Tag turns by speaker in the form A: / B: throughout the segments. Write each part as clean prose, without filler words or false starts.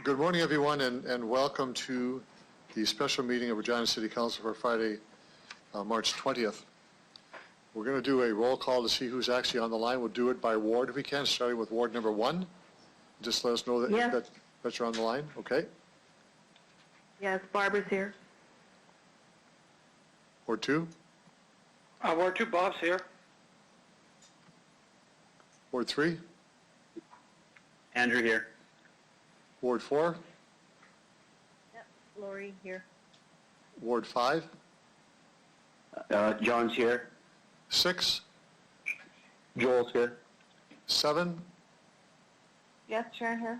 A: Good morning, everyone, and welcome to the special meeting of Regina City Council for Friday, March 20th. We're going to do a roll call to see who's actually on the line. We'll do it by ward if we can, starting with ward number 1. Just let us know that, that you're on the line, okay?
B: Yes, Barbara's here.
A: Ward 2?
C: Ward 2, Bob's here.
A: Ward 3?
D: Andrew here.
A: Ward 4?
B: Yep, Lori here.
A: Ward 5?
D: John's here.
A: 6?
D: Joel's here.
A: 7?
B: Yes, Sharon here.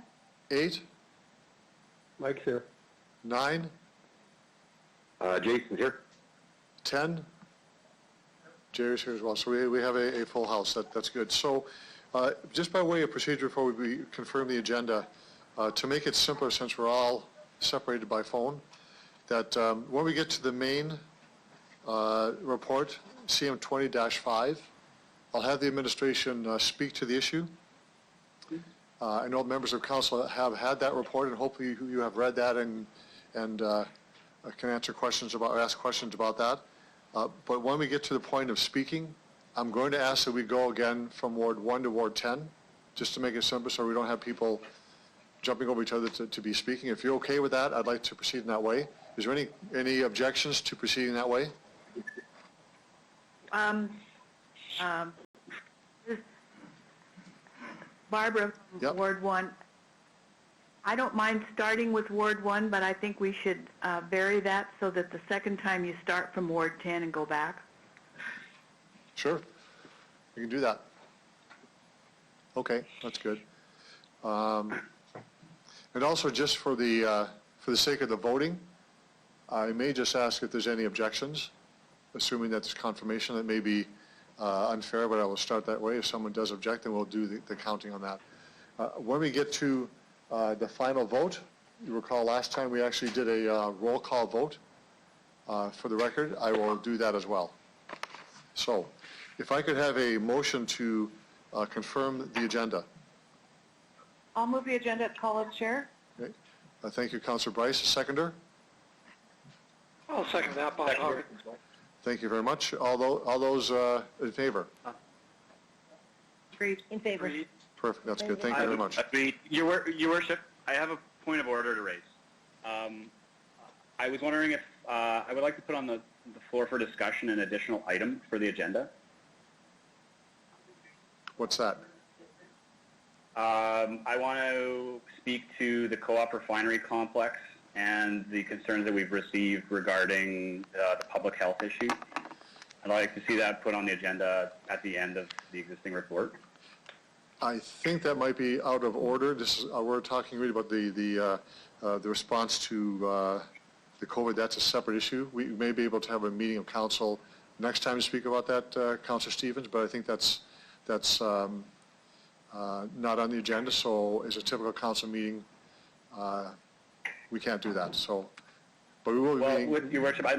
A: 8?
C: Mike's here.
A: 9?
D: Jason's here.
A: 10? Jerry's here as well. So we have a full house. That's good. So just by way of procedure before we confirm the agenda, to make it simpler since we're all separated by phone, that when we get to the main report, CM 20-5, I'll have the administration speak to the issue. I know members of council have had that report, and hopefully you have read that and can answer questions about or ask questions about that. But when we get to the point of speaking, I'm going to ask that we go again from Ward 1 to Ward 10, just to make it simple so we don't have people jumping over each other to be speaking. If you're okay with that, I'd like to proceed in that way. Is there any objections to proceeding that way?
B: Barbara,
A: Yep.
B: Ward 1. I don't mind starting with Ward 1, but I think we should vary that so that the second time you start from Ward 10 and go back.
A: Sure, we can do that. Okay, that's good. And also, just for the sake of the voting, I may just ask if there's any objections, assuming that there's confirmation. That may be unfair, but I will start that way. If someone does object, then we'll do the counting on that. When we get to the final vote, you recall last time we actually did a roll call vote. For the record, I will do that as well. So, if I could have a motion to confirm the agenda.
B: I'll move the agenda at call of chair.
A: Okay. Thank you, Councillor Bryce. Seconder?
C: I'll second that, Bob.
A: Thank you very much. All those in favor?
B: Agreed. In favor.
A: Perfect. That's good. Thank you very much.
D: Your Worship, I have a point of order to raise. I was wondering if I would like to put on the floor for discussion an additional item for the agenda.
A: What's that?
D: I want to speak to the co-op refinery complex and the concerns that we've received regarding the public health issue. I'd like to see that put on the agenda at the end of the existing report.
A: I think that might be out of order. This is we're talking really about the response to the COVID. That's a separate issue. We may be able to have a meeting of council next time to speak about that, Councillor Stevens. But I think that's not on the agenda. So, as a typical council meeting, we can't do that. So, but we will be meeting.
D: With Your Worship, I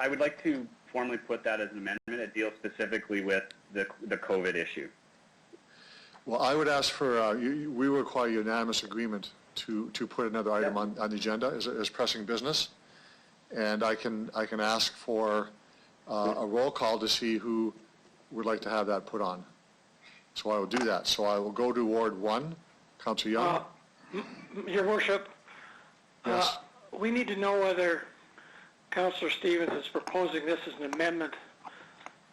D: would like to formally put that as an amendment. It deals specifically with the COVID issue.
A: Well, I would ask for, we require unanimous agreement to put another item on the agenda as pressing business. And I can ask for a roll call to see who would like to have that put on. So I will do that. So I will go to Ward 1. Councillor Young.
C: Your Worship,
A: Yes.
C: We need to know whether Councillor Stevens is proposing this as an amendment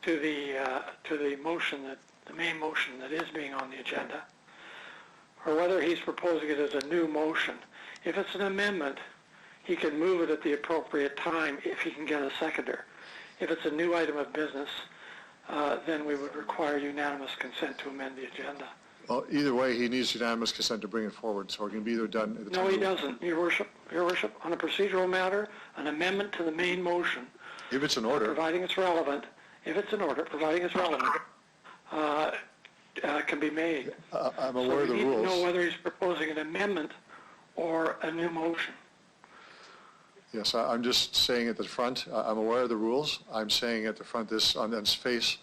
C: to the motion the main motion that is being on the agenda, or whether he's proposing it as a new motion. If it's an amendment, he can move it at the appropriate time if he can get a seconder. If it's a new item of business, then we would require unanimous consent to amend the agenda.
A: Well, either way, he needs unanimous consent to bring it forward, so it can be either done at the time.
C: No, he doesn't, Your Worship. Your Worship, on a procedural matter, an amendment to the main motion,
A: If it's in order.
C: providing it's relevant, if it's in order, providing it's relevant, can be made.
A: I'm aware of the
C: So we need to know
A: rules.
C: whether he's proposing an amendment or a new motion.
A: Yes, I'm just saying at the front, I'm aware of the rules. I'm saying at the front, this on its face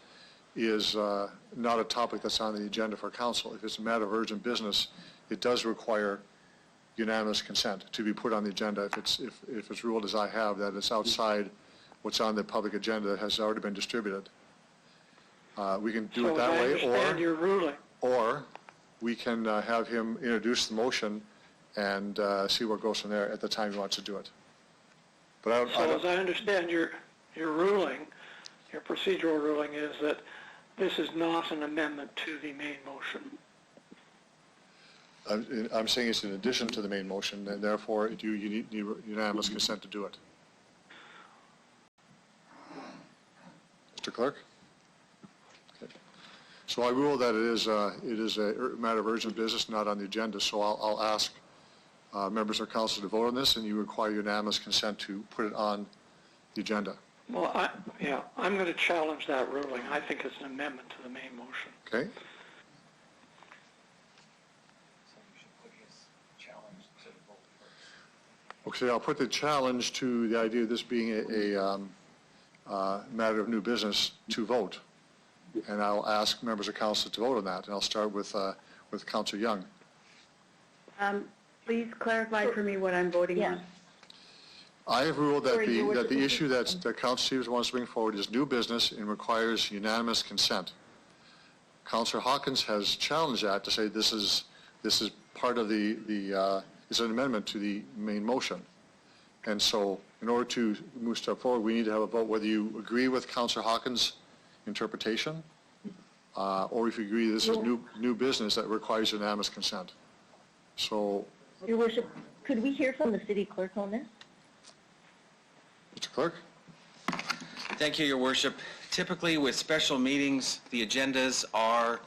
A: is not a topic that's on the agenda for council. If it's a matter of urgent business, it does require unanimous consent to be put on the agenda if it's ruled as I have, that it's outside what's on the public agenda that has already been distributed. We can do it that way,
C: So as I understand your ruling,
A: or we can have him introduce the motion and see what goes from there at the time he wants to do it. But I
C: so
A: don't,
C: as I understand your ruling, your procedural ruling is that this is not an amendment to the main motion.
A: I'm saying it's in addition to the main motion, and therefore you need unanimous consent to do it. Mr. Clerk? Okay. So I rule that it is a matter of urgent business, not on the agenda, so I'll ask members of council to vote on this, and you require unanimous consent to put it on the agenda.
C: Well, I'm going to challenge that ruling. I think it's an amendment to the main motion.
A: Okay? Okay, I'll put the challenge to the idea of this being a matter of new business to vote. And I'll ask members of council to vote on that, and I'll start with Councillor Young.
B: Please clarify for me what I'm voting on.
A: I have ruled that
B: Sorry,
A: the issue that Councillor Stevens wants to bring forward is new business and requires unanimous consent. Councillor Hawkins has challenged that to say this is part of it's an amendment to the main motion. And so in order to move step forward, we need to have a vote whether you agree with Councillor Hawkins' interpretation or if you agree this is new business that requires unanimous consent. So,
E: Your Worship, could we hear from the city clerk on this?
A: Mr. Clerk?
F: Thank you, Your Worship. Typically, with special meetings, the agendas are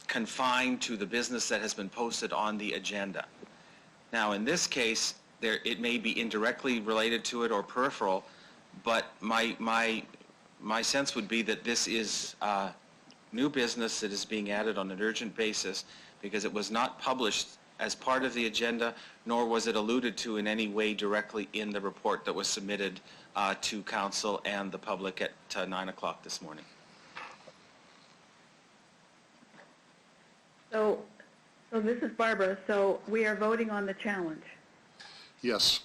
F: confined to the business that has been posted on the agenda. Now, in this case, it may be indirectly related to it or peripheral, but my sense would be that this is new business that is being added on an urgent basis because it was not published as part of the agenda, nor was it alluded to in any way directly in the report that was submitted to council and the public at 9 o'clock this morning.
B: So this is Barbara. So we are voting on the challenge.
A: Yes.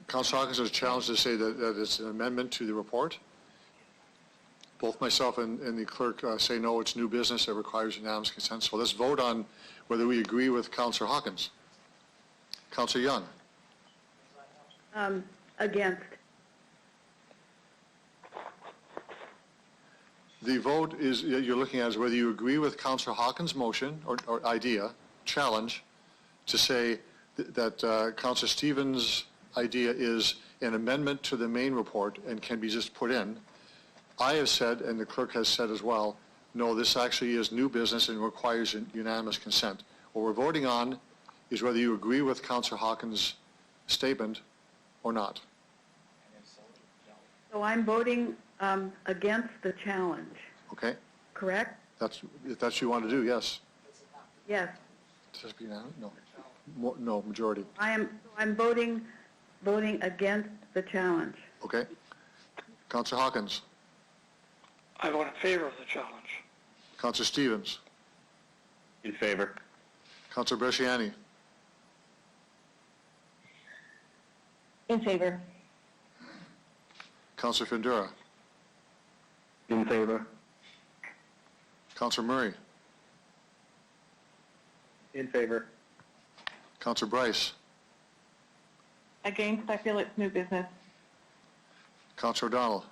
A: Councillor Hawkins has challenged to say that it's an amendment to the report. Both myself and the clerk say no, it's new business that requires unanimous consent. So let's vote on whether we agree with Councillor Hawkins. Councillor Young?
B: Against.
A: The vote is, you're looking at is whether you agree with Councillor Hawkins' motion or idea, challenge, to say that Councillor Stevens' idea is an amendment to the main report and can be just put in. I have said, and the clerk has said as well, no, this actually is new business and requires unanimous consent. What we're voting on is whether you agree with Councillor Hawkins' statement or not.
B: So I'm voting against the challenge,
A: Okay?
B: correct?
A: If that's what you want to do, yes.
B: Yes.
A: Does it be unanimous? No. No, majority.
B: I'm voting against the challenge.
A: Okay? Councillor Hawkins?
C: I vote in favor of the challenge.
A: Councillor Stevens?
D: In favor.
A: Councillor Bresciani?
E: In favor.
A: Councillor Findura?
D: In favor.
A: Councillor Murray?
D: In favor.
A: Councillor Bryce?
B: Against, I feel it's new business.
A: Councillor O'Donnell?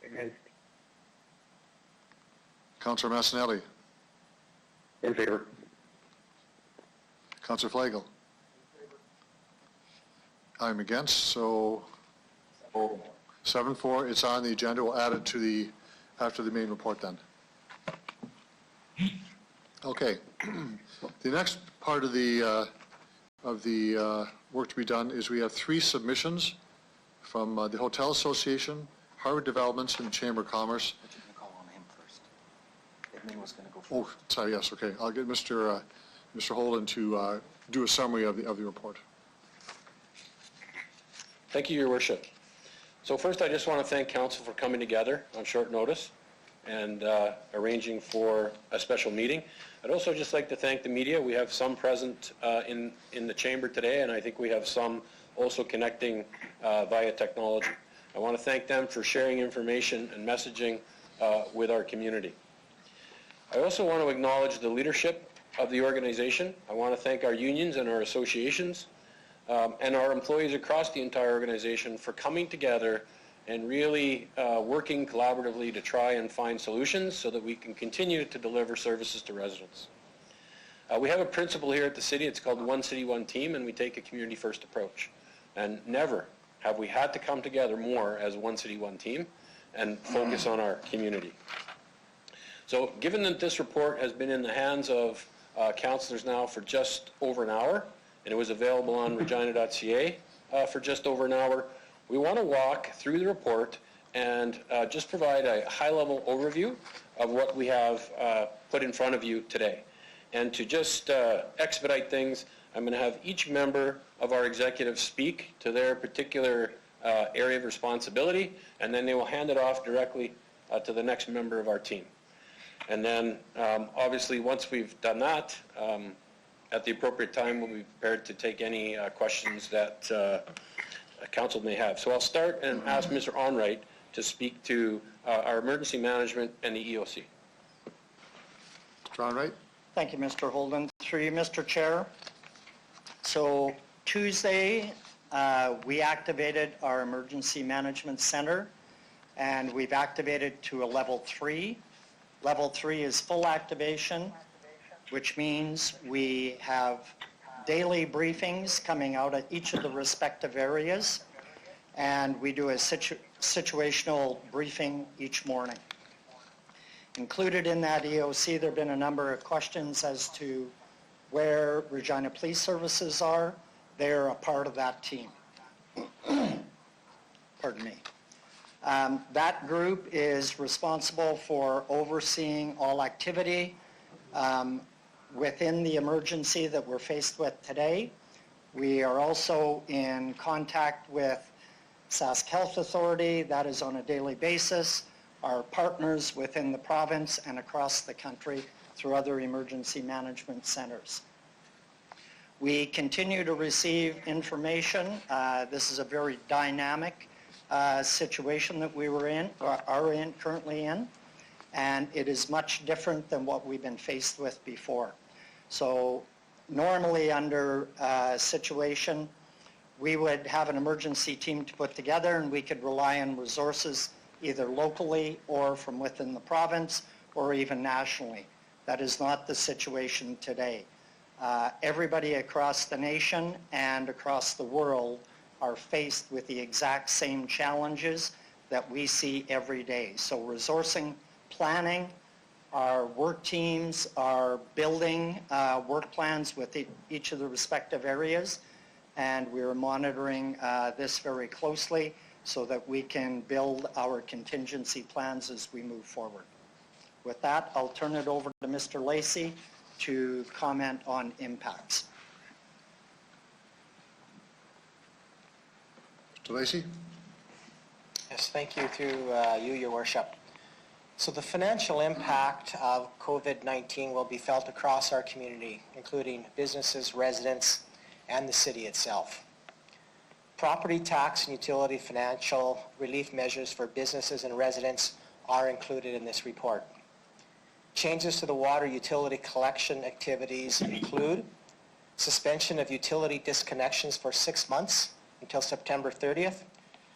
D: Against.
A: Councillor Massinelli?
D: In favor.
A: Councillor Flagel? I'm against, so 7-4, it's on the agenda. We'll add it after the main report then. Okay. The next part of the work to be done is we have 3 submissions from the Hotel Association, Harvard Developments, and the Chamber of Commerce.
F: But you can call on him first. Edmund was going to go first.
A: Oh, sorry, yes, okay. I'll get Mr. Holden to do a summary of the report.
G: Thank you, Your Worship. So first, I just want to thank Council for coming together on short notice and arranging for a special meeting. I'd also just like to thank the media. We have some present in the chamber today, and I think we have some also connecting via technology. I want to thank them for sharing information and messaging with our community. I also want to acknowledge the leadership of the organization. I want to thank our unions and our associations and our employees across the entire organization for coming together and really working collaboratively to try and find solutions so that we can continue to deliver services to residents. We have a principle here at the city. It's called One City, One Team, and we take a community-first approach. And never have we had to come together more as One City, One Team and focus on our community. So given that this report has been in the hands of councillors now for just over an hour, and it was available on regina.ca for just over an hour, we want to walk through the report and just provide a high-level overview of what we have put in front of you today. And to just expedite things, I'm going to have each member of our executive speak to their particular area of responsibility, and then they will hand it off directly to the next member of our team. And then, obviously, once we've done that, at the appropriate time, we'll be prepared to take any questions that council may have. So I'll start and ask Mr. Onright to speak to our emergency management and the EOC.
A: Mr. Onright?
H: Thank you, Mr. Holden. Through you, Mr. Chair. So Tuesday, we activated our emergency management center, and we've activated to a level 3. Level 3 is full activation, which means we have daily briefings coming out at each of the respective areas, and we do a situational briefing each morning. Included in that EOC, there have been a number of questions as to where Regina Police Services are. They're a part of that team. Pardon me. That group is responsible for overseeing all activity within the emergency that we're faced with today. We are also in contact with Sask Health Authority. That is on a daily basis. Our partners within the province and across the country through other emergency management centers. We continue to receive information. This is a very dynamic situation that we were in, or are currently in, and it is much different than what we've been faced with before. So normally under a situation, we would have an emergency team to put together, and we could rely on resources either locally or from within the province or even nationally. That is not the situation today. Everybody across the nation and across the world are faced with the exact same challenges that we see every day. So resourcing, planning, our work teams are building work plans with each of the respective areas, and we're monitoring this very closely so that we can build our contingency plans as we move forward. With that, I'll turn it over to Mr. Lacey to comment on impacts.
A: Mr. Lacey?
I: Yes, thank you through you, Your Worship. So the financial impact of COVID-19 will be felt across our community, including businesses, residents, and the city itself. Property tax and utility financial relief measures for businesses and residents are included in this report. Changes to the water utility collection activities include suspension of utility disconnections for 6 months until September 30th,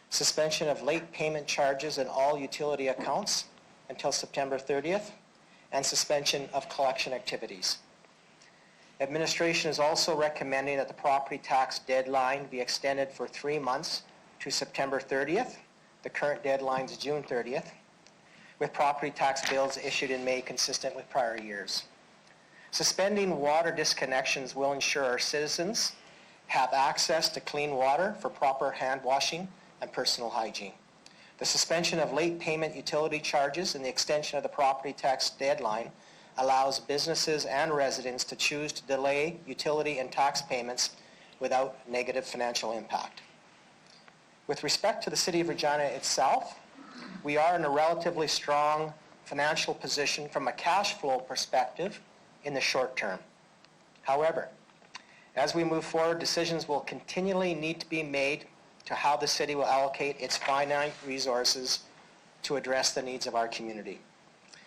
I: suspension of late payment charges in all utility accounts until September 30th, and suspension of collection activities. Administration is also recommending that the property tax deadline be extended for 3 months to September 30th. The current deadline is June 30th, with property tax bills issued in May consistent with prior years. Suspending water disconnections will ensure our citizens have access to clean water for proper hand washing and personal hygiene. The suspension of late payment utility charges and the extension of the property tax deadline allows businesses and residents to choose to delay utility and tax payments without negative financial impact. With respect to the City of Regina itself, we are in a relatively strong financial position from a cash flow perspective in the short term. However, as we move forward, decisions will continually need to be made to how the city will allocate its finite resources to address the needs of our community.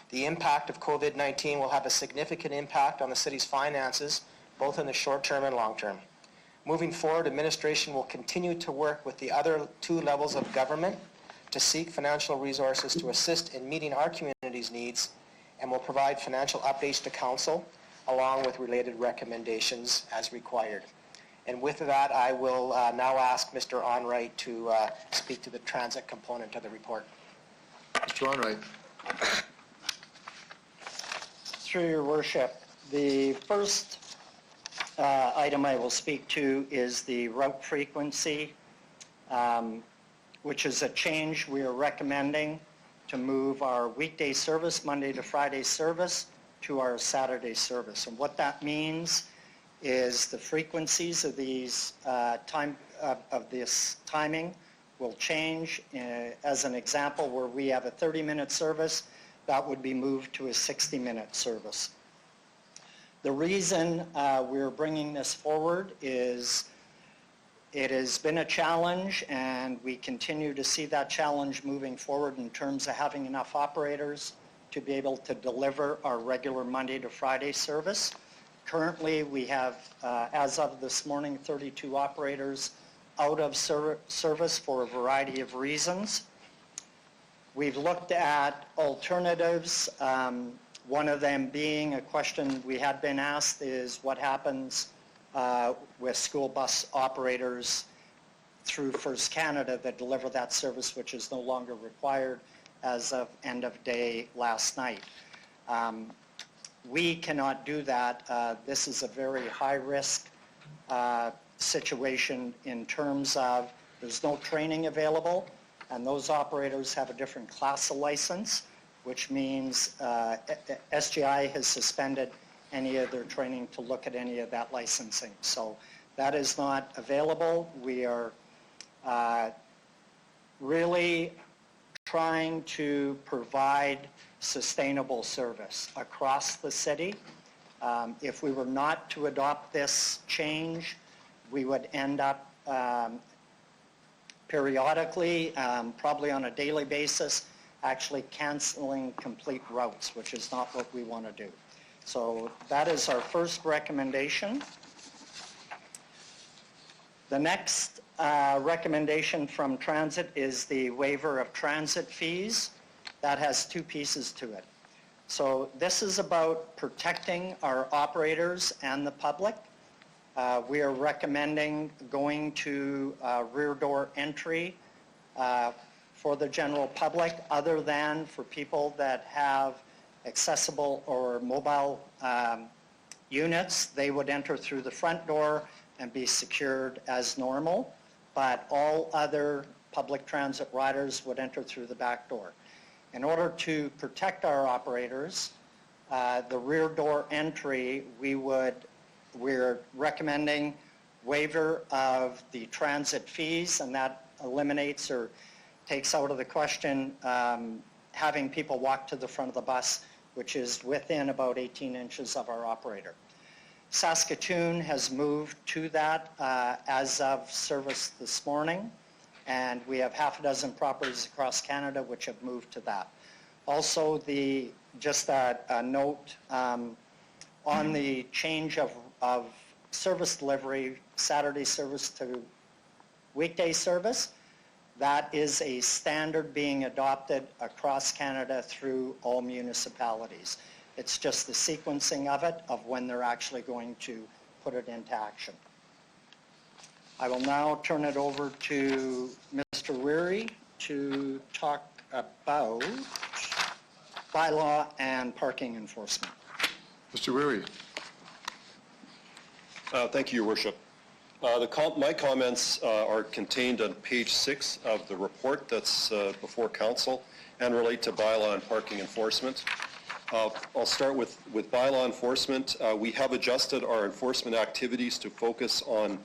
I: The impact of COVID-19 will have a significant impact on the city's finances, both in the short term and long term. Moving forward, administration will continue to work with the other two levels of government to seek financial resources to assist in meeting our community's needs, and will provide financial updates to council along with related recommendations as required. And with that, I will now ask Mr. Onright to speak to the transit component of the report.
A: Mr. Onright.
H: Through your worship, the first item I will speak to is the route frequency, which is a change we are recommending to move our weekday service, Monday to Friday service, to our Saturday service. And what that means is the frequencies of these this timing will change. As an example, where we have a 30-minute service, that would be moved to a 60-minute service. The reason we're bringing this forward is it has been a challenge, and we continue to see that challenge moving forward in terms of having enough operators to be able to deliver our regular Monday to Friday service. Currently, we have, as of this morning, 32 operators out of service for a variety of reasons. We've looked at alternatives, one of them being a question we had been asked is what happens with school bus operators through First Canada that deliver that service, which is no longer required as of end of day last night. We cannot do that. This is a very high-risk situation in terms of there's no training available, and those operators have a different class of license, which means SGI has suspended any of their training to look at any of that licensing. So that is not available. We are really trying to provide sustainable service across the city. If we were not to adopt this change, we would end up periodically, probably on a daily basis, actually canceling complete routes, which is not what we want to do. So that is our first recommendation. The next recommendation from transit is the waiver of transit fees. That has two pieces to it. So this is about protecting our operators and the public. We are recommending going to rear door entry for the general public, other than for people that have accessible or mobile units. They would enter through the front door and be secured as normal, but all other public transit riders would enter through the back door. In order to protect our operators, the rear door entry, we're recommending waiver of the transit fees, and that eliminates or takes out of the question having people walk to the front of the bus, which is within about 18 inches of our operator. Saskatoon has moved to that as of service this morning, and we have half a dozen properties across Canada which have moved to that. Also, just a note on the change of service delivery, Saturday service to weekday service, that is a standard being adopted across Canada through all municipalities. It's just the sequencing of it, of when they're actually going to put it into action. I will now turn it over to Mr. Weary to talk about bylaw and parking enforcement.
A: Mr. Weary.
J: Thank you, Your Worship. My comments are contained on page 6 of the report that's before Council and relate to bylaw and parking enforcement. I'll start with bylaw enforcement. We have adjusted our enforcement activities to focus on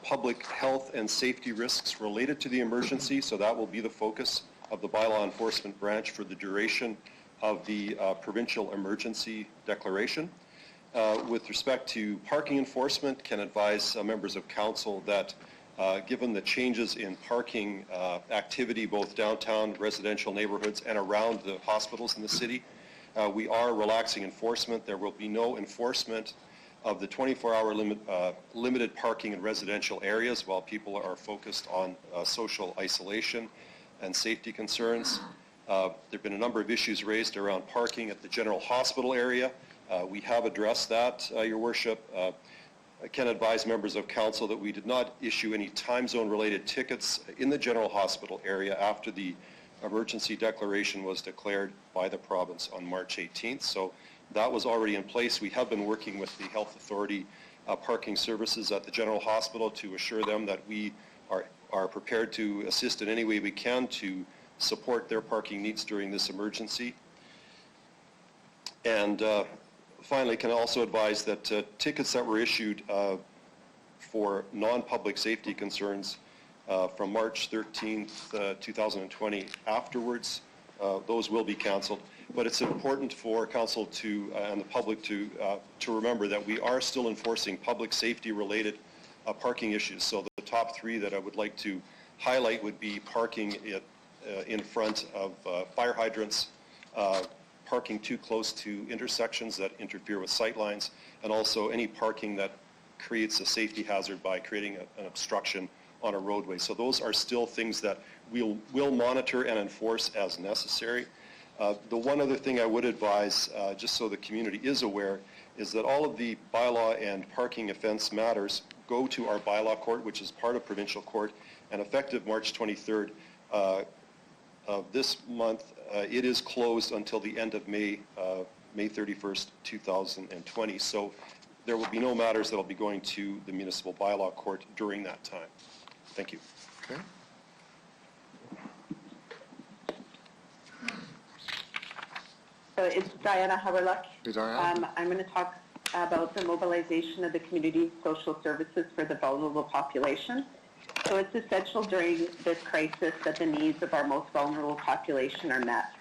J: public health and safety risks related to the emergency, so that will be the focus of the bylaw enforcement branch for the duration of the provincial emergency declaration. With respect to parking enforcement, can advise members of council that given the changes in parking activity both downtown residential neighborhoods and around the hospitals in the city, we are relaxing enforcement. There will be no enforcement of the 24-hour limited parking in residential areas while people are focused on social isolation and safety concerns. There have been a number of issues raised around parking at the general hospital area. We have addressed that, Your Worship. I can advise members of council that we did not issue any time zone related tickets in the general hospital area after the emergency declaration was declared by the province on March 18th. So that was already in place. We have been working with the health authority parking services at the general hospital to assure them that we are prepared to assist in any way we can to support their parking needs during this emergency. And finally, can also advise that tickets that were issued for non-public safety concerns from March 13th, 2020 afterwards, those will be canceled. But it's important for council to and the public to remember that we are still enforcing public safety related parking issues. So the top three that I would like to highlight would be parking in front of fire hydrants, parking too close to intersections that interfere with sight lines, and also any parking that creates a safety hazard by creating an obstruction on a roadway. So those are still things that we'll monitor and enforce as necessary. The one other thing I would advise, just so the community is aware, is that all of the bylaw and parking offense matters go to our bylaw court, which is part of provincial court, and effective March 23rd of this month, it is closed until the end of May 31st, 2020. So there will be no matters that will be going to the municipal bylaw court during that time. Thank you.
A: Okay.
K: So it's Diana Haverluck.
A: Hey, Diana.
K: I'm going to talk about the mobilization of the community social services for the vulnerable population. So it's essential during this crisis that the needs of our most vulnerable population are met.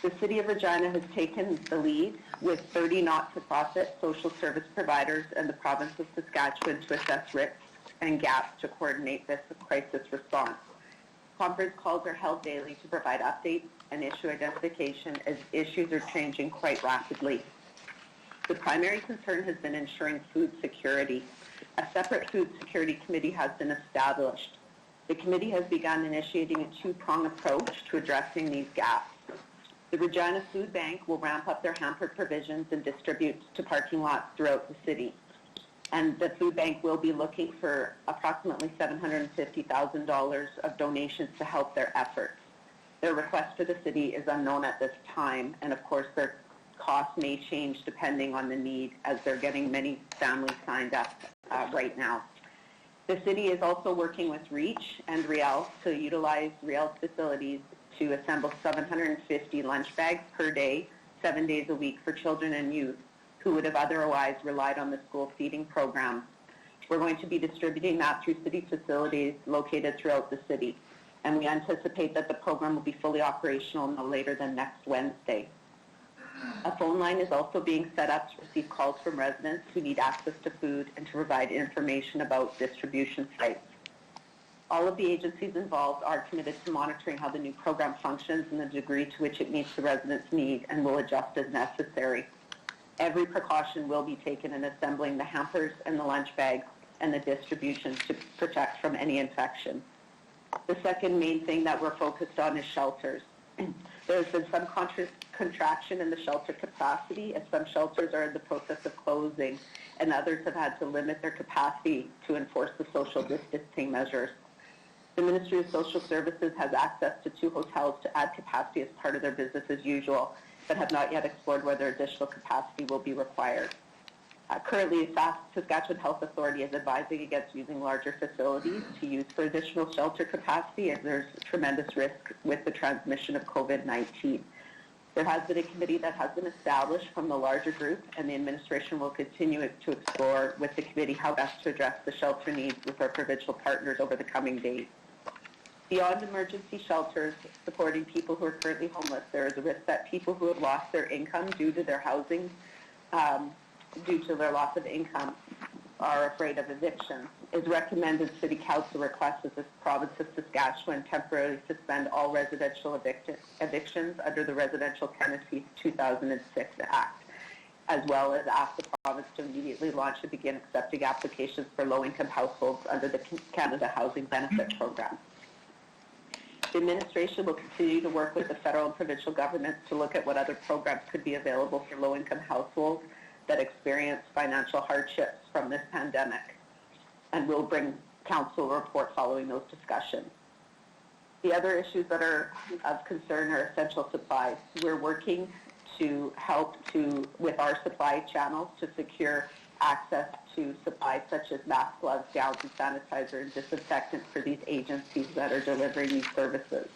K: The City of Regina has taken the lead with 30 not-for-profit social service providers and the province of Saskatchewan to assess risks and gaps to coordinate this crisis response. Conference calls are held daily to provide updates and issue identification as issues are changing quite rapidly. The primary concern has been ensuring food security. A separate food security committee has been established. The committee has begun initiating a two-pronged approach to addressing these gaps. The Regina Food Bank will ramp up their hampered provisions and distribute to parking lots throughout the city. And the food bank will be looking for approximately $750,000 of donations to help their efforts. Their request for the city is unknown at this time, and of course their cost may change depending on the need as they're getting many families signed up right now. The city is also working with REACH and Riel to utilize Riel's facilities to assemble 750 lunch bags per day, 7 days a week for children and youth who would have otherwise relied on the school feeding program. We're going to be distributing that through city facilities located throughout the city, and we anticipate that the program will be fully operational no later than next Wednesday. A phone line is also being set up to receive calls from residents who need access to food and to provide information about distribution sites. All of the agencies involved are committed to monitoring how the new program functions and the degree to which it meets the residents' need and will adjust as necessary. Every precaution will be taken in assembling the hampers and the lunch bags and the distribution to protect from any infection. The second main thing that we're focused on is shelters. There's been some contraction in the shelter capacity as some shelters are in the process of closing and others have had to limit their capacity to enforce the social distancing measures. The Ministry of Social Services has access to 2 hotels to add capacity as part of their business as usual, but have not yet explored whether additional capacity will be required. Currently, Saskatchewan Health Authority is advising against using larger facilities to use for additional shelter capacity as there's tremendous risk with the transmission of COVID-19. There has been a committee that has been established from the larger group, and the administration will continue to explore with the committee how best to address the shelter needs with our provincial partners over the coming days. Beyond emergency shelters supporting people who are currently homeless, there is a risk that people who have lost their income due to their housing, due to their loss of income, are afraid of eviction. It's recommended City Council requests that the province of Saskatchewan temporarily suspend all residential evictions under the Residential Tenancies 2006 Act, as well as ask the province to immediately launch and begin accepting applications for low-income households under the Canada Housing Benefit Program. The administration will continue to work with the federal and provincial governments to look at what other programs could be available for low-income households that experience financial hardships from this pandemic, and we'll bring council a report following those discussions. The other issues that are of concern are essential supplies. We're working to help with our supply channels to secure access to supplies such as masks, gloves, gowns, and sanitizer and disinfectant for these agencies that are delivering these services.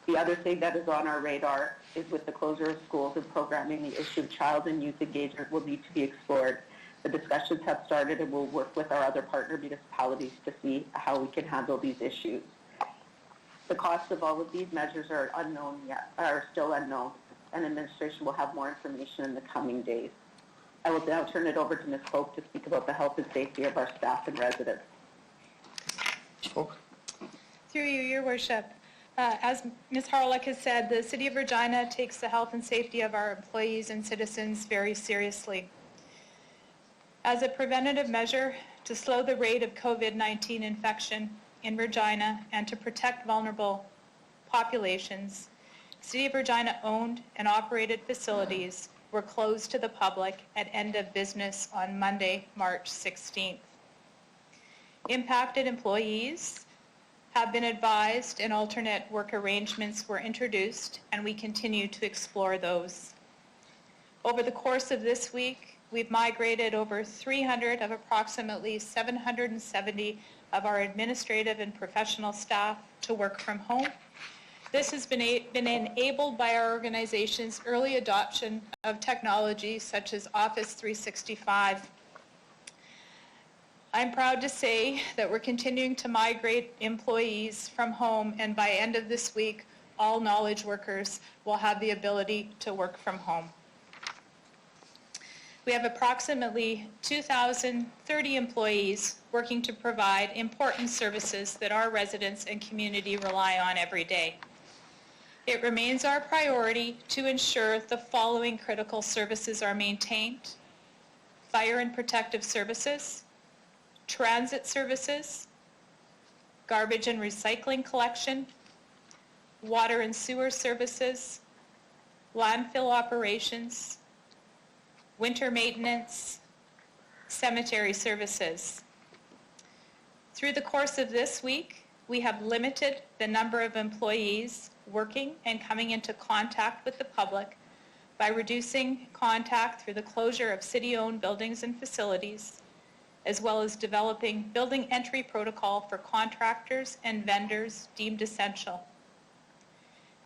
K: The other thing that is on our radar is with the closure of schools and programming, the issue of child and youth engagement will need to be explored. The discussions have started and we'll work with our other partner municipalities to see how we can handle these issues. The costs of all of these measures are still unknown, and administration will have more information in the coming days. I will now turn it over to Ms. Hope to speak about the health and safety of our staff and residents.
A: Ms. Folk?
L: Through you, Your Worship. As Ms. Harlech has said, the City of Regina takes the health and safety of our employees and citizens very seriously. As a preventative measure to slow the rate of COVID-19 infection in Regina and to protect vulnerable populations, City of Regina owned and operated facilities were closed to the public at end of business on Monday, March 16th. Impacted employees have been advised and alternate work arrangements were introduced, and we continue to explore those. Over the course of this week, we've migrated over 300 of approximately 770 of our administrative and professional staff to work from home. This has been enabled by our organization's early adoption of technology such as Office 365. I'm proud to say that we're continuing to migrate employees from home, and by end of this week, all knowledge workers will have the ability to work from home. We have approximately 2,030 employees working to provide important services that our residents and community rely on every day. It remains our priority to ensure the following critical services are maintained: fire and protective services, transit services, garbage and recycling collection, water and sewer services, landfill operations, winter maintenance, cemetery services. Through the course of this week, we have limited the number of employees working and coming into contact with the public by reducing contact through the closure of city-owned buildings and facilities, as well as developing building entry protocol for contractors and vendors deemed essential.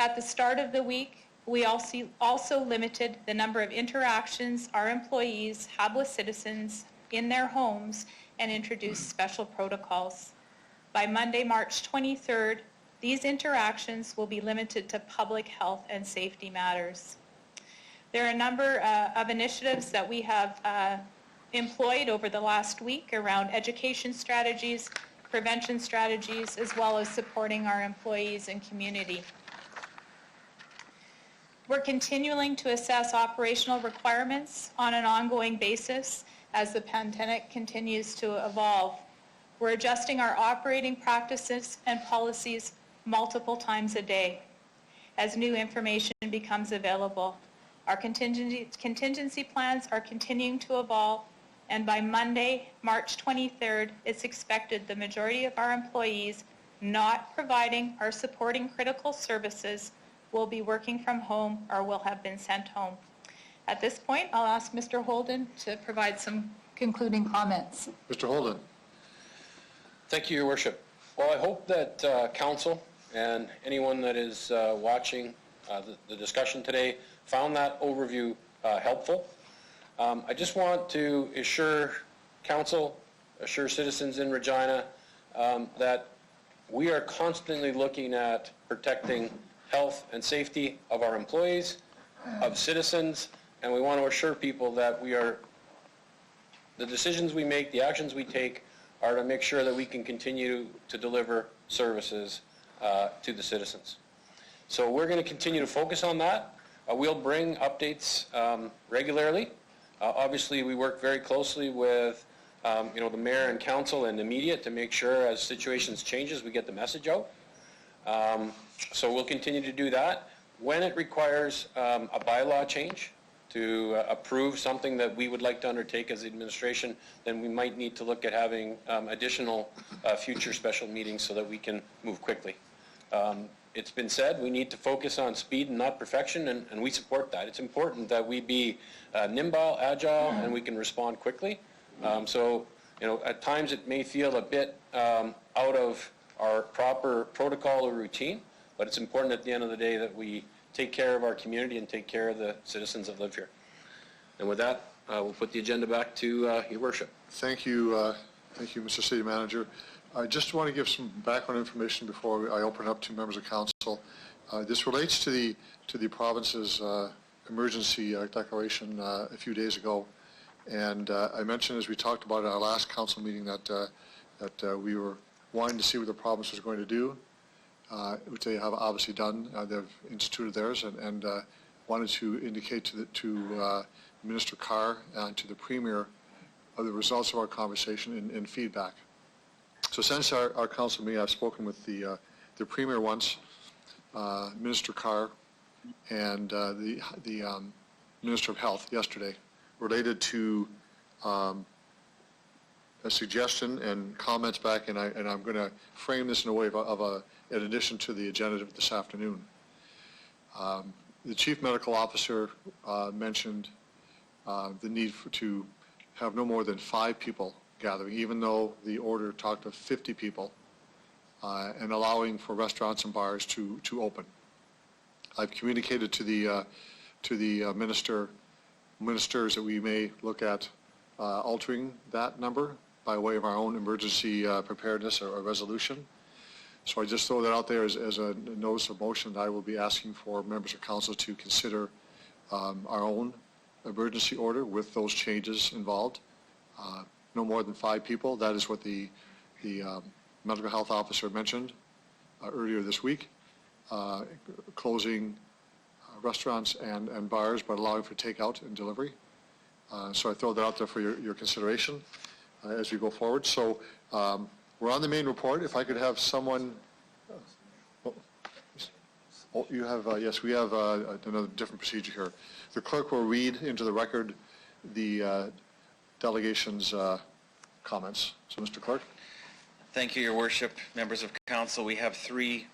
L: At the start of the week, we also limited the number of interactions our employees have with citizens in their homes and introduced special protocols. By Monday, March 23rd, these interactions will be limited to public health and safety matters. There are a number of initiatives that we have employed over the last week around education strategies, prevention strategies, as well as supporting our employees and community. We're continuing to assess operational requirements on an ongoing basis as the pandemic continues to evolve. We're adjusting our operating practices and policies multiple times a day as new information becomes available. Our contingency plans are continuing to evolve, and by Monday, March 23rd, it's expected the majority of our employees not providing or supporting critical services will be working from home or will have been sent home. At this point, I'll ask Mr. Holden to provide some concluding comments.
A: Mr. Holden.
G: Thank you, Your Worship. Well, I hope that council and anyone that is watching the discussion today found that overview helpful. I just want to assure council, assure citizens in Regina that we are constantly looking at protecting health and safety of our employees, of citizens, and we want to assure people that the decisions we make, the actions we take are to make sure that we can continue to deliver services to the citizens. So we're going to continue to focus on that. We'll bring updates regularly. Obviously, we work very closely with the mayor and council and the media to make sure as situations changes, we get the message out. So we'll continue to do that. When it requires a bylaw change to approve something that we would like to undertake as the administration, then we might need to look at having additional future special meetings so that we can move quickly. It's been said we need to focus on speed and not perfection, and we support that. It's important that we be nimble, agile, and we can respond quickly. So, at times it may feel a bit out of our proper protocol or routine, but it's important at the end of the day that we take care of our community and take care of the citizens that live here. And with that, we'll put the agenda back to your worship.
A: Thank you, Mr. City Manager. I just want to give some background information before I open up to members of council. This relates to the province's emergency declaration a few days ago, and I mentioned as we talked about at our last council meeting that we were wanting to see what the province was going to do, which they have obviously done. They've instituted theirs, and wanted to indicate to Minister Carr and to the Premier of the results of our conversation and feedback. So since our council meeting, I've spoken with the Premier once, Minister Carr, and the Minister of Health yesterday, related to a suggestion and comments back, and I'm going to frame this in a way of in addition to the agenda of this afternoon. The Chief Medical Officer mentioned the need to have no more than 5 people gathering, even though the order talked of 50 people, and allowing for restaurants and bars to open. I've communicated to the ministers that we may look at altering that number by way of our own emergency preparedness or resolution. So I just throw that out there as a notice of motion that I will be asking for members of council to consider our own emergency order with those changes involved. No more than 5 people. That is what the medical health officer mentioned earlier this week. Closing restaurants and bars, but allowing for takeout and delivery. So I throw that out there for your consideration as we go forward. So we're on the main report. If I could have someone, you have, yes, we have another different procedure here. The clerk will read into the record the delegation's comments. So Mr. Clerk.
F: Thank you, Your Worship, members of council. We have 3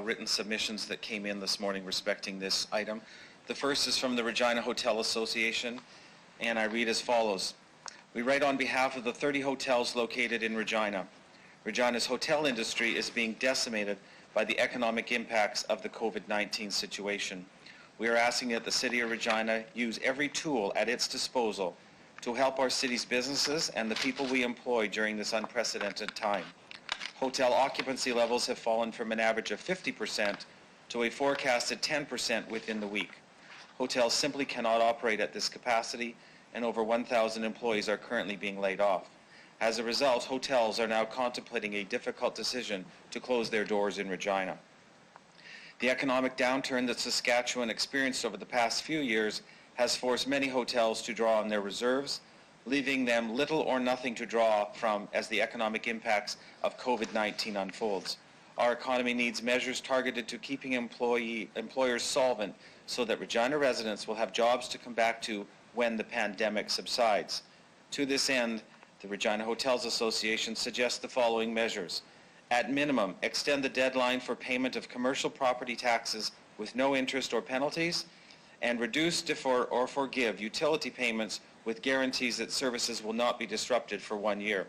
F: written submissions that came in this morning respecting this item. The first is from the Regina Hotel Association, and I read as follows. We write on behalf of the 30 hotels located in Regina. Regina's hotel industry is being decimated by the economic impacts of the COVID-19 situation. We are asking that the City of Regina use every tool at its disposal to help our city's businesses and the people we employ during this unprecedented time. Hotel occupancy levels have fallen from an average of 50% to a forecasted 10% within the week. Hotels simply cannot operate at this capacity, and over 1,000 employees are currently being laid off. As a result, hotels are now contemplating a difficult decision to close their doors in Regina. The economic downturn that Saskatchewan experienced over the past few years has forced many hotels to draw on their reserves, leaving them little or nothing to draw from as the economic impacts of COVID-19 unfolds. Our economy needs measures targeted to keeping employers solvent so that Regina residents will have jobs to come back to when the pandemic subsides. To this end, the Regina Hotels Association suggests the following measures. At minimum, extend the deadline for payment of commercial property taxes with no interest or penalties, and reduce, defer, or forgive utility payments with guarantees that services will not be disrupted for 1 year.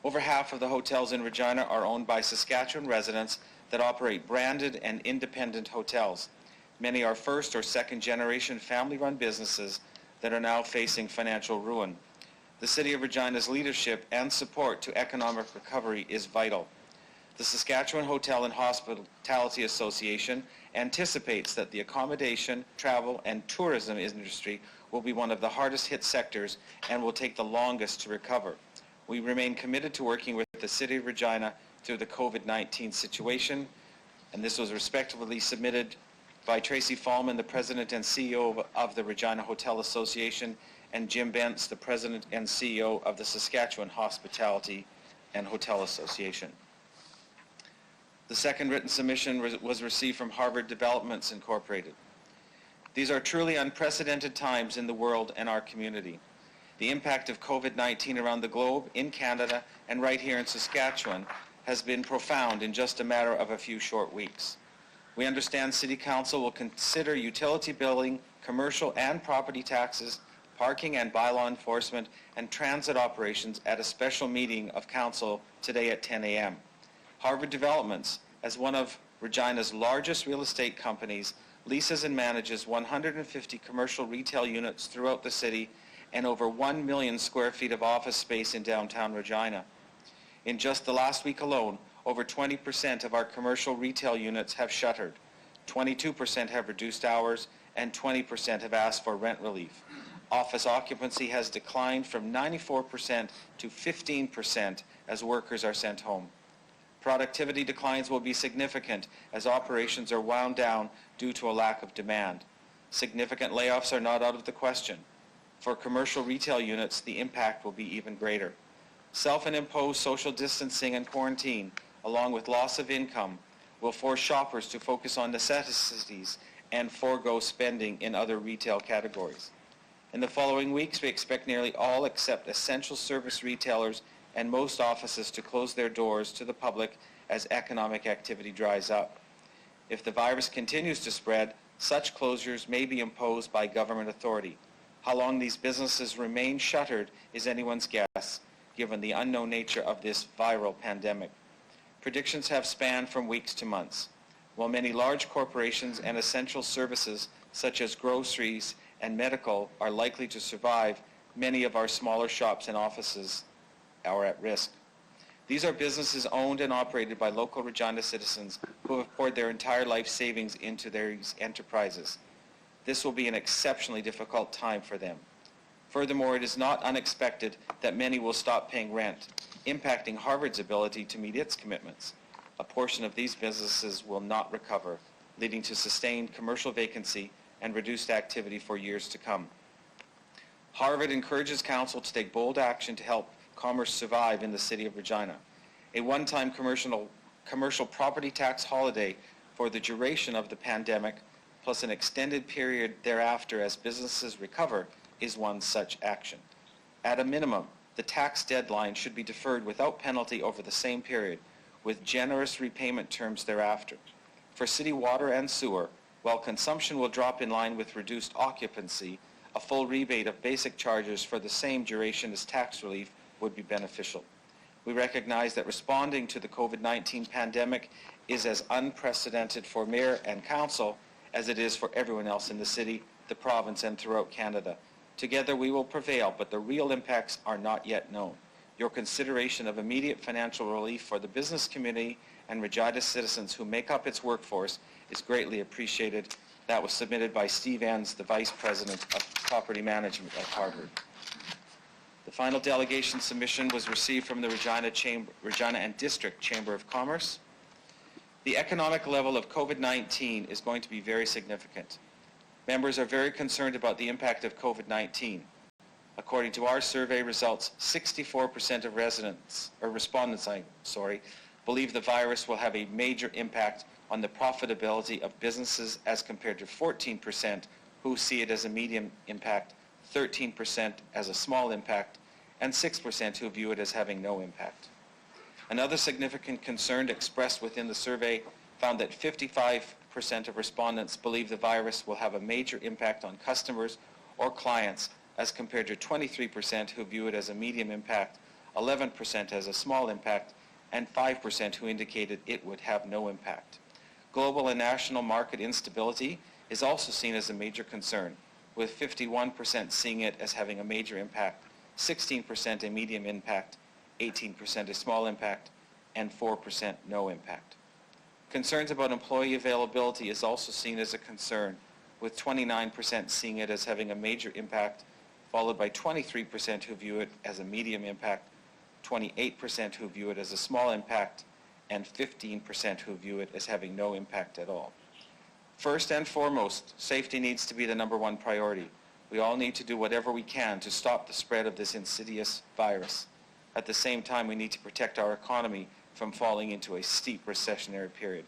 F: Over half of the hotels in Regina are owned by Saskatchewan residents that operate branded and independent hotels. Many are first or second generation family-run businesses that are now facing financial ruin. The City of Regina's leadership and support to economic recovery is vital. The Saskatchewan Hotel and Hospitality Association anticipates that the accommodation, travel, and tourism industry will be one of the hardest hit sectors and will take the longest to recover. We remain committed to working with the City of Regina through the COVID-19 situation, and this was respectively submitted by Tracy Fallman, the President and CEO of the Regina Hotel Association, and Jim Bentz, the President and CEO of the Saskatchewan Hospitality and Hotel Association. The second written submission was received from Harvard Developments Incorporated. These are truly unprecedented times in the world and our community. The impact of COVID-19 around the globe, in Canada, and right here in Saskatchewan has been profound in just a matter of a few short weeks. We understand City Council will consider utility billing, commercial and property taxes, parking and bylaw enforcement, and transit operations at a special meeting of Council today at 10 a.m. Harvard Developments, as one of Regina's largest real estate companies, leases and manages 150 commercial retail units throughout the city and over 1 million square feet of office space in downtown Regina. In just the last week alone, over 20% of our commercial retail units have shuttered, 22% have reduced hours, and 20% have asked for rent relief. Office occupancy has declined from 94% to 15% as workers are sent home. Productivity declines will be significant as operations are wound down due to a lack of demand. Significant layoffs are not out of the question. For commercial retail units, the impact will be even greater. Self and imposed social distancing and quarantine, along with loss of income, will force shoppers to focus on necessities and forego spending in other retail categories. In the following weeks, we expect nearly all except essential service retailers and most offices to close their doors to the public as economic activity dries up. If the virus continues to spread, such closures may be imposed by government authority. How long these businesses remain shuttered is anyone's guess, given the unknown nature of this viral pandemic. Predictions have spanned from weeks to months. While many large corporations and essential services such as groceries and medical are likely to survive, many of our smaller shops and offices are at risk. These are businesses owned and operated by local Regina citizens who have poured their entire life savings into their enterprises. This will be an exceptionally difficult time for them. Furthermore, it is not unexpected that many will stop paying rent, impacting Harvard's ability to meet its commitments. A portion of these businesses will not recover, leading to sustained commercial vacancy and reduced activity for years to come. Harvard encourages Council to take bold action to help commerce survive in the City of Regina. A one-time commercial property tax holiday for the duration of the pandemic, plus an extended period thereafter as businesses recover, is one such action. At a minimum, the tax deadline should be deferred without penalty over the same period, with generous repayment terms thereafter. For city water and sewer, while consumption will drop in line with reduced occupancy, a full rebate of basic charges for the same duration as tax relief would be beneficial. We recognize that responding to the COVID-19 pandemic is as unprecedented for Mayor and Council as it is for everyone else in the city, the province, and throughout Canada. Together we will prevail, but the real impacts are not yet known. Your consideration of immediate financial relief for the business community and Regina citizens who make up its workforce is greatly appreciated. That was submitted by Steve Enns, the Vice President of Property Management at Harvard. The final delegation submission was received from the Regina and District Chamber of Commerce. The economic level of COVID-19 is going to be very significant. Members are very concerned about the impact of COVID-19. According to our survey results, 64% of respondents believe the virus will have a major impact on the profitability of businesses as compared to 14% who see it as a medium impact, 13% as a small impact, and 6% who view it as having no impact. Another significant concern expressed within the survey found that 55% of respondents believe the virus will have a major impact on customers or clients as compared to 23% who view it as a medium impact, 11% as a small impact, and 5% who indicated it would have no impact. Global and national market instability is also seen as a major concern, with 51% seeing it as having a major impact, 16% a medium impact, 18% a small impact, and 4% no impact. Concerns about employee availability is also seen as a concern, with 29% seeing it as having a major impact, followed by 23% who view it as a medium impact, 28% who view it as a small impact, and 15% who view it as having no impact at all. First and foremost, safety needs to be the number one priority. We all need to do whatever we can to stop the spread of this insidious virus. At the same time, we need to protect our economy from falling into a steep recessionary period.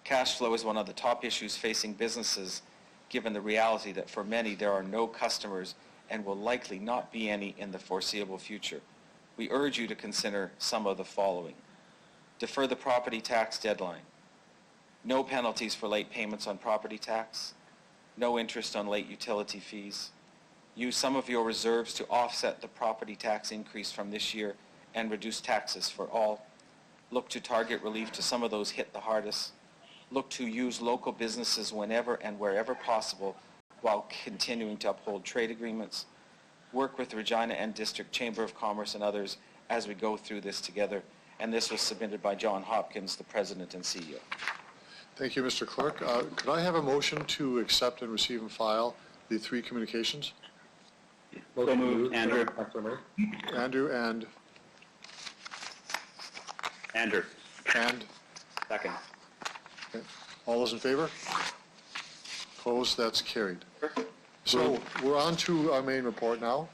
F: Cash flow is one of the top issues facing businesses, given the reality that for many there are no customers and will likely not be any in the foreseeable future. We urge you to consider some of the following. Defer the property tax deadline. No penalties for late payments on property tax. No interest on late utility fees. Use some of your reserves to offset the property tax increase from this year and reduce taxes for all. Look to target relief to some of those hit the hardest. Look to use local businesses whenever and wherever possible while continuing to uphold trade agreements. Work with Regina and District Chamber of Commerce and others as we go through this together. And this was submitted by John Hopkins, the President and CEO.
A: Thank you, Mr. Clerk. Could I have a motion to accept and receive and file the 3 communications?
D: So moved, Andrew.
A: Andrew and?
D: Andrew.
A: And?
D: Second.
A: Okay. All those in favor? Opposed? That's carried. So we're on to our main report now.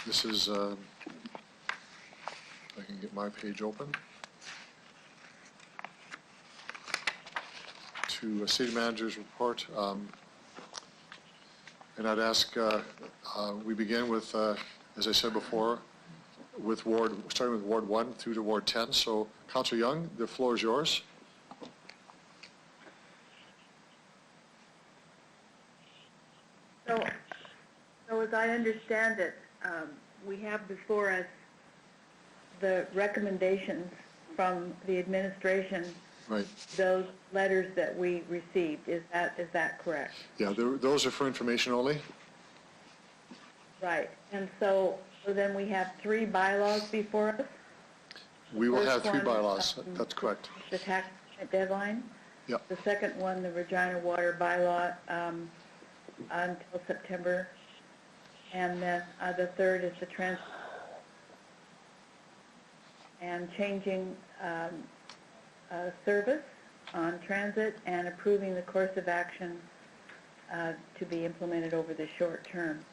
A: This is, if I can get my page open. To City Manager's report. And I'd ask, we begin with, as I said before, with starting with Ward 1 through to Ward 10. So, Councillor Young, the floor is yours.
B: So as I understand it, we have before us the recommendations from the administration,
A: Right.
B: those letters that we received. Is that correct?
A: Yeah, those are for information only.
B: Right. And so then we have 3 bylaws before us.
A: We will have
B: First
A: 3
B: one,
A: bylaws. That's correct.
B: The tax deadline.
A: Yeah.
B: The second one, the Regina Water bylaw, until September. And then the third is the and changing service on transit and approving the course of action to be implemented over the short term.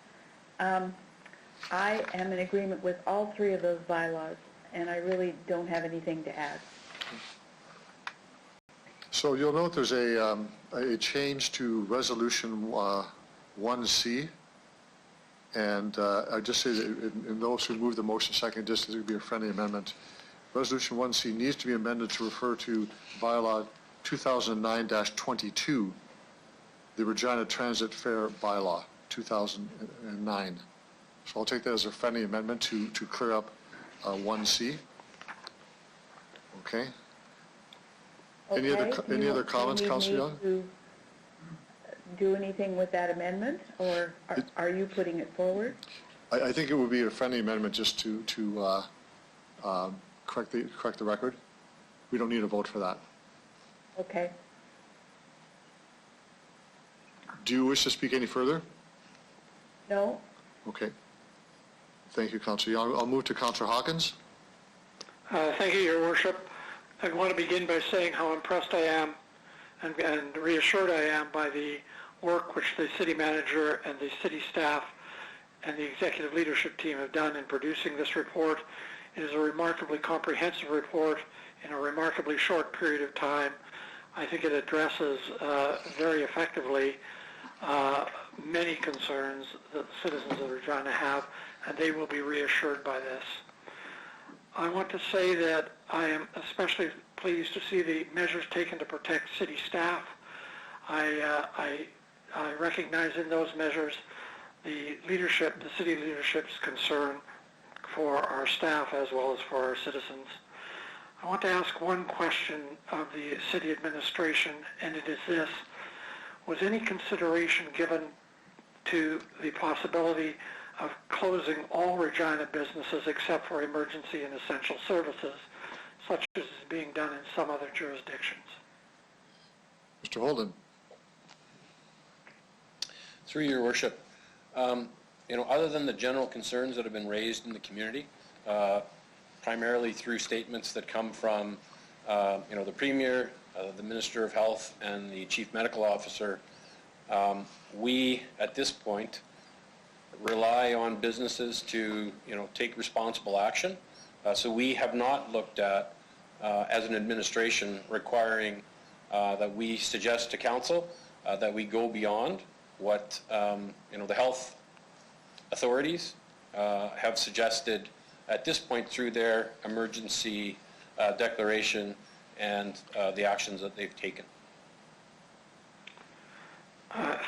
B: I am in agreement with all 3 of those bylaws, and I really don't have anything to add.
A: So you'll note there's a change to Resolution 1C. And I just say that in those who move the motion second, just as it would be a friendly amendment, Resolution 1C needs to be amended to refer to bylaw 2009-22, the Regina Transit Fare bylaw 2009. So I'll take that as a friendly amendment to clear up 1C. Okay. Any other comments, Councillor Young?
B: To do anything with that amendment, or are you putting it forward?
A: I think it would be a friendly amendment just to correct the record. We don't need a vote for that.
B: Okay.
A: Do you wish to speak any further?
B: No?
A: Okay. Thank you, Councillor Young. I'll move to Councillor Hawkins.
C: Thank you, Your Worship. I want to begin by saying how impressed I am and reassured I am by the work which the city manager and the city staff and the executive leadership team have done in producing this report. It is a remarkably comprehensive report in a remarkably short period of time. I think it addresses very effectively many concerns that the citizens of Regina have, and they will be reassured by this. I want to say that I am especially pleased to see the measures taken to protect city staff. I recognize in those measures the city leadership's concern for our staff as well as for our citizens. I want to ask one question of the city administration, and it is this: was any consideration given to the possibility of closing all Regina businesses except for emergency and essential services, such as is being done in some other jurisdictions.
A: Mr. Holden.
G: Through your worship, other than the general concerns that have been raised in the community, primarily through statements that come from, the Premier, the Minister of Health, and the Chief Medical Officer, we, at this point, rely on businesses to, take responsible action. So we have not looked at, as an administration, requiring that we suggest to Council that we go beyond what, the health authorities have suggested at this point through their emergency declaration and the actions that they've taken.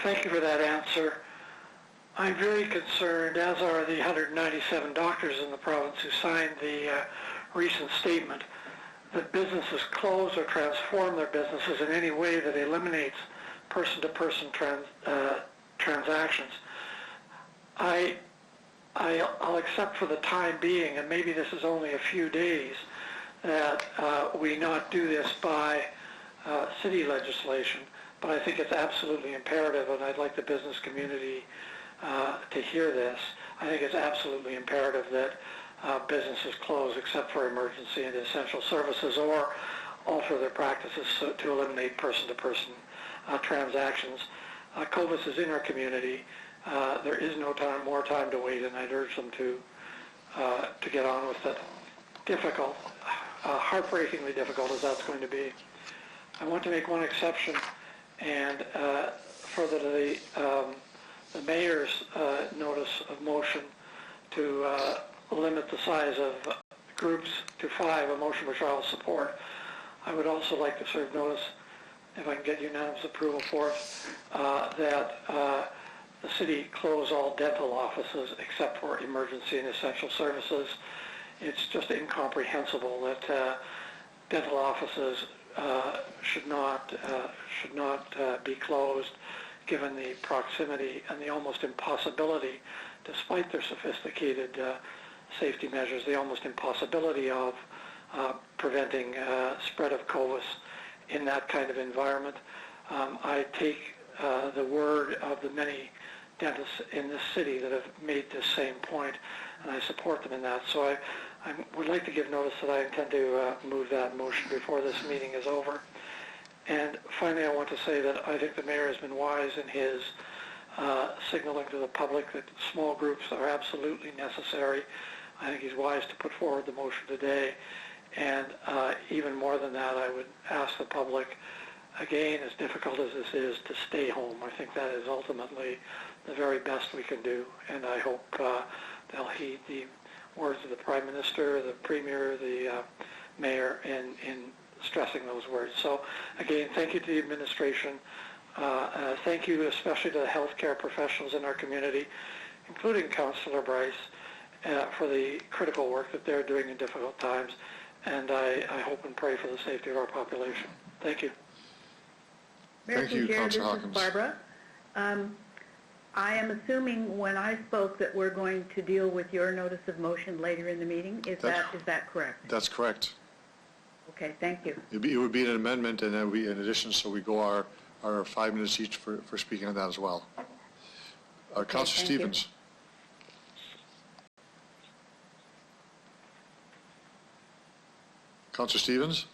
C: Thank you for that answer. I'm very concerned, as are the 197 doctors in the province who signed the recent statement, that businesses close or transform their businesses in any way that eliminates person-to-person transactions. I'll accept for the time being, and maybe this is only a few days, that we not do this by city legislation, but I think it's absolutely imperative, and I'd like the business community to hear this. I think it's absolutely imperative that businesses close except for emergency and essential services, or alter their practices to eliminate person-to-person transactions. COVID is in our community. There is more time to wait, and I'd urge them to get on with it. Difficult, heartbreakingly difficult as that's going to be. I want to make one exception, and further to the mayor's notice of motion to limit the size of groups to 5, a motion which I will support. I would also like to serve notice, if I can get unanimous approval for it, that the city close all dental offices except for emergency and essential services. It's just incomprehensible that dental offices should not be closed, given the proximity and the almost impossibility, despite their sophisticated safety measures, the almost impossibility of preventing spread of COVID in that kind of environment. I take the word of the many dentists in this city that have made this same point, and I support them in that. So I would like to give notice that I intend to move that motion before this meeting is over. And finally, I want to say that I think the mayor has been wise in his signaling to the public that small groups are absolutely necessary. I think he's wise to put forward the motion today. And even more than that, I would ask the public, again, as difficult as this is, to stay home. I think that is ultimately the very best we can do. And I hope they'll heed the words of the Prime Minister, the Premier, the Mayor in stressing those words. So again, thank you to the administration. Thank you especially to the healthcare professionals in our community, including Councillor Bryce, for the critical work that they're doing in difficult times. And I hope and pray for the safety of our population. Thank you.
A: Thank you, Councillor Hawkins.
B: This is Barbara. I am assuming when I spoke that we're going to deal with your notice of motion later in the meeting. Is that correct?
A: That's correct.
B: Okay, thank you.
A: It would be an amendment, and then we, in addition, so we go our 5 minutes each for speaking on that as well. Councillor Stevens. Councillor Stevens.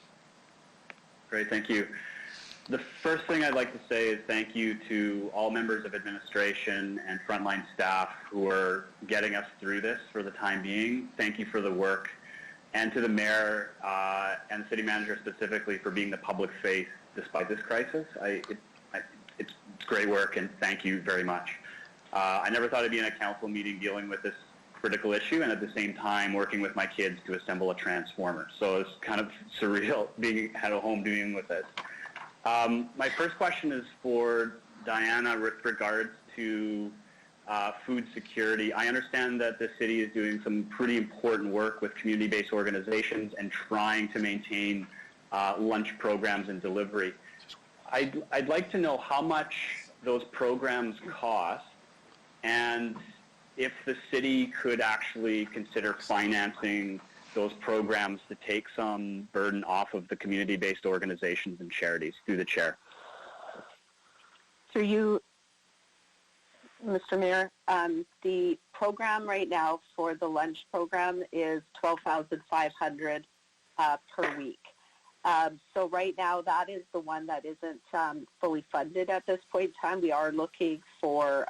D: Great, thank you. The first thing I'd like to say is thank you to all members of administration and frontline staff who are getting us through this for the time being. Thank you for the work. And to the mayor and the city manager specifically for being the public face despite this crisis. It's great work, and thank you very much. I never thought I'd be in a council meeting dealing with this critical issue and at the same time working with my kids to assemble a transformer. So it's kind of surreal being at home dealing with this. My first question is for Diana with regards to food security. I understand that the city is doing some pretty important work with community-based organizations and trying to maintain lunch programs and delivery. I'd like to know how much those programs cost, and if the city could actually consider financing those programs to take some burden off of the community-based organizations and charities, through the chair.
K: Through you, Mr. Mayor, the program right now for the lunch program is $12,500 per week. So right now, that is the one that isn't fully funded at this point in time. We are looking for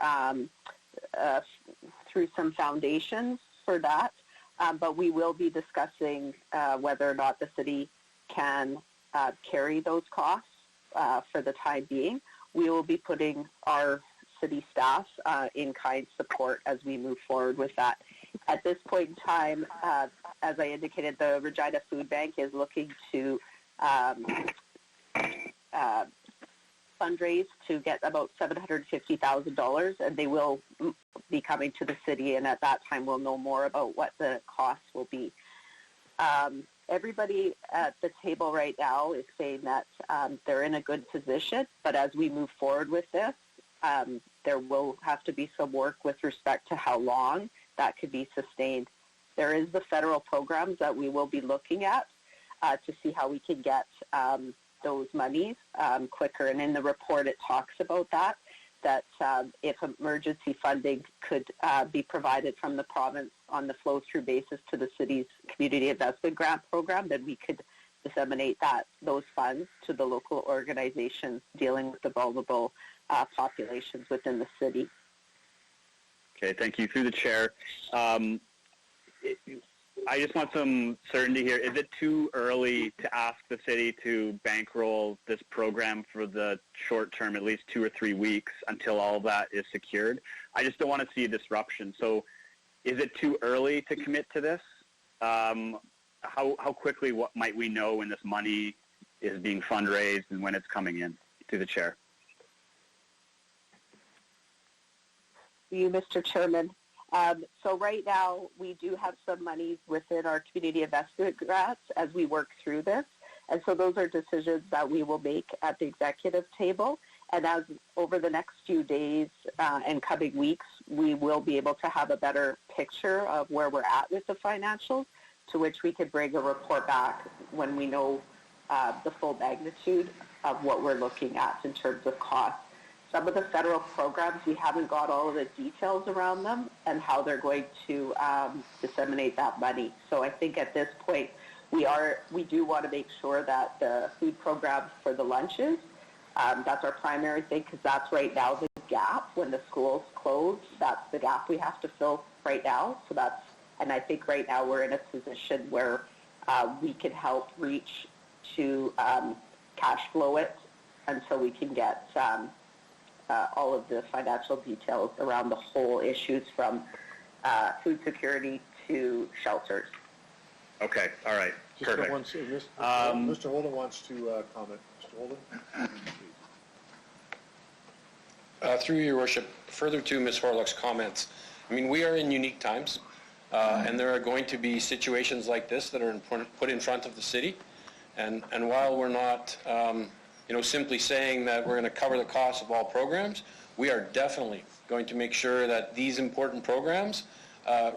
K: through some foundations for that, but we will be discussing whether or not the city can carry those costs for the time being. We will be putting our city staff in kind support as we move forward with that. At this point in time, as I indicated, the Regina Food Bank is looking to fundraise to get about $750,000, and they will be coming to the city, and at that time we'll know more about what the costs will be. Everybody at the table right now is saying that they're in a good position, but as we move forward with this, there will have to be some work with respect to how long that could be sustained. There is the federal programs that we will be looking at to see how we can get those monies quicker. And in the report, it talks about that if emergency funding could be provided from the province on the flow-through basis to the city's community investment grant program, then we could disseminate those funds to the local organizations dealing with the vulnerable populations within the city.
D: Okay, thank you. Through the chair, I just want some certainty here. Is it too early to ask the city to bankroll this program for the short term, at least 2 or 3 weeks, until all of that is secured? I just don't want to see a disruption. So is it too early to commit to this? How quickly might we know when this money is being fundraised and when it's coming in? Through the chair.
K: You, Mr. Chairman. So right now, we do have some monies within our community investment grants as we work through this. And so those are decisions that we will make at the executive table. And as over the next few days and coming weeks, we will be able to have a better picture of where we're at with the financials, to which we could bring a report back when we know the full magnitude of what we're looking at in terms of cost. Some of the federal programs, we haven't got all of the details around them and how they're going to disseminate that money. So I think at this point, we do want to make sure that the food programs for the lunches, that's our primary thing, because that's right now the gap when the schools close. That's the gap we have to fill right now. So and I think right now we're in a position where we can help reach to cash flow it until we can get all of the financial details around the whole issues from food security to shelters.
D: Okay, all right, perfect.
A: Mr. Holden wants to comment. Mr. Holden?
G: Through your worship, further to Ms. Horlock's comments, I mean, we are in unique times, and there are going to be situations like this that are put in front of the city. And while we're not simply saying that we're going to cover the cost of all programs, we are definitely going to make sure that these important programs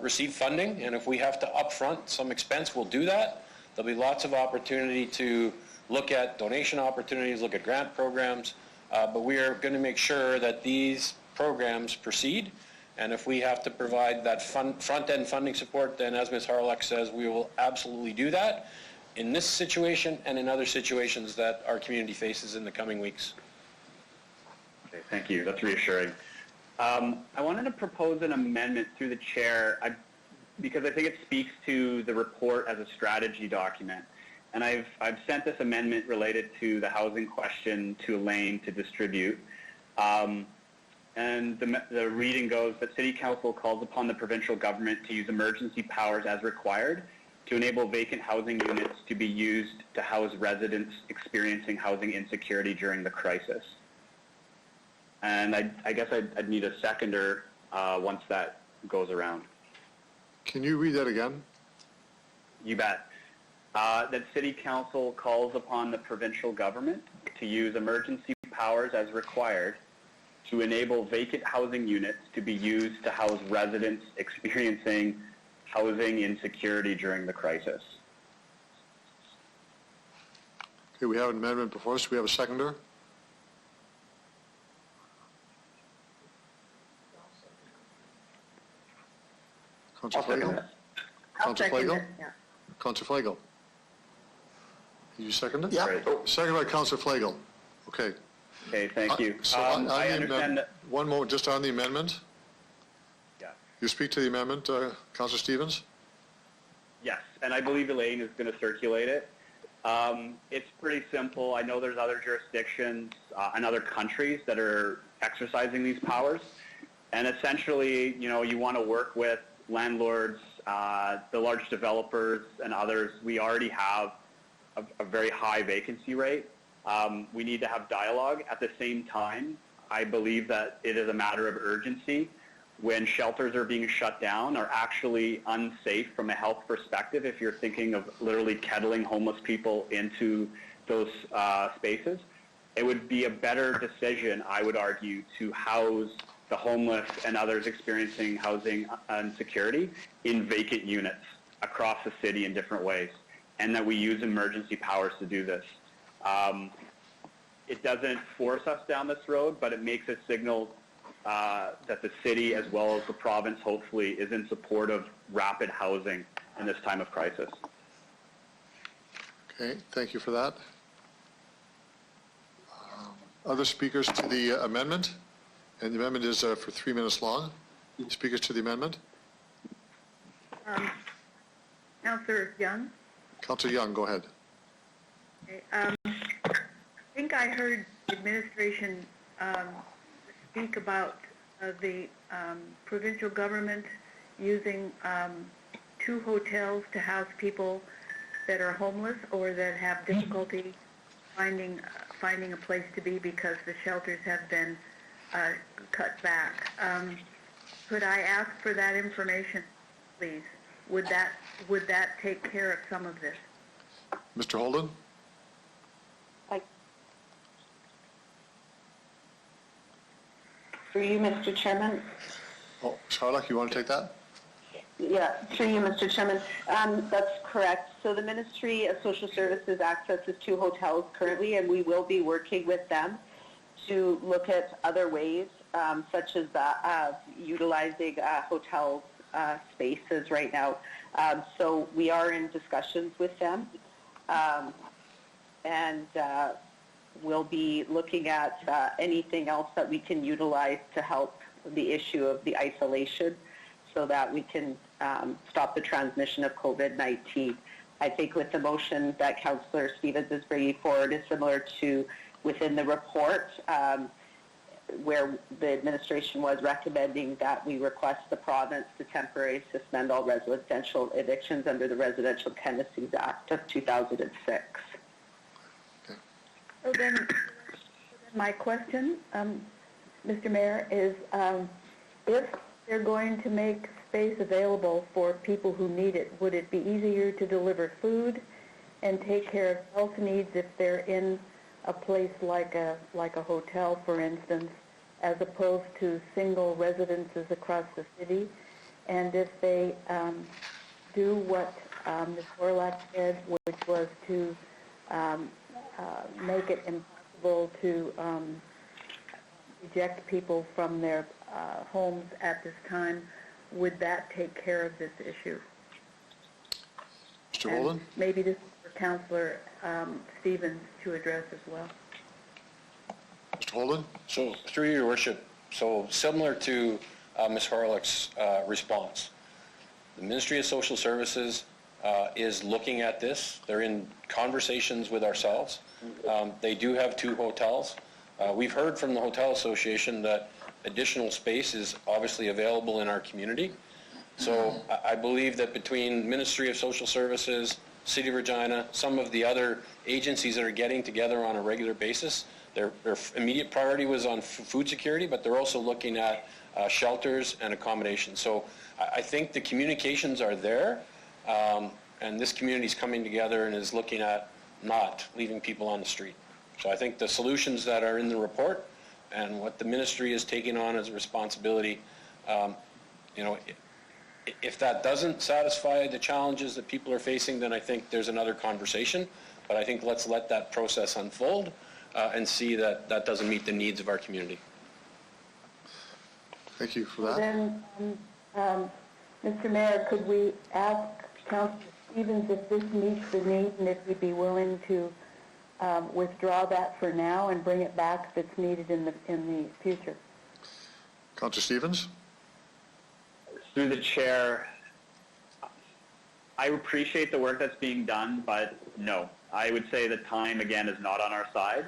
G: receive funding, and if we have to upfront some expense, we'll do that. There'll be lots of opportunity to look at donation opportunities, look at grant programs, but we are going to make sure that these programs proceed, and if we have to provide that front-end funding support, then as Ms. Harlock says, we will absolutely do that in this situation and in other situations that our community faces in the coming weeks.
D: Okay, thank you. That's reassuring. I wanted to propose an amendment through the chair because I think it speaks to the report as a strategy document. And I've sent this amendment related to the housing question to Elaine to distribute. And the reading goes that City Council calls upon the provincial government to use emergency powers as required to enable vacant housing units to be used to house residents experiencing housing insecurity during the crisis. And I guess I'd need a seconder once that goes around.
A: Can you read that again?
D: You bet. That City Council calls upon the provincial government to use emergency powers as required to enable vacant housing units to be used to house residents experiencing housing insecurity during the crisis.
A: Okay, we have an amendment before us. Do we have a seconder? Councilor Flagel? Councilor Flagel? Councilor Flagel? Did you second it?
D: Yeah. Right.
A: Second by Councilor Flagel. Okay.
D: Okay, thank you.
A: So
D: I
A: the
D: understand that.
A: one moment, just on the amendment.
D: Yeah.
A: You speak to the amendment, Councilor Stevens?
D: Yes, and I believe Elaine is going to circulate it. It's pretty simple. I know there's other jurisdictions and other countries that are exercising these powers. And essentially, you know, you want to work with landlords, the large developers and others. We already have a very high vacancy rate. We need to have dialogue. At the same time, I believe that it is a matter of urgency when shelters are being shut down, are actually unsafe from a health perspective if you're thinking of literally kettling homeless people into those spaces. It would be a better decision, I would argue, to house the homeless and others experiencing housing insecurity in vacant units across the city in different ways, and that we use emergency powers to do this. It doesn't force us down this road, but it makes a signal that the city, as well as the province, hopefully, is in support of rapid housing in this time of crisis.
A: Okay, thank you for that. Other speakers to the amendment? And the amendment is for 3 minutes long. Speakers to the amendment?
B: Councillor Young?
A: Councilor Young, go ahead.
B: Okay, I think I heard the administration speak about the provincial government using 2 hotels to house people that are homeless or that have difficulty finding a place to be because the shelters have been cut back. Could I ask for that information, please? Would that take care of some of this?
A: Mr. Holden?
K: Through you, Mr. Chairman.
A: Oh, Charlotte, you want to take that?
K: Yeah, through you, Mr. Chairman. That's correct. So the Ministry of Social Services accesses 2 hotels currently, and we will be working with them to look at other ways, such as utilizing hotel spaces right now. So we are in discussions with them, and we'll be looking at anything else that we can utilize to help the issue of the isolation so that we can stop the transmission of COVID-19. I think with the motion that Councillor Stevens is bringing forward is similar to within the report where the administration was recommending that we request the province to temporarily suspend all residential evictions under the Residential Tenancies Act of 2006.
B: So then my question, Mr. Mayor, is if they're going to make space available for people who need it, would it be easier to deliver food and take care of health needs if they're in a place like a hotel, for instance, as opposed to single residences across the city? And if they do what Ms. Horlock said, which was to make it impossible to eject people from their homes at this time, would that take care of this issue?
A: Mr. Holden?
B: Maybe this is for Councillor Stevens to address as well.
A: Mr. Holden?
G: So, through your worship, so similar to Ms. Horlock's response, the Ministry of Social Services is looking at this. They're in conversations with ourselves. They do have 2 hotels. We've heard from the Hotel Association that additional space is obviously available in our community. So I believe that between Ministry of Social Services, City of Regina, some of the other agencies that are getting together on a regular basis, their immediate priority was on food security, but they're also looking at shelters and accommodations. So I think the communications are there, and this community is coming together and is looking at not leaving people on the street. So I think the solutions that are in the report and what the ministry is taking on as a responsibility, you know, if that doesn't satisfy the challenges that people are facing, then I think there's another conversation. But I think let's let that process unfold and see that that doesn't meet the needs of our community.
A: Thank you for that.
B: Then, Mr. Mayor, could we ask Councillor Stevens if this meets the need and if we'd be willing to withdraw that for now and bring it back if it's needed in the future?
A: Councillor Stevens?
D: Through the chair, I appreciate the work that's being done, but no. I would say the time, again, is not on our side.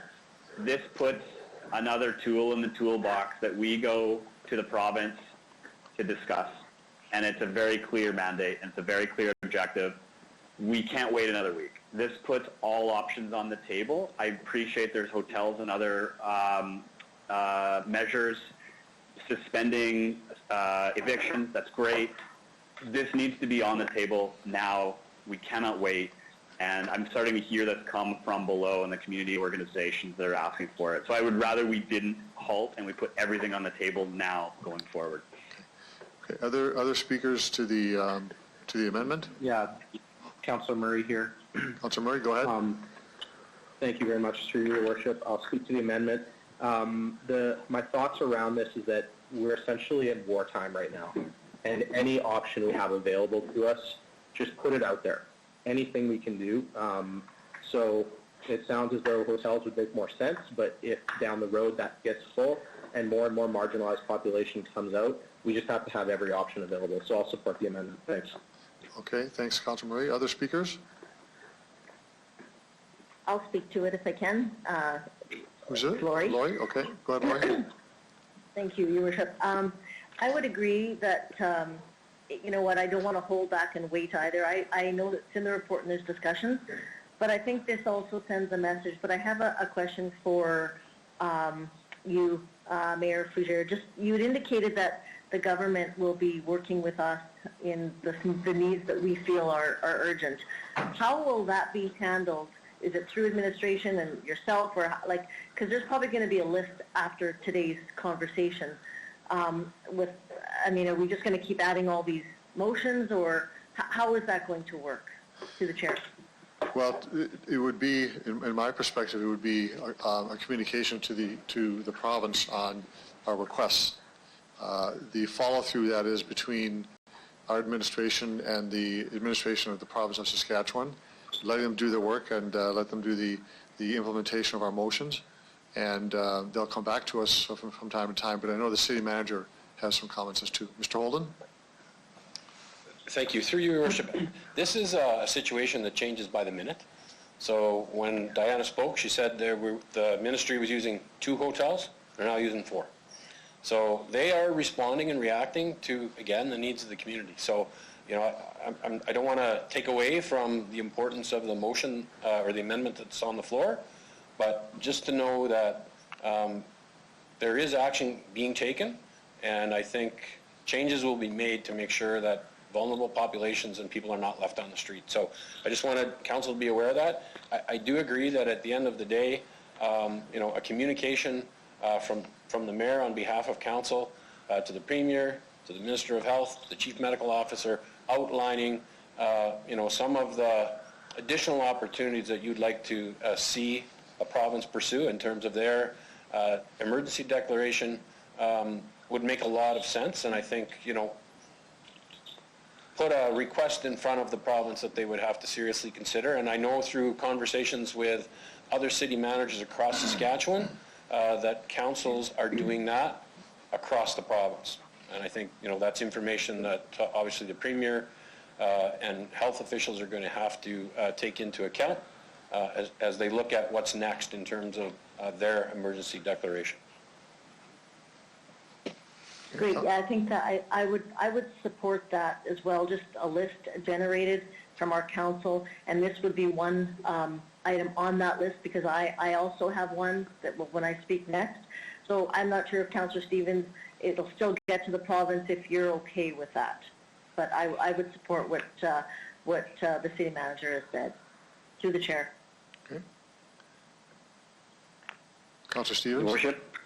D: This puts another tool in the toolbox that we go to the province to discuss. And it's a very clear mandate, and it's a very clear objective. We can't wait another week. This puts all options on the table. I appreciate there's hotels and other measures, suspending evictions, that's great. This needs to be on the table now. We cannot wait. And I'm starting to hear this come from below in the community organizations that are asking for it. So I would rather we didn't halt and we put everything on the table now going forward.
A: Okay. Other speakers to the amendment?
M: Yeah, Councillor Murray here.
A: Councillor Murray, go ahead.
M: Thank you very much, through your worship. I'll speak to the amendment. My thoughts around this is that we're essentially in wartime right now, and any option we have available to us, just put it out there. Anything we can do. So it sounds as though hotels would make more sense, but if down the road that gets full and more marginalized population comes out, we just have to have every option available. So I'll support the amendment. Thanks.
A: Okay, thanks, Councillor Murray. Other speakers?
E: I'll speak to it if I can.
A: Who's it?
E: Lori.
A: Lori, okay. Go ahead, Lori.
E: Thank you, Your Worship. I would agree that, you know what, I don't want to hold back and wait either. I know that it's in the report and there's discussions, but I think this also sends a message. But I have a question for you, Mayor Fougere. Just, you had indicated that the government will be working with us in the needs that we feel are urgent. How will that be handled? Is it through administration and yourself, or like, because there's probably going to be a list after today's conversation. I mean, are we just going to keep adding all these motions, or how is that going to work? To the chair.
A: Well, it would be, in my perspective, it would be a communication to the province on our requests. The follow-through that is between our administration and the administration of the province of Saskatchewan, letting them do their work and let them do the implementation of our motions, and they'll come back to us from time to time. But I know the city manager has some comments as to. Mr. Holden?
G: Thank you. Through your worship, this is a situation that changes by the minute. So when Diana spoke, she said the ministry was using 2 hotels. They're now using 4. So they are responding and reacting to, again, the needs of the community. So, you know, I don't want to take away from the importance of the motion or the amendment that's on the floor, but just to know that there is action being taken, and I think changes will be made to make sure that vulnerable populations and people are not left on the street. So I just wanted council to be aware of that. I do agree that at the end of the day, you know, a communication from the mayor on behalf of council to the premier, to the Minister of Health, the Chief Medical Officer, outlining, you know, some of the additional opportunities that you'd like to see a province pursue in terms of their emergency declaration would make a lot of sense. And I think, you know, put a request in front of the province that they would have to seriously consider. And I know through conversations with other city managers across Saskatchewan that councils are doing that across the province. And I think, you know, that's information that obviously the premier and health officials are going to have to take into account as they look at what's next in terms of their emergency declaration.
E: Great. Yeah, I think that I would support that as well. Just a list generated from our council, and this would be one item on that list, because I also have one that when I speak next. So I'm not sure if Councillor Stevens, it'll still get to the province if you're okay with that. But I would support what the city manager has said. Through the chair.
A: Okay. Councillor Stevens?
D: Worship,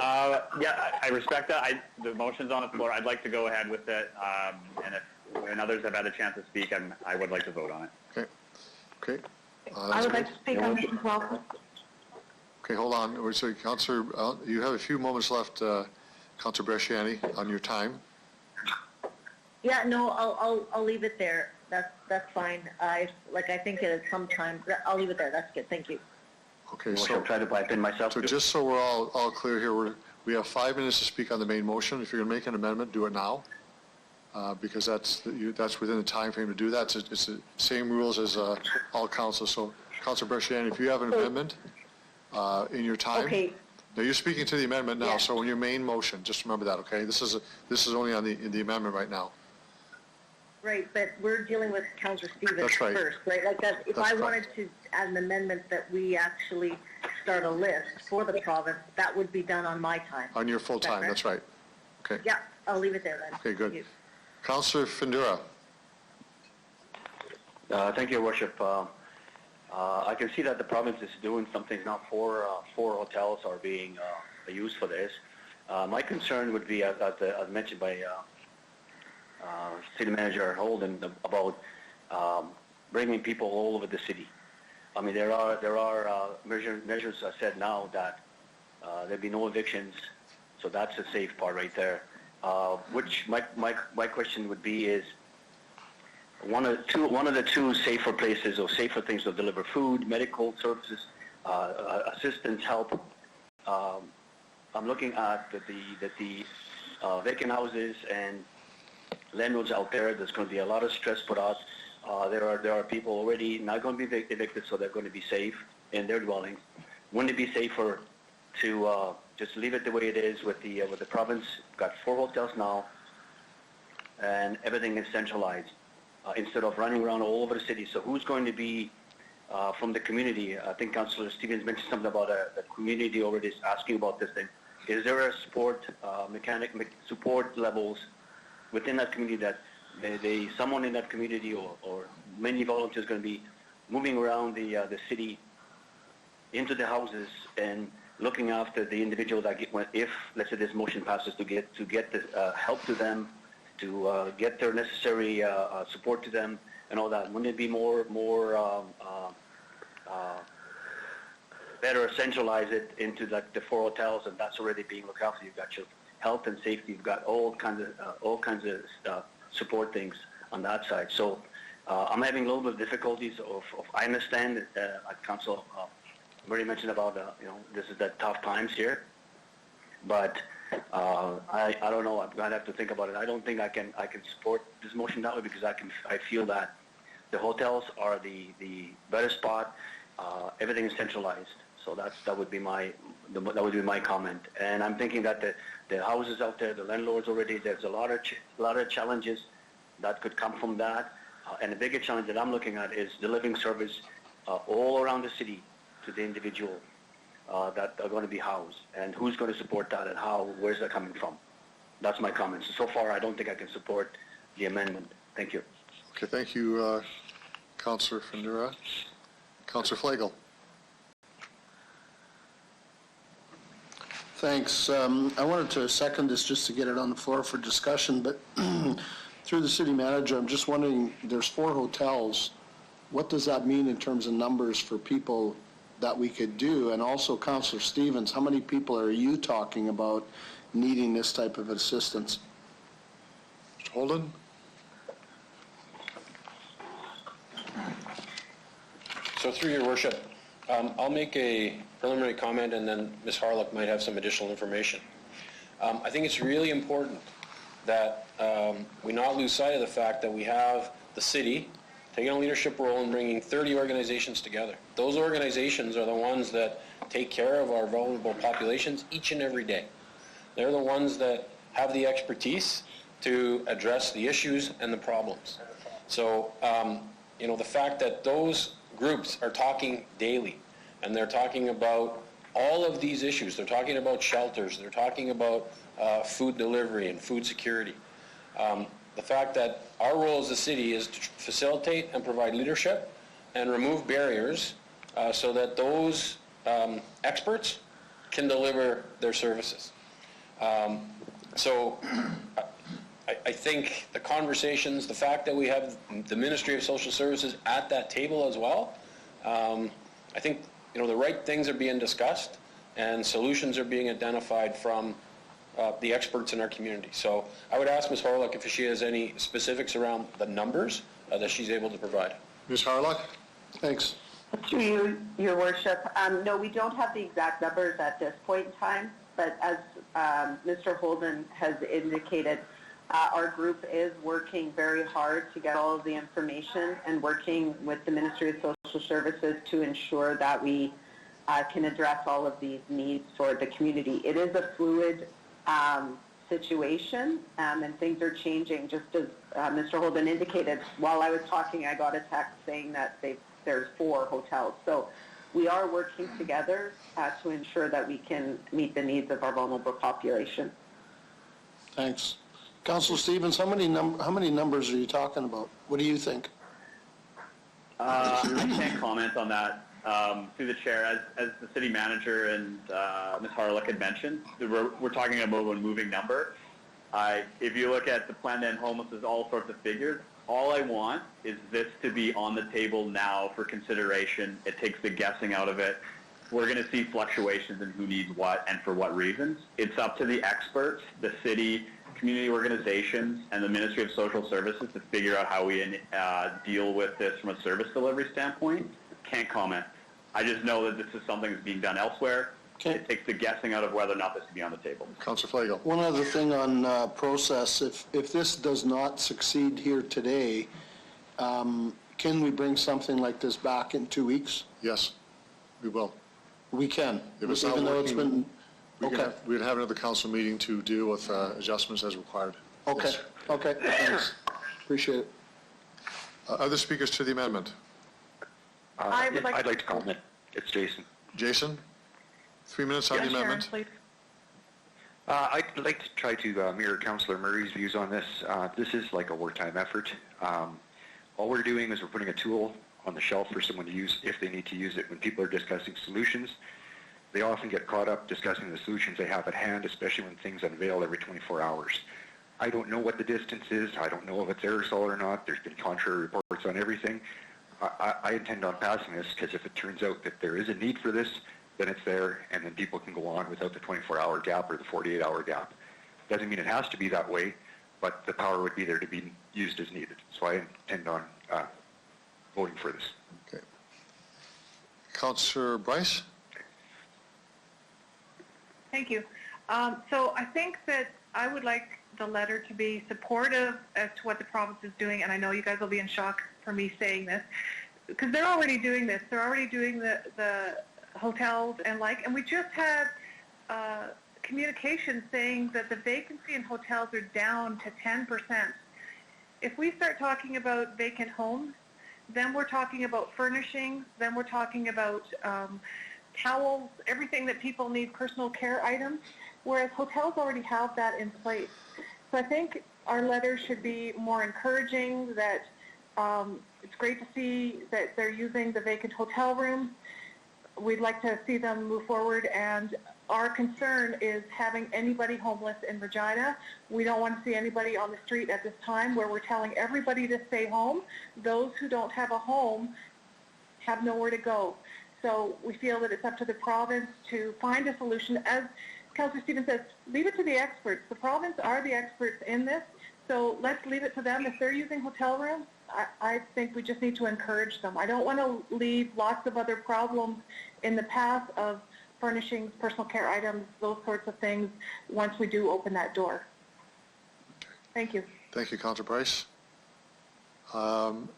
D: Yeah, I respect that. The motion's on the floor. I'd like to go ahead with it, and if when others have had a chance to speak, I would like to vote on it.
A: Okay. Okay.
K: I would like to speak on this as well.
A: Okay, hold on. We're sorry, Councillor, you have a few moments left, Councillor Bresciani, on your time.
E: Yeah, no, I'll leave it there. That's fine. I think at some time, I'll leave it there. That's good. Thank you.
A: Okay,
D: I'll
A: so,
D: try to pipe in myself.
A: so just so we're all clear here, we have 5 minutes to speak on the main motion. If you're going to make an amendment, do it now, because that's within the time frame to do that. It's the same rules as all council. So, Councillor Bresciani, if you have an amendment in your time.
E: Okay.
A: Now, you're speaking to the amendment now,
E: Yeah.
A: so in your main motion, just remember that, okay? This is only on the amendment right now.
E: Right, but we're dealing with Councillor Stevens
A: That's right.
E: first, right? Like that, if
A: That's
E: I
A: correct.
E: wanted to add an amendment that we actually start a list for the province, that would be done on my time.
A: On your full
E: Is that
A: time,
E: correct?
A: that's right. Okay.
E: Yeah, I'll leave it there then.
A: Okay, good.
E: Thank you.
A: Councillor Findura.
N: Thank you, Your Worship. I can see that the province is doing something now. Four hotels are being used for this. My concern would be, as mentioned by City Manager Holden, about bringing people all over the city. I mean, there are measures said now that there'll be no evictions, so that's a safe part right there. Which my question would be is, one of the two safer places or safer things to deliver food, medical services, assistance, help. I'm looking at the vacant houses and landlords out there. There's going to be a lot of stress put out. There are people already not going to be evicted, so they're going to be safe in their dwellings. Wouldn't it be safer to just leave it the way it is with the province? We've got 4 hotels now, and everything is centralized instead of running around all over the city. So who's going to be from the community? I think Councillor Stevens mentioned something about the community already is asking about this thing. Is there a support support levels within that community that someone in that community or many volunteers going to be moving around the city into the houses and looking after the individual that if let's say this motion passes, to get the help to them, to get their necessary support to them and all that? Wouldn't it be more better centralize it into like the 4 hotels, and that's already being looked after? You've got your health and safety, you've got all kinds of support things on that side. So I'm having a little bit of difficulties I understand like Council already mentioned about this is the tough times here, but I don't know. I'm gonna have to think about it. I don't think I can support this motion that way, because I feel that the hotels are the better spot. Everything is centralized, so that would be my comment. And I'm thinking that the houses out there, the landlords already, there's a lot of challenges that could come from that. And the bigger challenge that I'm looking at is delivering service all around the city to the individual that are going to be housed, and who's going to support that, and how, where's that coming from? That's my comments. So far, I don't think I can support the amendment. Thank you.
A: Okay, thank you, Councillor Findura. Councillor Flagel.
O: Thanks. I wanted to second this just to get it on the floor for discussion, but through the city manager, I'm just wondering, there's 4 hotels. What does that mean in terms of numbers for people that we could do? And also, Councillor Stevens, how many people are you talking about needing this type of assistance?
A: Mr. Holden?
G: So through your worship, I'll make a preliminary comment, and then Ms. Harlock might have some additional information. I think it's really important that we not lose sight of the fact that we have the city taking a leadership role in bringing 30 organizations together. Those organizations are the ones that take care of our vulnerable populations each and every day. They're the ones that have the expertise to address the issues and the problems. So, the fact that those groups are talking daily, and they're talking about all of these issues. They're talking about shelters. They're talking about food delivery and food security. The fact that our role as a city is to facilitate and provide leadership and remove barriers so that those experts can deliver their services. So I think the conversations, the fact that we have the Ministry of Social Services at that table as well, I think, the right things are being discussed and solutions are being identified from the experts in our community. So I would ask Ms. Horlock if she has any specifics around the numbers that she's able to provide.
A: Ms. Horlock?
O: Thanks.
K: Through you, Your Worship. No, we don't have the exact numbers at this point in time, but as Mr. Holden has indicated, our group is working very hard to get all of the information and working with the Ministry of Social Services to ensure that we can address all of these needs for the community. It is a fluid situation, and things are changing. Just as Mr. Holden indicated, while I was talking, I got a text saying that there's 4 hotels. So we are working together to ensure that we can meet the needs of our vulnerable population.
O: Thanks. Councillor Stevens, how many numbers are you talking about? What do you think?
D: I can't comment on that. Through the chair, as the city manager and Ms. Harlock had mentioned, we're talking about a moving number. If you look at the plan to end homelessness, all sorts of figures, all I want is this to be on the table now for consideration. It takes the guessing out of it. We're going to see fluctuations in who needs what and for what reasons. It's up to the experts, the city, community organizations, and the Ministry of Social Services to figure out how we deal with this from a service delivery standpoint. Can't comment. I just know that this is something that's being done elsewhere.
O: Okay.
D: It takes the guessing out of whether or not this should be on the table.
A: Councillor Flagle.
O: One other thing on process, if this does not succeed here today, can we bring something like this back in 2 weeks?
A: Yes, we will.
O: We can,
A: If it's not
O: even though it's
A: working,
O: been, okay.
A: We'd have another council meeting to deal with adjustments as required.
O: Okay,
A: Yes.
O: okay, thanks. Appreciate it.
A: Other speakers to the amendment?
P: I'd like to comment. It's Jason.
A: Jason? 3 minutes on the amendment.
P: I'd like to try to mirror Councillor Murray's views on this. This is like a wartime effort. All we're doing is we're putting a tool on the shelf for someone to use if they need to use it. When people are discussing solutions, they often get caught up discussing the solutions they have at hand, especially when things unveil every 24 hours. I don't know what the distance is. I don't know if it's aerosol or not. There's been contrary reports on everything. I intend on passing this because if it turns out that there is a need for this, then it's there, and then people can go on without the 24-hour gap or the 48-hour gap. Doesn't mean it has to be that way, but the power would be there to be used as needed. So I intend on voting for this.
A: Okay. Councillor Bryce?
B: Thank you. So I think that I would like the letter to be supportive as to what the province is doing, and I know you guys will be in shock for me saying this, because they're already doing this. They're already doing the hotels and we just had communication saying that the vacancy in hotels are down to 10%. If we start talking about vacant homes, then we're talking about furnishings, then we're talking about towels, everything that people need, personal care items, whereas hotels already have that in place. So I think our letter should be more encouraging, that it's great to see that they're using the vacant hotel rooms. We'd like to see them move forward, and our concern is having anybody homeless in Regina. We don't want to see anybody on the street at this time where we're telling everybody to stay home. Those who don't have a home have nowhere to go. So we feel that it's up to the province to find a solution. As Councillor Stevens says, leave it to the experts. The province are the experts in this, so let's leave it to them. If they're using hotel rooms, I think we just need to encourage them. I don't want to leave lots of other problems in the path of furnishings, personal care items, those sorts of things, once we do open that door. Thank you.
A: Thank you, Councillor Bryce.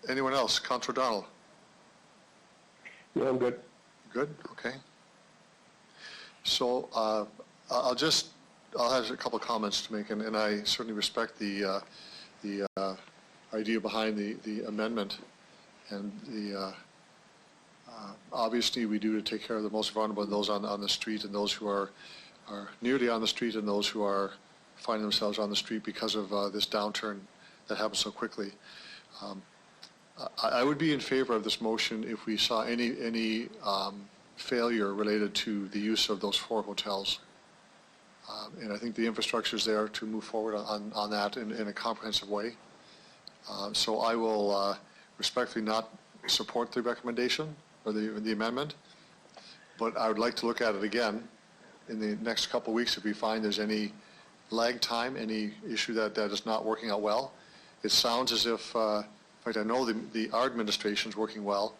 A: Anyone else? Councillor Donald?
M: No, I'm good.
A: Good, okay. So I'll have a couple of comments to make, and I certainly respect the idea behind the amendment, and obviously we do to take care of the most vulnerable, those on the street, and those who are nearly on the street, and those who are finding themselves on the street because of this downturn that happens so quickly. I would be in favor of this motion if we saw any failure related to the use of those 4 hotels. And I think the infrastructure is there to move forward on that in a comprehensive way. So I will respectfully not support the recommendation or the amendment, but I would like to look at it again in the next couple of weeks if we find there's any lag time, any issue that is not working out well. It sounds as if, in fact, I know our administration is working well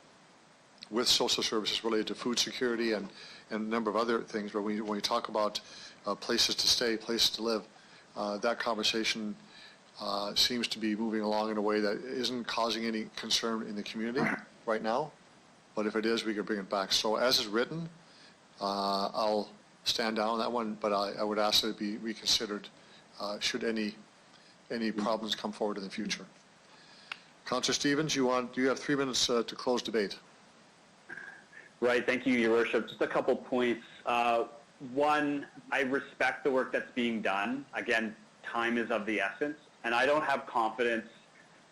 A: with social services related to food security and a number of other things, but when you talk about places to stay, places to live, that conversation seems to be moving along in a way that isn't causing any concern in the community right now. But if it is, we can bring it back. So as is written, I'll stand down on that one, but I would ask that it be reconsidered should any problems come forward in the future. Councillor Stevens, you have 3 minutes to close debate.
D: Right. Thank you, Your Worship. Just a couple points. One, I respect the work that's being done. Again, time is of the essence, and I don't have confidence,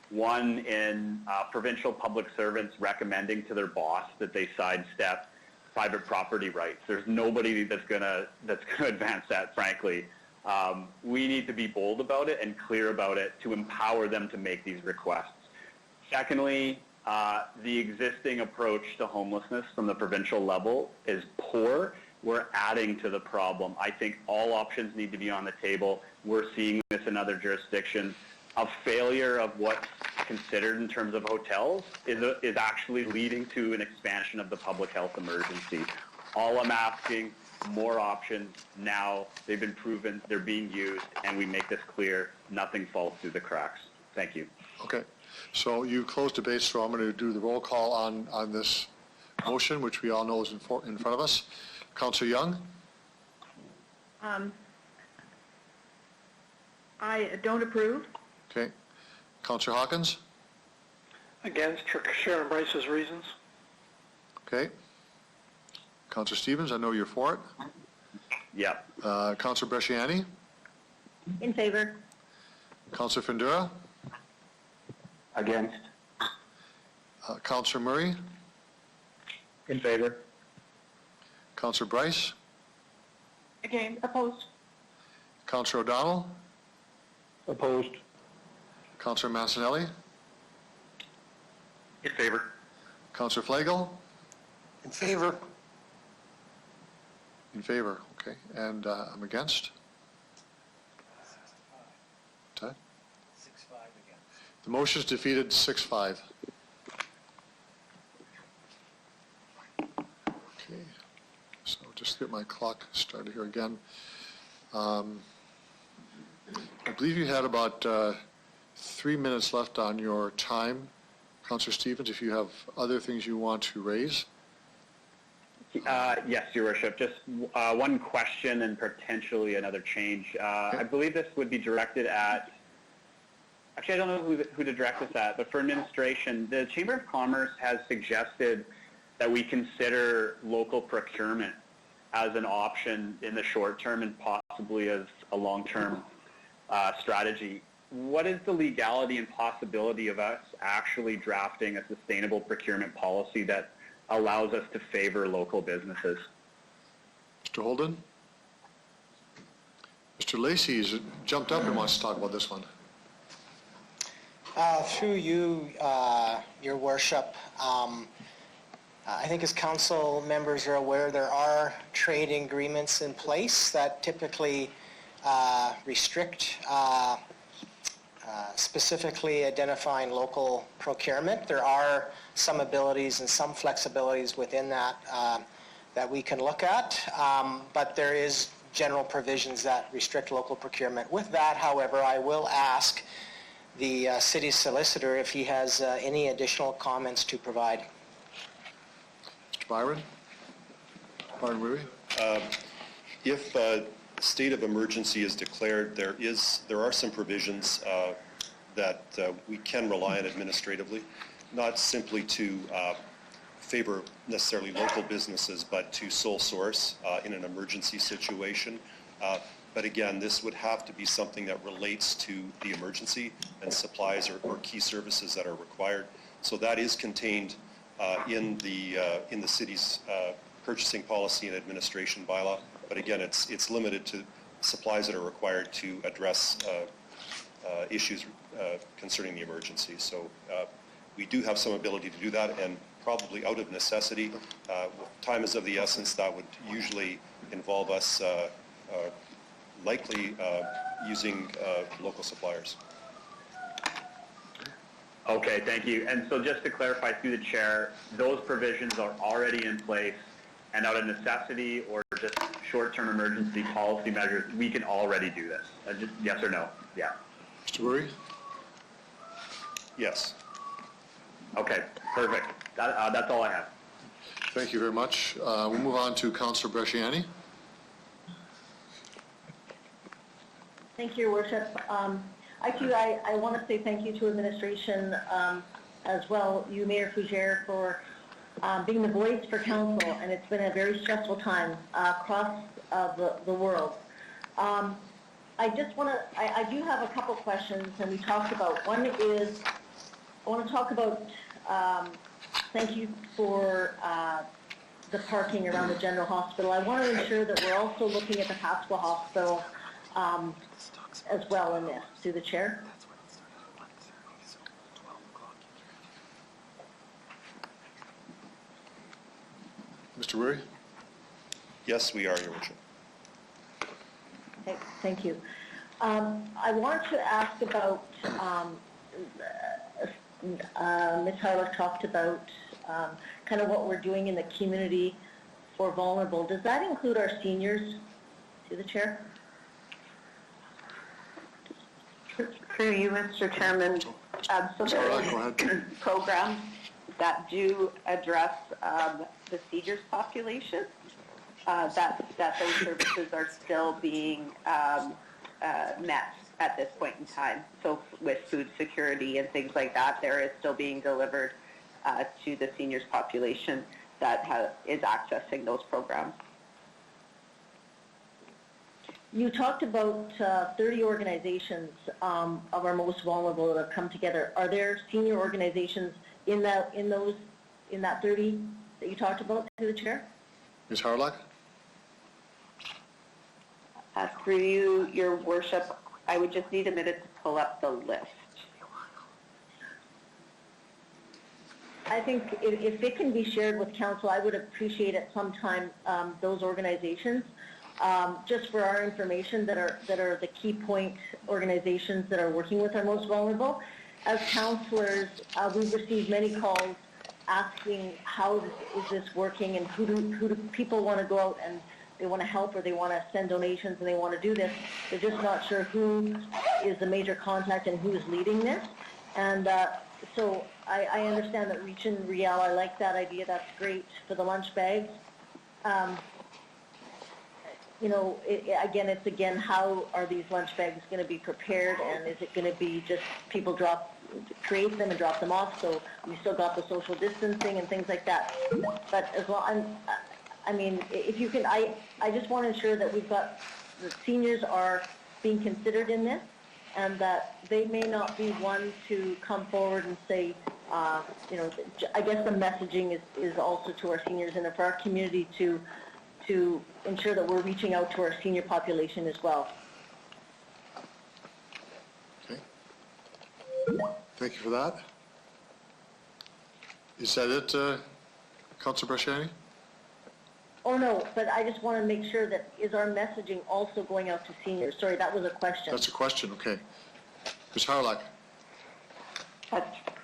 D: one, in provincial public servants recommending to their boss that they sidestep private property rights. There's nobody that's gonna advance that, frankly. We need to be bold about it and clear about it to empower them to make these requests. Secondly, the existing approach to homelessness from the provincial level is poor. We're adding to the problem. I think all options need to be on the table. We're seeing this in other jurisdictions. A failure of what's considered in terms of hotels is actually leading to an expansion of the public health emergency. All I'm asking, more options now. They've been proven, they're being used, and we make this clear, nothing falls through the cracks. Thank you.
A: Okay. So you closed debate, so I'm going to do the roll call on this motion, which we all know is in front of us. Councillor Young?
B: I don't approve.
A: Okay. Councillor Hawkins?
C: Against Sharon Bryce's reasons.
A: Okay. Councillor Stevens, I know you're for it.
D: Yep.
A: Councillor Bresciani?
E: In favor.
A: Councillor Findura?
N: Against.
A: Councillor Murray?
M: In favor.
A: Councillor Bryce?
K: Again, opposed.
A: Councillor O'Donnell?
M: Opposed.
A: Councillor Massanelli?
P: In favor.
A: Councillor Flagel?
O: In favor.
A: In favor, okay. And I'm against? Ted?
I: 6-5 against.
A: The motion is defeated 6-5. Okay, so just get my clock started here again. I believe you had about 3 minutes left on your time, Councillor Stevens, if you have other things you want to raise.
D: Yes, Your Worship. Just one question and potentially another change. I believe this would be directed at, actually I don't know who to direct this at, but for administration, the Chamber of Commerce has suggested that we consider local procurement as an option in the short term and possibly as a long-term strategy. What is the legality and possibility of us actually drafting a sustainable procurement policy that allows us to favor local businesses?
A: Mr. Holden? Mr. Lacey has jumped up and wants to talk about this one.
I: Through you, Your Worship, I think as council members are aware, there are trade agreements in place that typically restrict specifically identifying local procurement. There are some abilities and some flexibilities within that that we can look at, but there is general provisions that restrict local procurement. With that, however, I will ask the city solicitor if he has any additional comments to provide.
A: Mr. Byron? Byron Ruby?
J: If state of emergency is declared, there are some provisions that we can rely on administratively, not simply to favor necessarily local businesses, but to sole source in an emergency situation. But again, this would have to be something that relates to the emergency and supplies or key services that are required. So that is contained in the city's purchasing policy and administration bylaw. But again, it's limited to supplies that are required to address issues concerning the emergency. So we do have some ability to do that, and probably out of necessity. Time is of the essence. That would usually involve us likely using local suppliers.
D: Okay, thank you. And so just to clarify through the chair, those provisions are already in place, and out of necessity or just short-term emergency policy measures, we can already do this. Just yes or no? Yeah.
A: Mr. Burry?
J: Yes.
D: Okay, perfect. That's all I have.
A: Thank you very much. We'll move on to Councillor Bresciani.
E: Thank you, Your Worship. Actually, I want to say thank you to administration as well, you, Mayor Fougere, for being the voice for council, and it's been a very stressful time across the world. I just want to, I do have a couple questions, and we talked about, one is, I want to talk about, thank you for the parking around the General Hospital. I want to ensure that we're also looking at the Pasqua Hospital as well in this, through the chair.
A: Mr. Burry?
J: Yes, we are, Your Worship.
E: Okay, thank you. I want to ask about, Ms. Harlock talked about kind of what we're doing in the community for vulnerable. Does that include our seniors, through the chair?
K: Through you, Mr. Chairman, so there are programs that do address the seniors population, that those services are still being met at this point in time. So with food security and things like that, there is still being delivered to the seniors population that is accessing those programs.
E: You talked about 30 organizations of our most vulnerable that have come together. Are there senior organizations in that 30 that you talked about, through the chair?
A: Ms. Harlock?
K: Through you, Your Worship, I would just need a minute to pull up the list.
E: I think if it can be shared with council, I would appreciate at some time those organizations. Just for our information, that are the key point organizations that are working with our most vulnerable. As councillors, we've received many calls asking how is this working, and who do people want to go out and they want to help, or they want to send donations and they want to do this. They're just not sure who is the major contact and who is leading this. And so I understand that Reach and Riel, I like that idea. That's great for the lunch bags. You know, it's again, how are these lunch bags going to be prepared, and is it going to be just people create them and drop them off, so we still got the social distancing and things like that. But as well, I mean, if you can, I just want to ensure that we've got, the seniors are being considered in this, and that they may not be one to come forward and say, you know, I guess the messaging is also to our seniors and for our community to ensure that we're reaching out to our senior population as well.
A: Okay. Thank you for that. Is that it, Councillor Bresciani?
E: Oh, no, but I just want to make sure that is our messaging also going out to seniors? Sorry, that was a question.
A: That's a question, okay. Ms. Harlock?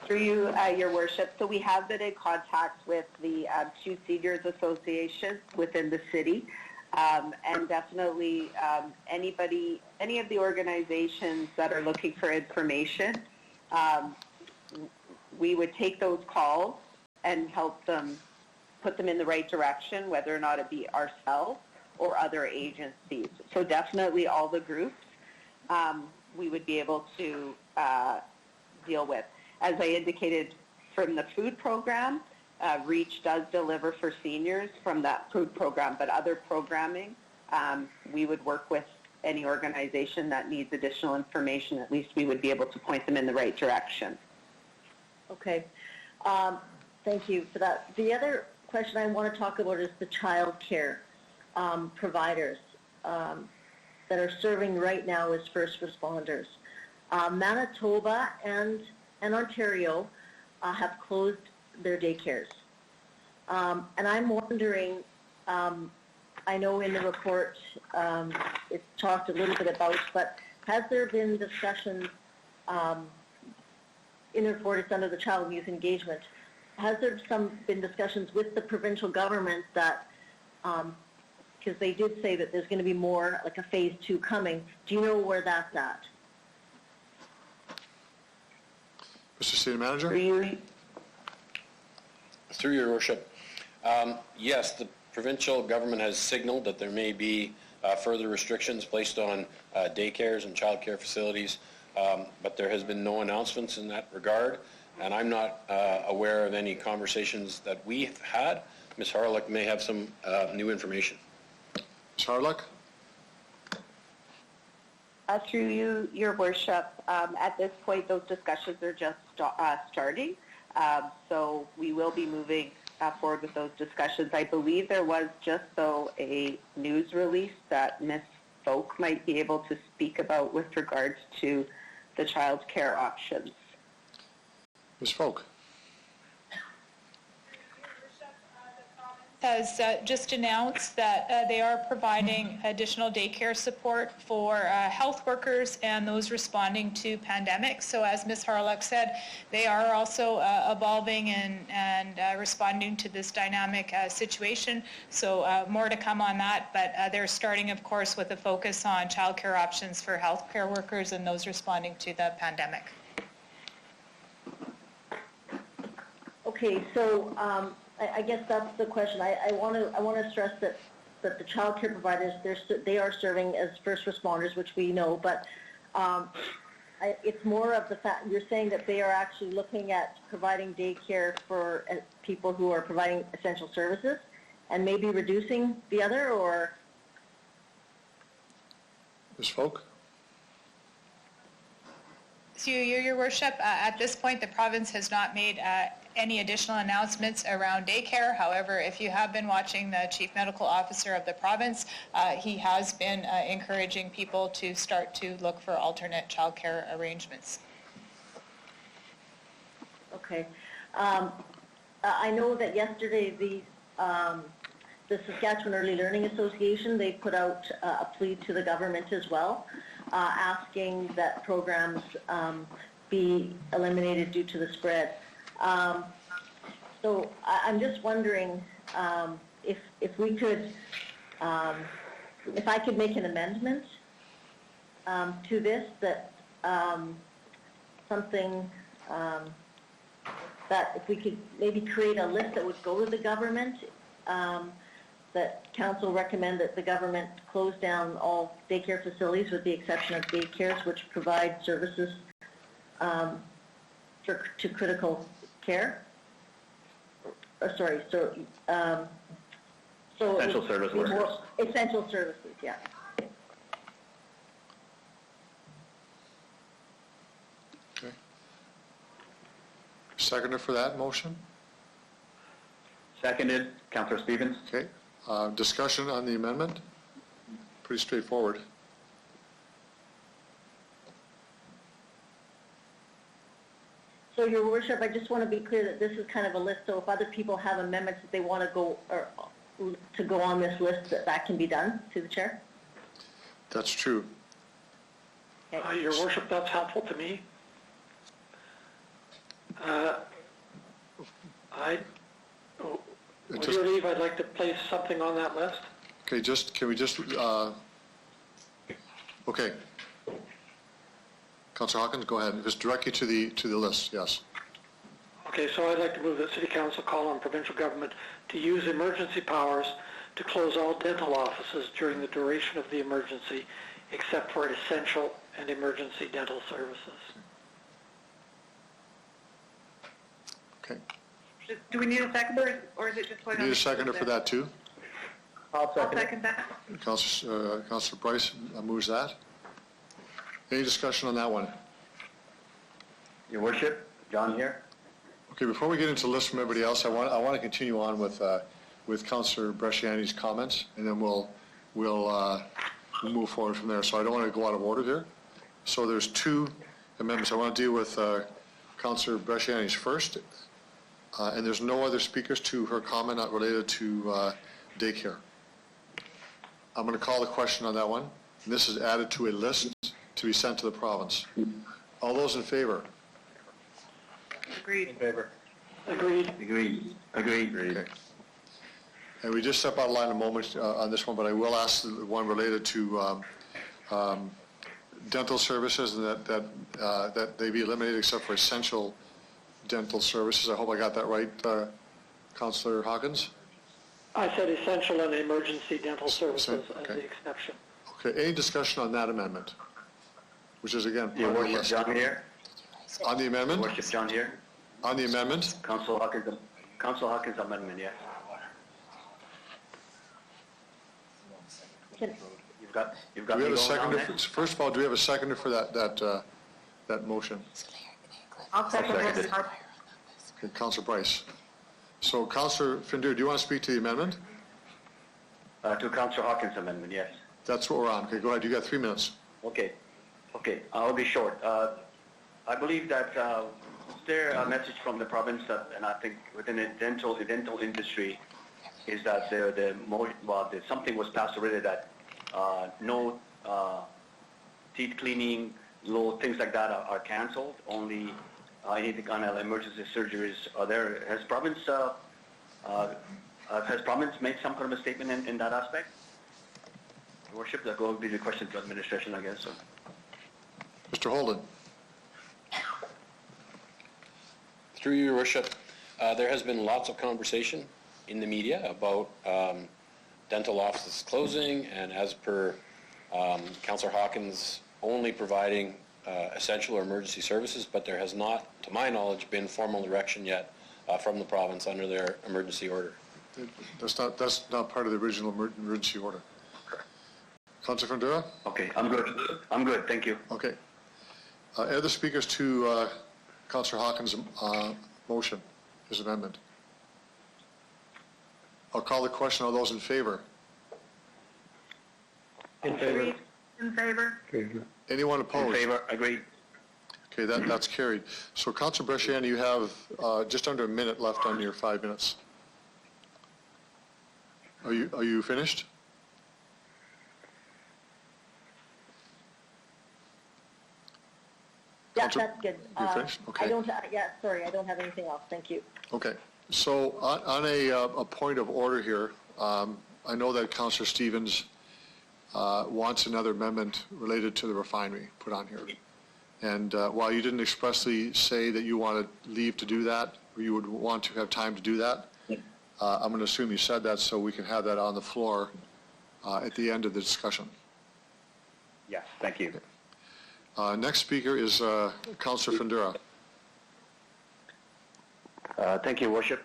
K: Through you, Your Worship. So we have been in contact with the two seniors associations within the city, and definitely any of the organizations that are looking for information, we would take those calls and help them, put them in the right direction, whether or not it be ourselves or other agencies. So definitely all the groups we would be able to deal with. As I indicated, from the food program, REACH does deliver for seniors from that food program, but other programming, we would work with any organization that needs additional information. At least we would be able to point them in the right direction.
E: Okay. Thank you for that. The other question I want to talk about is the child care providers. that are serving right now as first responders. Manitoba and Ontario have closed their daycares. And I'm wondering, I know in the report it's talked a little bit about, but has there been discussions, in the report it's under the Child and Youth Engagement, has there been discussions with the provincial government that, because they did say that there's going to be more, like a phase 2 coming, do you know where that's at?
A: Mr. City Manager?
G: Through your worship, yes, the provincial government has signaled that there may be further restrictions placed on daycares and childcare facilities, but there has been no announcements in that regard, and I'm not aware of any conversations that we've had. Ms. Harlock may have some new information.
A: Ms. Harlock?
K: Through you, your worship, at this point, those discussions are just starting. So we will be moving forward with those discussions. I believe there was just a news release that Ms. Folk might be able to speak about with regards to the child care options.
A: Ms. Folk?
L: Has just announced that they are providing additional daycare support for health workers and those responding to pandemics. So as Ms. Harlock said, they are also evolving and responding to this dynamic situation. So more to come on that, but they're starting, of course, with a focus on childcare options for healthcare workers and those responding to the pandemic.
E: Okay, so I guess that's the question. I want to stress that the child care providers, they are serving as first responders, which we know, but it's more of the fact you're saying that they are actually looking at providing daycare for people who are providing essential services and maybe reducing the other, or?
A: Ms. Folk?
L: So, Your Worship, at this point, the province has not made any additional announcements around daycare. However, if you have been watching the Chief Medical Officer of the province, he has been encouraging people to start to look for alternate childcare arrangements.
E: Okay. I know that yesterday the Saskatchewan Early Learning Association, they put out a plea to the government as well, asking that programs be eliminated due to the spread. So I'm just wondering if we could, if I could make an amendment to this, that something that if we could maybe create a list that would go to the government, that council recommend that the government close down all daycare facilities with the exception of daycares which provide services to critical care. So
D: Essential service workers.
E: Essential services, yeah.
A: Okay. Seconder for that motion?
D: Seconded, Councillor Stevens.
A: Okay. Discussion on the amendment? Pretty straightforward.
E: So, Your Worship, I just want to be clear that this is kind of a list, so if other people have amendments that they want to go on this list, that can be done to the chair?
A: That's true.
E: Okay.
C: Your Worship, that's helpful to me. With your leave, I'd like to place something on that list.
A: Okay, can we just, okay. Councillor Hawkins, go ahead. Just direct you to the list, yes.
C: Okay, so I'd like to move that City Council call on provincial government to use emergency powers to close all dental offices during the duration of the emergency, except for essential and emergency dental services.
A: Okay.
B: Do we need a seconder, or is it just going on?
A: Need a seconder for that too?
B: I'll second that.
A: Councillor Bryce moves that. Any discussion on that one?
D: Your Worship, John here.
A: Okay, before we get into the list from everybody else, I want to continue on with Councillor Bresciani's comments, and then we'll we'll move forward from there. So I don't want to go out of order here. So there's two amendments. I want to deal with Councillor Bresciani's first, and there's no other speakers to her comment not related to daycare. I'm going to call the question on that one. And this is added to a list to be sent to the province. All those in favor?
B: Agreed.
M: In favor.
C: Agreed.
N: Agreed.
A: Okay. And we just step out of line a moment on this one, but I will ask the one related to dental services and that they be eliminated except for essential dental services. I hope I got that right, Councillor Hawkins?
C: I said essential and emergency dental services as
A: Okay.
C: the exception.
A: Okay, any discussion on that amendment? Which is again,
N: Your
A: part of the
N: Worship,
A: list.
N: John here.
A: On the
N: Your
A: amendment?
N: Worship, John here.
A: On the amendment?
N: Council Hawkins amendment, yes. You've got
A: Do
N: me
A: we have a
N: going on
A: seconder?
N: next?
A: First of all, do we have a seconder for that motion?
K: I'll second
N: second
K: this.
N: it.
A: Okay, Councillor Bryce. So Councillor Findur, do you want to speak to the amendment?
N: To Councillor Hawkins amendment, yes.
A: That's what we're on. Okay, go ahead. You got 3 minutes.
N: Okay, I'll be short. I believe that there a message from the province that, and I think within the dental industry, is that something was passed already that no teeth cleaning, things like that are cancelled. Only anything kind of emergency surgeries are there. Has province made some kind of a statement in that aspect? Your Worship, that will be the question to administration, I guess. So.
A: Mr. Holden.
G: Through your worship, there has been lots of conversation in the media about dental offices closing, and as per Councillor Hawkins, only providing essential or emergency services, but there has not, to my knowledge, been formal direction yet from the province under their emergency order.
A: That's not part of the original emergency order. Councillor Fundura?
N: Okay, I'm good, thank you.
A: Okay. Other speakers to Councillor Hawkins' motion, his amendment? I'll call the question. All those in favor?
M: In favor.
B: In favor?
A: Anyone
N: In
A: opposed?
N: favor, agreed.
A: Okay, that's carried. So Councillor Bresciani, you have just under a minute left on your 5 minutes. Are you finished?
E: Yeah,
A: Councillor-
E: that's good.
A: You finished? Okay.
E: I don't have anything else. Thank you.
A: Okay, so on a point of order here, I know that Councillor Stevens wants another amendment related to the refinery put on here. And while you didn't expressly say that you wanted leave to do that, or you would want to have time to do that, I'm going to assume you said that so we can have that on the floor at the end of the discussion.
D: Yes, thank you.
A: Next speaker is Councillor Fundura.
N: Thank you, Worship.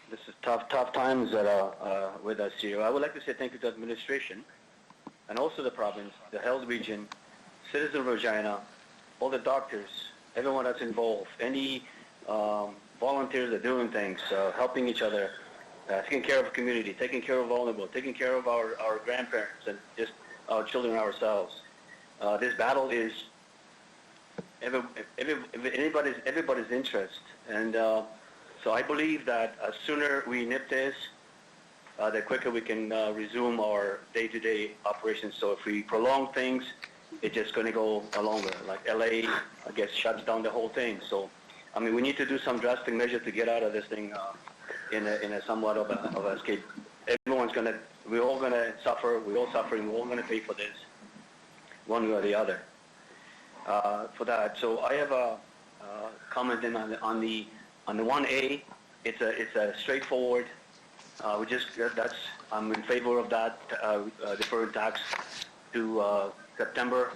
N: This is tough times with us here. I would like to say thank you to administration and also the province, the health region, citizens of Regina, all the doctors, everyone that's involved, any volunteers that are doing things, helping each other, taking care of the community, taking care of vulnerable, taking care of our grandparents and just our children ourselves. This battle is everybody's interest, and so I believe that sooner we nip this, the quicker we can resume our day-to-day operations. So if we prolong things, it's just going to go longer. Like LA, I guess, shuts down the whole thing. So, I mean, we need to do some drastic measures to get out of this thing in a somewhat of an escape. We're all going to suffer. We're all suffering. We're all going to pay for this, one way or the other. For that, so I have a comment on the 1A. It's a straightforward. I'm in favor of that deferred tax to September.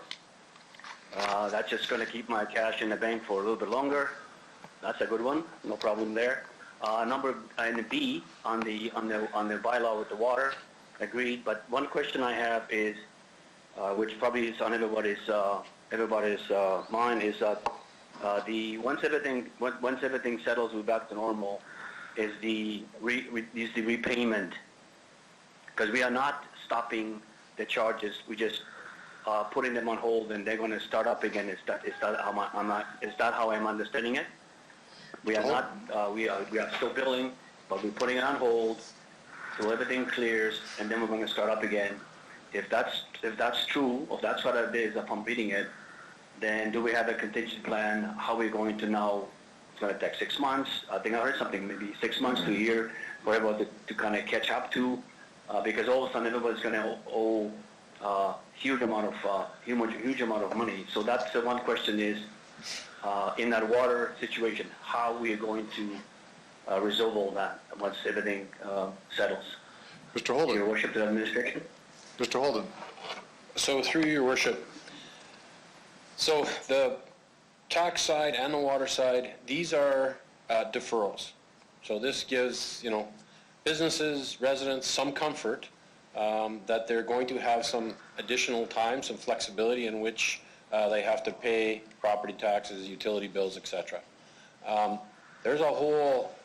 N: That's just going to keep my cash in the bank for a little bit longer. That's a good one. No problem there. Number and B on the bylaw with the water, agreed. But one question I have is, which probably is on everybody's mind, is that once everything settles, we're back to normal. Is the repayment, because we are not stopping the charges. We just putting them on hold, and they're going to start up again. Is that how I'm understanding it? We are not. We are still billing, but we're putting it on hold till everything clears, and then we're going to start up again. If that's true, or that's what it is, if I'm reading it, then do we have a contingency plan? How are we going to now? It's going to take 6 months. I think I heard something, maybe 6 months to a year, whatever, to kind of catch up to, because all of a sudden everybody's going to owe huge amount of money. So that's the one question is, in that water situation, how we are going to resolve all that once everything settles.
A: Mr. Holden.
N: Your Worship, the administration.
A: Mr. Holden.
G: So through your worship, so the tax side and the water side, these are deferrals. So this gives, businesses, residents some comfort that they're going to have some additional time, some flexibility in which they have to pay property taxes, utility bills, etc. There's a whole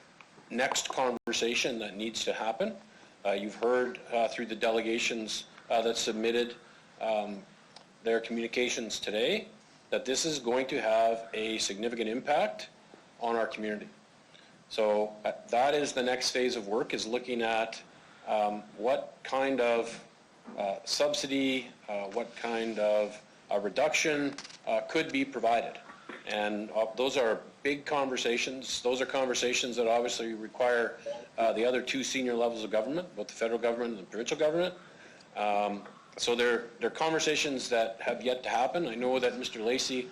G: next conversation that needs to happen. You've heard through the delegations that submitted their communications today that this is going to have a significant impact on our community. So that is the next phase of work, is looking at what kind of subsidy, what kind of reduction could be provided. And those are big conversations. Those are conversations that obviously require the other two senior levels of government, both the federal government and the provincial government. So they're conversations that have yet to happen. I know that Mr. Lacey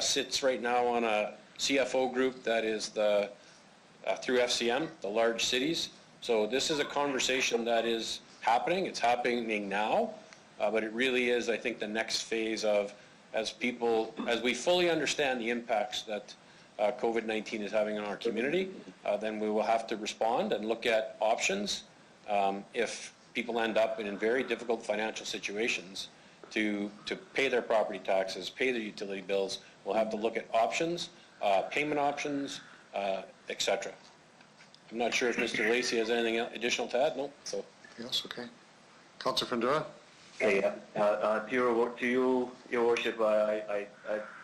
G: sits right now on a CFO group that is through FCM, the large cities. So this is a conversation that is happening. It's happening now, but it really is, I think, the next phase of, as we fully understand the impacts that COVID-19 is having on our community, then we will have to respond and look at options if people end up in very difficult financial situations to pay their property taxes, pay their utility bills. We'll have to look at options, payment options, etc. I'm not sure if Mr. Lacey has anything additional to add. No? So.
A: Yes, okay. Councillor Fundura?
N: Okay, to you, Your Worship, I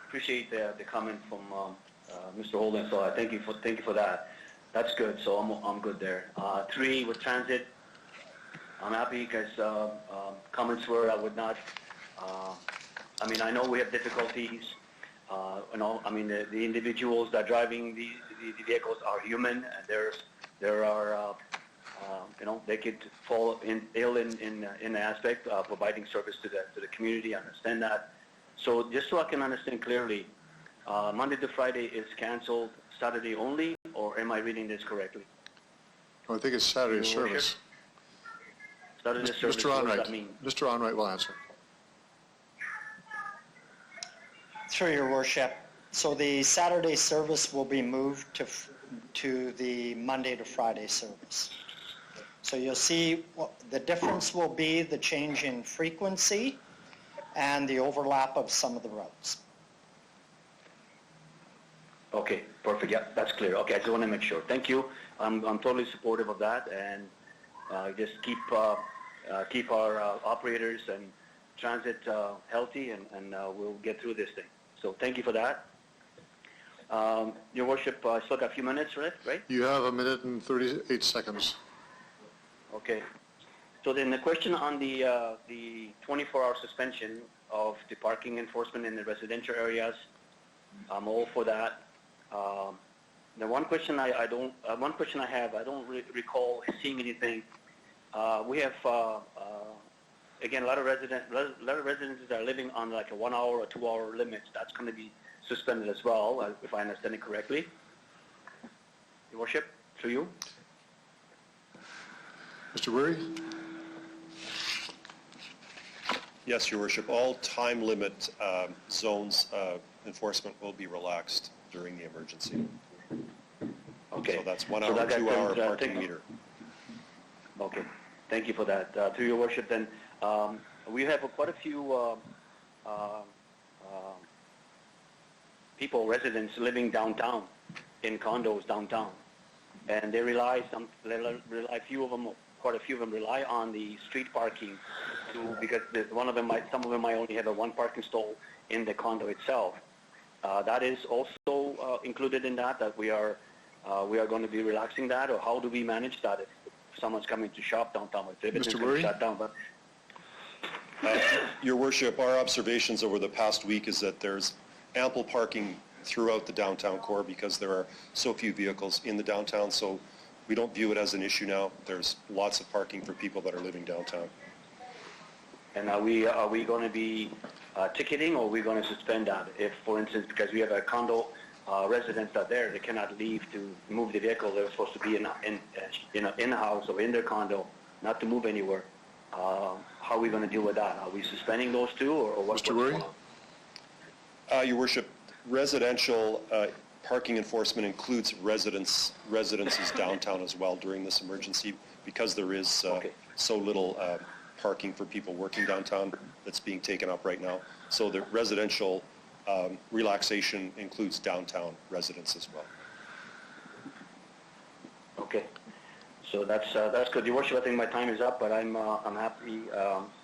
N: appreciate the comment from Mr. Holden, so I thank you for that. That's good, so I'm good there. 3, with transit, I'm happy because comments were I would not, I know we have difficulties, the individuals that are driving the vehicles are human, and there are, they could fall ill in the aspect of providing service to the community. I understand that. So just so I can understand clearly, Monday to Friday is canceled, Saturday only, or am I reading this correctly?
A: Oh, I think it's Saturday service.
N: Saturday service,
A: Mr.
N: what does that mean?
A: Mr. Onright will answer.
H: Through your worship, so the Saturday service will be moved to the Monday to Friday service. So you'll see the difference will be the change in frequency and the overlap of some of the routes.
N: Okay, perfect. Yeah, that's clear. Okay, I just want to make sure. Thank you. I'm totally supportive of that, and just keep our operators and transit healthy, and we'll get through this thing. So thank you for that. Your Worship, I still got a few minutes, right?
A: You have 1 minute and 38 seconds.
N: Okay. So then the question on the 24-hour suspension of the parking enforcement in the residential areas, I'm all for that. The one question I have, I don't recall seeing anything. We have again a lot of residents that are living on like a 1 hour or 2 hour limits. That's going to be suspended as well, if I understand it correctly. Your Worship, to you.
A: Mr. Weary?
J: Yes, Your Worship. All time limit zones enforcement will be relaxed during the emergency.
N: Okay.
J: So that's 1 hour, 2 hour parking meter.
N: Okay. Thank you for that. To Your Worship, then, we have quite a few residents living downtown, in condos downtown, and they rely, quite a few of them rely on the street parking because some of them might only have a one parking stall in the condo itself. That is also included in that we are going to be relaxing that, or how do we manage that if someone's coming to shop downtown? If it's going to shut down, but
J: Your Worship, our observations over the past week is that there's ample parking throughout the downtown core because there are so few vehicles in the downtown, so we don't view it as an issue now. There's lots of parking for people that are living downtown.
N: And are we going to be ticketing, or are we going to suspend that? If, for instance, because we have a condo residents are there, they cannot leave to move the vehicle. They're supposed to be in the house or in their condo, not to move anywhere. How are we going to deal with that? Are we suspending those two, or what's going on?
J: Your Worship, residential parking enforcement includes residences downtown as well during this emergency because there is so little parking for people working downtown that's being taken up right now. So the residential relaxation includes downtown residents as well.
N: Okay. So that's good. Your Worship, I think my time is up, but I'm happy.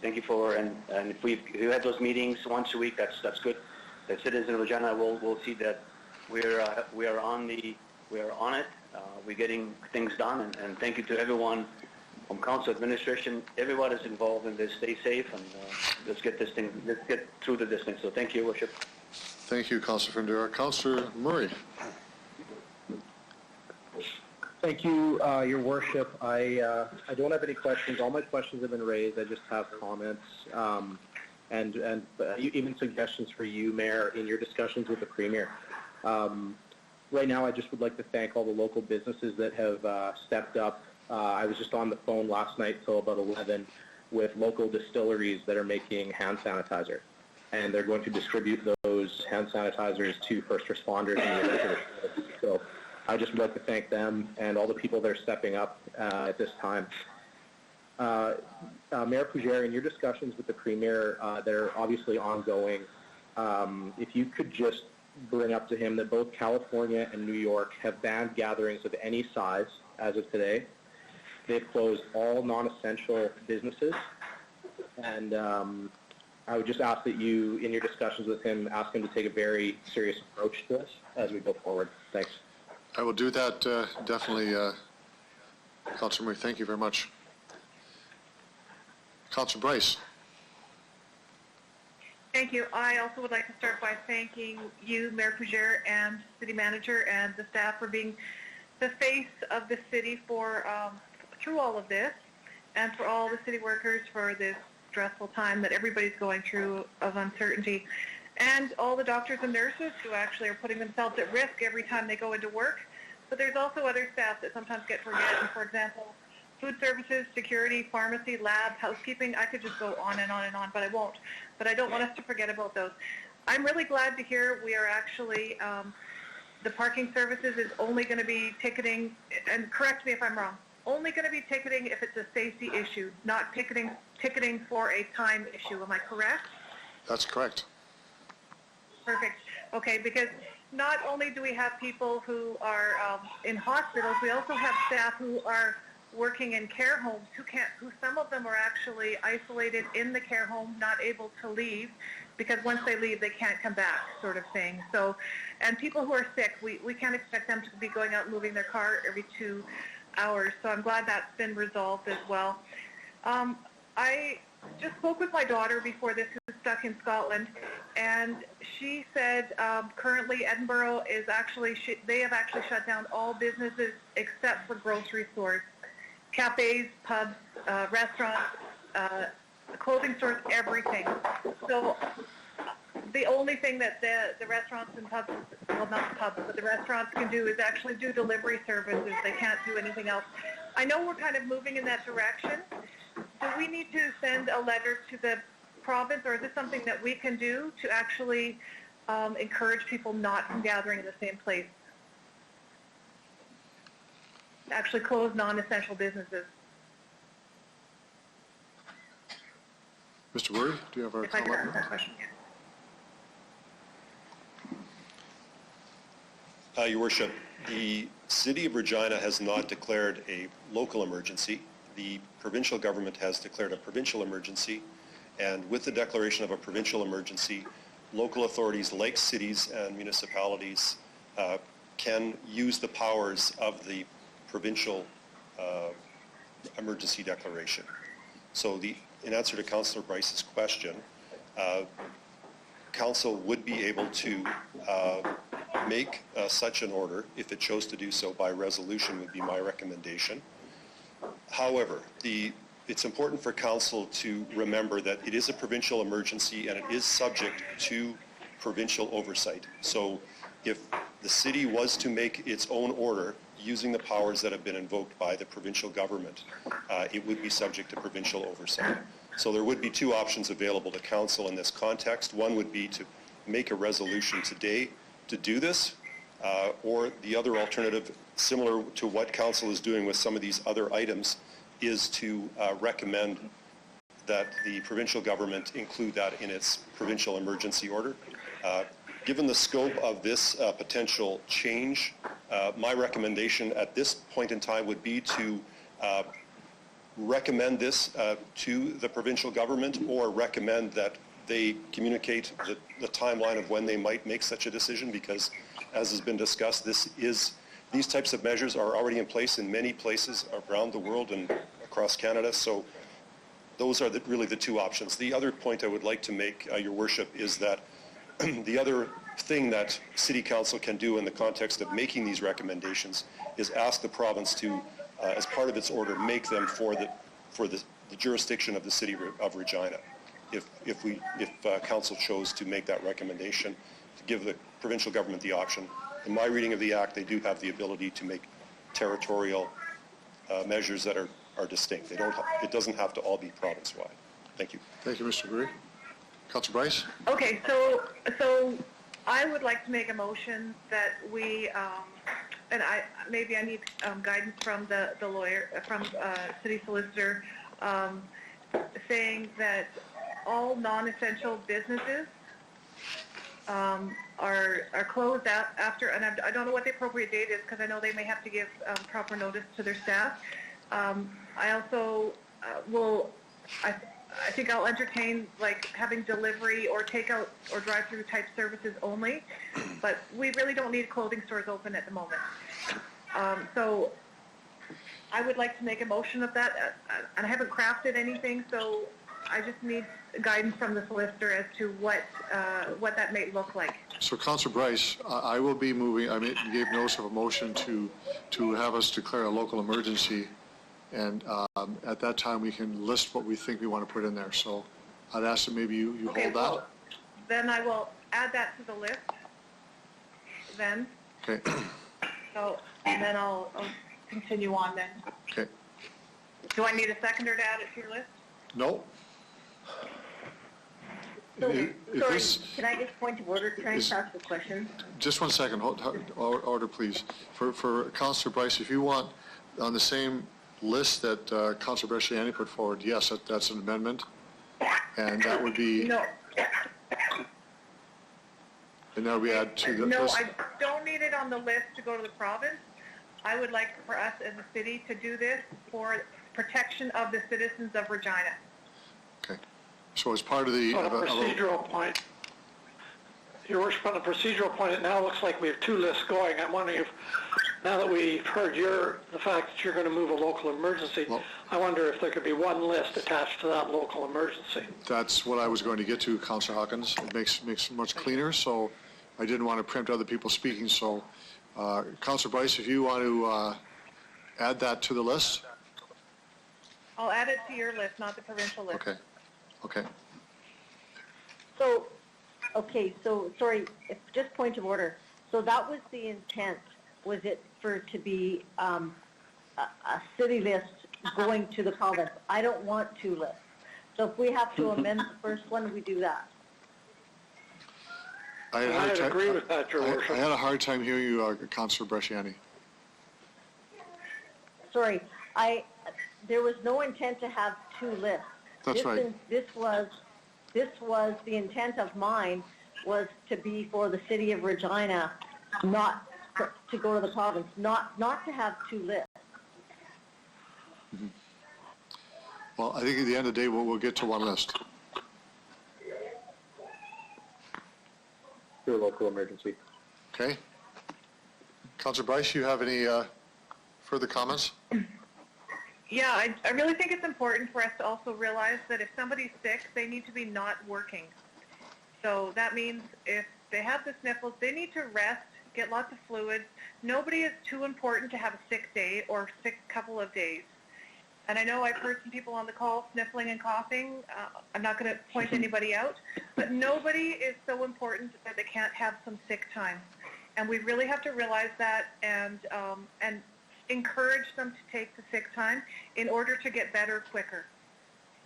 N: Thank you for, and if we have those meetings once a week, that's good. The citizens of Regina will see that we are on it. We're getting things done, and thank you to everyone from council, administration, everyone is involved in this. Stay safe, and let's get through this thing. So thank you, Your Worship.
A: Thank you, Councillor Findera. Councillor Murray.
M: Thank you, Your Worship. I don't have any questions. All my questions have been raised. I just have comments and even suggestions for you, Mayor, in your discussions with the Premier. Right now, I just would like to thank all the local businesses that have stepped up. I was just on the phone last night till about 11 with local distilleries that are making hand sanitizer, and they're going to distribute those hand sanitizers to first responders and the so I just would like to thank them and all the people that are stepping up at this time. Mayor Pougere, in your discussions with the Premier, they're obviously ongoing. If you could just bring up to him that both California and New York have banned gatherings of any size as of today. They've closed all non-essential businesses, and I would just ask that you, in your discussions with him, ask him to take a very serious approach to this as we go forward. Thanks.
A: I will do that, definitely, Councillor Murray. Thank you very much. Councillor Bryce.
B: Thank you. I also would like to start by thanking you, Mayor Pougere, and City Manager and the staff for being the face of the city for through all of this, and for all the city workers for this stressful time that everybody's going through of uncertainty, and all the doctors and nurses who actually are putting themselves at risk every time they go into work. But there's also other staff that sometimes get forgotten. For example, food services, security, pharmacy, labs, housekeeping. I could just go on and on and on, but I won't. But I don't want us to forget about those. I'm really glad to hear we are actually, the parking services is only going to be ticketing, and correct me if I'm wrong, only going to be ticketing if it's a safety issue, not ticketing for a time issue. Am I correct?
A: That's correct.
B: Perfect. Okay, because not only do we have people who are in hospitals, we also have staff who are working in care homes who some of them are actually isolated in the care home, not able to leave, because once they leave, they can't come back, sort of thing. So, and people who are sick, we can't expect them to be going out and moving their car every 2 hours. So I'm glad that's been resolved as well. I just spoke with my daughter before this, who's stuck in Scotland, and she said currently Edinburgh is actually, they have actually shut down all businesses except for grocery stores, cafes, pubs, restaurants, clothing stores, everything. So the only thing that the restaurants and pubs, well, not the pubs, but the restaurants can do is actually do delivery services. They can't do anything else. I know we're kind of moving in that direction. Do we need to send a letter to the province, or is this something that we can do to actually encourage people not from gathering in the same place? Actually close non-essential businesses.
A: Mr. Murray, do you have a
B: if I could
A: comment?
B: ask that question.
J: Your Worship, the City of Regina has not declared a local emergency. The provincial government has declared a provincial emergency. And with the declaration of a provincial emergency, local authorities like cities and municipalities can use the powers of the provincial emergency declaration. So in answer to Councillor Bryce's question, Council would be able to make such an order if it chose to do so by resolution would be my recommendation. However, it's important for Council to remember that it is a provincial emergency and it is subject to provincial oversight. So if the city was to make its own order using the powers that have been invoked by the provincial government, it would be subject to provincial oversight. So there would be two options available to Council in this context. One would be to make a resolution today to do this, or the other alternative, similar to what Council is doing with some of these other items, is to recommend that the provincial government include that in its provincial emergency order. Given the scope of this potential change, my recommendation at this point in time would be to recommend this to the provincial government, or recommend that they communicate the timeline of when they might make such a decision, because as has been discussed, these types of measures are already in place in many places around the world and across Canada. So those are really the two options. The other point I would like to make, Your Worship, is that the other thing that City Council can do in the context of making these recommendations is ask the province to, as part of its order, make them for the jurisdiction of the City of Regina. If Council chose to make that recommendation, to give the provincial government the option. In my reading of the Act, they do have the ability to make territorial measures that are distinct. It doesn't have to all be province-wide. Thank you.
A: Thank you, Mr. Gurry. Councillor Bryce?
B: Okay, so I would like to make a motion that we, and maybe I need guidance from the lawyer, from city solicitor, saying that all non-essential businesses are closed out after, and I don't know what the appropriate date is, because I know they may have to give proper notice to their staff. I also I think I'll entertain like having delivery or takeout or drive-through type services only, but we really don't need clothing stores open at the moment. So I would like to make a motion of that, and I haven't crafted anything, so I just need guidance from the solicitor as to what that may look like.
A: So, Councillor Bryce, I will be moving, you gave notice of a motion to have us declare a local emergency, and at that time we can list what we think we want to put in there. So I'd ask that maybe you hold that.
B: Well, then I will add that to the list then.
A: Okay.
B: So, and then I'll continue on then.
A: Okay.
B: Do I need a seconder to add it to your list?
A: No.
E: So, sorry,
A: This,
E: can I just point of order? Can I ask a question?
A: just one second, order please. For Councillor Bryce, if you want on the same list that Councillor Bresciani put forward, yes, that's an amendment, and that would be.
B: No.
A: And now we add to the
B: No,
A: list.
B: I don't need it on the list to go to the province. I would like for us as a city to do this for protection of the citizens of Regina.
A: Okay. So as part of the...
C: On a procedural point, Your Worship, on a procedural point, it now looks like we have two lists going. I'm wondering if, now that we've heard the fact that you're going to move a local emergency, I wonder if there could be one list attached to that local emergency.
A: That's what I was going to get to, Councillor Hawkins. It makes it much cleaner, so I didn't want to preempt other people speaking. So, Councillor Bryce, if you want to add that to the list.
B: I'll add it to your list, not the provincial list.
A: Okay. Okay.
E: So, sorry, just point of order. So that was the intent, was it for it to be a city list going to the province? I don't want two lists. So if we have to amend the first one, we do that.
C: I agree with that, Your Worship.
A: I had a hard time hearing you, Councillor Bresciani.
E: Sorry, there was no intent to have two lists.
A: That's right.
E: This was the intent of mine was to be for the city of Regina, not to go to the province, not to have two lists.
A: Mm-hmm. Well, I think at the end of the day, we'll get to one list.
M: through a local emergency.
A: Okay. Councillor Bryce, you have any further comments?
B: Yeah, I really think it's important for us to also realize that if somebody's sick, they need to be not working. So that means if they have the sniffles, they need to rest, get lots of fluids. Nobody is too important to have a sick day or sick couple of days. And I know I've heard some people on the call sniffling and coughing. I'm not going to point anybody out, but nobody is so important that they can't have some sick time. And we really have to realize that and encourage them to take the sick time in order to get better quicker.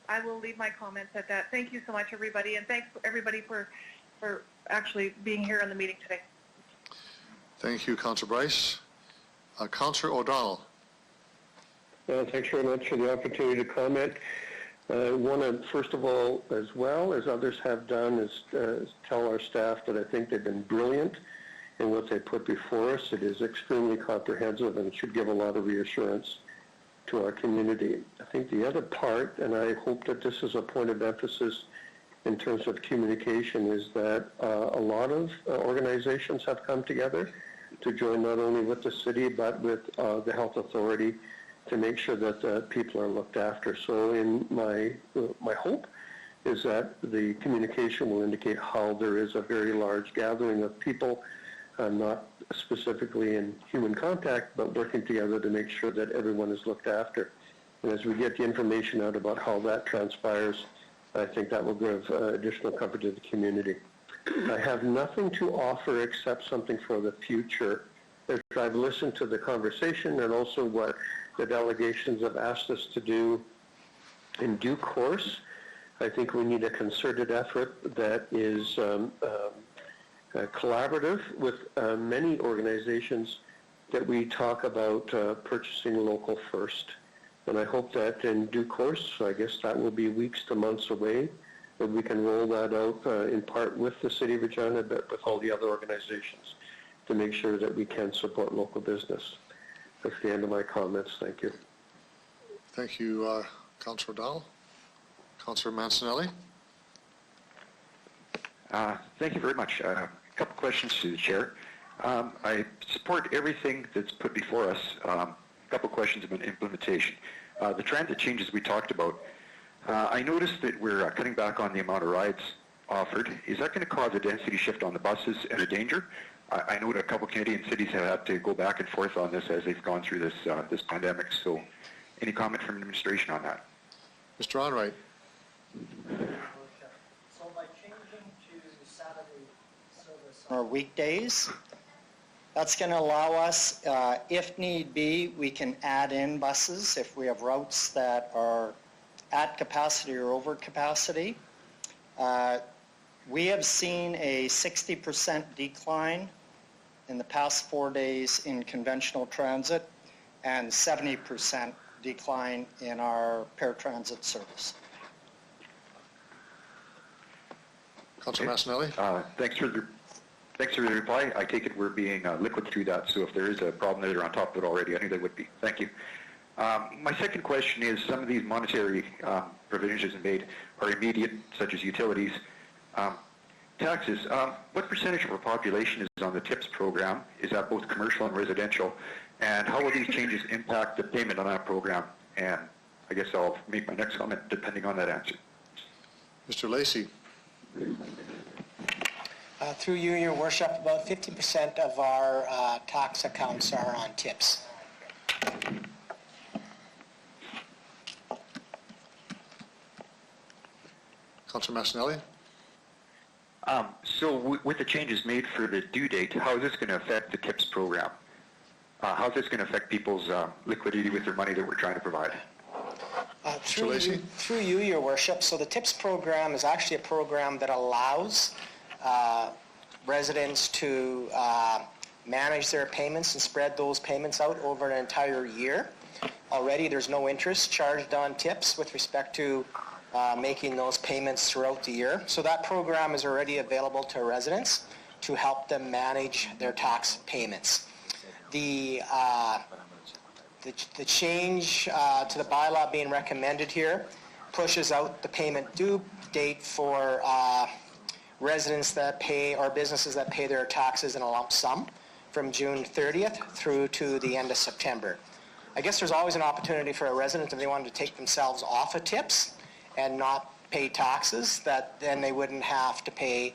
B: I will leave my comments at that. Thank you so much, everybody, and thanks everybody for actually being here on the meeting today.
A: Thank you, Councillor Bryce. Councillor O'Donnell.
Q: Thanks very much for the opportunity to comment. I want to, first of all, as well as others have done, is tell our staff that I think they've been brilliant in what they put before us. It is extremely comprehensive and it should give a lot of reassurance to our community. I think the other part, and I hope that this is a point of emphasis in terms of communication, is that a lot of organizations have come together to join not only with the city but with the health authority to make sure that people are looked after. So in my hope is that the communication will indicate how there is a very large gathering of people, not specifically in human contact, but working together to make sure that everyone is looked after. And as we get the information out about how that transpires, I think that will give additional comfort to the community. I have nothing to offer except something for the future. As I've listened to the conversation and also what the delegations have asked us to do in due course, I think we need a concerted effort that is collaborative with many organizations, that we talk about purchasing local first. And I hope that in due course, I guess that will be weeks to months away, that we can roll that out in part with the City of Regina, but with all the other organizations to make sure that we can support local business. That's the end of my comments. Thank you.
A: Thank you, Councillor O'Donnell. Councillor Mancinelli.
P: Thank you very much. A couple questions to the Chair. I support everything that's put before us. A couple questions about implementation. The transit changes we talked about. I noticed that we're cutting back on the amount of rides offered. Is that going to cause a density shift on the buses and a danger? I know that a couple Canadian cities have had to go back and forth on this as they've gone through this pandemic. So any comment from the administration on that?
A: Mr. Onright.
H: So by changing to Saturday service on our weekdays, that's going to allow us, if need be, we can add in buses if we have routes that are at capacity or over capacity. We have seen a 60% decline in the past 4 days in conventional transit and 70% decline in our paratransit service.
A: Councillor Mancinelli.
P: Thanks for the reply. I take it we're being liquid through that, so if there is a problem that they're on top of it already, I knew they would be. Thank you. My second question is, some of these monetary provisions made are immediate, such as utilities. Taxes, what percentage of our population is on the TIPS program? Is that both commercial and residential? And how will these changes impact the payment on that program? And I guess I'll make my next comment depending on that answer.
A: Mr. Lacey.
I: Through you, Your Worship, about 50% of our tax accounts are on TIPS.
A: Councillor Mancinelli.
P: So with the changes made for the due date, how is this going to affect the TIPS program? How is this going to affect people's liquidity with their money that we're trying to provide?
I: Through you, Your Worship, so the TIPS program is actually a program that allows residents to manage their payments and spread those payments out over an entire year. Already there's no interest charged on TIPS with respect to making those payments throughout the year. So that program is already available to residents to help them manage their tax payments. The change to the bylaw being recommended here pushes out the payment due date for residents that pay or businesses that pay their taxes in a lump sum from June 30th through to the end of September. I guess there's always an opportunity for a resident if they wanted to take themselves off of tips and not pay taxes, that then they wouldn't have to pay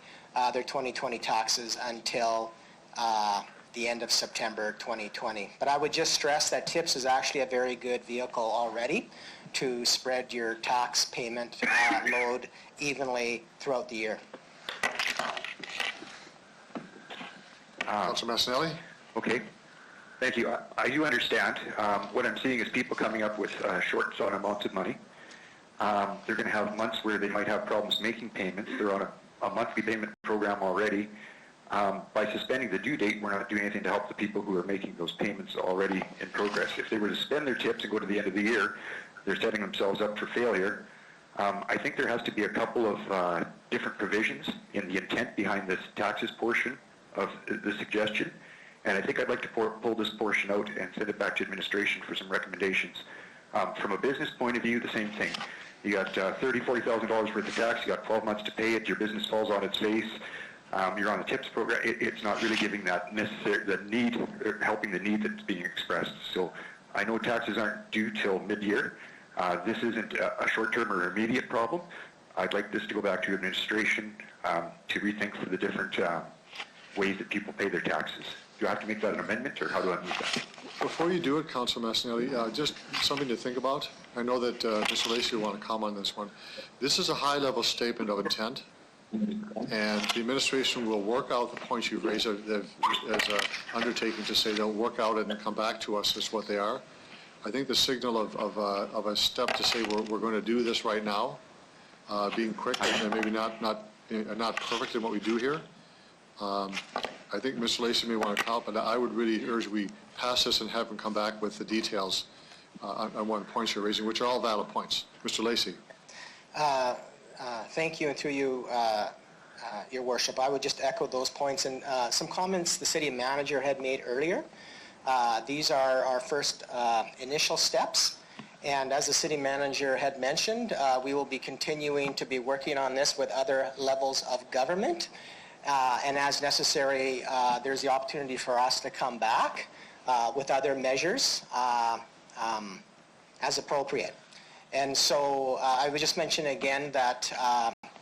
I: their 2020 taxes until the end of September 2020. But I would just stress that tips is actually a very good vehicle already to spread your tax payment load evenly throughout the year.
A: Councilor Massanelli?
P: Okay. Thank you. I do understand. What I'm seeing is people coming up with shorts on amounts of money. They're going to have months where they might have problems making payments. They're on a monthly payment program already. By suspending the due date, we're not doing anything to help the people who are making those payments already in progress. If they were to spend their tips and go to the end of the year, they're setting themselves up for failure. I think there has to be a couple of different provisions in the intent behind this taxes portion of the suggestion. And I think I'd like to pull this portion out and send it back to administration for some recommendations. From a business point of view, the same thing. You got $30,000, $40,000 worth of tax, you got 12 months to pay it, your business falls on its face, you're on the tips program, it's not really giving that the need, or helping the need that's being expressed. So I know taxes aren't due till mid-year. This isn't a short-term or immediate problem. I'd like this to go back to administration to rethink for the different ways that people pay their taxes. Do I have to make that an amendment, or how do I move that?
A: Before you do it, Councilor Massanelli, just something to think about. I know that Mr. Lacey will want to comment on this one. This is a high-level statement of intent, and the administration will work out the points you've raised as an undertaking to say they'll work out it and come back to us as what they are. I think the signal of a step to say we're going to do this right now, being quick and maybe not perfect in what we do here. I think Mr. Lacey may want to comment, but I would really urge we pass this and have him come back with the details on one points you're raising, which are all valid points. Mr. Lacey.
I: Thank you, and through you, Your Worship. I would just echo those points and some comments the city manager had made earlier. These are our first initial steps, and as the city manager had mentioned, we will be continuing to be working on this with other levels of government. And as necessary, there's the opportunity for us to come back with other measures as appropriate. And so I would just mention again that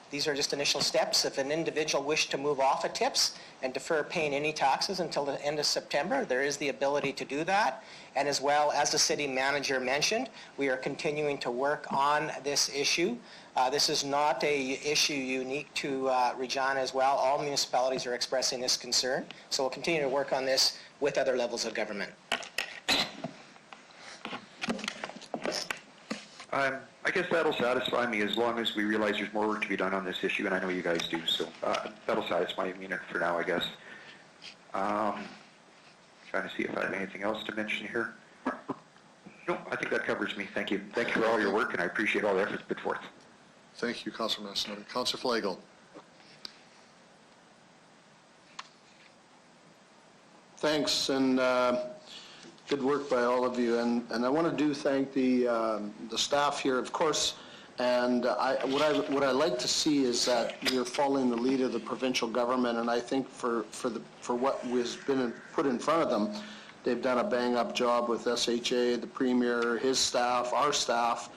I: these are just initial steps. If an individual wished to move off of tips and defer paying any taxes until the end of September, there is the ability to do that. And as well, as the city manager mentioned, we are continuing to work on this issue. This is not an issue unique to Regina as well. All municipalities are expressing this concern. So we'll continue to work on this with other levels of government.
P: I guess that'll satisfy me as long as we realize there's more work to be done on this issue, and I know you guys do. So that'll satisfy me for now, I guess. Trying to see if I have anything else to mention here. No, I think that covers me. Thank you. Thank you for all your work, and I appreciate all the efforts put forth.
A: Thank you, Councilor Massanelli. Councilor Flagel.
O: Thanks, and good work by all of you. And I want to thank the staff here, of course. And what I like to see is that you're following the lead of the provincial government. And I think for what has been put in front of them, they've done a bang-up job with SHA, the Premier, his staff, our staff,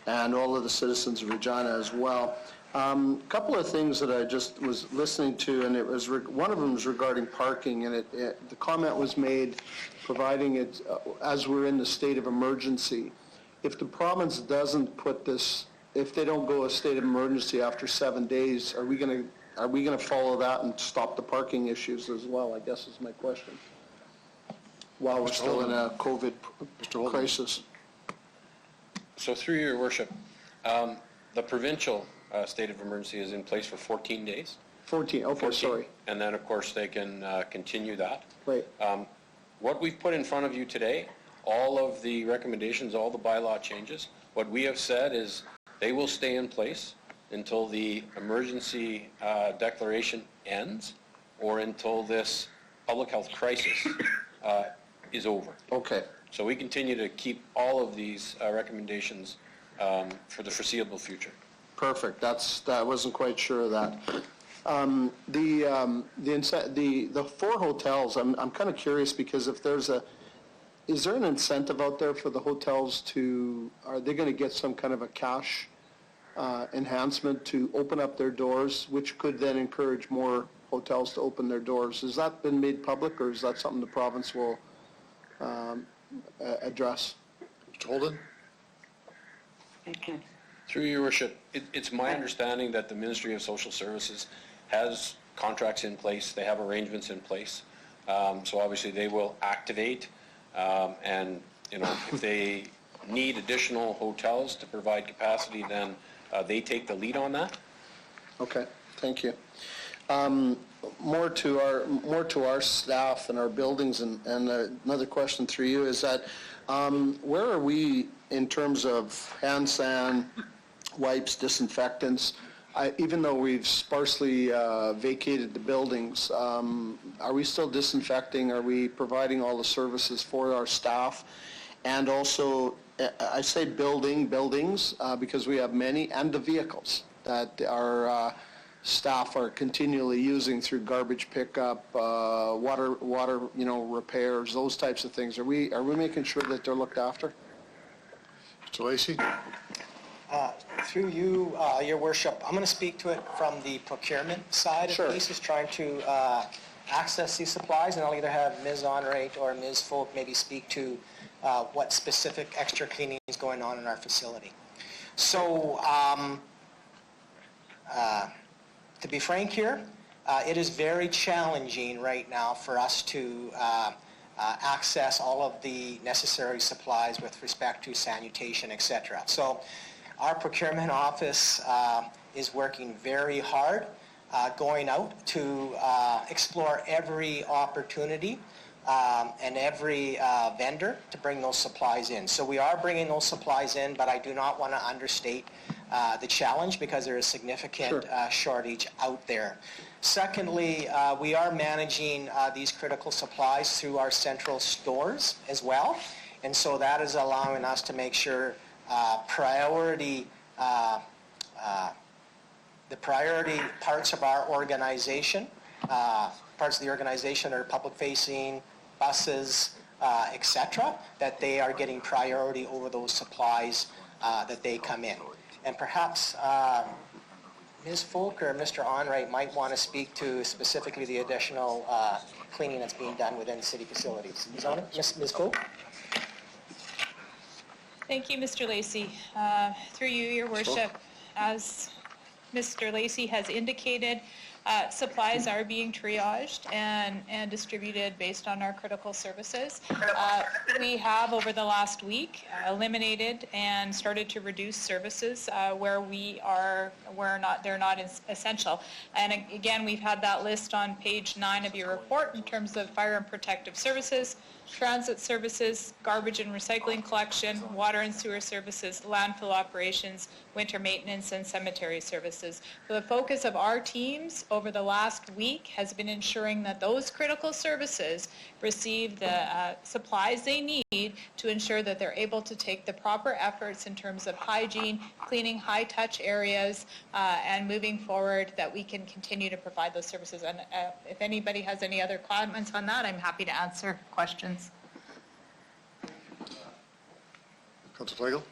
O: and all of the citizens of Regina as well. A couple of things that I just was listening to, and it was one of them was regarding parking, and the comment was made, providing it as we're in the state of emergency. If the province doesn't put this, if they don't go a state of emergency after 7 days, are we going to follow that and stop the parking issues as well? I guess is my question. While we're still in a COVID crisis.
G: So through your worship, the provincial state of emergency is in place for 14 days.
O: 14, okay, 14. Sorry.
G: And then, of course, they can continue that.
O: Right.
G: What we've put in front of you today, all of the recommendations, all the bylaw changes, what we have said is they will stay in place until the emergency declaration ends or until this public health crisis is over.
O: Okay.
G: So we continue to keep all of these recommendations for the foreseeable future.
O: Perfect. I wasn't quite sure of that. The 4 hotels, I'm kind of curious because if is there an incentive out there for the hotels are they going to get some kind of a cash enhancement to open up their doors, which could then encourage more hotels to open their doors? Has that been made public, or is that something the province will address?
A: Mr. Holden?
G: Through your worship, it's my understanding that the Ministry of Social Services has contracts in place, they have arrangements in place. So obviously they will activate, and if they need additional hotels to provide capacity, then they take the lead on that.
O: Okay, thank you. More to our staff and our buildings, and another question through you is that where are we in terms of hand sand, wipes, disinfectants? Even though we've sparsely vacated the buildings, are we still disinfecting? Are we providing all the services for our staff? And also, I say buildings because we have many, and the vehicles that our staff are continually using through garbage pickup, water, repairs, those types of things. Are we making sure that they're looked after?
A: Mr. Lacey?
I: Through you, Your Worship, I'm going to speak to it from the procurement side of pieces, trying to access these supplies, and I'll either have Ms. Onrait or Ms. Folk maybe speak to what specific extra cleaning is going on in our facility. So, to be frank here, it is very challenging right now for us to access all of the necessary supplies with respect to sanitation, etc. So our procurement office is working very hard, going out to explore every opportunity and every vendor to bring those supplies in. So we are bringing those supplies in, but I do not want to understate the challenge because there is significant shortage out there. Secondly, we are managing these critical supplies through our central stores as well, and so that is allowing us to make sure the priority parts of our organization, parts of the organization are public-facing, buses, etc., that they are getting priority over those supplies that they come in. And perhaps Ms. Folk or Mr. Onrait might want to speak to specifically the additional cleaning that's being done within city facilities. Ms. Folk?
L: Thank you, Mr. Lacey. Through you, Your Worship, as Mr. Lacey has indicated, supplies are being triaged and distributed based on our critical services. We have, over the last week, eliminated and started to reduce services where they're not essential. And again, we've had that list on page 9 of your report in terms of fire and protective services, transit services, garbage and recycling collection, water and sewer services, landfill operations, winter maintenance, and cemetery services. So the focus of our teams over the last week has been ensuring that those critical services receive the supplies they need to ensure that they're able to take the proper efforts in terms of hygiene, cleaning high-touch areas, and moving forward, that we can continue to provide those services. And if anybody has any other comments on that, I'm happy to answer questions.
A: Councilor Flagel?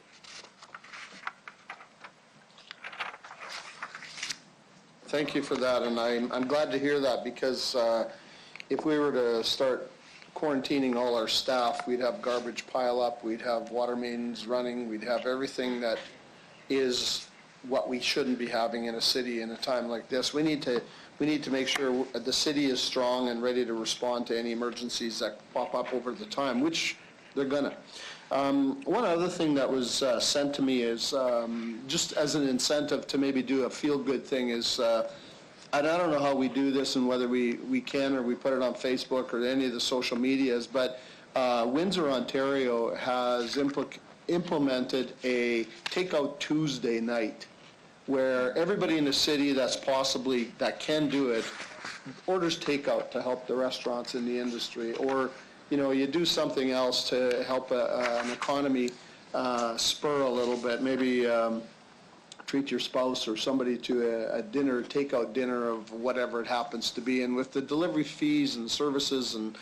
O: Thank you for that, and I'm glad to hear that, because if we were to start quarantining all our staff, we'd have garbage pile up, we'd have water mains running, we'd have everything that is what we shouldn't be having in a city in a time like this. We need to make sure the city is strong and ready to respond to any emergencies that pop up over the time, which they're gonna. One other thing that was sent to me is just as an incentive to maybe do a feel-good thing is, and I don't know how we do this and whether we can or we put it on Facebook or any of the social medias, but Windsor, Ontario has implemented a Takeout Tuesday night where everybody in the city that can do it orders takeout to help the restaurants in the industry, or you do something else to help an economy spur a little bit. Maybe treat your spouse or somebody to a dinner, takeout dinner of whatever it happens to be. And with the delivery fees and services and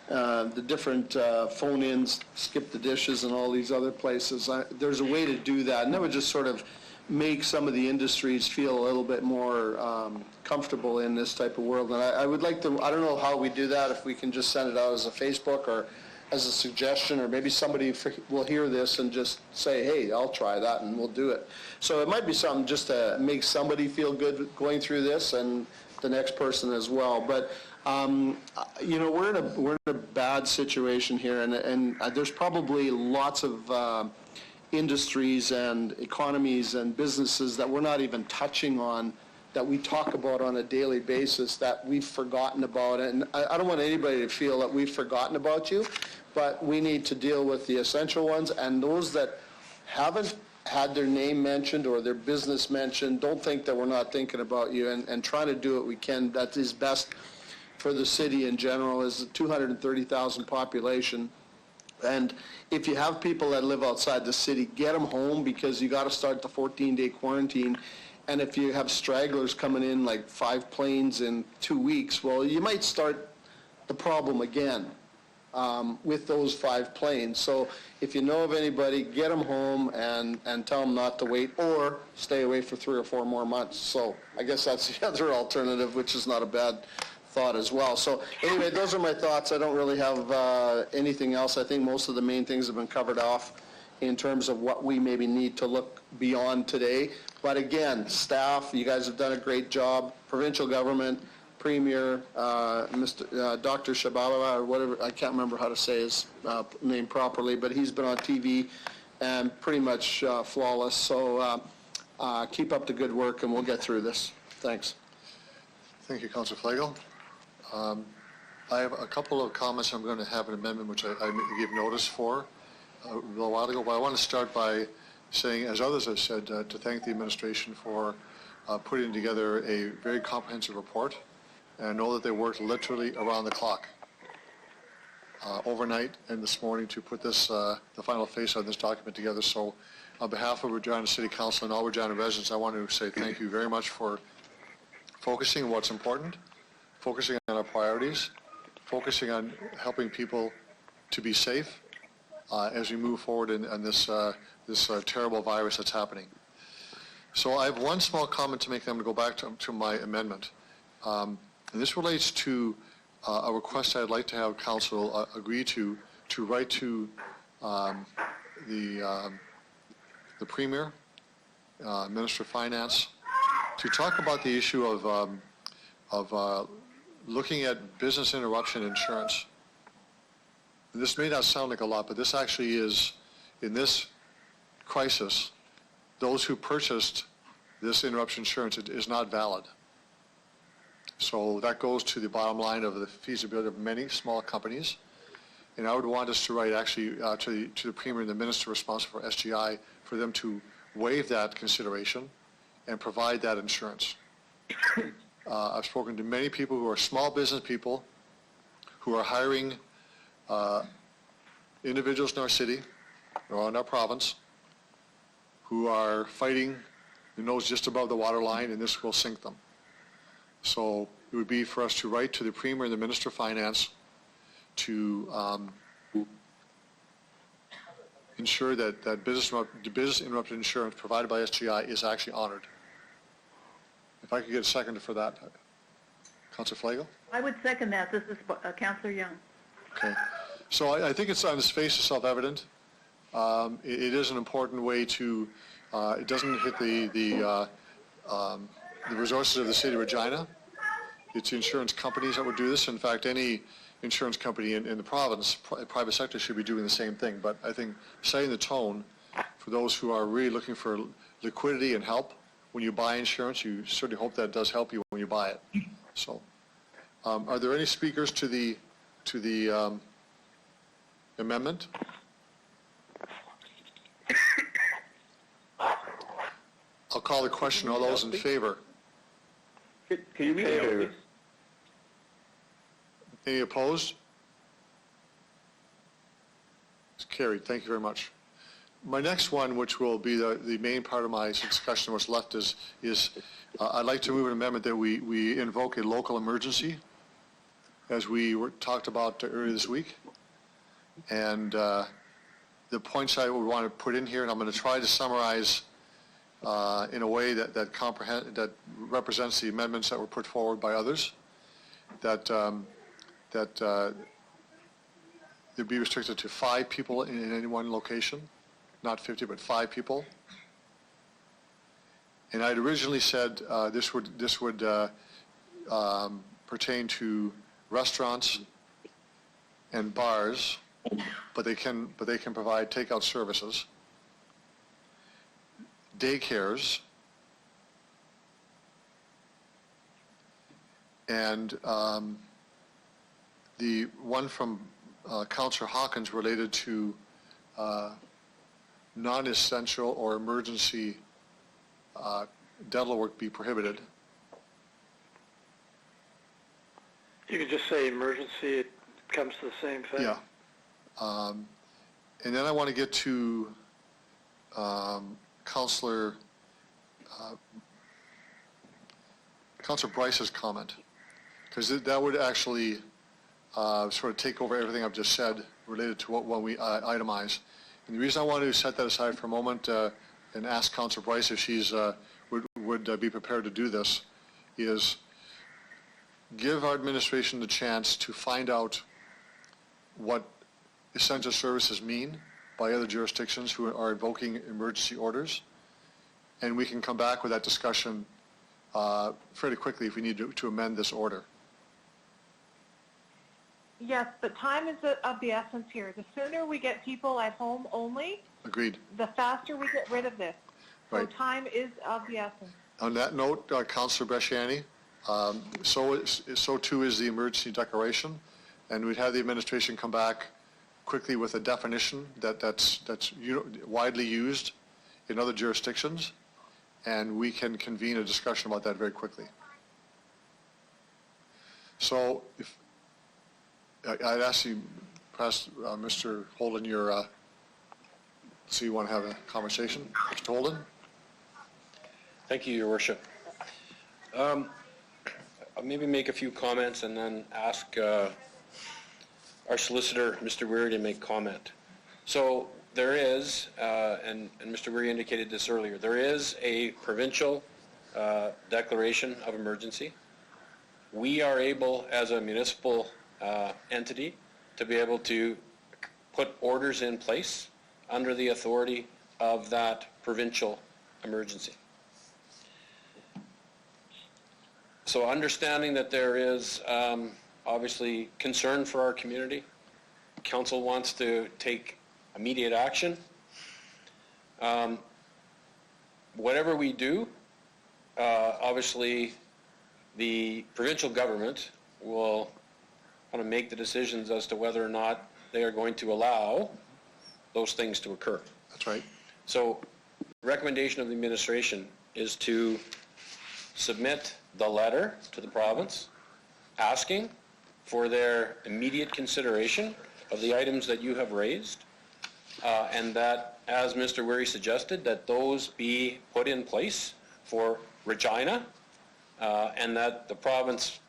O: the different phone-ins, skip the dishes and all these other places, there's a way to do that. And that would just sort of make some of the industries feel a little bit more comfortable in this type of world. And I would like to, I don't know how we do that, if we can just send it out as a Facebook or as a suggestion, or maybe somebody will hear this and just say, hey, I'll try that and we'll do it. So it might be something just to make somebody feel good going through this and the next person as well. But you know, we're in a bad situation here, and there's probably lots of industries and economies and businesses that we're not even touching on, that we talk about on a daily basis, that we've forgotten about. And I don't want anybody to feel that we've forgotten about you, but we need to deal with the essential ones, and those that haven't had their name mentioned or their business mentioned, don't think that we're not thinking about you, and trying to do what we can that is best for the city in general. Is a 230,000 population. And if you have people that live outside the city, get them home, because you got to start the 14-day quarantine. And if you have stragglers coming in, like 5 planes in 2 weeks, well, you might start the problem again with those 5 planes. So if you know of anybody, get them home and tell them not to wait, or stay away for 3 or 4 more months. So I guess that's the other alternative, which is not a bad thought as well. So anyway, those are my thoughts. I don't really have anything else. I think most of the main things have been covered off in terms of what we maybe need to look beyond today. But again, staff, you guys have done a great job. Provincial government, Premier, Dr. Shababa, or whatever, I can't remember how to say his name properly, but he's been on TV and pretty much flawless. So keep up the good work, and we'll get through this. Thanks.
A: Thank you, Councillor Flagel. I have a couple of comments. I'm going to have an amendment which I gave notice for a little while ago, but I want to start by saying, as others have said, to thank the administration for putting together a very comprehensive report. And I know that they worked literally around the clock, overnight and this morning, to put this, the final face on this document together. So on behalf of Regina City Council and all Regina residents, I want to say thank you very much for focusing on what's important, focusing on our priorities, focusing on helping people to be safe as we move forward in this terrible virus that's happening. So I have one small comment to make, then I'm going to go back to my amendment. And this relates to a request I'd like to have Council agree to write to the Premier, Minister of Finance, to talk about the issue of looking at business interruption insurance. And this may not sound like a lot, but this actually is, in this crisis, those who purchased this interruption insurance, it is not valid. So that goes to the bottom line of the feasibility of many small companies. And I would want us to write actually to the Premier and the Minister responsible for SGI, for them to waive that consideration and provide that insurance. I've spoken to many people who are small business people who are hiring individuals in our city or in our province who are fighting the nose just above the water line, and this will sink them. So it would be for us to write to the Premier and the Minister of Finance to ensure that business interruption insurance provided by SGI is actually honored. If I could get a second for that. Councillor Flagel?
B: I would second that. This is Councillor Young.
A: Okay. So I think it's on its face self-evident. It is an important way to, it doesn't hit the resources of the city of Regina. It's the insurance companies that would do this. In fact, any insurance company in the province, private sector, should be doing the same thing. But I think setting the tone for those who are really looking for liquidity and help when you buy insurance, you certainly hope that does help you when you buy it. So, are there any speakers to the amendment? I'll call the question. All those in favor?
D: Can you read it out, please?
A: Any opposed? It's carried. Thank you very much. My next one, which will be the main part of my discussion, what's left is I'd like to move an amendment that we invoke a local emergency, as we talked about earlier this week. And the points I would want to put in here, and I'm going to try to summarize in a way that represents the amendments that were put forward by others, that they'd be restricted to 5 people in any one location, not 50, but 5 people. And I'd originally said this would pertain to restaurants and bars, but they can provide takeout services, daycares, and the one from Councillor Hawkins related to non-essential or emergency dental work be prohibited.
C: You could just say emergency, it comes to the same thing.
A: Yeah. And then I want to get to Councillor Bryce's comment, because that would actually sort of take over everything I've just said related to what we itemize. And the reason I wanted to set that aside for a moment and ask Councillor Bryce if she's would be prepared to do this is give our administration the chance to find out what essential services mean by other jurisdictions who are invoking emergency orders, and we can come back with that discussion fairly quickly if we need to amend this order.
R: Yes, but time is of the essence here. The sooner we get people at home only,
A: Agreed.
R: the faster we get rid of this. So
A: Right.
R: time is of the essence.
A: On that note, Councillor Bresciani, so too is the emergency declaration, and we'd have the administration come back quickly with a definition that's widely used in other jurisdictions, and we can convene a discussion about that very quickly. So if I'd ask you, perhaps, Mr. Holden, so you want to have a conversation? Mr. Holden?
G: Thank you, Your Worship. I'll maybe make a few comments and then ask our solicitor, Mr. Weir, to make comment. So there is, and Mr. Weir indicated this earlier, there is a provincial declaration of emergency. We are able, as a municipal entity, to be able to put orders in place under the authority of that provincial emergency. So understanding that there is obviously concern for our community, council wants to take immediate action. Whatever we do, obviously the provincial government will kind of make the decisions as to whether or not they are going to allow those things to occur.
A: That's right.
G: So the recommendation of the administration is to submit the letter to the province asking for their immediate consideration of the items that you have raised, and that, as Mr. Weary suggested, that those be put in place for Regina, and that the province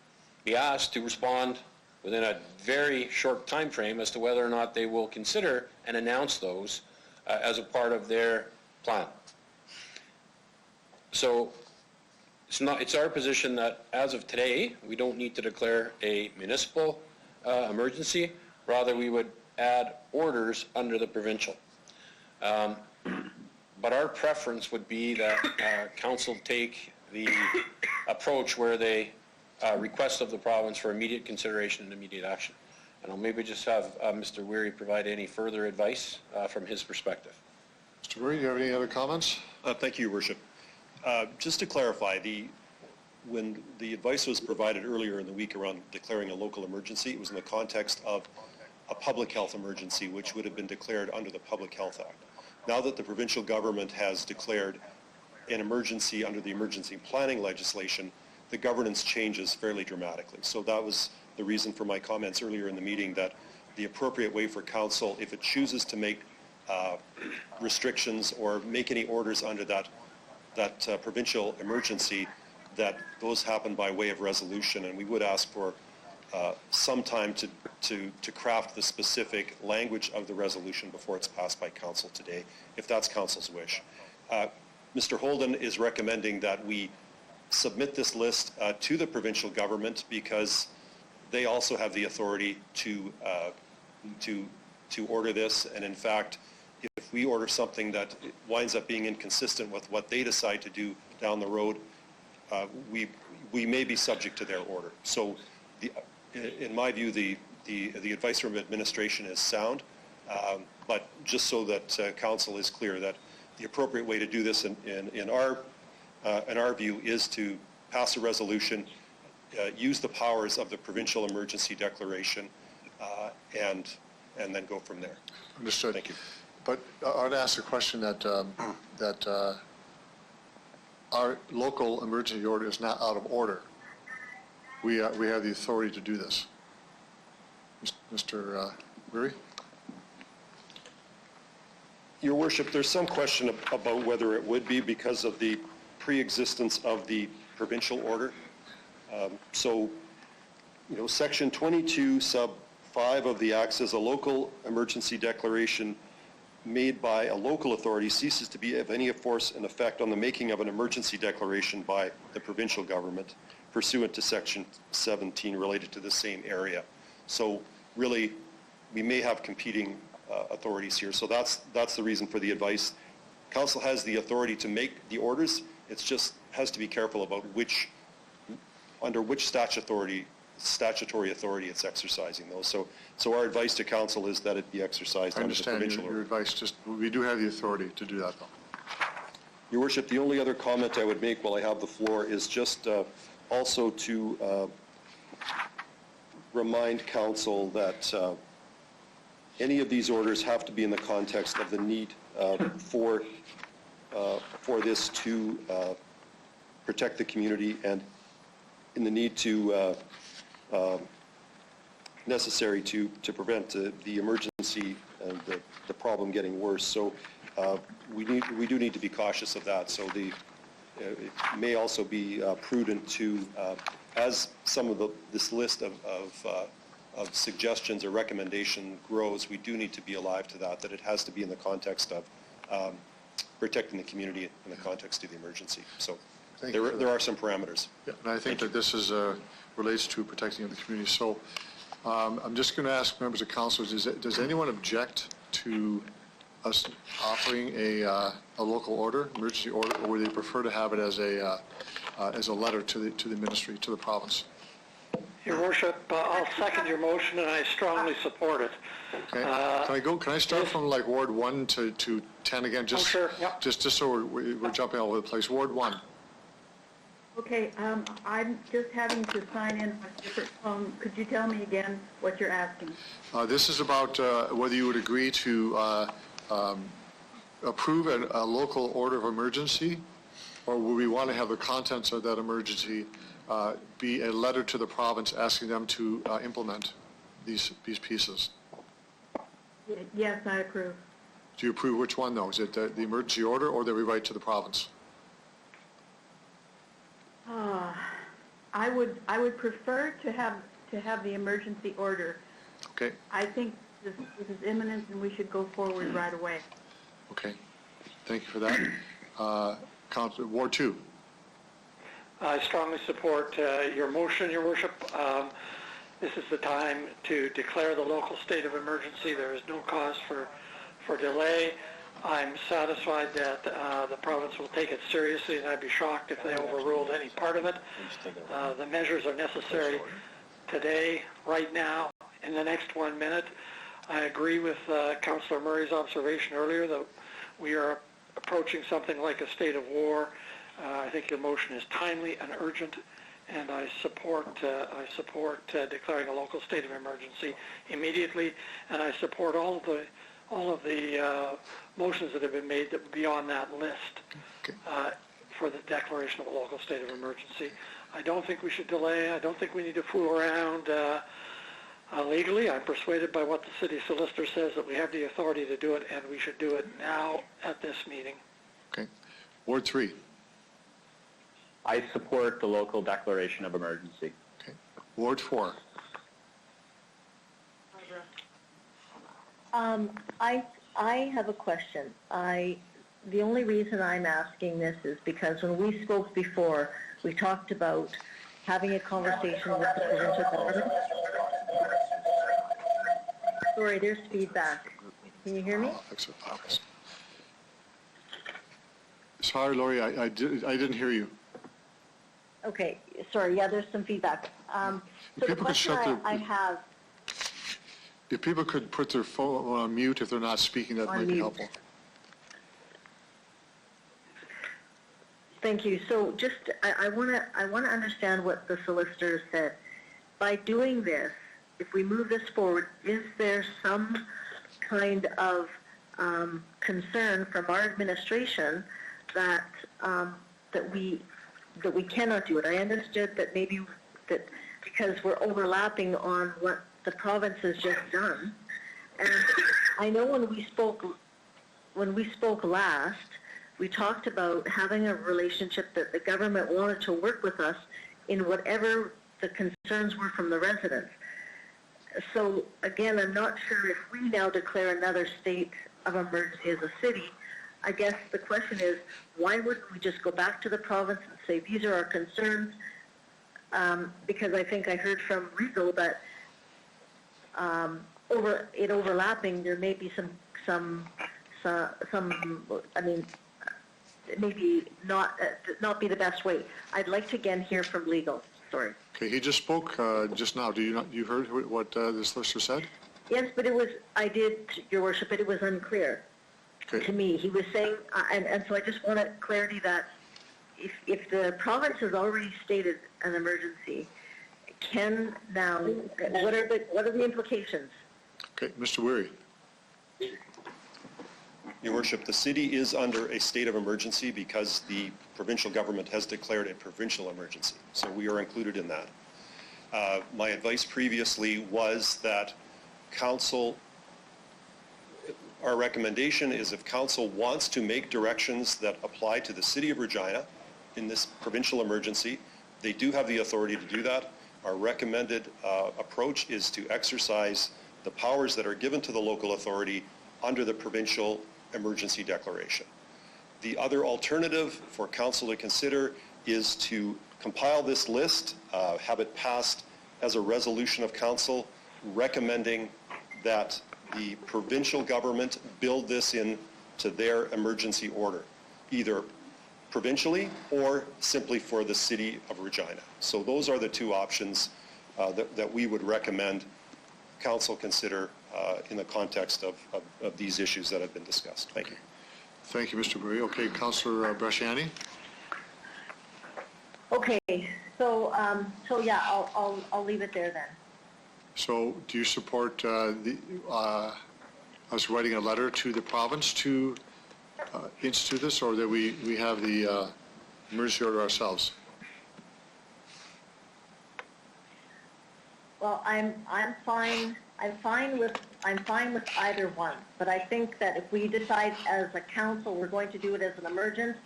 G: be asked to respond within a very short time frame as to whether or not they will consider and announce those as a part of their plan. So it's our position that as of today, we don't need to declare a municipal emergency. Rather, we would add orders under the provincial. But our preference would be that council take the approach where they request of the province for immediate consideration and immediate action. And I'll maybe just have Mr. Weary provide any further advice from his perspective.
A: Mr. Weary, do you have any other comments?
J: Thank you, Your Worship. Just to clarify, when the advice was provided earlier in the week around declaring a local emergency, it was in the context of a public health emergency, which would have been declared under the Public Health Act. Now that the provincial government has declared an emergency under the emergency planning legislation, the governance changes fairly dramatically. So that was the reason for my comments earlier in the meeting, that the appropriate way for council, if it chooses to make restrictions or make any orders under that provincial emergency, that those happen by way of resolution, and we would ask for some time to craft the specific language of the resolution before it's passed by council today, if that's council's wish. Mr. Holden is recommending that we submit this list to the provincial government because they also have the authority to order this, and in fact, if we order something that winds up being inconsistent with what they decide to do down the road, we may be subject to their order. So, in my view, the advice from administration is sound, but just so that council is clear that the appropriate way to do this in our view is to pass a resolution, use the powers of the provincial emergency declaration, and then go from there.
A: Understood.
J: Thank you.
A: But I would ask a question that our local emergency order is not out of order. We have the authority to do this. Mr. Weary?
J: Your Worship, there's some question about whether it would be because of the pre-existence of the provincial order. So, you know, Section 22, sub 5 of the Act says a local emergency declaration made by a local authority ceases to be of any force and effect on the making of an emergency declaration by the provincial government pursuant to Section 17 related to the same area. So really, we may have competing authorities here. So that's the reason for the advice. Council has the authority to make the orders. It's just has to be careful about under which statutory authority it's exercising those. So our advice to council is that it be exercised under the provincial order. I understand your advice. Just we do have the authority to do that, though. Your Worship, the only other comment I would make while I have the floor is just also to remind council that any of these orders have to be in the context of the need for this to protect the community and in the need to necessary to prevent the emergency and the problem getting worse. So we do need to be cautious of that. So it may also be prudent to, as some of this list of suggestions or recommendation grows, we do need to be alive to that it has to be in the context of protecting the community in the context of the emergency. So there are some parameters.
A: Yeah, and I think that this is relates to protecting the community. So I'm just going to ask members of council, does anyone object to us offering a local order, emergency order, or would they prefer to have it as a letter to the ministry, to the province?
C: Your Worship, I'll second your motion, and I strongly support it.
A: Okay. Can I start from like Ward 1 to 10 again? Just,
C: sure. Yep.
A: Just so we're jumping all over the place. Ward 1.
B: Okay, I'm just having to sign in on a different phone. Could you tell me again what you're asking?
A: This is about whether you would agree to approve a local order of emergency, or would we want to have the contents of that emergency be a letter to the province asking them to implement these pieces?
B: Yes, I approve.
A: Do you approve which one, though? Is it the emergency order or the rewrite to the province?
B: I would prefer to have the emergency order.
A: Okay.
B: I think this is imminent and we should go forward right away.
A: Okay. Thank you for that. Councilor, Ward 2.
C: I strongly support your motion, Your Worship. This is the time to declare the local state of emergency. There is no cause for delay. I'm satisfied that the province will take it seriously, and I'd be shocked if they overruled any part of it. The measures are necessary today, right now, in the next 1 minute. I agree with Councillor Murray's observation earlier that we are approaching something like a state of war. I think your motion is timely and urgent, and I support declaring a local state of emergency immediately, and I support all of the motions that have been made that would be on that list for the declaration of a local state of emergency. I don't think we should delay. I don't think we need to fool around. legally. I'm persuaded by what the city solicitor says that we have the authority to do it, and we should do it now at this meeting.
A: Okay. Ward 3.
D: I support the local declaration of emergency.
A: Okay. Ward 4.
E: I have a question. The only reason I'm asking this is because when we spoke before, we talked about having a conversation with the provincial government. Sorry, there's feedback. Can you hear me?
A: Sorry, Lori, I didn't hear you.
E: Okay, sorry. Yeah, there's some feedback. So the question I have...
A: If people could put their phone on mute if they're not speaking, that might be helpful.
E: Thank you. So just, I want to understand what the solicitor said. By doing this, if we move this forward, is there some kind of concern from our administration that we cannot do it? I understood that maybe that because we're overlapping on what the province has just done, and I know when we spoke last, we talked about having a relationship that the government wanted to work with us in whatever the concerns were from the residents. So again, I'm not sure if we now declare another state of emergency as a city. I guess the question is, why wouldn't we just go back to the province and say, these are our concerns? Because I think I heard from legal that overlapping, there may be some. I mean, maybe not be the best way. I'd like to again hear from legal. Sorry.
A: Okay, he just spoke just now. You heard what the solicitor said?
E: Yes, but I did, Your Worship, but it was unclear to me. He was saying, and so I just wanted clarity that if the province has already stated an emergency, what are the implications?
A: Okay, Mr. Weary.
J: Your Worship, the city is under a state of emergency because the provincial government has declared a provincial emergency. So we are included in that. My advice previously was that our recommendation is if council wants to make directions that apply to the city of Regina in this provincial emergency, they do have the authority to do that. Our recommended approach is to exercise the powers that are given to the local authority under the provincial emergency declaration. The other alternative for council to consider is to compile this list, have it passed as a resolution of council recommending that the provincial government build this into their emergency order, either provincially or simply for the city of Regina. So those are the two options that we would recommend council consider in the context of these issues that have been discussed. Thank you.
A: Thank you, Mr. Burry. Okay, Councillor Brasciani.
E: Okay, so yeah, I'll leave it there then.
A: So do you support us writing a letter to the province to institute this, or that we have the emergency order ourselves?
E: Well, I'm fine with either one, but I think that if we decide as a council we're going to do it as an emergent,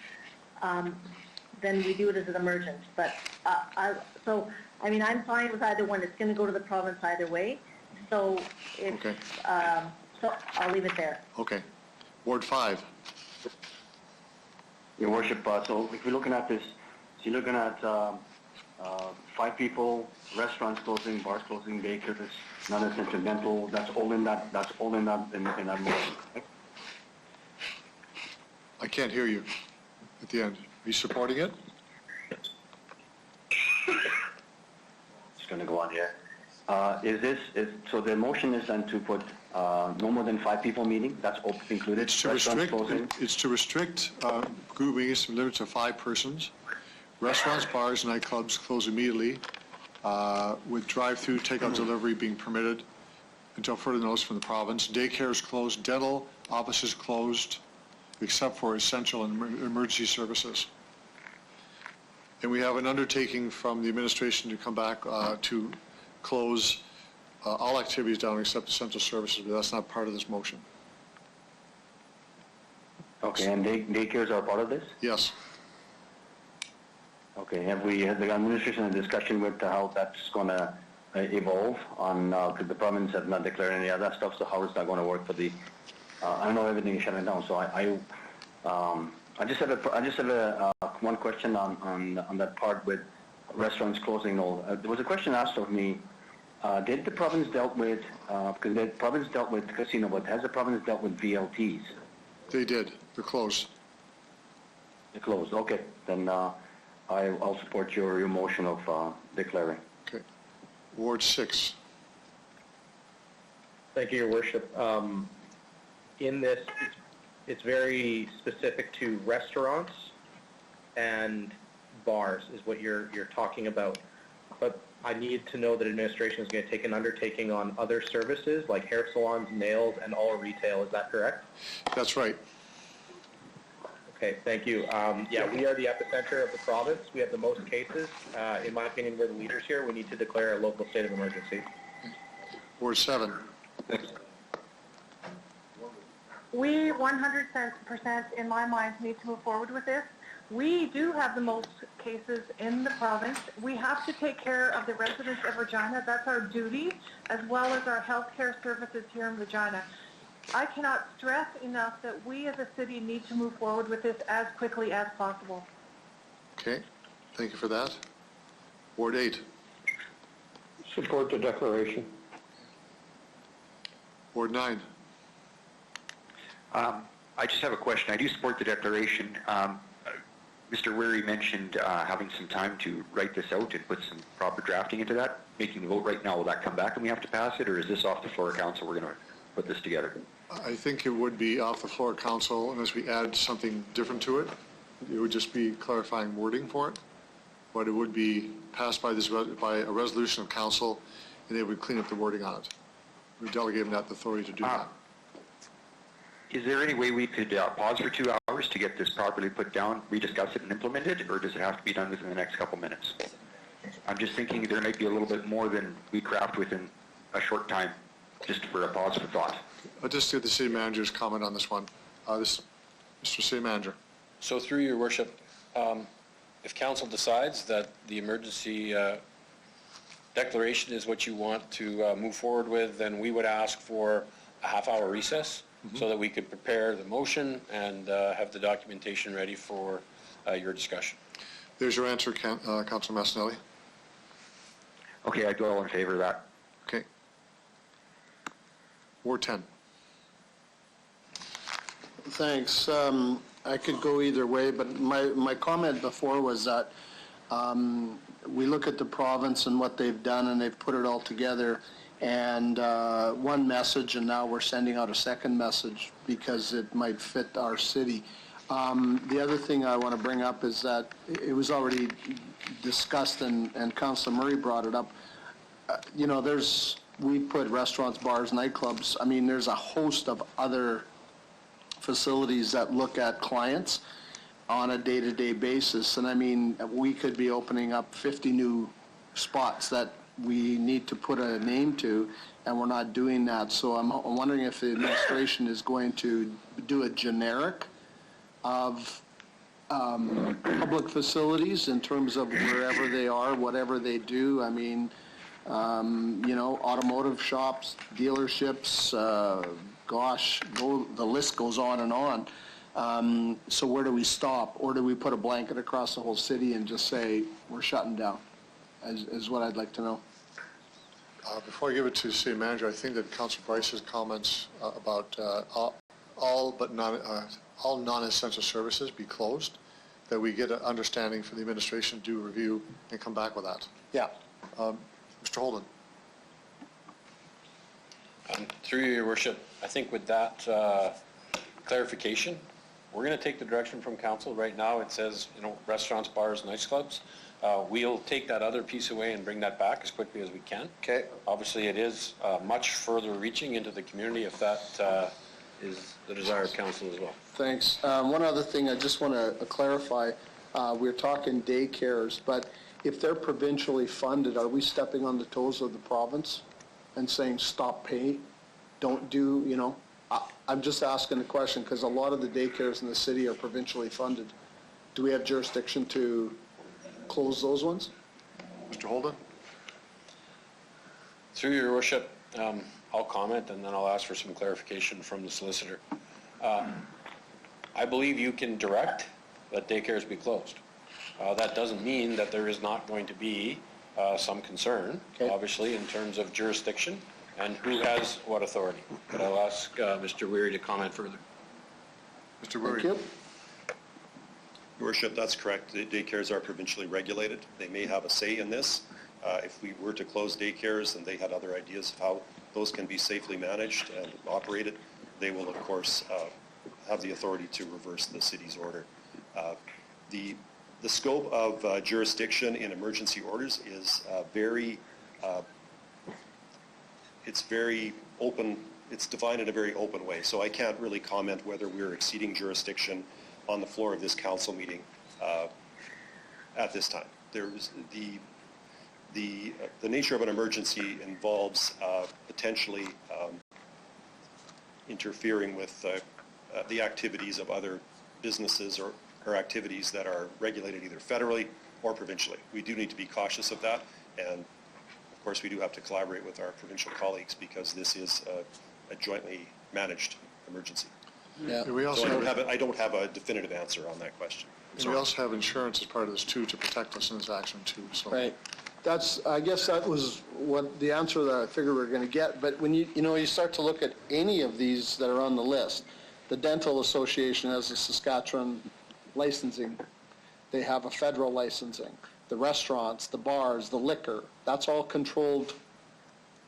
E: then we do it as an emergent. But I mean, I'm fine with either one. It's going to go to the province either way. So so I'll leave it there.
A: Okay. Ward 5.
N: Your Worship, so if you're looking at this, so you're looking at 5 people, restaurants closing, bars closing, bakers, non-essential dental. That's all in that. That's all in that motion.
A: I can't hear you at the end. Are you supporting it?
N: It's going to go on here. So the motion is then to put no more than 5 people meeting. That's all included.
A: It's to restrict group meetings to limit to 5 persons. Restaurants, bars, nightclubs close immediately, with drive-through takeout delivery being permitted until further notice from the province. Daycare is closed. Dental offices closed, except for essential and emergency services. And we have an undertaking from the administration to come back to close all activities down except essential services, but that's not part of this motion.
N: Okay, and daycares are part of this?
A: Yes.
N: Okay, have the administration a discussion with how that's going to evolve on, because the province has not declared any of that stuff, so how is that going to work for the, I know everything is shutting down, so I just have one question on that part with restaurants closing. There was a question asked of me, did the province dealt with, because the province dealt with casino, but has the province dealt with VLTs?
A: They did. They're closed.
N: They're closed, okay. Then I'll support your motion of declaring.
A: Okay. Ward 6.
M: Thank you, Your Worship. In this, it's very specific to restaurants and bars is what you're talking about. But I need to know that administration is going to take an undertaking on other services like hair salons, nails, and all retail. Is that correct?
A: That's right.
M: Okay, thank you. Yeah, we are the epicenter of the province. We have the most cases. In my opinion, we're the leaders here. We need to declare a local state of emergency.
A: Ward 7.
R: We 100% in my mind need to move forward with this. We do have the most cases in the province. We have to take care of the residents of Regina. That's our duty, as well as our healthcare services here in Regina. I cannot stress enough that we as a city need to move forward with this as quickly as possible.
A: Okay. Thank you for that. Ward 8.
Q: Support the declaration.
A: Ward 9.
P: I just have a question. I do support the declaration. Mr. Weary mentioned having some time to write this out and put some proper drafting into that. Making the vote right now, will that come back and we have to pass it, or is this off the floor of council? We're going to put this together.
A: I think it would be off the floor of council unless we add something different to it. It would just be clarifying wording for it, but it would be passed by by a resolution of council, and they would clean up the wording on it. We delegate them that authority to do that.
P: Is there any way we could pause for 2 hours to get this properly put down, rediscuss it, and implement it, or does it have to be done within the next couple minutes? I'm just thinking there might be a little bit more than we craft within a short time, just for a pause for thought.
A: I'll just get the city manager's comment on this one. Mr. City Manager.
G: So through your worship, if council decides that the emergency declaration is what you want to move forward with, then we would ask for a half-hour recess so that we could prepare the motion and have the documentation ready for your discussion.
A: There's your answer, Councilor Massanelli.
P: Okay, I go all in favor of that.
A: Okay. Ward 10.
O: Thanks. I could go either way, but my comment before was that we look at the province and what they've done, and they've put it all together, and one message, and now we're sending out a second message because it might fit our city. The other thing I want to bring up is that it was already discussed, and Councilor Murray brought it up. We put restaurants, bars, nightclubs. I mean, there's a host of other facilities that look at clients on a day-to-day basis. And I mean, we could be opening up 50 new spots that we need to put a name to, and we're not doing that. So I'm wondering if the administration is going to do a generic of public facilities in terms of wherever they are, whatever they do. I mean, automotive shops, dealerships, the list goes on and on. So where do we stop? Or do we put a blanket across the whole city and just say, we're shutting down, is what I'd like to know.
A: Before I give it to the city manager, I think that Councilor Bryce's comments about all non-essential services be closed, that we get an understanding from the administration, do a review, and come back with that.
O: Yeah.
A: Mr. Holden.
G: Through your worship, I think with that clarification, we're going to take the direction from council. Right now it says, restaurants, bars, nightclubs. We'll take that other piece away and bring that back as quickly as we can.
O: Okay.
G: Obviously it is much further reaching into the community if that is the desire of council as well.
O: Thanks. One other thing I just want to clarify. We're talking daycares, but if they're provincially funded, are we stepping on the toes of the province and saying, stop pay, don't do, you know? I'm just asking the question because a lot of the daycares in the city are provincially funded. Do we have jurisdiction to close those ones?
A: Mr. Holden?
G: Through your worship, I'll comment and then I'll ask for some clarification from the solicitor. I believe you can direct that daycares be closed. That doesn't mean that there is not going to be some concern, obviously, in terms of jurisdiction and who has what authority. But I'll ask Mr. Weary to comment further.
A: Mr. Weary.
O: Thank you.
J: Your Worship, that's correct. The daycares are provincially regulated. They may have a say in this. If we were to close daycares and they had other ideas of how those can be safely managed and operated, they will, of course, have the authority to reverse the city's order. The scope of jurisdiction in emergency orders is it's very open. It's defined in a very open way. So I can't really comment whether we're exceeding jurisdiction on the floor of this council meeting at this time. There's the nature of an emergency involves potentially interfering with the activities of other businesses or activities that are regulated either federally or provincially. We do need to be cautious of that, and of course we do have to collaborate with our provincial colleagues because this is a jointly managed emergency.
O: Yeah.
A: We also
J: So I don't have a definitive answer on that question.
A: And we also have insurance as part of this too to protect us in this action too. So.
O: Right. I guess that was what the answer that I figured we were going to get. But when you start to look at any of these that are on the list, the Dental Association has a Saskatchewan licensing. They have a federal licensing. The restaurants, the bars, the liquor, that's all controlled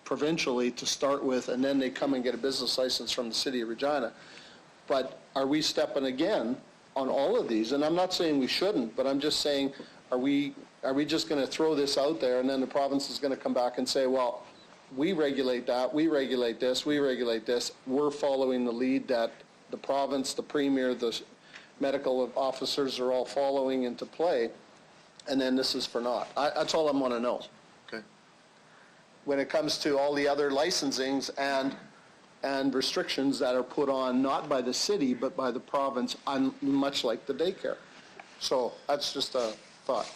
O: provincially to start with, and then they come and get a business license from the city of Regina. But are we stepping again on all of these? And I'm not saying we shouldn't, but I'm just saying, are we just going to throw this out there and then the province is going to come back and say, well, we regulate that, we regulate this, we regulate this. We're following the lead that the province, the premier, the medical officers are all following into play, and then this is for naught. That's all I want to know.
A: Okay.
O: When it comes to all the other licensings and restrictions that are put on not by the city but by the province, much like the daycare. So that's just a thought.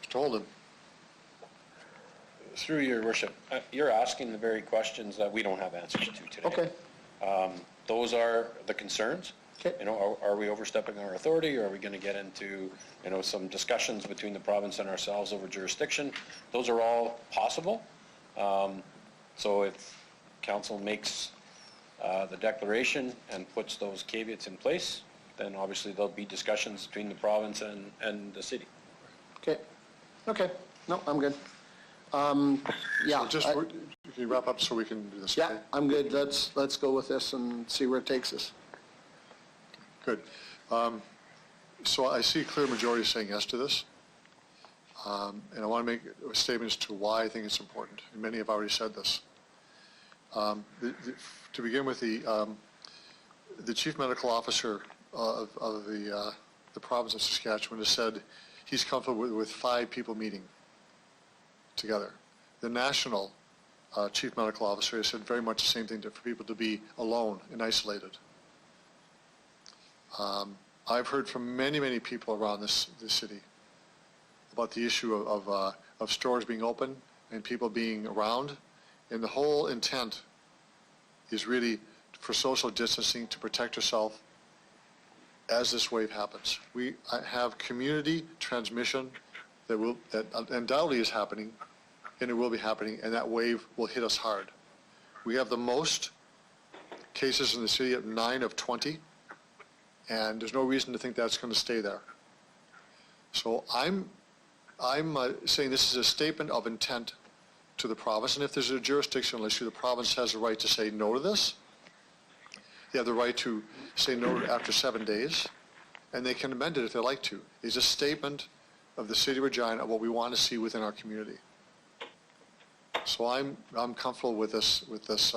A: Mr. Holden.
G: Through your worship, you're asking the very questions that we don't have answers to today.
O: Okay.
G: Those are the concerns.
O: Okay.
G: Are we overstepping our authority, or are we going to get into, some discussions between the province and ourselves over jurisdiction? Those are all possible. So if council makes the declaration and puts those caveats in place, then obviously there'll be discussions between the province and the city.
O: Okay. Okay. No, I'm good. Yeah.
A: So just, can you wrap up so we can do this?
O: Yeah,
A: okay?
O: I'm good. Let's go with this and see where it takes us.
A: Good. So I see a clear majority saying yes to this. And I want to make a statement as to why I think it's important. And many have already said this. To begin with, the chief medical officer of the province of Saskatchewan has said he's comfortable with 5 people meeting together. The national chief medical officer has said very much the same thing, for people to be alone and isolated. I've heard from many, many people around this city about the issue of stores being open and people being around, and the whole intent is really for social distancing, to protect yourself as this wave happens. We have community transmission that undoubtedly is happening, and it will be happening, and that wave will hit us hard. We have the most cases in the city at 9 of 20, and there's no reason to think that's going to stay there. So I'm saying this is a statement of intent to the province, and if there's a jurisdictional issue, the province has the right to say no to this. They have the right to say no after 7 days, and they can amend it if they like to. It's a statement of the city of Regina of what we want to see within our community. So I'm comfortable with this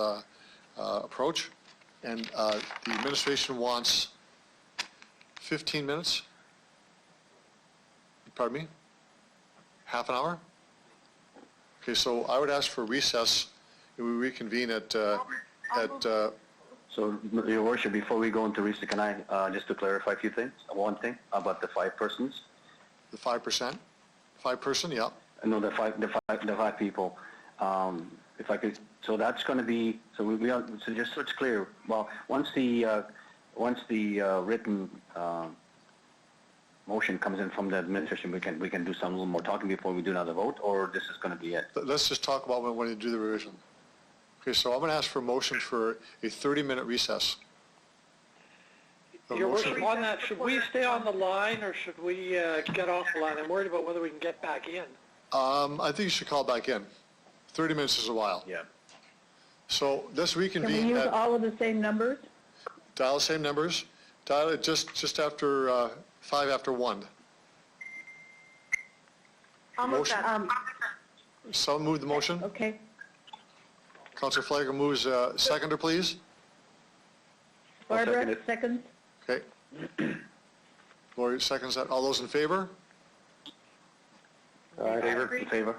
A: approach, and the administration wants 15 minutes. Pardon me? Half an hour? Okay, so I would ask for recess we reconvene at,
N: So, Your Worship, before we go into recess, can I, just to clarify a few things? One thing about the 5 persons.
A: the 5%? 5-person, yeah.
N: No, the five people. If I could, so that's going to be, so we are, so just so it's clear, well, once the written motion comes in from the administration, we can do some little more talking before we do another vote, or this is going to be it?
A: Let's just talk about when you do the revision. Okay, so I'm going to ask for a motion for a 30-minute recess.
C: Your Worship, on that, should we stay on the line or should we get off the line? I'm worried about whether we can get back in.
A: I think you should call back in. 30 minutes is a while.
N: Yeah.
A: So let's reconvene.
B: Can we use all of the same numbers?
A: Dial the same numbers. Dial it just after 5 after 1.
R: I'll move that.
A: Someone move the motion.
B: Okay.
A: Councillor Flanagan moves, seconder, please.
B: Barbara, seconds.
A: Okay. Lori seconds that. All those in favor?
N: In favor?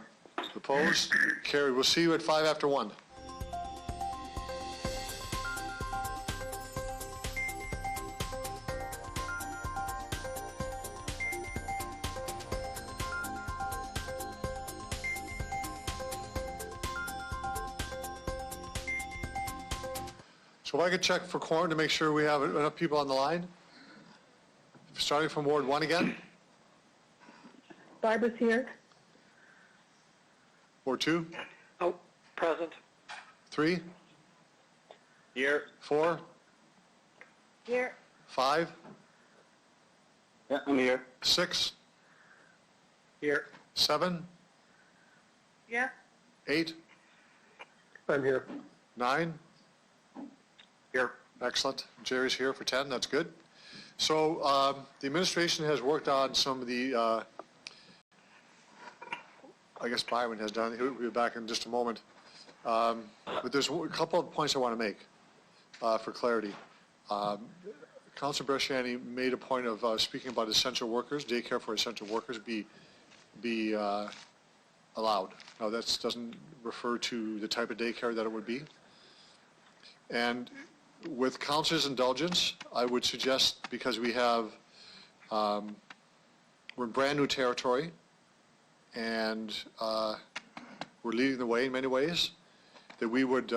A: Opposed? Carried. We'll see you at 5 after 1. So if I could check for quorum to make sure we have enough people on the line. Starting from Ward 1 again.
B: Barbara's here.
A: Ward 2,
C: Oh, present.
A: 3,
D: Here.
A: 4,
B: Here.
A: 5,
N: Yeah, I'm here.
A: 6,
C: Here.
A: 7,
B: Yeah.
A: 8,
Q: I'm here.
A: 9.
N: Here.
A: Excellent. Jerry's here for 10. That's good. So the administration has worked on some of the, I guess Byron has done. He'll be back in just a moment. But there's a couple of points I want to make for clarity. Councilor Bresciani made a point of speaking about essential workers, daycare for essential workers be allowed. Now that doesn't refer to the type of daycare that it would be. And with council's indulgence, I would suggest, because we have, we're in brand new territory, and we're leading the way in many ways, that we would,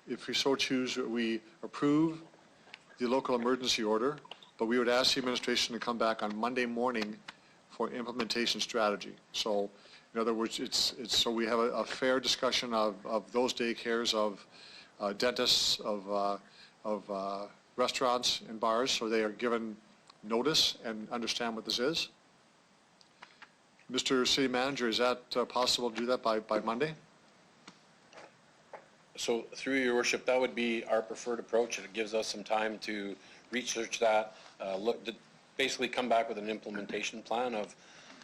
A: if we so choose, we approve the local emergency order, but we would ask the administration to come back on Monday morning for implementation strategy. So, in other words, it's so we have a fair discussion of those daycares, of dentists, of restaurants and bars, so they are given notice and understand what this is. Mr. City Manager, is that possible to do that by Monday?
G: So through your worship, that would be our preferred approach. It gives us some time to research that, basically come back with an implementation plan of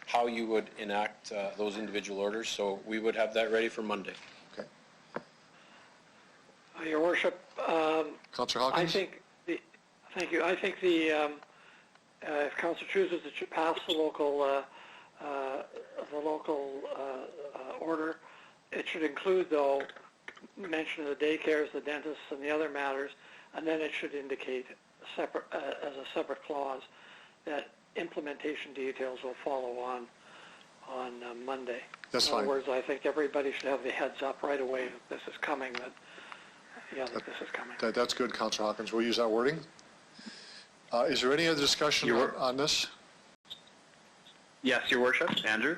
G: how you would enact those individual orders. So we would have that ready for Monday.
A: Okay.
C: Your Worship,
A: Councillor Hawkins?
C: Thank you. I think if Council chooses, it should pass the local order. It should include, though, mention of the daycares, the dentists, and the other matters, and then it should indicate separate, as a separate clause, that implementation details will follow on Monday.
A: That's fine.
C: In other words, I think everybody should have the heads up right away that this is coming. That this is coming.
A: That's good, Councillor Hawkins. We'll use that wording. Is there any other discussion on this?
D: Yes, Your Worship. Andrew?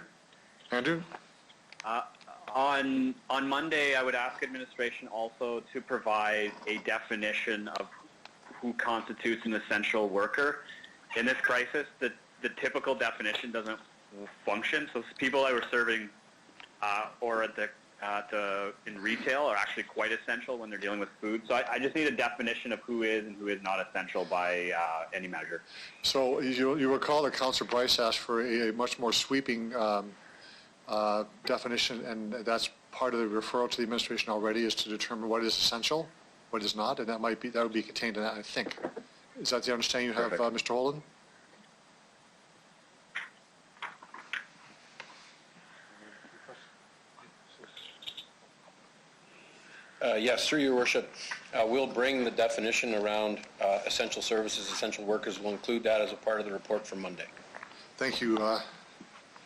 A: Andrew?
D: On Monday, I would ask administration also to provide a definition of who constitutes an essential worker. In this crisis, the typical definition doesn't function. So people that were serving or in retail are actually quite essential when they're dealing with food. So I just need a definition of who is and who is not essential by any measure.
A: So you recall that Councillor Bryce asked for a much more sweeping definition, and that's part of the referral to the administration already, is to determine what is essential, what is not, and that would be contained in that, I think. Is that the understanding you have, Mr. Holden?
G: Yes, through your worship, we'll bring the definition around essential services, essential workers. We'll include that as a part of the report for Monday.
A: Thank you,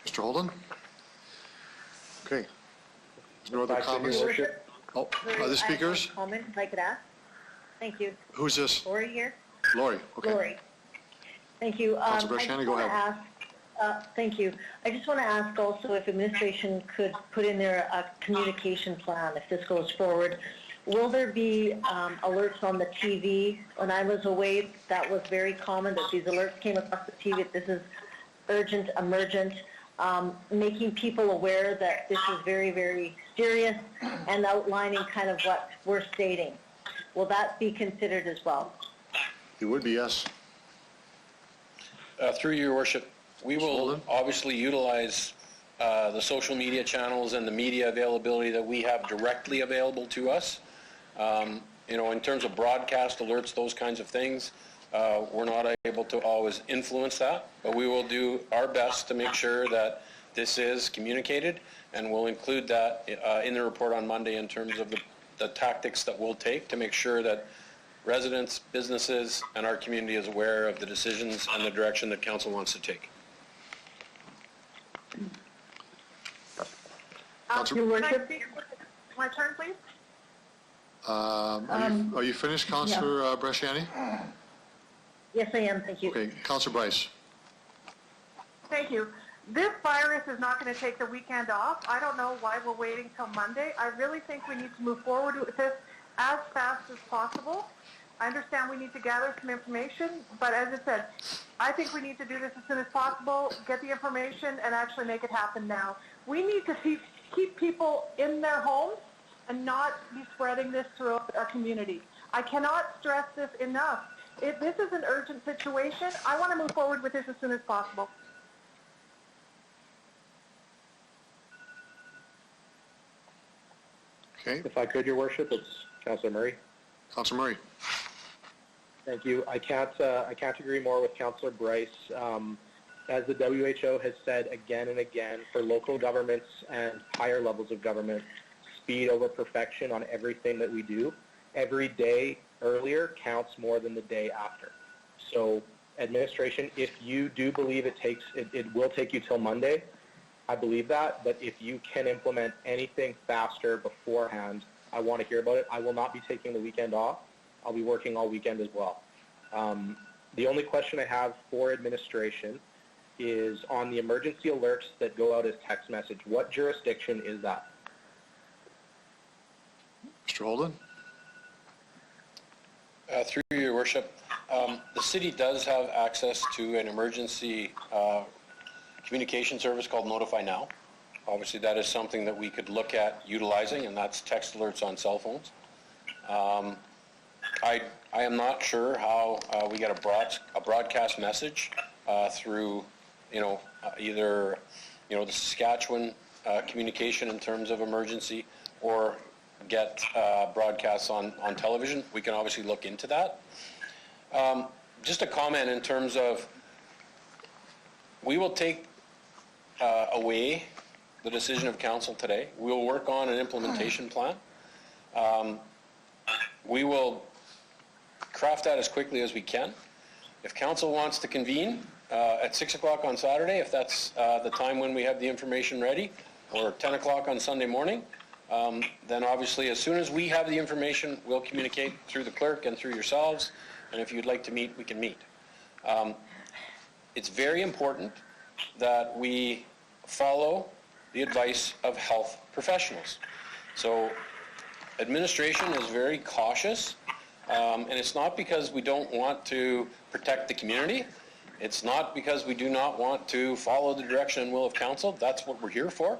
A: Mr. Holden. Okay. No other comments? Oh, other speakers?
E: I have a comment, if I could ask. Thank you.
A: Who's this?
E: Lori here.
A: Lori, okay.
E: Lori. Thank you.
A: Councilor Brashani, go ahead.
E: Thank you. I just want to ask also if administration could put in there a communication plan if this goes forward. Will there be alerts on the TV? When I was away, that was very common that these alerts came across the TV that this is urgent, emergent, making people aware that this is very, very serious and outlining kind of what we're stating. Will that be considered as well?
A: It would be, yes.
G: Through your worship, we will obviously utilize the social media channels and the media availability that we have directly available to us. You know, in terms of broadcast alerts, those kinds of things, we're not able to always influence that, but we will do our best to make sure that this is communicated, and we'll include that in the report on Monday in terms of the tactics that we'll take to make sure that residents, businesses, and our community is aware of the decisions and the direction that council wants to take.
R: Your worship. My turn, please.
A: Are you finished, Councillor Brashani?
E: Yes, I am. Thank you.
A: Okay, Councillor Bryce.
R: Thank you. This virus is not going to take the weekend off. I don't know why we're waiting till Monday. I really think we need to move forward with this as fast as possible. I understand we need to gather some information, but as I said, I think we need to do this as soon as possible, get the information, and actually make it happen now. We need to keep people in their homes and not be spreading this throughout our community. I cannot stress this enough. This is an urgent situation. I want to move forward with this as soon as possible.
A: Okay.
M: If I could, Your Worship, it's Councillor Murray.
A: Councillor Murray.
M: Thank you. I can't agree more with Councillor Bryce. As the WHO has said again and again, for local governments and higher levels of government, speed over perfection on everything that we do. Every day earlier counts more than the day after. So, administration, if you do believe it will take you till Monday, I believe that, but if you can implement anything faster beforehand, I want to hear about it. I will not be taking the weekend off. I'll be working all weekend as well. The only question I have for administration is on the emergency alerts that go out as text message. What jurisdiction is that?
A: Mr. Holden?
G: Through your worship, the city does have access to an emergency communication service called Notify Now. Obviously, that is something that we could look at utilizing, and that's text alerts on cell phones. I am not sure how we get a broadcast message through, either, the Saskatchewan communication in terms of emergency, or get broadcasts on television. We can obviously look into that. Just a comment in terms of, we will take away the decision of council today. We will work on an implementation plan. We will craft that as quickly as we can. If council wants to convene at 6 o'clock on Saturday, if that's the time when we have the information ready, or 10 o'clock on Sunday morning, then obviously as soon as we have the information, we'll communicate through the clerk and through yourselves, and if you'd like to meet, we can meet. It's very important that we follow the advice of health professionals. So administration is very cautious, and it's not because we don't want to protect the community. It's not because we do not want to follow the direction and will of council. That's what we're here for.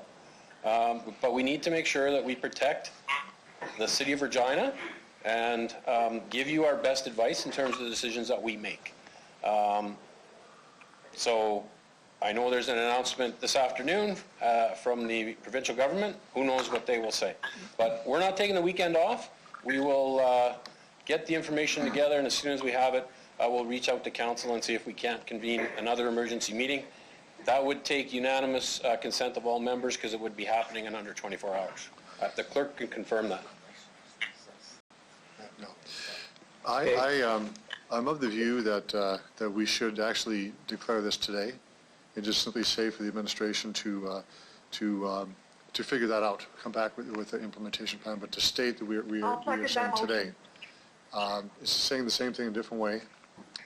G: But we need to make sure that we protect the City of Regina and give you our best advice in terms of the decisions that we make. So I know there's an announcement this afternoon from the provincial government. Who knows what they will say. But we're not taking the weekend off. We will get the information together, and as soon as we have it, we'll reach out to council and see if we can't convene another emergency meeting. That would take unanimous consent of all members, because it would be happening in under 24 hours. The clerk can confirm that.
A: I'm of the view that we should actually declare this today and just simply say for the administration to figure that out, come back with the implementation plan, but to state that we are saying today. It's saying the same thing in a different way.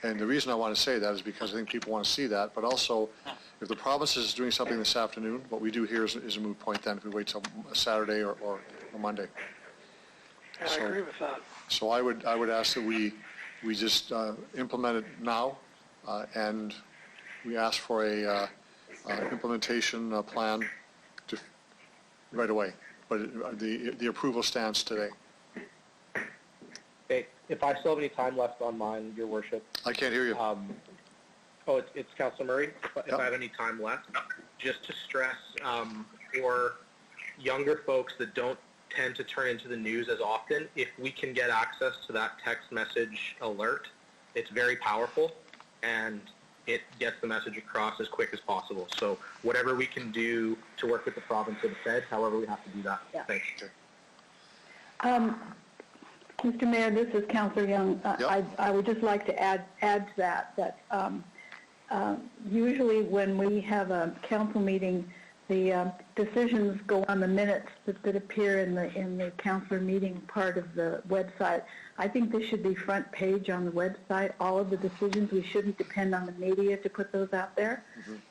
A: And the reason I want to say that is because I think people want to see that, but also if the province is doing something this afternoon, what we do here is a moot point then if we wait till Saturday or Monday.
C: I agree with that.
A: So I would ask that we just implement it now, and we ask for a implementation plan right away. But the approval stands today.
M: Okay, if I still have any time left on mine, Your Worship.
A: I can't hear you.
M: It's Councillor Murray. If I have any time left, just to stress for younger folks that don't tend to turn into the news as often, if we can get access to that text message alert, it's very powerful and it gets the message across as quick as possible. So whatever we can do to work with the province or the feds, however we have to do that. Yeah. Thanks.
B: Mr. Mayor, this is Councillor Young. I would just like to add to that usually when we have a council meeting, the decisions go on the minutes that appear in the councillor meeting part of the website. I think this should be front page on the website. All of the decisions, we shouldn't depend on the media to put those out there.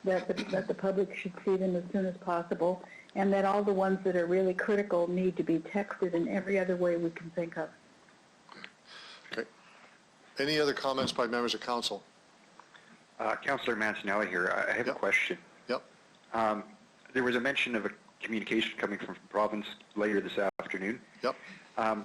B: That the public should see them as soon as possible, and that all the ones that are really critical need to be texted in every other way we can think of.
A: Okay. Any other comments by members of council?
P: Councillor Mancinelli here. I have a question.
A: Yep.
P: There was a mention of a communication coming from the province later this afternoon.
A: Yep.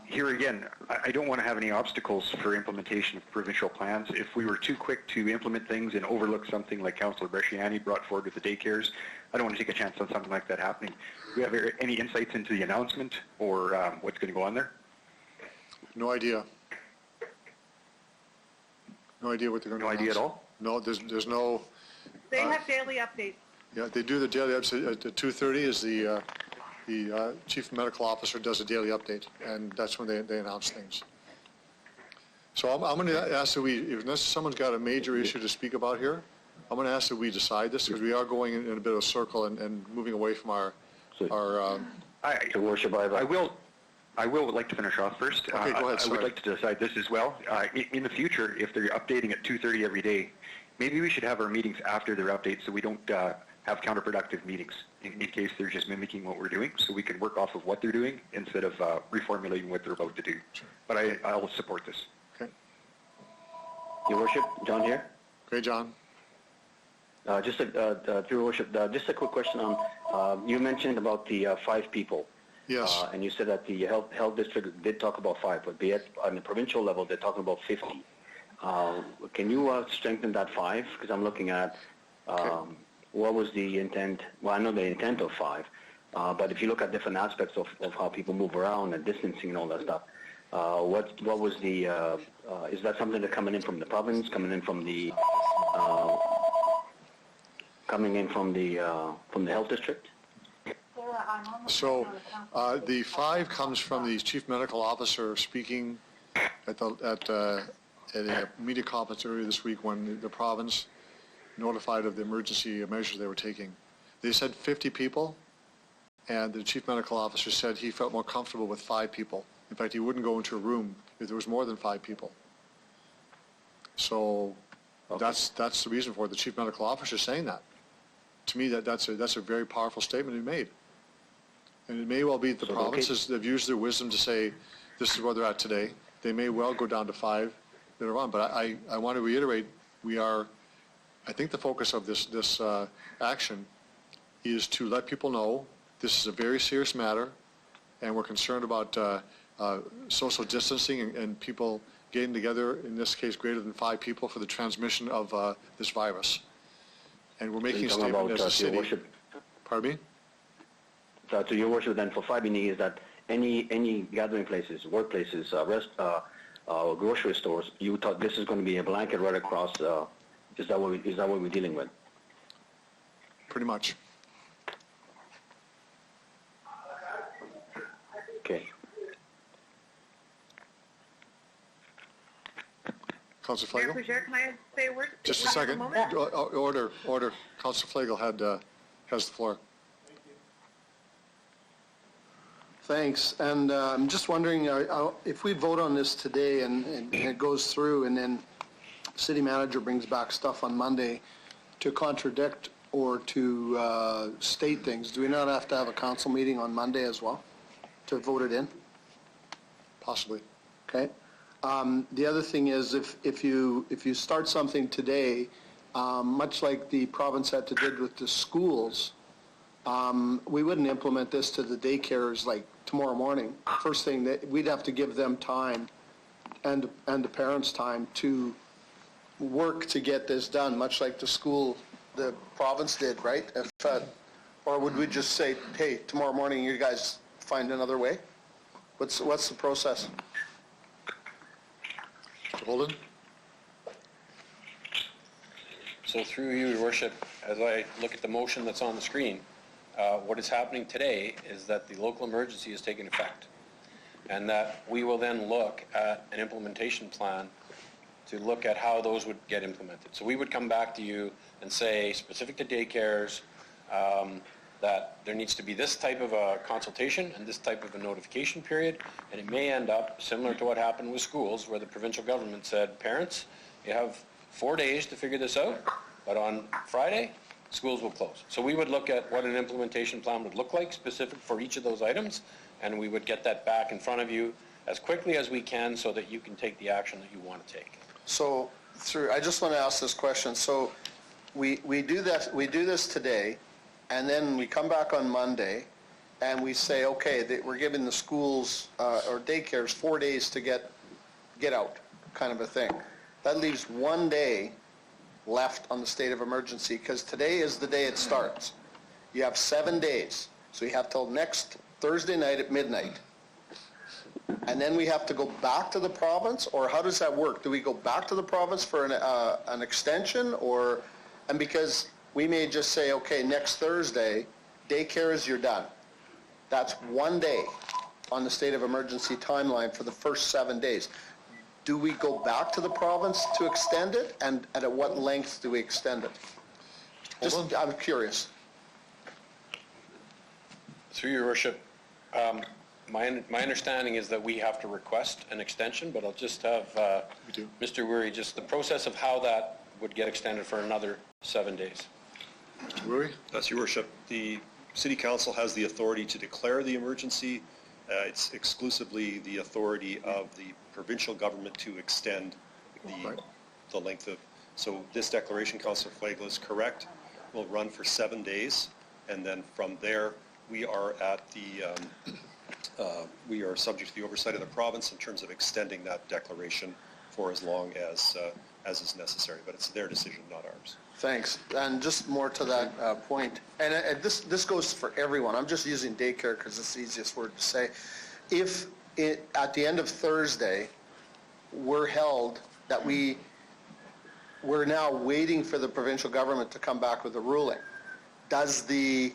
P: Here again, I don't want to have any obstacles for implementation of provincial plans. If we were too quick to implement things and overlook something like Councillor Bresciani brought forward with the daycares, I don't want to take a chance on something like that happening. Do we have any insights into the announcement or what's going to go on there?
A: No idea. No idea what they're going to announce.
P: No idea at all?
A: No, there's no...
R: They have daily updates.
A: Yeah, they do the daily update at 2:30 is the chief medical officer does a daily update, and that's when they announce things. So I'm going to ask that if someone's got a major issue to speak about here, I'm going to ask that we decide this because we are going in a bit of a circle and moving away from our
N: Your Worship,
P: I will like to finish off first.
A: Okay, go ahead,
P: I would like to decide this as well. In the future, if they're updating at 2:30 every day, maybe we should have our meetings after their updates so we don't have counterproductive meetings in case they're just mimicking what we're doing, so we can work off of what they're doing instead of reformulating what they're about to do. Sure. But I'll support this.
A: Okay.
N: Your Worship, John here.
A: Okay, John.
N: Your Worship, just a quick question on, you mentioned about the 5 people.
A: Yes.
N: And you said that the health district did talk about 5, but on the provincial level, they're talking about 50. Can you strengthen that 5? Because I'm looking at what was the intent. Well, I know the intent of 5, but if you look at different aspects of how people move around and distancing and all that stuff, what was the? Is that something that's coming in from the province, coming in from the health district?
A: So the 5 comes from the chief medical officer speaking at a media conference earlier this week when the province notified of the emergency measures they were taking. They said 50 people, and the chief medical officer said he felt more comfortable with 5 people. In fact, he wouldn't go into a room if there was more than 5 people. So that's the reason for it. The chief medical officer saying that. To me, that's a very powerful statement he made. And it may well be that the provinces have used their wisdom to say, this is where they're at today. They may well go down to 5 later on. But I want to reiterate, I think the focus of this action is to let people know this is a very serious matter, and we're concerned about social distancing and people getting together, in this case greater than 5 people, for the transmission of this virus. And we're making a statement as a city. Pardon me?
N: So to Your Worship, then for 5 is that any gathering places, workplaces, grocery stores, you thought this is going to be a blanket right across. Is that what we're dealing with?
A: Pretty much.
N: Okay.
A: Councillor
B: Mayor
A: Flagel?
B: Boucher, can I say a word?
A: Just a
B: Do I have
A: second.
B: moment?
A: Order. Councillor Flagel has the floor.
O: Thanks. And I'm just wondering, if we vote on this today and it goes through and then city manager brings back stuff on Monday to contradict or to state things, do we not have to have a council meeting on Monday as well to vote it in?
A: Possibly.
O: Okay. The other thing is if you start something today, much like the province had to did with the schools, we wouldn't implement this to the daycares like tomorrow morning. First thing, that we'd have to give them time and the parents time to work to get this done, much like the province did, right? Or would we just say, hey, tomorrow morning you guys find another way? What's the process?
A: Mr. Holden?
G: So through you, Your Worship, as I look at the motion that's on the screen, what is happening today is that the local emergency is taking effect, and that we will then look at an implementation plan to look at how those would get implemented. So we would come back to you and say, specific to daycares, that there needs to be this type of a consultation and this type of a notification period, and it may end up similar to what happened with schools, where the provincial government said, parents, you have 4 days to figure this out, but on Friday, schools will close. So we would look at what an implementation plan would look like, specific for each of those items, and we would get that back in front of you as quickly as we can so that you can take the action that you want to take.
O: So I just want to ask this question. So we do this today, and then we come back on Monday, and we say, okay, we're giving the schools or daycares 4 days to get out, kind of a thing. That leaves 1 day left on the state of emergency, because today is the day it starts. You have 7 days, so you have till next Thursday night at midnight. And then we have to go back to the province, or how does that work? Do we go back to the province for an extension, and because we may just say, okay, next Thursday, daycares, you're done. That's 1 day on the state of emergency timeline for the first 7 days. Do we go back to the province to extend it, and at what length do we extend it? I'm curious.
G: Through Your Worship, my understanding is that we have to request an extension, but I'll just have Mr. Weary, just the process of how that would get extended for another 7 days.
A: Mr. Weary?
J: That's Your Worship. The City Council has the authority to declare the emergency. It's exclusively the authority of the provincial government to extend the length of. So this declaration, Councillor Flagel, is correct, will run for 7 days, and then from there we are at we are subject to the oversight of the province in terms of extending that declaration for as long as is necessary. But it's their decision, not ours.
O: Thanks. And just more to that point, and this goes for everyone. I'm just using daycare because it's the easiest word to say. If at the end of Thursday we're held that we're now waiting for the provincial government to come back with a ruling, does the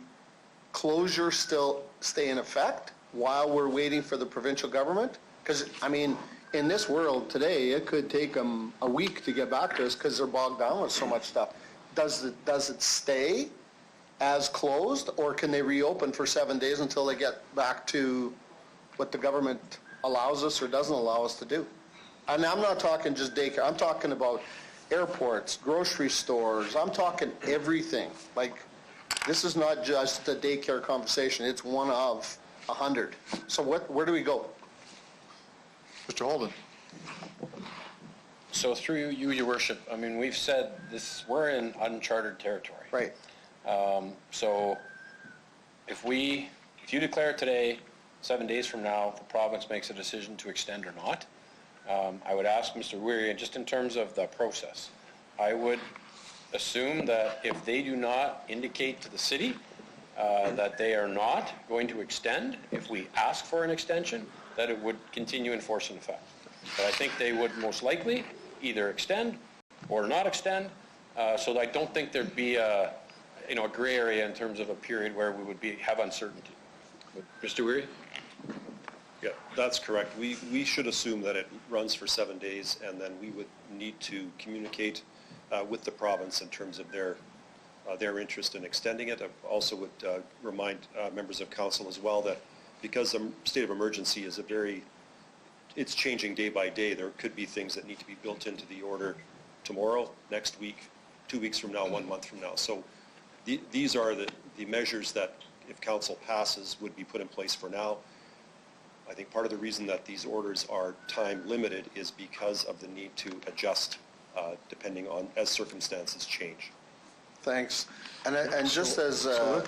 O: closure still stay in effect while we're waiting for the provincial government? Because, I mean, in this world today, it could take them a week to get back to us because they're bogged down with so much stuff. Does it stay as closed, or can they reopen for 7 days until they get back to what the government allows us or doesn't allow us to do? And I'm not talking just daycare. I'm talking about airports, grocery stores. I'm talking everything. Like, this is not just a daycare conversation. It's one of 100. So where do we go?
A: Mr. Holden?
G: So through you, Your Worship, I mean, we've said this, we're in uncharted territory.
O: Right.
G: So if you declare today, 7 days from now, the province makes a decision to extend or not, I would ask Mr. Weary, and just in terms of the process, I would assume that if they do not indicate to the city that they are not going to extend, if we ask for an extension, that it would continue in force and effect. But I think they would most likely either extend or not extend, so I don't think there'd be a gray area in terms of a period where we would have uncertainty. Mr. Weary?
J: Yeah, that's correct. We should assume that it runs for 7 days, and then we would need to communicate with the province in terms of their interest in extending it. I also would remind members of council as well that because the state of emergency is it's changing day by day, there could be things that need to be built into the order tomorrow, next week, 2 weeks from now, 1 month from now. So these are the measures that, if council passes, would be put in place for now. I think part of the reason that these orders are time limited is because of the need to adjust depending on as circumstances change.
O: Thanks. And just as...
A: So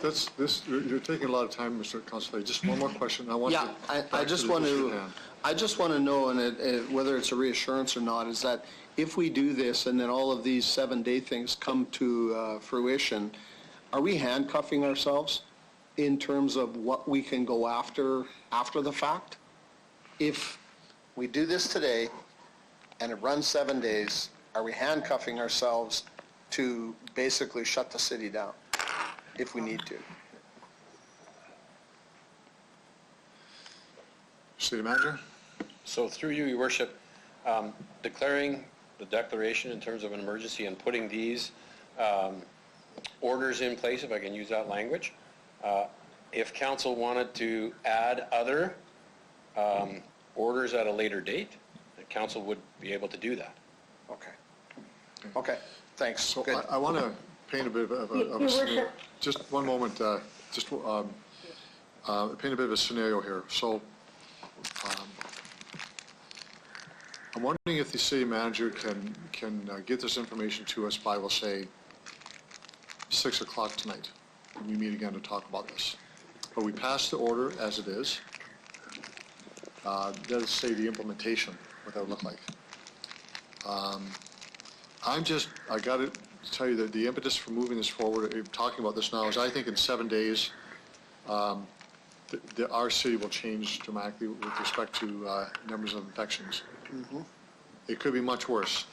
A: you're taking a lot of time, Mr. Constable. Just one more question.
O: I just want to know, and whether it's a reassurance or not, is that if we do this and then all of these 7-day things come to fruition, are we handcuffing ourselves in terms of what we can go after the fact? If we do this today and it runs 7 days, are we handcuffing ourselves to basically shut the city down if we need to?
A: City Manager?
G: So through you, Your Worship, declaring the declaration in terms of an emergency and putting these orders in place, if I can use that language, if council wanted to add other orders at a later date, the council would be able to do that.
O: Okay, thanks.
A: So I want to paint a bit of a scenario. Just one moment. Paint a bit of a scenario here. So I'm wondering if the city manager can get this information to us by, we'll say, 6 o'clock tonight when we meet again to talk about this. But we pass the order as it is. Does say the implementation, what that would look like. I got to tell you that the impetus for moving this forward, talking about this now, is I think in 7 days, our city will change dramatically with respect to numbers of infections.
O: Mm-hmm.
A: It could be much worse.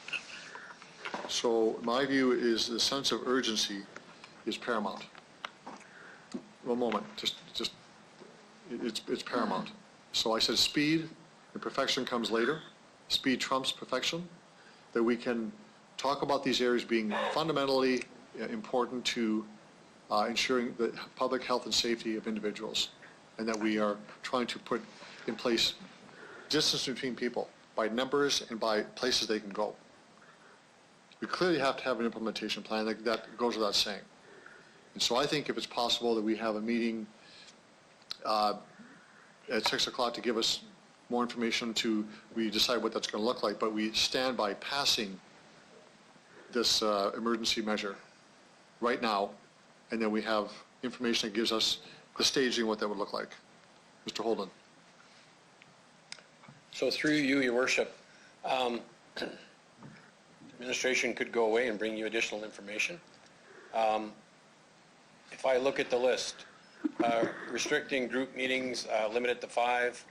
A: So my view is the sense of urgency is paramount. One moment, it's paramount. So I said speed and perfection comes later. Speed trumps perfection. That we can talk about these areas being fundamentally important to ensuring the public health and safety of individuals, and that we are trying to put in place distance between people by numbers and by places they can go. We clearly have to have an implementation plan that goes without saying. And so I think if it's possible that we have a meeting at 6 o'clock to give us more information we decide what that's going to look like, but we stand by passing this emergency measure right now, and then we have information that gives us the staging, what that would look like. Mr. Holden.
G: So through you, Your Worship, administration could go away and bring you additional information. If I look at the list, restricting group meetings, limited to 5,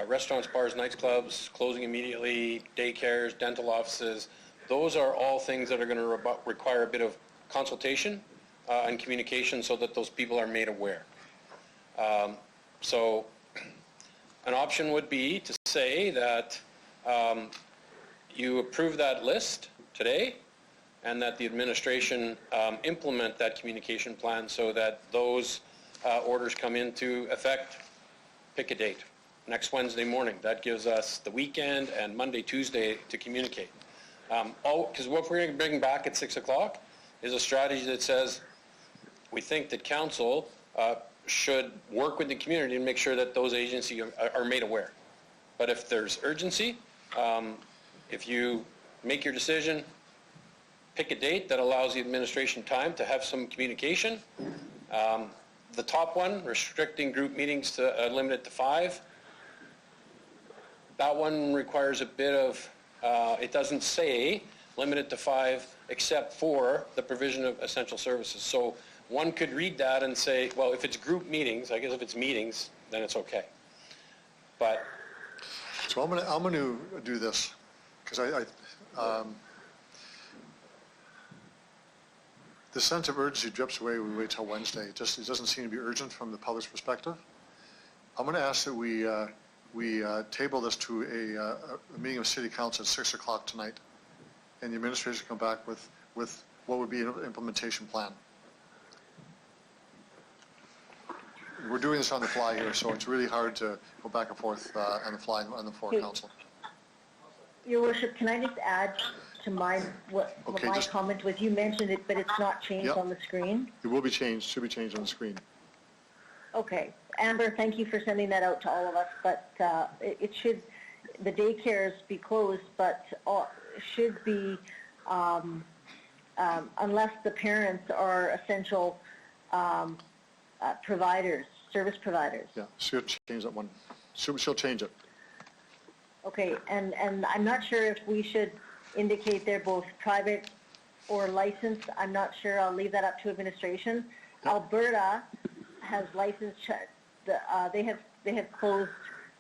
G: restaurants, bars, nightclubs, closing immediately, daycares, dental offices, those are all things that are going to require a bit of consultation and communication so that those people are made aware. So an option would be to say that you approve that list today and that the administration implement that communication plan so that those orders come into effect. Pick a date. Next Wednesday morning. That gives us the weekend and Monday, Tuesday to communicate. Because what we're going to bring back at 6 o'clock is a strategy that says we think that council should work with the community and make sure that those agencies are made aware. But if there's urgency, if you make your decision, pick a date that allows the administration time to have some communication. The top one, restricting group meetings to limited to 5, that one requires a bit of, it doesn't say limited to 5 except for the provision of essential services. So one could read that and say, well, if it's group meetings, I guess if it's meetings, then it's okay. But
A: so I'm going to do this because the sense of urgency drips away when we wait till Wednesday. It doesn't seem to be urgent from the public's perspective. I'm going to ask that we we table this to a meeting of City Council at 6 o'clock tonight, and the administration come back with what would be an implementation plan. We're doing this on the fly here, so it's really hard to go back and forth on the fly on the floor, Council.
E: Your Worship, can I just add to my comment was you mentioned it, but it's not changed on the screen?
A: It will be changed, should be changed on the screen.
E: Okay. Amber, thank you for sending that out to all of us, but it should, the daycares be closed, but should be, unless the parents are essential providers, service providers.
A: Yeah, she'll change that one. She'll change it.
E: Okay, and I'm not sure if we should indicate they're both private or licensed. I'm not sure. I'll leave that up to administration. Alberta has licensed, they have closed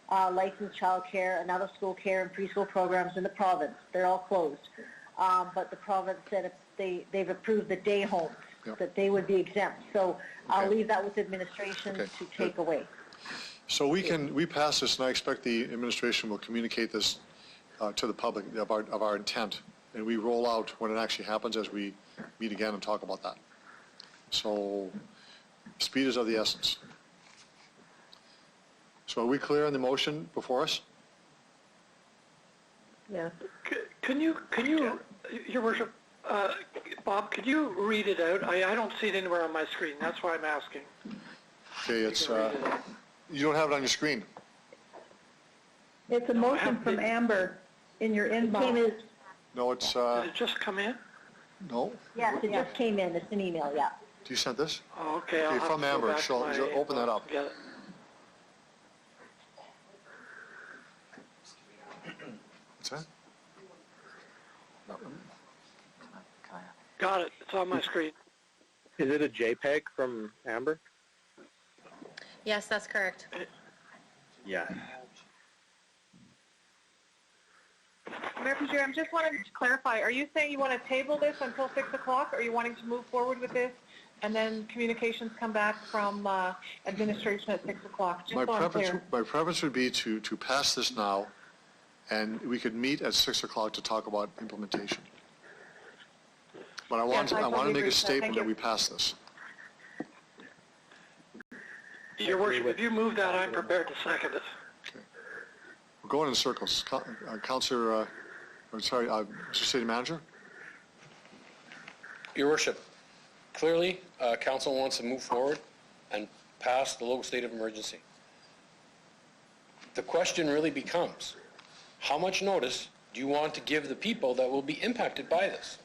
E: licensed childcare and out of school care and preschool programs in the province. They're all closed. But the province said if they've approved the day homes, that they would be exempt. So I'll leave that with administration to take away.
A: So we pass this, and I expect the administration will communicate this to the public of our intent, and we roll out when it actually happens as we meet again and talk about that. So speed is of the essence. So are we clear on the motion before us?
E: Yeah.
C: Can you, Your Worship, Bob, could you read it out? I don't see it anywhere on my screen. That's why I'm asking.
A: Okay, it's, you don't have it on your screen.
B: It's a motion from Amber in your inbox.
A: No, it's,
C: Did it just come in?
A: no.
E: Yes, it just came in. It's an email, yeah.
A: Do you send this?
C: Oh, okay. I'll have
A: from
C: to go
A: Amber.
C: back to
A: She'll
C: my
A: open that
C: inbox
A: up.
C: to get it.
A: What's that?
C: Got it. It's on my screen.
M: Is it a JPEG from Amber?
S: Yes, that's correct.
D: Yeah.
R: Mayor Pager, I'm just wanting to clarify, are you saying you want to table this until 6 o'clock, or are you wanting to move forward with this, and then communications come back from administration at 6 o'clock? Just so I'm clear.
A: My preference would be to pass this now, and we could meet at 6 o'clock to talk about implementation. But I want to make a statement that we pass this.
C: Your Worship, if you move that, I'm prepared to second it.
A: Okay. We're going in circles. Councillor, Mr. City Manager?
G: Your Worship, clearly, council wants to move forward and pass the local state of emergency. The question really becomes, how much notice do you want to give the people that will be impacted by this?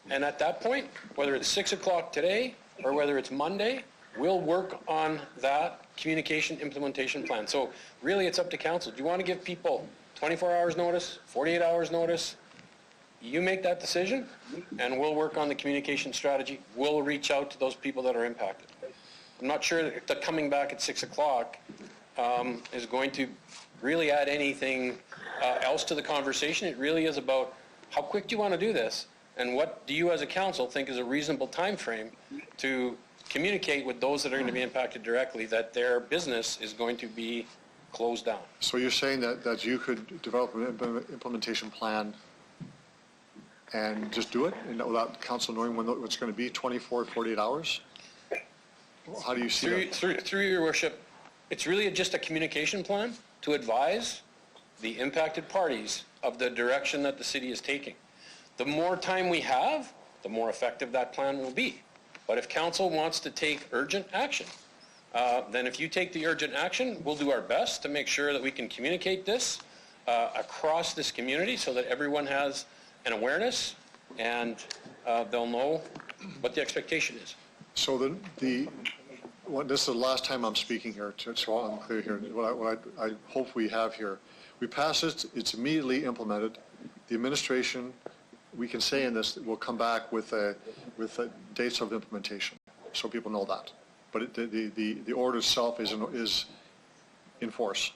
G: And at that point, whether it's 6 o'clock today or whether it's Monday, we'll work on that communication implementation plan. So really, it's up to council. Do you want to give people 24 hours notice, 48 hours notice? You make that decision, and we'll work on the communication strategy. We'll reach out to those people that are impacted. I'm not sure that coming back at 6 o'clock is going to really add anything else to the conversation. It really is about how quick do you want to do this, and what do you as a council think is a reasonable time frame to communicate with those that are going to be impacted directly that their business is going to be closed down.
A: So you're saying that you could develop an implementation plan and just do it and without council knowing when it's going to be, 24, 48 hours? How do you see that?
G: Through your worship, it's really just a communication plan to advise the impacted parties of the direction that the city is taking. The more time we have, the more effective that plan will be. But if council wants to take urgent action, then if you take the urgent action, we'll do our best to make sure that we can communicate this across this community so that everyone has an awareness and they'll know what the expectation is.
A: So this is the last time I'm speaking here, so I'm clear here. What I hope we have here, we pass it, it's immediately implemented. The administration, we can say in this, will come back with dates of implementation, so people know that. But the order itself is in force.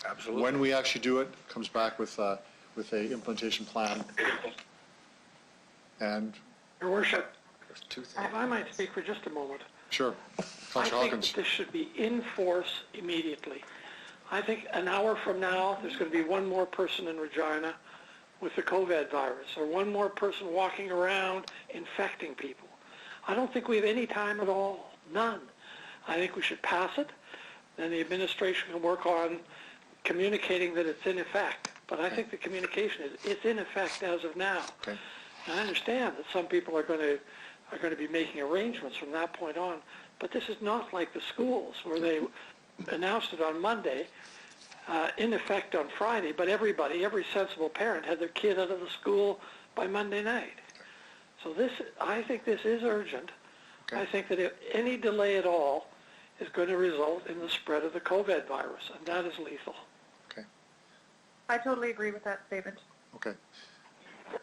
G: Absolutely.
A: When we actually do it, comes back with a implementation plan. And
C: Your Worship, if I might speak for just a moment.
A: sure,
C: I
A: Councillor
C: think
A: Hawkins.
C: this should be in force immediately. I think an hour from now, there's going to be one more person in Regina with the COVID virus, or one more person walking around infecting people. I don't think we have any time at all, none. I think we should pass it, then the administration can work on communicating that it's in effect. But I think the communication is, it's in effect as of now.
A: Okay.
C: And I understand that some people are going to be making arrangements from that point on, but this is not like the schools where they announced it on Monday, in effect on Friday, but everybody, every sensible parent had their kid out of the school by Monday night. So this, I think this is urgent.
A: Okay.
C: I think that if any delay at all is going to result in the spread of the COVID virus, and that is lethal.
R: I totally agree with that statement.
A: Okay.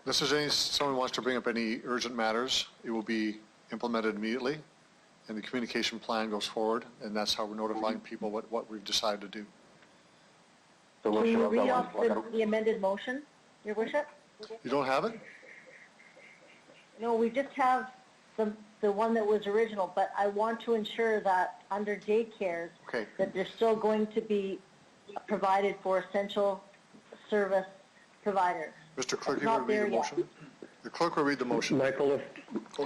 A: This is someone wants to bring up any urgent matters, it will be implemented immediately, and the communication plan goes forward, and that's how we're notifying people what we've decided to do.
E: Can you read off the amended motion, Your Worship?
A: You don't have it?
E: No, we just have the one that was original, but I want to ensure that under daycares,
A: Okay.
E: that they're still going to be provided for essential service providers.
A: Mr. Clerk,
E: It's
A: you want
E: not
A: to read
E: there
A: the
E: yet.
A: motion? The clerk will read the motion.
Q: Michael,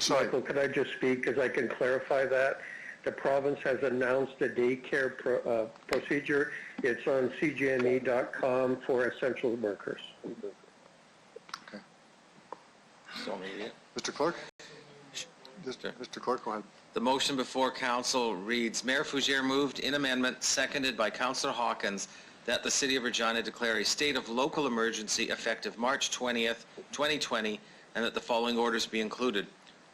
A: Michael,
Q: could I just speak, because I can clarify that? The province has announced a daycare procedure. It's on cjme.com for essential workers.
A: Okay.
F: So maybe it.
A: Mr. Clerk? Mr. Clerk, go ahead.
F: The motion before council reads, Mayor Fougere moved in amendment, seconded by Councillor Hawkins, that the City of Regina declare a state of local emergency effective March 20th, 2020, and that the following orders be included.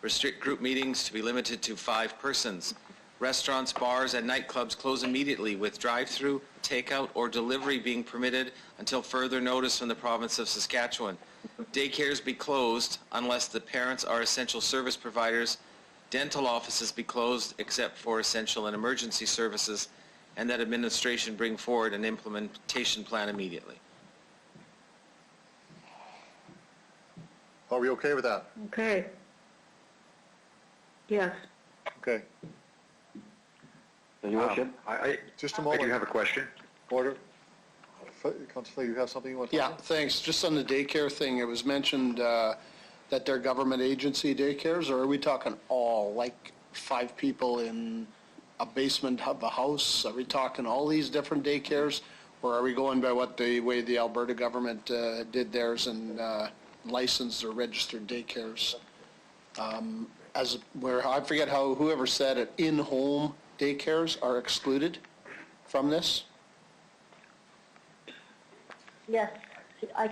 F: Restrict group meetings to be limited to 5 persons. Restaurants, bars, and nightclubs close immediately, with drive-through, takeout, or delivery being permitted until further notice from the province of Saskatchewan. Daycares be closed unless the parents are essential service providers. Dental offices be closed except for essential and emergency services, and that administration bring forward an implementation plan immediately.
A: Are we okay with that?
B: Okay. Yes.
A: Okay.
N: Your Worship?
A: Just a
P: I
A: moment.
P: do have a question.
A: Order. Councillor, you have something you want to
O: Yeah, thanks. Just on the daycare thing, it was mentioned that they're government agency daycares, or are we talking all, like 5 people in a basement of a house? Are we talking all these different daycares, or are we going by what the way the Alberta government did theirs and licensed or registered daycares? As where, I forget how, whoever said it, in-home daycares are excluded from this?
E: Yes, I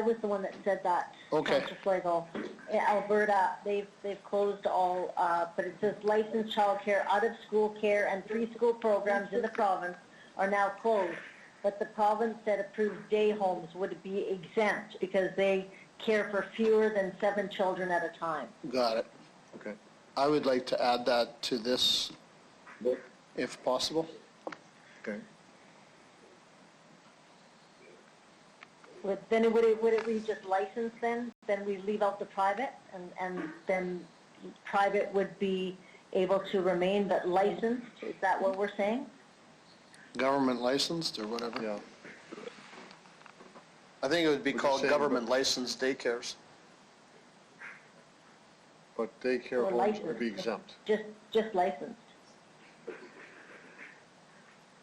E: was the one that said that.
O: Okay.
E: Councillor Flagel. In Alberta, they've closed all, but it says licensed childcare, out-of-school care, and preschool programs in the province are now closed. But the province that approves day homes would be exempt because they care for fewer than 7 children at a time.
O: Got it.
A: Okay.
O: I would like to add that to this, if possible.
A: Okay.
E: Then would it read just licensed then? Then we leave out the private, and then private would be able to remain, but licensed? Is that what we're saying?
O: Government licensed or whatever?
A: Yeah.
O: I think it would be
A: Would you
O: called
A: say-
O: government licensed daycares.
A: But daycare
E: Or
A: homes would
E: licensed.
A: be exempt.
E: Just licensed.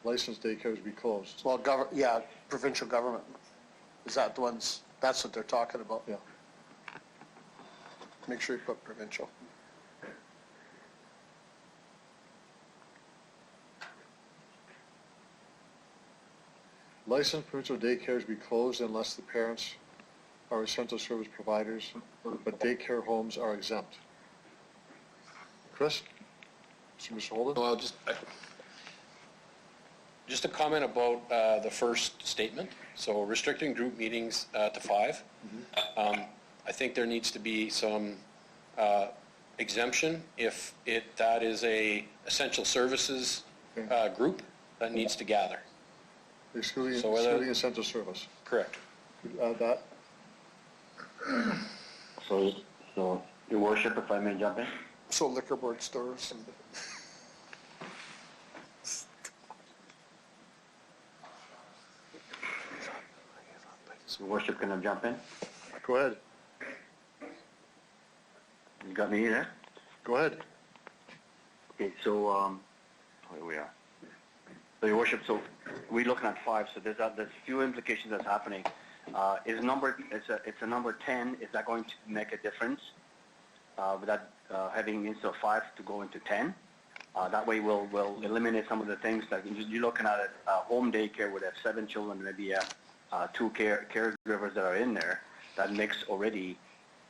A: Licensed daycares would be closed.
O: Well, provincial government. Is that the ones, that's what they're talking about?
A: Yeah.
O: Make sure you put provincial.
A: Licensed provincial daycares be closed unless the parents are essential service providers, but daycare homes are exempt. Chris? Mr. Holden?
G: Well, just a comment about the first statement. So restricting group meetings to 5. I think there needs to be some exemption if that is a essential services group that needs to gather.
A: Excluding
G: So whether-
A: essential service.
G: Correct.
A: Could you add that?
N: So, Your Worship, if I may jump in?
O: So liquor board stores and...
N: Your Worship, can I jump in?
A: Go ahead.
N: You got me there?
A: Go ahead.
N: Okay, so, here we are. So, Your Worship, so we're looking at 5, so there's a few implications that's happening. It's a number 10, is that going to make a difference? With that having instead of 5 to go into 10? That way we'll eliminate some of the things that you're looking at a home daycare would have 7 children, maybe 2 caregivers that are in there. That makes already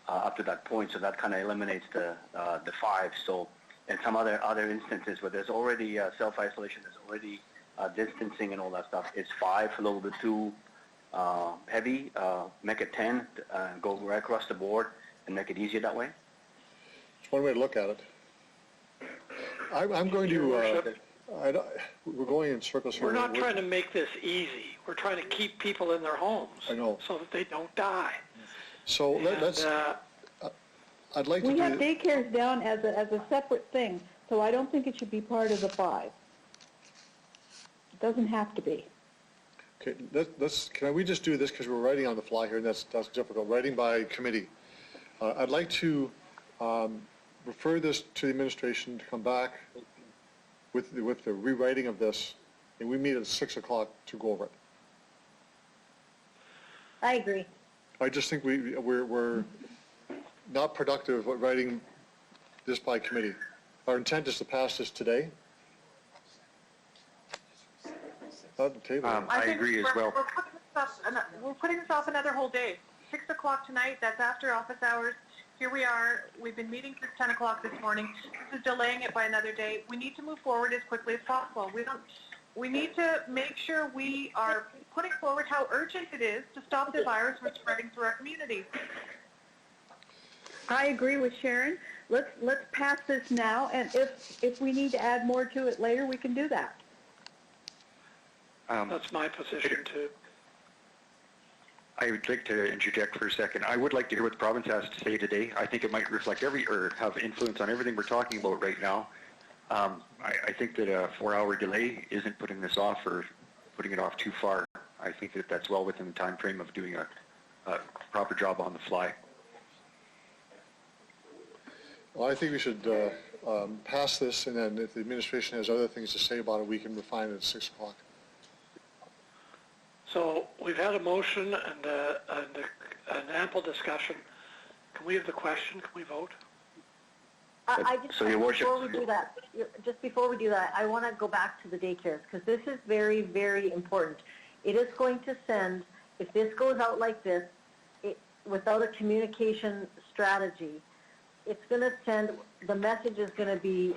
N: up to that point, so that kind of eliminates the 5. So, and some other instances where there's already self-isolation, there's already distancing and all that stuff. It's 5, a little bit too heavy. Make it 10, go right across the board, and make it easier that way.
A: It's one way to look at it. I'm going to, we're going in circles here.
C: We're not trying to make this easy. We're trying to keep people in their homes.
A: I know.
C: So that they don't die.
A: So let's, I'd like to
B: We
A: do...
B: have daycares down as a separate thing, so I don't think it should be part of the 5. It doesn't have to be.
A: Okay, can we just do this because we're writing on the fly here, and that's difficult, writing by committee. I'd like to refer this to the administration to come back with the rewriting of this, and we meet at 6 o'clock to go over it.
E: I agree.
A: I just think we're not productive at writing this by committee. Our intent is to pass this today. On the table.
P: I agree as well.
R: We're putting this off another whole day. 6 o'clock tonight, that's after office hours. Here we are. We've been meeting since 10 o'clock this morning. This is delaying it by another day. We need to move forward as quickly as possible. We need to make sure we are putting forward how urgent it is to stop the virus from spreading through our communities.
B: I agree with Sharon. Let's pass this now, and if we need to add more to it later, we can do that.
C: That's my position too.
P: I would like to interject for a second. I would like to hear what the province has to say today. I think it might reflect or have influence on everything we're talking about right now. I think that a 4-hour delay isn't putting this off or putting it off too far. I think that that's well within the time frame of doing a proper job on the fly.
A: Well, I think we should pass this, and then if the administration has other things to say about it, we can refine it at 6 o'clock.
C: So we've had a motion and an ample discussion. Can we have the question? Can we vote?
E: I just,
N: so Your Worship,
E: before we do that, I want to go back to the daycares because this is very, very important. It is going to send, if this goes out like this, without a communication strategy, it's going to send, the message is going to be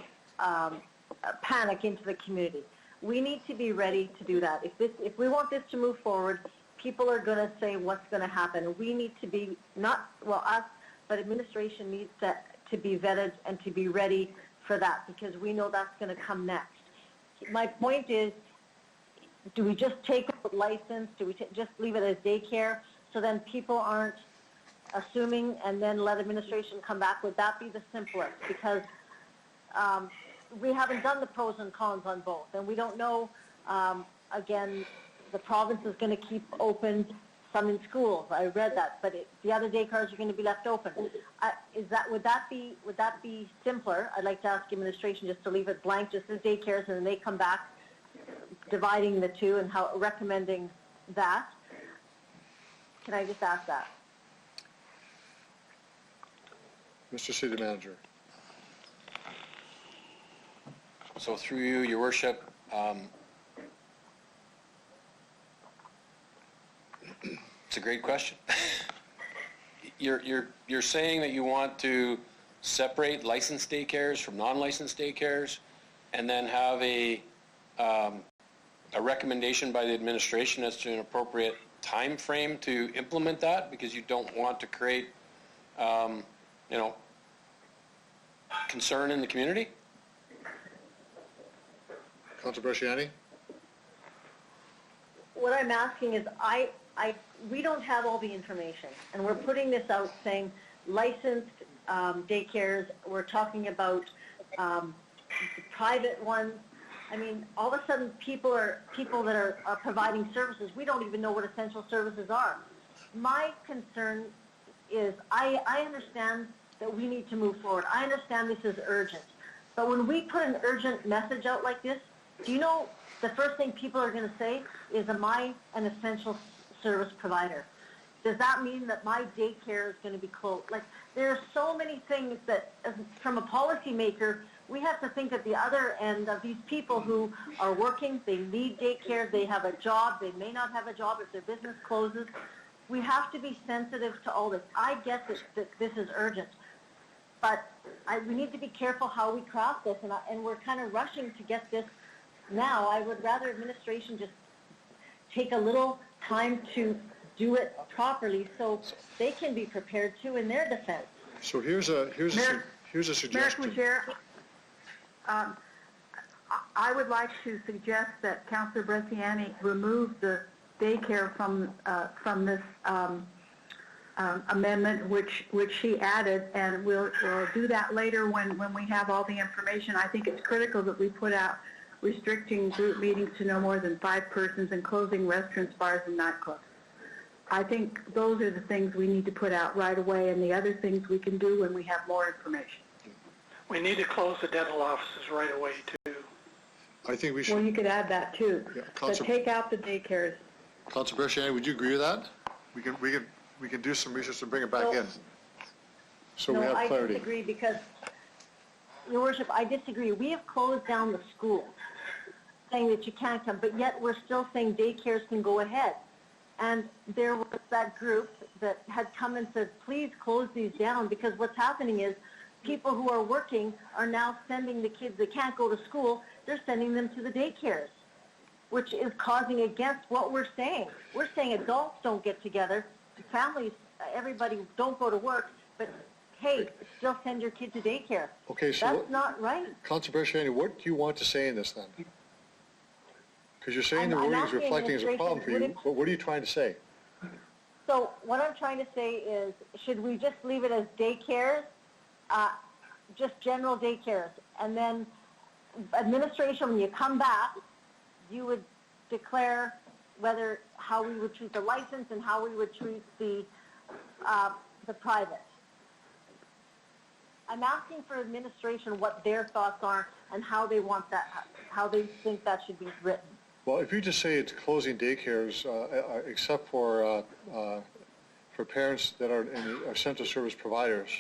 E: panic into the community. We need to be ready to do that. If we want this to move forward, people are going to say what's going to happen. We need to be, us, but administration needs to be vetted and to be ready for that because we know that's going to come next. My point is, do we just take out license? Do we just leave it as daycare so then people aren't assuming and then let administration come back? Would that be the simplest? Because we haven't done the pros and cons on both, and we don't know, again, the province is going to keep open some in schools. I read that, but the other daycares are going to be left open. Would that be simpler? I'd like to ask administration just to leave it blank, just as daycares, and then they come back dividing the two and recommending that. Can I just ask that?
A: Mr. City Manager.
T: So through you, Your Worship, it's a great question. You're saying that you want to separate licensed daycares from non-licensed daycares, and then have a recommendation by the administration as to an appropriate time frame to implement that, because you don't want to create, concern in the community?
A: Councilor Bresciani?
E: What I'm asking is, we don't have all the information, and we're putting this out saying licensed daycares. We're talking about private ones. I mean, all of a sudden, people that are providing services, we don't even know what essential services are. my concern is I understand that we need to move forward. I understand this is urgent. But when we put an urgent message out like this, do you know the first thing people are going to say is, am I an essential service provider? Does that mean that my daycare is going to be closed? Like, there are so many things that, from a policymaker, we have to think at the other end of these people who are working, they need daycare, they have a job, they may not have a job if their business closes. We have to be sensitive to all this. I get that this is urgent, but we need to be careful how we craft this, and we're kind of rushing to get this now. I would rather administration just take a little time to do it properly so they can be prepared too in their defense.
A: So here's a suggestion.
B: Mayor Legere, I would like to suggest that Councillor Bresciani remove the daycare from this amendment, which she added, and we'll do that later when we have all the information. I think it's critical that we put out restricting group meetings to no more than 5 persons and closing restaurants, bars, and nightclubs. I think those are the things we need to put out right away, and the other things we can do when we have more information.
C: We need to close the dental offices right away, too.
A: I think we should.
B: Well, you could add that too,
A: Yeah,
B: but take out the daycares.
A: Councilor Bresciani, would you agree with that? We can do some research and bring it back in. So we have clarity.
E: I disagree because, Your Worship, I disagree. We have closed down the schools, saying that you can't come, but yet we're still saying daycares can go ahead. And there was that group that had come and said, please close these down, because what's happening is people who are working are now sending the kids, they can't go to school, they're sending them to the daycares, which is causing against what we're saying. We're saying adults don't get together, families, everybody don't go to work, but hey, still send your kid to daycare.
A: Okay, so
E: that's not right.
A: Councilor Bresciani, what do you want to say in this then? Because you're saying the wording is reflecting as a problem for you, but what are you trying to say?
E: So what I'm trying to say is, should we just leave it as daycares, just general daycares, and then administration, when you come back, you would declare how we would treat the license and how we would treat the private. I'm asking for administration what their thoughts are and how they want that, how they think that should be written.
A: Well, if you just say it's closing daycares, except for parents that are in the essential service providers,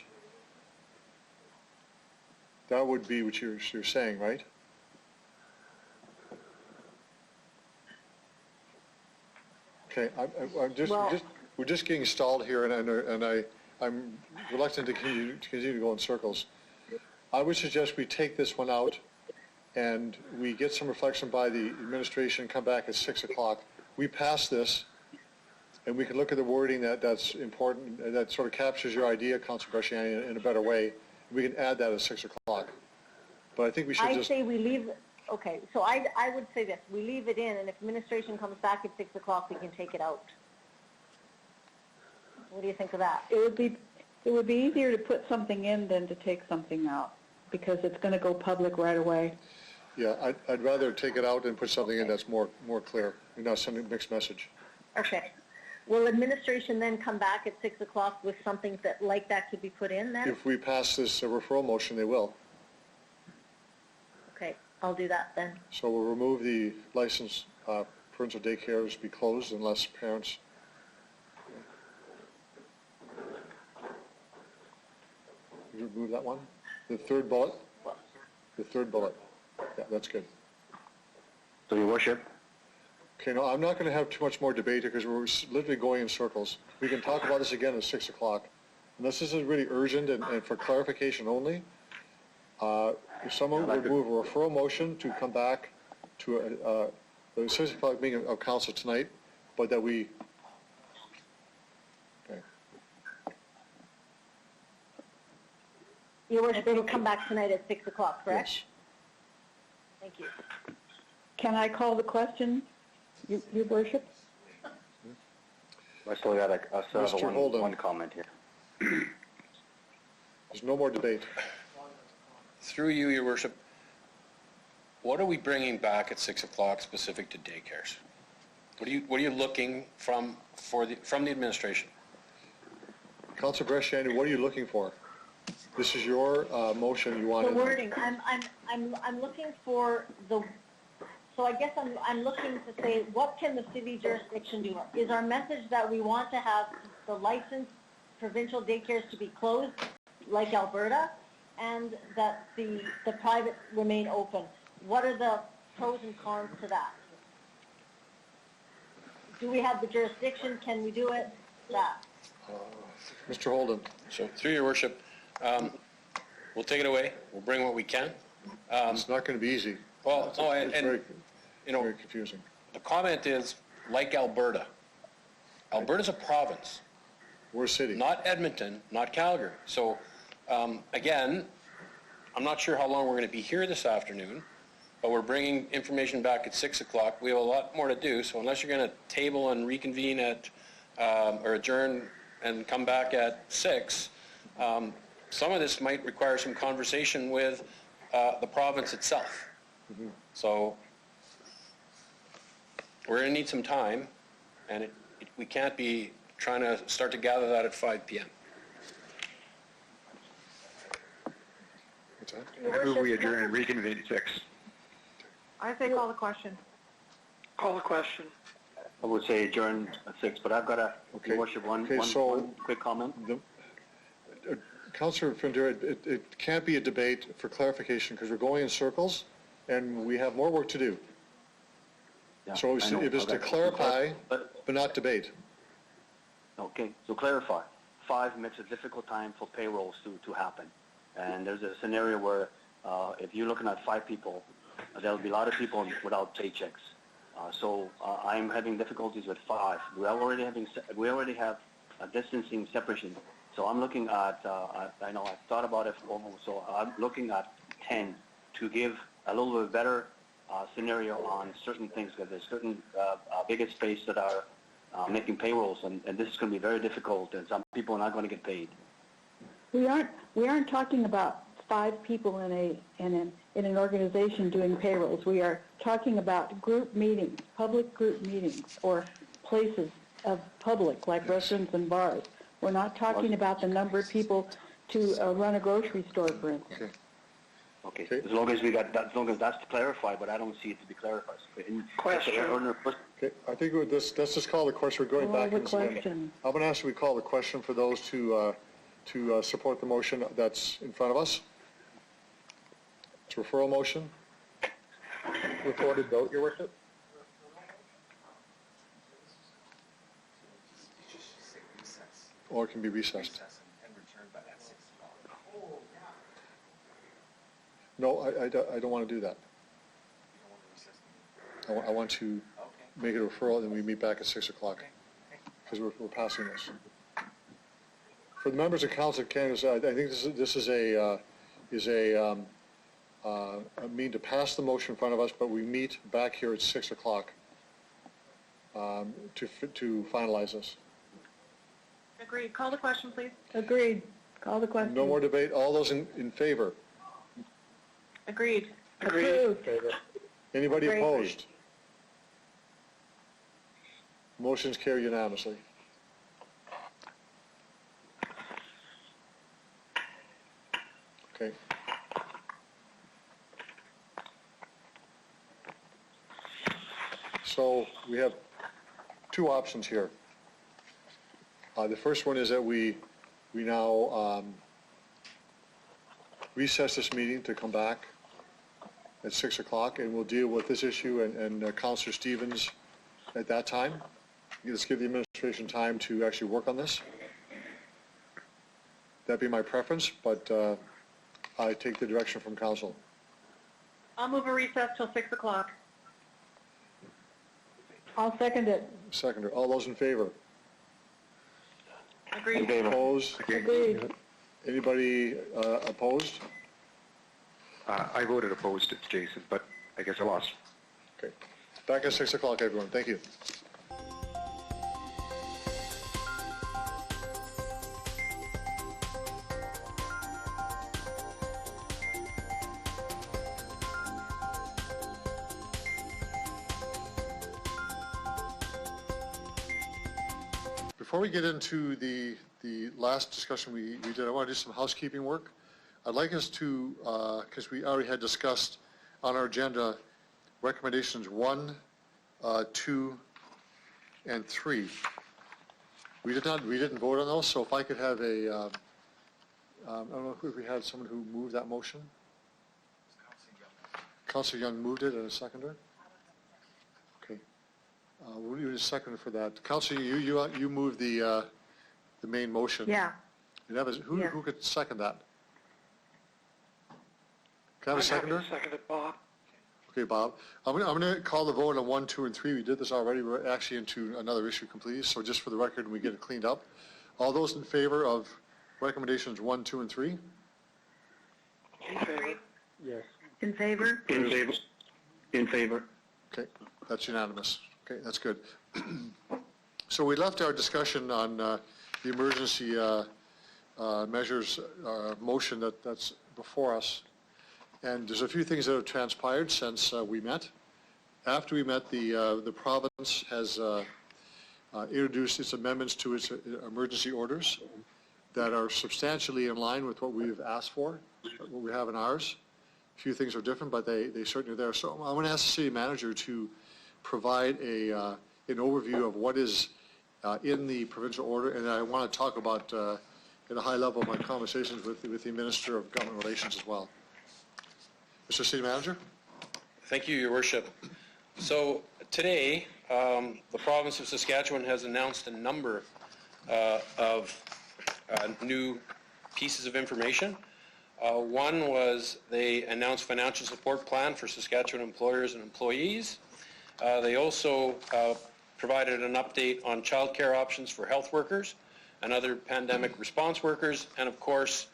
A: that would be what you're saying, right? Okay, we're just getting stalled here, and I'm reluctant to continue to go in circles. I would suggest we take this one out, and we get some reflection by the administration, come back at 6 o'clock. We pass this, and we can look at the wording that's important, that sort of captures your idea, Councilor Bresciani, in a better way. We can add that at 6 o'clock. But I think we should
E: I say we leave, okay, so I would say this, we leave it in, and if administration comes back at 6 o'clock, we can take it out. What do you think of that?
B: It would be easier to put something in than to take something out, because it's going to go public right away.
A: Yeah, I'd rather take it out and put something in that's more clear, and not send a mixed message.
E: Okay. Will administration then come back at 6 o'clock with something like that could be put in then?
A: If we pass this referral motion, they will.
E: Okay, I'll do that then.
A: So we'll remove the license, parental daycares be closed unless parents. You remove that one? The third bullet? The third bullet. Yeah, that's good.
N: So, Your Worship?
A: Okay, no, I'm not going to have too much more debate here because we're literally going in circles. We can talk about this again at 6 o'clock. Unless this is really urgent and for clarification only, if someone would move a referral motion to come back to the 6 o'clock meeting of council tonight, but that we... Okay.
E: Your Worship, it'll come back tonight at 6 o'clock, correct?
A: Yes.
E: Thank you.
B: Can I call the question, Your Worship?
N: I still have one comment here.
A: There's no more debate.
T: Through you, Your Worship, what are we bringing back at 6 o'clock specific to daycares? What are you looking from the administration?
A: Councilor Bresciani, what are you looking for? This is your motion. You want
E: The wording, I'm looking for the, so I guess I'm looking to say, what can the city jurisdiction do? Is our message that we want to have the licensed provincial daycares to be closed, like Alberta, and that the private remain open? What are the pros and cons to that? Do we have the jurisdiction? Can we do it? That.
A: Mr. Holden.
T: So through your worship, we'll take it away. We'll bring what we can.
A: It's not going to be easy.
T: Well, no,
A: It's
T: and
A: very,
T: you know,
A: very confusing.
T: the comment is like Alberta. Alberta's a province.
A: We're a city.
T: Not Edmonton, not Calgary. So, again, I'm not sure how long we're going to be here this afternoon, but we're bringing information back at 6 o'clock. We have a lot more to do, so unless you're going to table and reconvene at, or adjourn and come back at 6, some of this might require some conversation with the province itself.
A: Mm-hmm.
T: So we're going to need some time, and we can't be trying to start to gather that at 5 p.m.
A: What's that?
P: I move we adjourn and reconvene at 6.
R: I say call the question.
C: Call the question.
N: I would say adjourn at 6, but I've got a,
A: Okay.
N: Your Worship, one quick comment.
A: Councilor Findura, it can't be a debate for clarification because we're going in circles and we have more work to do.
N: Yeah,
A: So
N: I know.
A: if it's to
N: Okay.
A: clarify,
N: But,
A: but not debate.
N: okay, so clarify. 5 makes a difficult time for payrolls to happen. And there's a scenario where if you're looking at 5 people, there'll be a lot of people without paychecks. So I'm having difficulties with 5. We already have a distancing separation. So I'm looking at, I know I've thought about it, so I'm looking at 10 to give a little bit better scenario on certain things, because there's certain bigger space that are making payrolls, and this is going to be very difficult, and some people are not going to get paid.
U: We aren't talking about 5 people in an organization doing payrolls. We are talking about group meetings, public group meetings, or places of public like restaurants and bars. We're not talking about the number of people to run a grocery store, for instance.
N: Okay. As long as that's clarified, but I don't see it to be clarified.
C: Question.
A: Okay, I think let's just call the question. We're going back
U: the
A: into the
U: question.
A: I'm going to ask that we call the question for those to support the motion that's in front of us. It's a referral motion.
M: Recorded vote, Your Worship.
A: Or it can be recessed. No, I don't want to do that. I want to make it a referral, and we meet back at 6 o'clock, because we're passing this. For the members of council candidates, I think this is a mean to pass the motion in front of us, but we meet back here at 6 o'clock to finalize this.
R: Agreed. Call the question, please.
U: Agreed. Call the question.
A: No more debate. All those in favor?
R: Agreed.
U: Approved.
A: Anybody
U: Agreed.
A: opposed? Motion's carried unanimously. Okay. So we have 2 options here. The first one is that we now recess this meeting to come back at 6 o'clock, and we'll deal with this issue and Councillor Stevens at that time. Let's give the administration time to actually work on this. That'd be my preference, but I take the direction from council.
R: I'll move a recess till 6 o'clock.
U: I'll second it.
A: Seconder, all those in favor?
R: Agreed.
A: Opposed?
U: Agreed.
A: Anybody opposed?
P: I voted opposed, it's Jason, but I guess I lost.
A: Okay. Back at 6 o'clock, everyone. Thank you. before we get into the last discussion we did, I want to do some housekeeping work. I'd like us to, because we already had discussed on our agenda recommendations 1, 2, and 3. We didn't vote on those, so if I could have a, I don't know if we had someone who moved that motion. Councillor Young moved it and a seconder. Okay. We'll need a seconder for that. Councillor, you moved the main motion.
B: Yeah.
A: Who could second that? Can I have a seconder?
C: Seconded, Bob.
A: Okay, Bob. I'm going to call the vote on 1, 2, and 3. We did this already. We're actually into another issue completely. So just for the record, we get it cleaned up. All those in favor of recommendations 1, 2, and 3?
C: In favor?
Q: Yes.
B: In favor?
Q: In favor. In favor.
A: Okay, that's unanimous. Okay, that's good. So we left our discussion on the emergency measures motion that's before us. And there's a few things that have transpired since we met. After we met, the province has introduced its amendments to its emergency orders that are substantially in line with what we've asked for, what we have in ours. A few things are different, but they certainly are there. So I'm going to ask the city manager to provide an overview of what is in the provincial order, and I want to talk about at a high level my conversations with the Minister of Government Relations as well. Mr. City Manager?
T: Thank you, Your Worship. So today, the province of Saskatchewan has announced a number of new pieces of information. One was they announced financial support plan for Saskatchewan employers and employees. They also provided an update on childcare options for health workers and other pandemic response workers. And of course,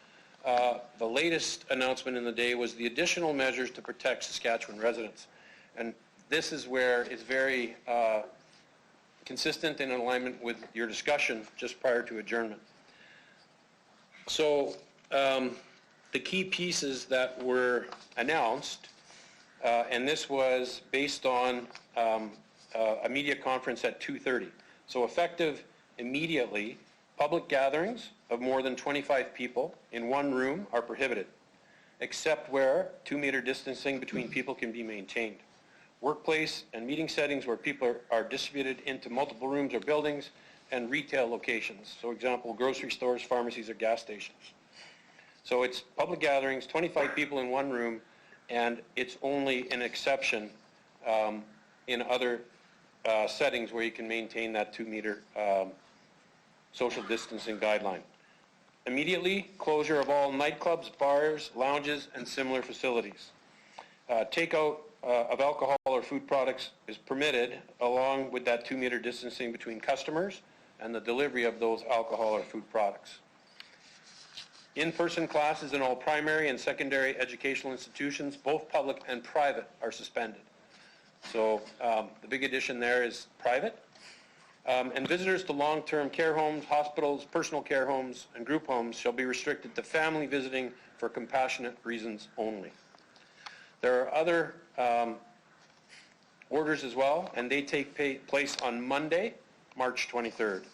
T: the latest announcement in the day was the additional measures to protect Saskatchewan residents. And this is where it's very consistent and in alignment with your discussion just prior to adjournment. So the key pieces that were announced, and this was based on a media conference at 2:30. So effective immediately, public gatherings of more than 25 people in one room are prohibited, except where 2-meter distancing between people can be maintained. Workplace and meeting settings where people are distributed into multiple rooms or buildings, and retail locations. So example, grocery stores, pharmacies, or gas stations. So it's public gatherings, 25 people in one room, and it's only an exception in other settings where you can maintain that 2-meter social distancing guideline. Immediately, closure of all nightclubs, bars, lounges, and similar facilities. Takeout of alcohol or food products is permitted along with that 2-meter distancing between customers and the delivery of those alcohol or food products. In-person classes in all primary and secondary educational institutions, both public and private, are suspended. So the big addition there is private. And visitors to long-term care homes, hospitals, personal care homes, and group homes shall be restricted to family visiting for compassionate reasons only. There are other orders as well, and they take place on Monday, March 23rd.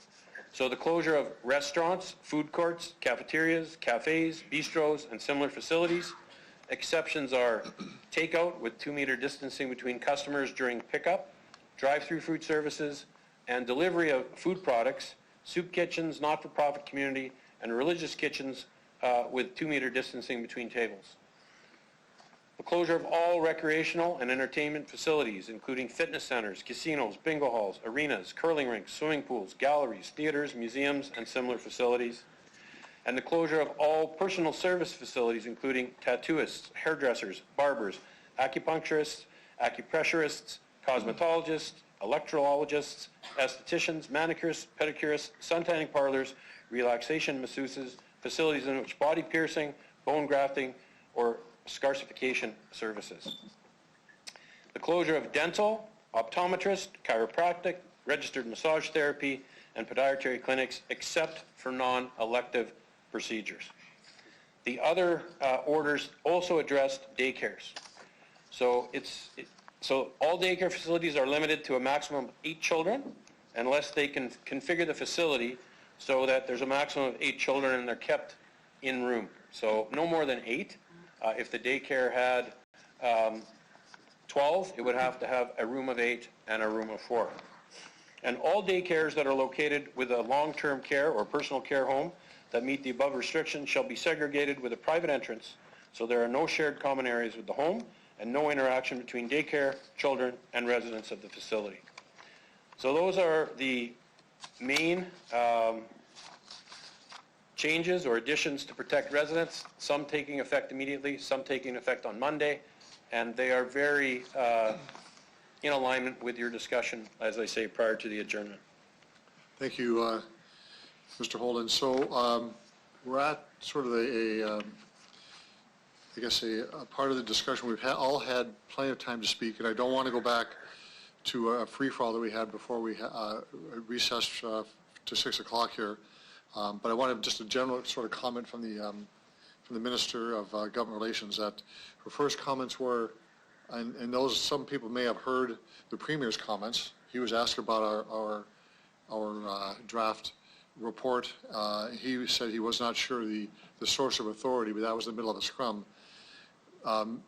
T: So the closure of restaurants, food courts, cafeterias, cafes, bistros, and similar facilities. Exceptions are takeout with 2-meter distancing between customers during pickup, drive-through food services, and delivery of food products, soup kitchens, not-for-profit community, and religious kitchens with 2-meter distancing between tables. The closure of all recreational and entertainment facilities, including fitness centers, casinos, bingo halls, arenas, curling rinks, swimming pools, galleries, theaters, museums, and similar facilities. And the closure of all personal service facilities, including tattooists, hairdressers, barbers, acupuncturists, acupressurists, cosmetologists, electrologists, estheticians, manicurists, pedicurists, sun tanning parlors, relaxation masseuses, facilities in which body piercing, bone grafting, or scarification services. The closure of dental, optometrist, chiropractic, registered massage therapy, and podiatry clinics, except for non-elective procedures. The other orders also addressed daycares. So all daycare facilities are limited to a maximum of 8 children, unless they can configure the facility so that there's a maximum of 8 children and they're kept in room. So no more than 8. If the daycare had 12, it would have to have a room of 8 and a room of 4. And all daycares that are located with a long-term care or personal care home that meet the above restrictions shall be segregated with a private entrance, so there are no shared common areas with the home and no interaction between daycare, children, and residents of the facility. So those are the main changes or additions to protect residents, some taking effect immediately, some taking effect on Monday, and they are very in alignment with your discussion, as I say, prior to the adjournment.
A: Thank you, Mr. Holden. So we're at sort of I guess a part of the discussion. We've all had plenty of time to speak, and I don't want to go back to a free-for-all that we had before we recessed to 6 o'clock here. But I wanted just a general sort of comment from the Minister of Government Relations that her first comments were, and those some people may have heard the Premier's comments. He was asked about our draft report. He said he was not sure the source of authority, but that was in the middle of a scrum. The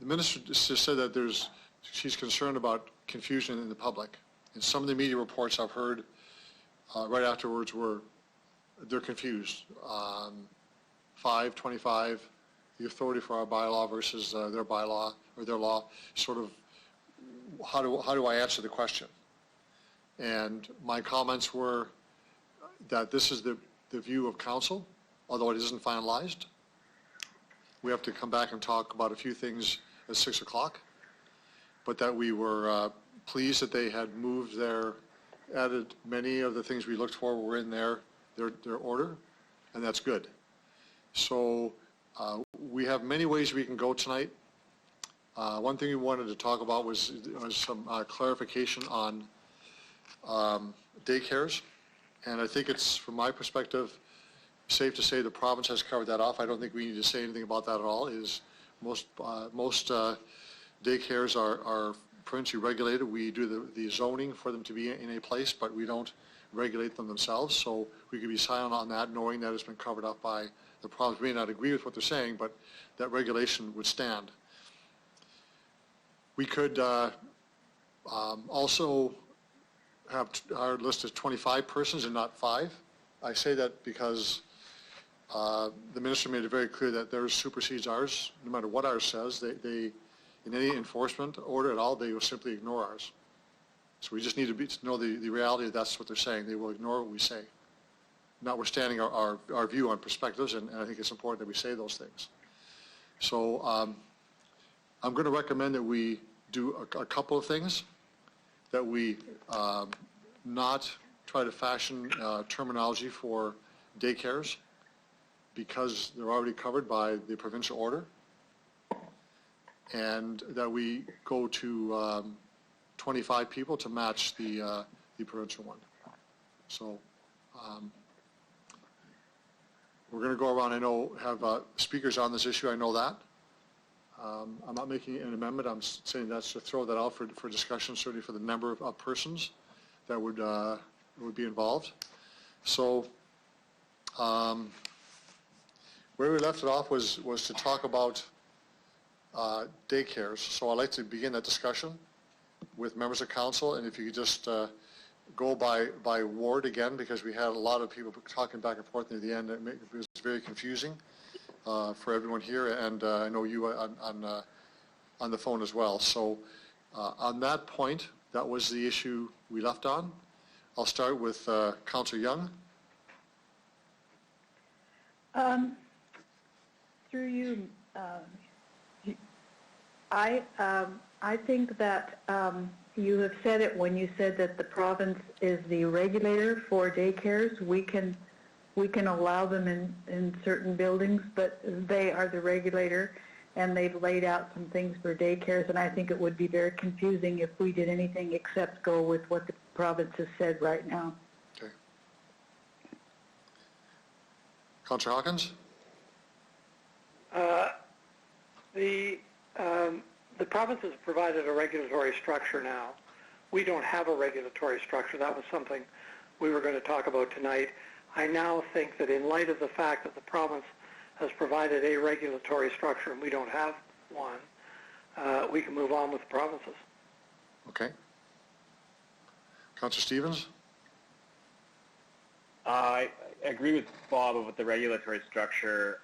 A: Minister just said that she's concerned about confusion in the public. And some of the media reports I've heard right afterwards they're confused. 525, the authority for our bylaw versus their bylaw or their law, sort of how do I answer the question? And my comments were that this is the view of council, although it isn't finalized. We have to come back and talk about a few things at 6 o'clock, but that we were pleased that they had added many of the things we looked for were in their order, and that's good. So we have many ways we can go tonight. One thing we wanted to talk about was some clarification on daycares, and I think it's, from my perspective, safe to say the province has covered that off. I don't think we need to say anything about that at all. Most daycares are provincially regulated. We do the zoning for them to be in a place, but we don't regulate them themselves. So we could be silent on that, knowing that it's been covered up by the province. We may not agree with what they're saying, but that regulation would stand. We could also have our list of 25 persons and not 5. I say that because the minister made it very clear that theirs supersedes ours. No matter what ours says, they in any enforcement order at all, they will simply ignore ours. So we just need to know the reality that that's what they're saying. They will ignore what we say, notwithstanding our view on perspectives, and I think it's important that we say those things. So I'm going to recommend that we do a couple of things, that we not try to fashion terminology for daycares because they're already covered by the provincial order, and that we go to 25 people to match the provincial one. So we're going to go around, have speakers on this issue, I know that. I'm not making an amendment, I'm saying that's to throw that out for discussion, certainly for the number of persons that would be involved. So where we left it off was to talk about daycares. So I'd like to begin that discussion with members of council, and if you could just go by ward again, because we had a lot of people talking back and forth near the end. It was very confusing for everyone here, and I know you on the phone as well. So on that point, that was the issue we left on. I'll start with Councillor Young.
U: Through you, I think that you have said it when you said that the province is the regulator for daycares. We can allow them in certain buildings, but they are the regulator, and they've laid out some things for daycares, and I think it would be very confusing if we did anything except go with what the province has said right now.
A: Okay. Councillor Hawkins?
C: The province has provided a regulatory structure now we don't have a regulatory structure. That was something we were going to talk about tonight. I now think that in light of the fact that the province has provided a regulatory structure and we don't have one, we can move on with the provinces.
A: Okay. Councillor Stevens?
D: I agree with Bob about the regulatory structure.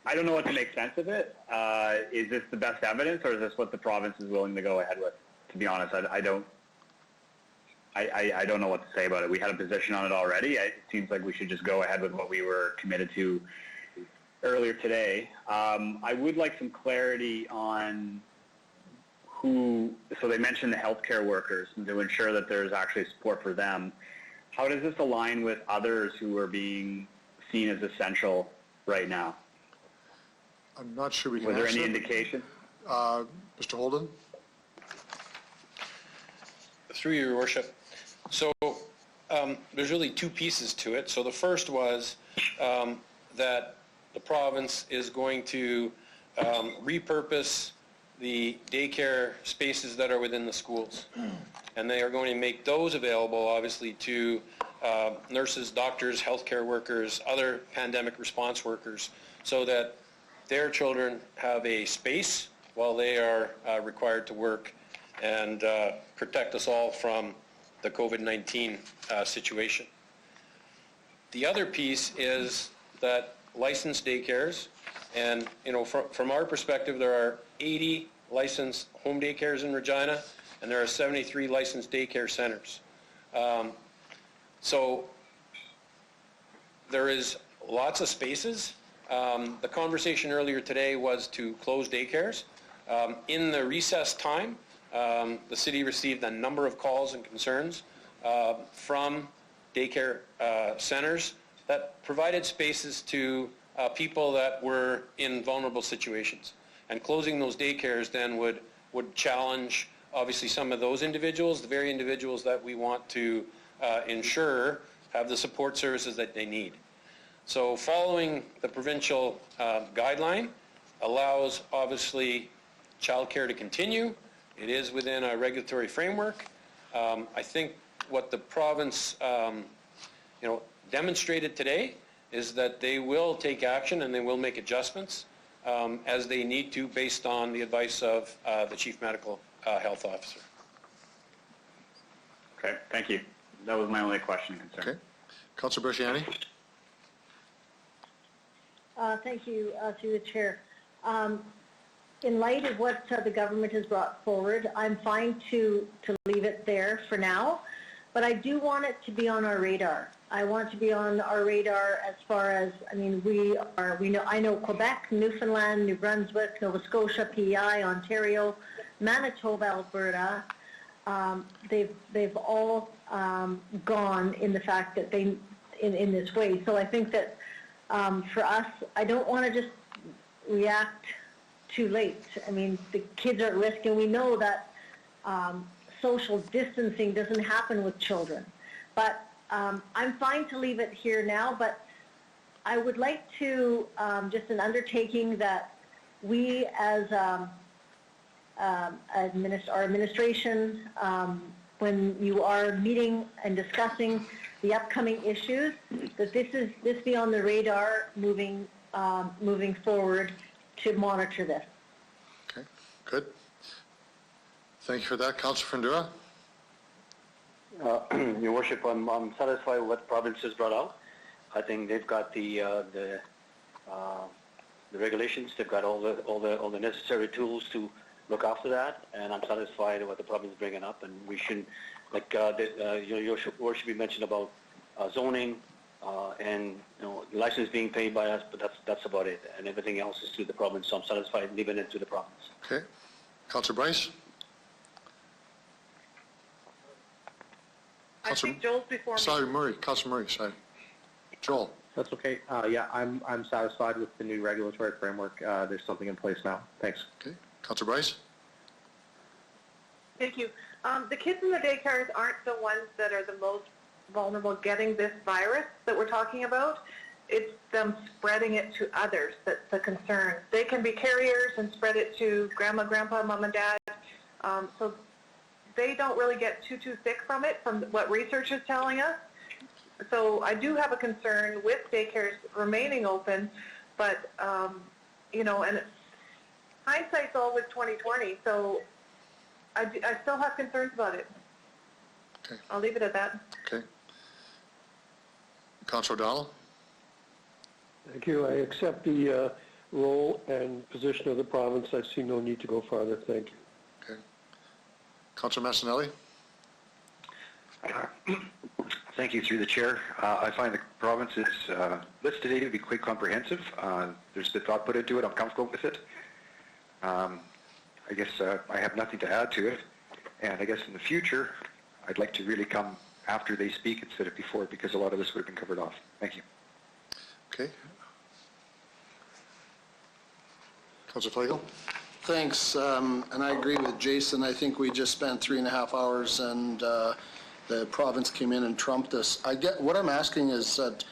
D: I don't know what to make sense of it. Is this the best evidence, or is this what the province is willing to go ahead with? To be honest, I don't know what to say about it. We had a position on it already. It seems like we should just go ahead with what we were committed to earlier today. I would like some clarity on who, so they mentioned the healthcare workers, and to ensure that there's actually support for them. How does this align with others who are being seen as essential right now?
A: I'm not sure we can
D: Was there
A: answer.
D: any indication?
A: Mr. Holden?
T: Through your worship. So there's really two pieces to it. So the first was that the province is going to repurpose the daycare spaces that are within the schools. And they are going to make those available, obviously, to nurses, doctors, healthcare workers, other pandemic response workers, so that their children have a space while they are required to work and protect us all from the COVID-19 situation. The other piece is that licensed daycares, and from our perspective, there are 80 licensed home daycares in Regina, and there are 73 licensed daycare centers. So there is lots of spaces. The conversation earlier today was to close daycares. In the recess time, the city received a number of calls and concerns from daycare centers that provided spaces to people that were in vulnerable situations. And closing those daycares then would challenge, obviously, some of those individuals, the very individuals that we want to ensure have the support services that they need. So following the provincial guideline allows, obviously, childcare to continue. It is within a regulatory framework. I think what the province demonstrated today is that they will take action and they will make adjustments as they need to, based on the advice of the Chief Medical Health Officer.
D: Okay, thank you. That was my only question and concern.
A: Okay. Councillor Bresciani?
E: Thank you, through the chair. In light of what the government has brought forward, I'm fine to leave it there for now, but I do want it to be on our radar. I want it to be on our radar as far as, I know Quebec, Newfoundland, New Brunswick, Nova Scotia, PEI, Ontario, Manitoba, Alberta, they've all gone in the fact that in this way. So I think that for us, I don't want to just react too late. I mean, the kids are at risk, and we know that social distancing doesn't happen with children. But I'm fine to leave it here now, but I would like to, just an undertaking that we as our administration, when you are meeting and discussing the upcoming issues, that this be on the radar moving forward to monitor this.
A: Okay, good. Thank you for that. Councillor Fundura?
N: Your Worship, I'm satisfied with what the province has brought out. I think they've got the regulations. They've got all the necessary tools to look after that, and I'm satisfied with what the province is bringing up. And we shouldn't, like your Worship, you mentioned about zoning and license being paid by us, but that's about it. And everything else is through the province. So I'm satisfied leaving it to the province.
A: Okay. Councillor Bryce?
R: I think Joel's before me.
A: Sorry, Murray. Councillor Murray, sorry. Joel?
M: That's okay. Yeah, I'm satisfied with the new regulatory framework. There's something in place now. Thanks.
A: Okay. Councillor Bryce?
R: Thank you. The kids in the daycares aren't the ones that are the most vulnerable getting this virus that we're talking about. It's them spreading it to others that's the concern. They can be carriers and spread it to grandma, grandpa, mom and dad, So they don't really get too sick from it, from what research is telling us. So I do have a concern with daycares remaining open, but, you know, and hindsight's always 20/20, so I still have concerns about it.
A: Okay.
R: I'll leave it at that.
A: Okay. Councilor O'Donnell?
Q: Thank you. I accept the role and position of the province. I see no need to go farther. Thank you.
A: Okay. Councilor Massanelli?
P: Thank you, through the chair. I find the province's list today to be quite comprehensive. There's been thought put into it. I'm comfortable with it. I guess I have nothing to add to it. And I guess in the future, I'd like to really come after they speak instead of before, because a lot of this would have been covered off. Thank you.
A: Okay. Councilor Flagel?
O: Thanks, and I agree with Jason. I think we just spent 3.5 hours and the province came in and trumped us. What I'm asking is that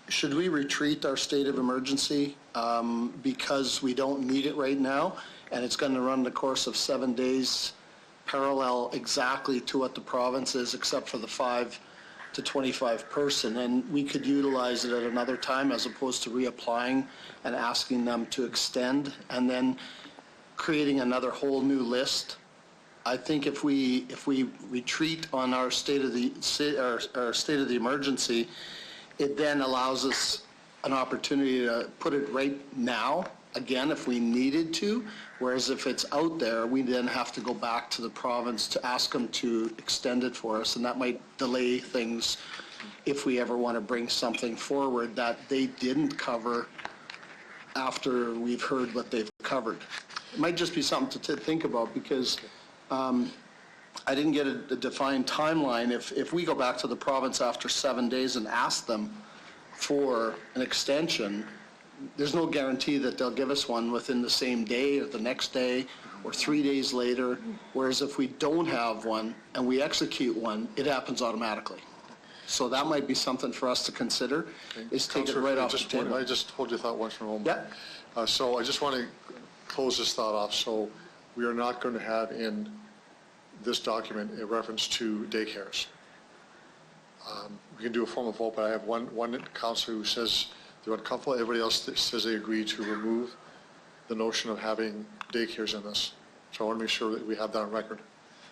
O: should we retreat our state of emergency because we don't need it right now, and it's going to run the course of 7 days parallel exactly to what the province is, except for the 5 to 25 person, and we could utilize it at another time as opposed to reapplying and asking them to extend and then creating another whole new list. I think if we retreat on our state of the emergency, it then allows us an opportunity to put it right now again if we needed to, whereas if it's out there, we then have to go back to the province to ask them to extend it for us, and that might delay things if we ever want to bring something forward that they didn't cover after we've heard what they've covered. It might just be something to think about, because I didn't get a defined timeline. If we go back to the province after 7 days and ask them for an extension, there's no guarantee that they'll give us one within the same day or the next day or 3 days later, whereas if we don't have one and we execute one, it happens automatically. So that might be something for us to consider, is take it right off the table.
A: I just hold your thought once for a moment.
O: Yeah.
A: So I just want to close this thought off. So we are not going to have in this document a reference to daycares. We can do a formal vote, but I have one councillor who says they're uncomfortable. Everybody else says they agree to remove the notion of having daycares in this. So I want to make sure that we have that on record.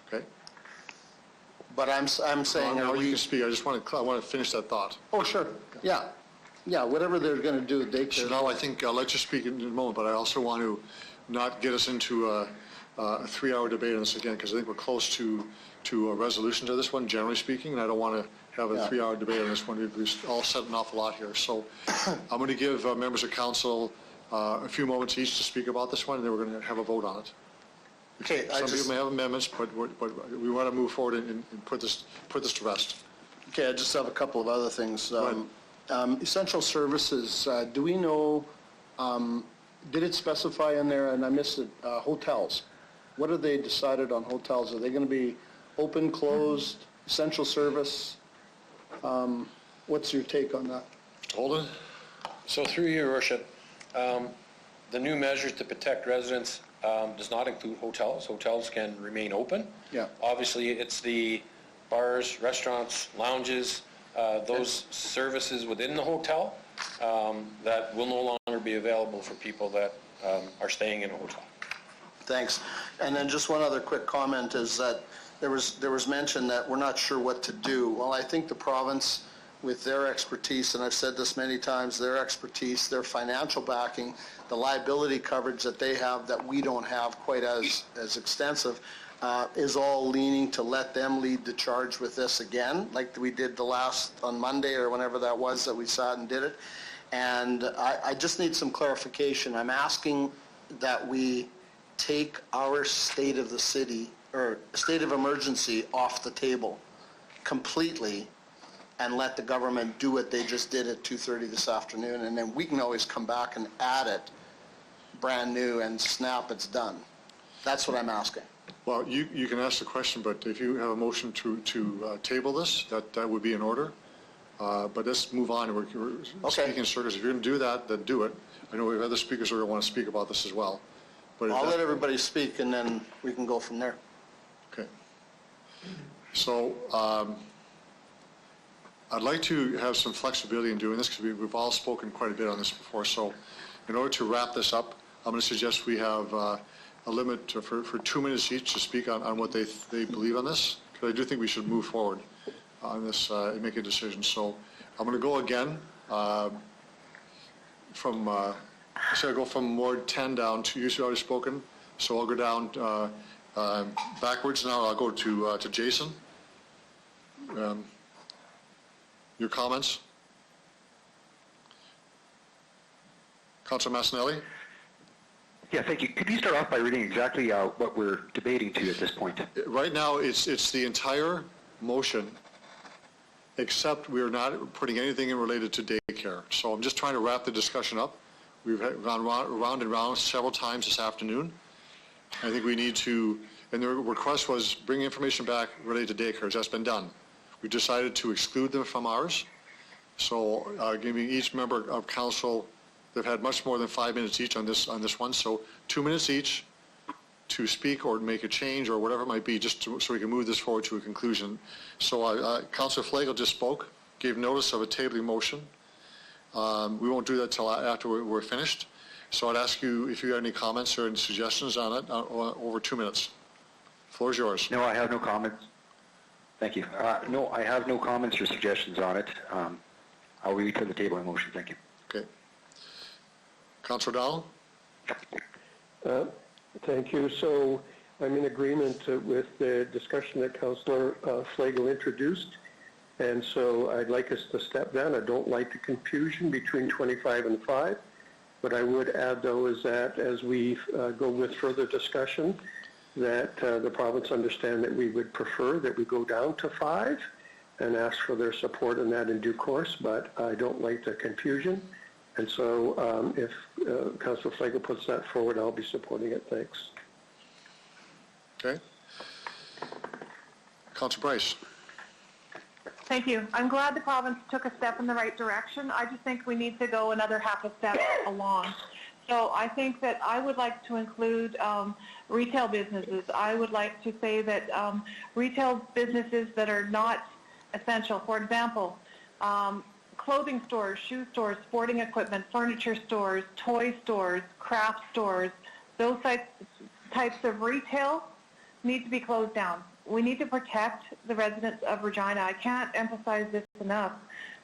A: Okay?
O: But I'm saying,
A: no, you can speak. I just want to finish that thought.
O: Oh, sure. Yeah. Yeah, whatever they're going to do with daycare.
A: So now I think I'll let you speak in a moment, but I also want to not get us into a 3-hour debate on this again, because I think we're close to a resolution to this one, generally speaking, and I don't want to have a 3-hour debate on this one. We've all said an awful lot here. So I'm going to give members of council a few moments each to speak about this one, and then we're going to have a vote on it.
O: Okay,
A: Some people may have amendments, but we want to move forward and put this to rest.
O: Okay, I just have a couple of other things. Essential services, do we know, did it specify in there, and I missed it, hotels? What have they decided on hotels? Are they going to be open, closed, essential service? What's your take on that?
A: Holden?
G: So through your worship, the new measures to protect residents does not include hotels. Hotels can remain open.
O: Yeah.
G: Obviously, it's the bars, restaurants, lounges, those services within the hotel that will no longer be available for people that are staying in a hotel.
O: Thanks. And then just one other quick comment is that there was mention that we're not sure what to do. Well, I think the province, with their expertise, and I've said this many times, their expertise, their financial backing, the liability coverage that they have that we don't have quite as extensive, is all leaning to let them lead the charge with this again, like we did on Monday or whenever that was that we sat and did it. And I just need some clarification. I'm asking that we take our state of the city, or state of emergency, off the table completely, and let the government do what they just did at 2:30 this afternoon, and then we can always come back and add it brand new and snap, it's done. That's what I'm asking.
A: Well, you can ask the question, but if you have a motion to table this, that would be in order. But let's move on. We're speaking in circles. If you're going to do that, then do it. I know we have other speakers who want to speak about this as well. But
O: I'll let everybody speak, and then we can go from there.
A: Okay. So I'd like to have some flexibility in doing this because we've all spoken quite a bit on this before. So in order to wrap this up, I'm going to suggest we have a limit for 2 minutes each to speak on what they believe on this, because I do think we should move forward on this and make a decision. So I'm going to go again from, so I go from Ward 10 down to, you've already spoken, so I'll go down backwards now. I'll go to Jason. Your comments? Councilor Massanelli?
P: Yeah, thank you. Could you start off by reading exactly what we're debating to at this point?
A: Right now, it's the entire motion, except we are not putting anything in related to daycare. So I'm just trying to wrap the discussion up. We've gone round and round several times this afternoon. I think we need to, and the request was bring information back related to daycares. That's been done. We decided to exclude them from ours. So giving each member of council, they've had much more than 5 minutes each on this one. So 2 minutes each to speak or make a change or whatever it might be, just so we can move this forward to a conclusion. So Councilor Flagel just spoke, gave notice of a tabling motion. We won't do that till after we're finished. So I'd ask you if you have any comments or any suggestions on it over 2 minutes. Floor is yours.
P: No, I have no comments. Thank you. No, I have no comments or suggestions on it. I'll read to the table in motion. Thank you.
A: Okay. Councilor O'Donnell?
Q: Thank you. So I'm in agreement with the discussion that Councillor Flagel introduced. And so I'd like us to step down. I don't like the confusion between 25 and 5. What I would add, though, is that as we go with further discussion, that the province understand that we would prefer that we go down to 5 and ask for their support in that in due course, but I don't like the confusion. And so if Councillor Flagel puts that forward, I'll be supporting it. Thanks.
A: Okay. Councilor Bryce?
R: Thank you. I'm glad the province took a step in the right direction. I just think we need to go another half a step along. So I think that I would like to include retail businesses. I would like to say that retail businesses that are not essential, for example, clothing stores, shoe stores, sporting equipment, furniture stores, toy stores, craft stores, those types of retail need to be closed down. We need to protect the residents of Regina. I can't emphasize this enough.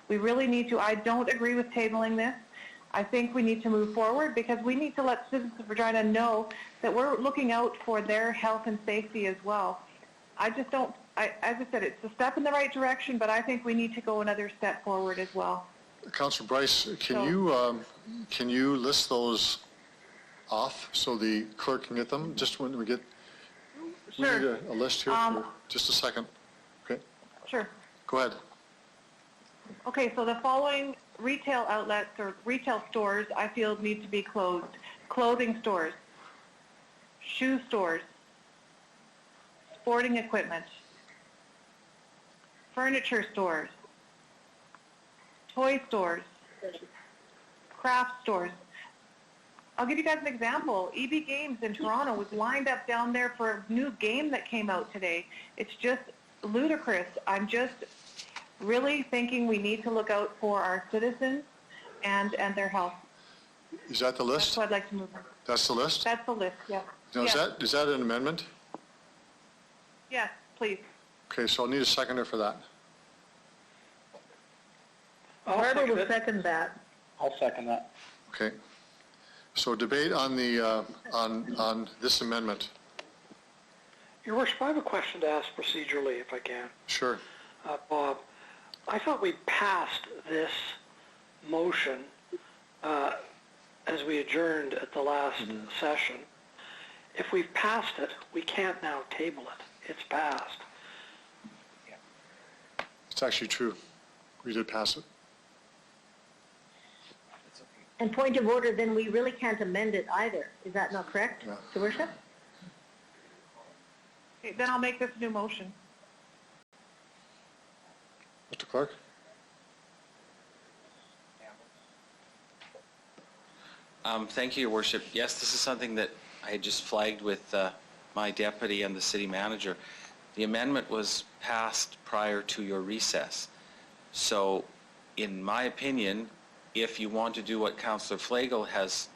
R: We really need to. I don't agree with tabling this. I think we need to move forward because we need to let citizens of Regina know that we're looking out for their health and safety as well. I just don't, as I said, it's a step in the right direction, but I think we need to go another step forward as well.
A: Councilor Bryce, can you list those off so the clerk can get them? Just when we get,
R: Sure.
A: we need a list here for just a second. Okay.
R: Sure.
A: Go ahead.
R: Okay, so the following retail outlets or retail stores I feel need to be closed. Clothing stores, shoe stores, sporting equipment, furniture stores, toy stores, craft stores. I'll give you guys an example. EB Games in Toronto was lined up down there for a new game that came out today. It's just ludicrous. I'm just really thinking we need to look out for our citizens and their health.
A: Is that the list?
R: That's what I'd like to move on.
A: That's the list?
R: That's the list, yeah.
A: Now,
R: Yes.
A: is that an amendment?
R: Yes, please.
A: Okay, so I'll need a seconder for that.
E: Barbara will second that.
D: I'll second that.
A: Okay. So debate on the on this amendment.
C: Your Worship, I have a question to ask procedurally, if I can.
A: Sure.
C: Bob, I thought we passed this motion as we adjourned at the last session. If we've passed it, we can't now table it. It's passed.
A: It's actually true. We did pass it.
E: And point of order, then we really can't amend it either. Is that not correct, Your Worship?
R: Okay, then I'll make this a new motion.
A: Mr. Clark?
F: Thank you, Your Worship. Yes, this is something that I had just flagged with my deputy and the city manager, the amendment was passed prior to your recess. So, in my opinion, if you want to do what Councillor Flagel has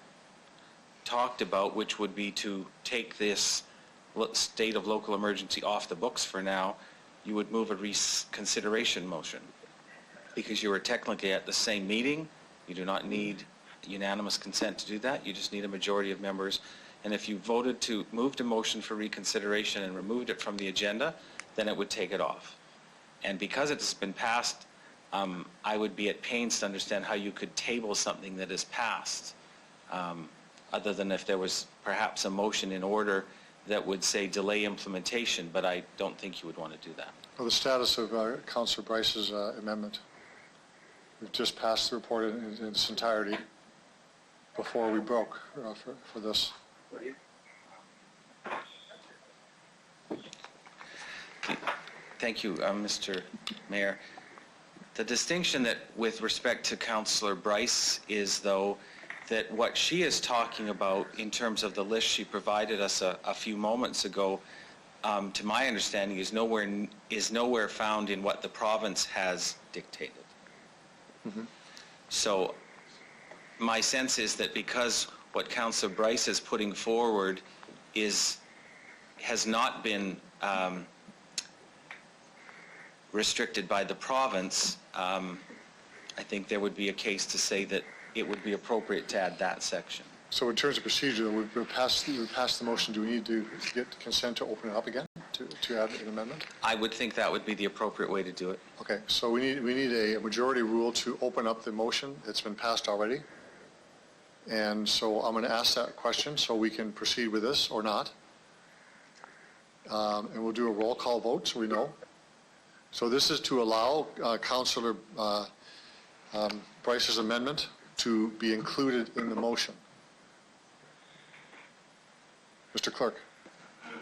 F: talked about, which would be to take this state of local emergency off the books for now, you would move a reconsideration motion, because you were technically at the same meeting. You do not need unanimous consent to do that. You just need a majority of members. And if you voted to move a motion for reconsideration and removed it from the agenda, then it would take it off. And because it's been passed, I would be at pains to understand how you could table something that is passed, other than if there was perhaps a motion in order that would say delay implementation, but I don't think you would want to do that.
A: Well, the status of Councillor Bryce's amendment. We've just passed the report in its entirety before we broke for this.
F: Thank you, Mr. Mayor. The distinction that with respect to Councillor Bryce is, though, that what she is talking about in terms of the list she provided us a few moments ago, to my understanding, is nowhere found in what the province has dictated. Mm-hmm. So my sense is that because what Councillor Bryce is putting forward has not been restricted by the province, I think there would be a case to say that it would be appropriate to add that section.
A: So in terms of procedure, we've passed the motion. Do we need to get consent to open it up again to add an amendment?
F: I would think that would be the appropriate way to do it.
A: Okay, so we need a majority rule to open up the motion. It's been passed already. And so I'm going to ask that question so we can proceed with this or not. And we'll do a roll call vote so we know. So this is to allow Councillor Bryce's amendment to be included in the motion. Mr. Clerk.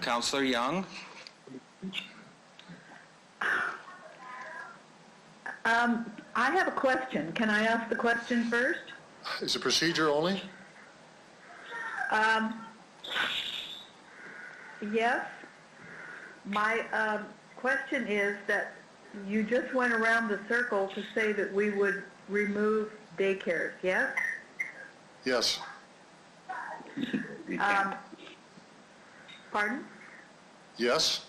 F: Councillor Young.
B: I have a question. Can I ask the question first?
A: Is it procedure only?
B: Yes. My question is that you just went around the circle to say that we would remove daycares, yes?
A: Yes.
B: Pardon?
A: Yes.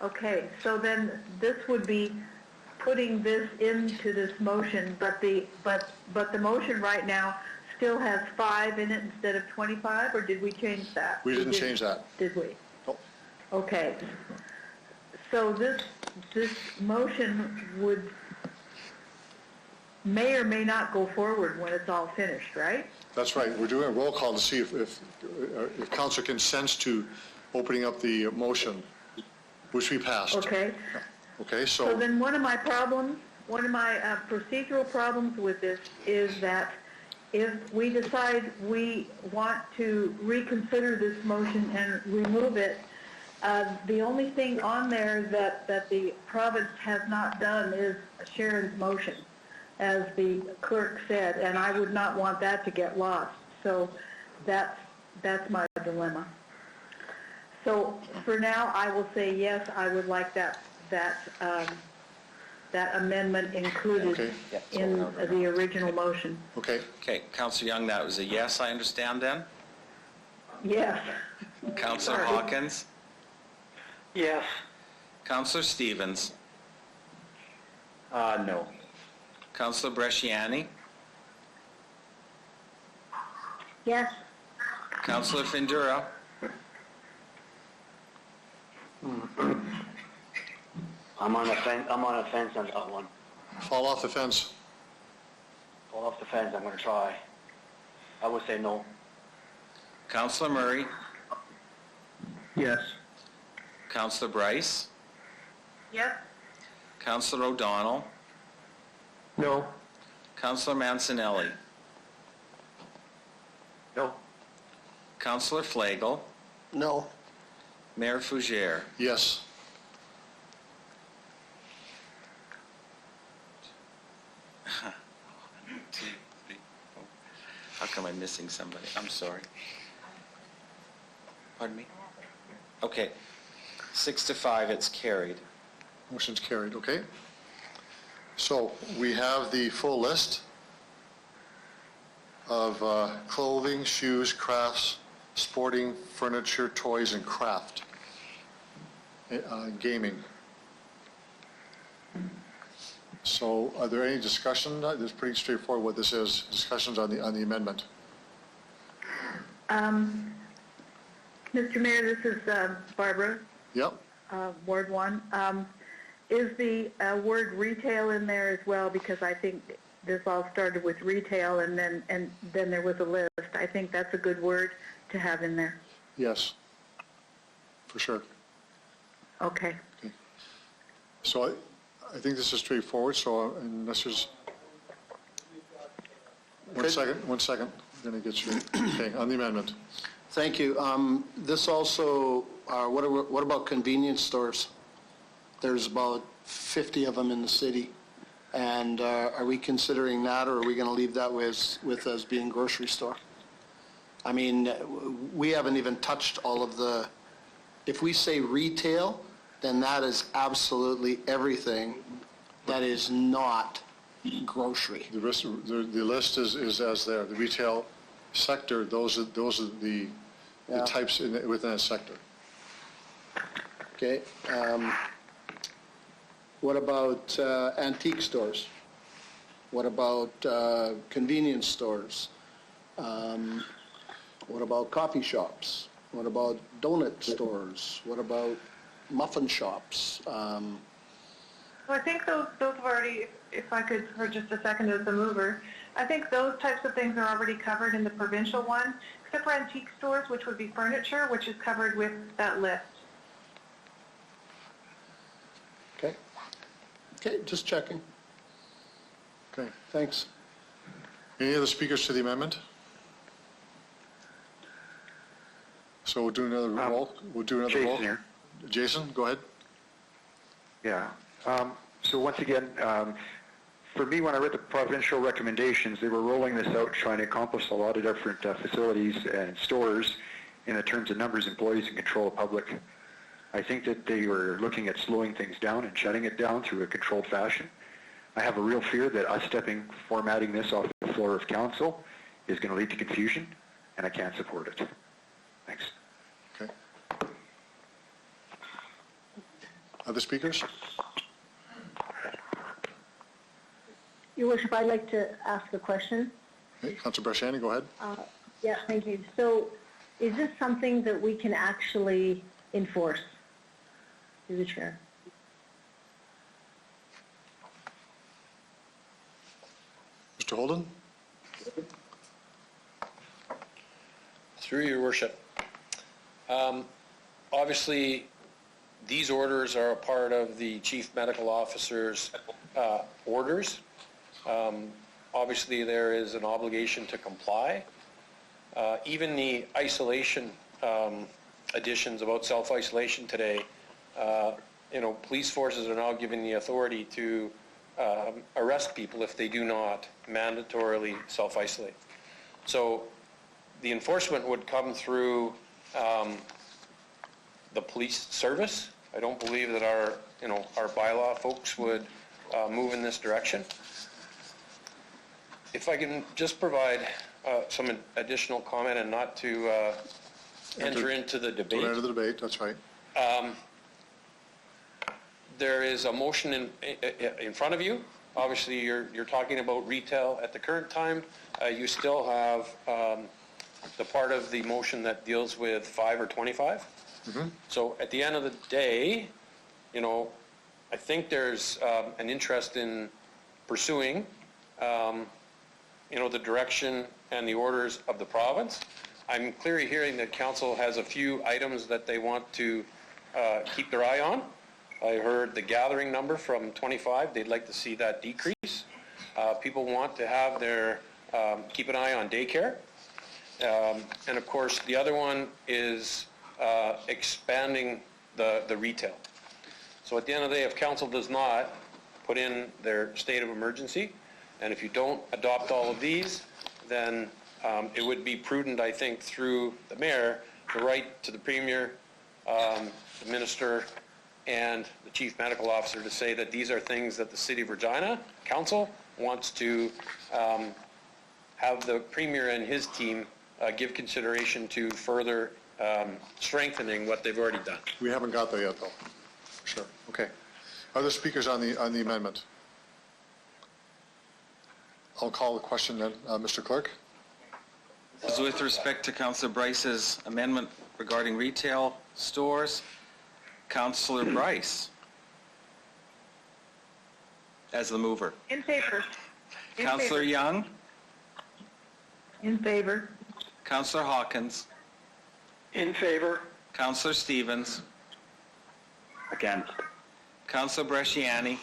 B: Okay, so then this would be putting this into this motion, but the motion right now still has 5 in it instead of 25, or did we change that?
A: We didn't change that.
B: Did we?
A: No.
B: Okay. So this motion may or may not go forward when it's all finished, right?
A: That's right. We're doing a roll call to see if Councillor consents to opening up the motion, which we passed.
B: Okay.
A: Okay,
B: So then one of my procedural problems with this is that if we decide we want to reconsider this motion and remove it, the only thing on there that the province has not done is Sharon's motion, as the clerk said, and I would not want that to get lost. So that's my dilemma. So for now, I will say yes, I would like that amendment included in the original motion.
A: Okay.
F: Okay, Councillor Young, that was a yes, I understand then?
B: Yes.
F: Councillor Hawkins?
C: Yes.
F: Councillor Stevens?
N: No.
F: Councillor Bresciani?
E: Yes.
F: Councillor Findura?
N: I'm on a fence on that one.
A: Fall off the fence.
N: Fall off the fence, I'm going to try. I would say no.
F: Councillor Murray?
Q: Yes.
F: Councillor Bryce?
B: Yes.
F: Councillor O'Donnell?
Q: No.
F: Councillor Mancinelli?
N: No.
F: Councillor Flagel?
O: No.
F: Mayor Fougere?
A: Yes.
F: How come I'm missing somebody? I'm sorry. Pardon me? Okay. 6-5, it's carried.
A: Motion's carried, okay? So we have the full list of clothing, shoes, crafts, sporting, furniture, toys, and craft. Gaming. So are there any discussion? It's pretty straightforward what this is. Discussions on the amendment.
B: Mr. Mayor, this is Barbara,
A: Yep.
B: Ward 1. Is the word retail in there as well? Because I think this all started with retail and then there was a list. I think that's a good word to have in there.
A: Yes. For sure.
B: Okay.
A: So I think this is straightforward, so unless there's... One second. I'm going to get you, okay, on the amendment.
O: Thank you. This also, what about convenience stores? There's about 50 of them in the city. And are we considering that, or are we going to leave that with as being grocery store? I mean, we haven't even touched all of the... If we say retail, then that is absolutely everything that is not grocery.
A: The list is as there. The retail sector, those are the types within a sector.
O: Okay. What about antique stores? What about convenience stores? What about coffee shops? What about donut stores? What about muffin shops?
R: So I think those have already, if I could for just a second as the mover, I think those types of things are already covered in the provincial one, except for antique stores, which would be furniture, which is covered with that list.
O: Okay. Okay, just checking.
A: Okay.
O: Thanks.
A: Any other speakers to the amendment? So we'll do another roll. We'll do another roll.
P: Jason here.
A: Jason, go ahead.
P: Yeah. So once again, for me, when I read the provincial recommendations, they were rolling this out, trying to accomplish a lot of different facilities and stores in the terms of numbers, employees, and control of public. I think that they were looking at slowing things down and shutting it down through a controlled fashion. I have a real fear that us formatting this off the floor of council is going to lead to confusion, and I can't support it. Thanks.
A: Okay. Other speakers?
E: Your Worship, I'd like to ask a question.
A: Okay, Councilor Brashani, go ahead.
E: Yeah, thank you. So is this something that we can actually enforce through the chair?
A: Mr. Holden?
T: Through your worship. Obviously, these orders are a part of the chief medical officer's orders. Obviously, there is an obligation to comply. Even the isolation additions about self-isolation today, police forces are now given the authority to arrest people if they do not mandatorily self-isolate. So the enforcement would come through the police service. I don't believe that our bylaw folks would move in this direction. If I can just provide some additional comment and not to enter into the debate.
A: Don't enter the debate, that's right.
T: There is a motion in front of you. Obviously, you're talking about retail at the current time. You still have the part of the motion that deals with 5 or 25. Mm-hmm. So at the end of the day, I think there's an interest in pursuing, the direction and the orders of the province. I'm clearly hearing that council has a few items that they want to keep their eye on. I heard the gathering number from 25. They'd like to see that decrease. People want to have their, keep an eye on daycare. And of course, the other one is expanding the retail. So at the end of the day, if council does not put in their state of emergency, and if you don't adopt all of these, then it would be prudent, I think, through the mayor
G: the right to the Premier, the Minister, and the Chief Medical Officer to say that these are things that the City of Regina Council wants to have the Premier and his team give consideration to further strengthening what they've already done.
A: We haven't got there yet, though. Sure. Okay. Other speakers on the amendment? I'll call the question then. Mr. Clerk?
F: This is with respect to Councillor Bryce's amendment regarding retail stores. Councillor Bryce, as the mover.
B: In favor. In
F: Councillor
B: favor.
F: Young,
B: In favor.
F: Councillor Hawkins,
C: In favor?
F: Councillor Stevens,
N: Against.
F: Councillor Bresciani,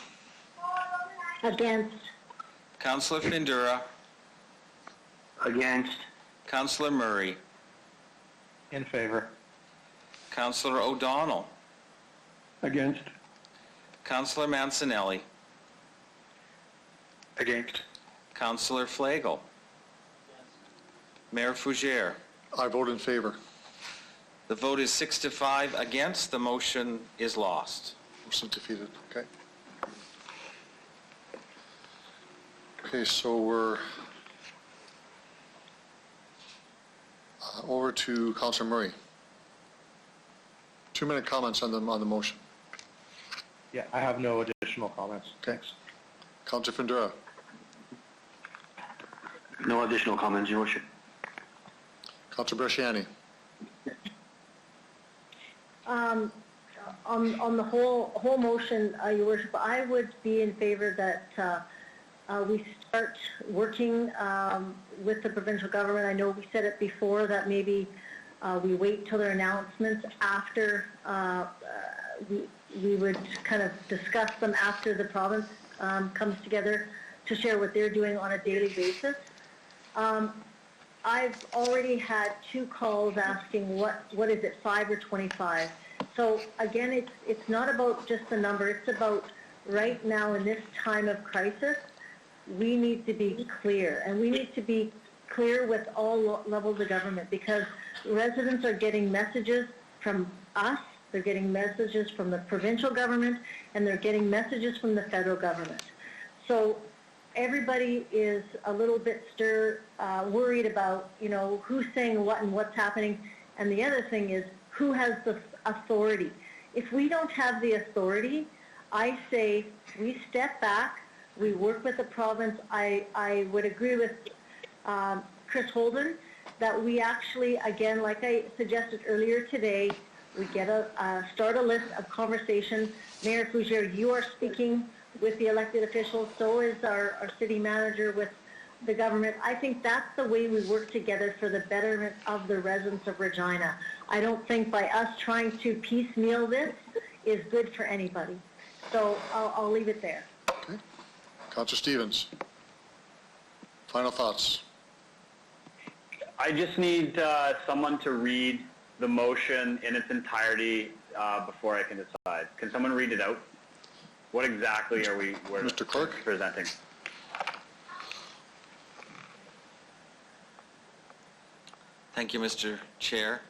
E: Against.
F: Councillor Findura,
N: Against.
F: Councillor Murray,
Q: In favor.
F: Councillor O'Donnell,
Q: Against.
F: Councillor Mancinelli,
P: Against.
F: Councillor Flagel, Mayor Fougere.
A: I vote in favor.
F: The vote is 6-5 against. The motion is lost.
A: Motion defeated. Okay. Okay, so we're over to Councillor Murray. 2-minute comments on the motion.
M: Yeah, I have no additional comments.
A: Thanks. Councillor Findura.
N: No additional comments, Your Worship.
A: Councillor Bresciani.
E: On the whole motion, Your Worship, I would be in favor that we start working with the provincial government. I know we said it before that maybe we wait till their announcements after we would kind of discuss them after the province comes together to share what they're doing on a daily basis. I've already had 2 calls asking what is it, 5 or 25. So again, it's not about just the number. It's about right now in this time of crisis, we need to be clear, and we need to be clear with all levels of government, because residents are getting messages from us, they're getting messages from the provincial government, and they're getting messages from the federal government. So everybody is a little bit worried about, who's saying what and what's happening. And the other thing is, who has the authority? If we don't have the authority, I say we step back, we work with the province. I would agree with Chris Holden that we actually, again, like I suggested earlier today, we get start a list of conversations. Mayor Fougere, you are speaking with the elected officials, so is our city manager with the government. I think that's the way we work together for the betterment of the residents of Regina. I don't think by us trying to piecemeal this is good for anybody. So I'll leave it there.
A: Okay. Councillor Stevens. Final thoughts.
D: I just need someone to read the motion in its entirety before I can decide. Can someone read it out? What exactly are we
A: Mr. Clerk?
D: presenting?
F: Thank you, Mr. Chair.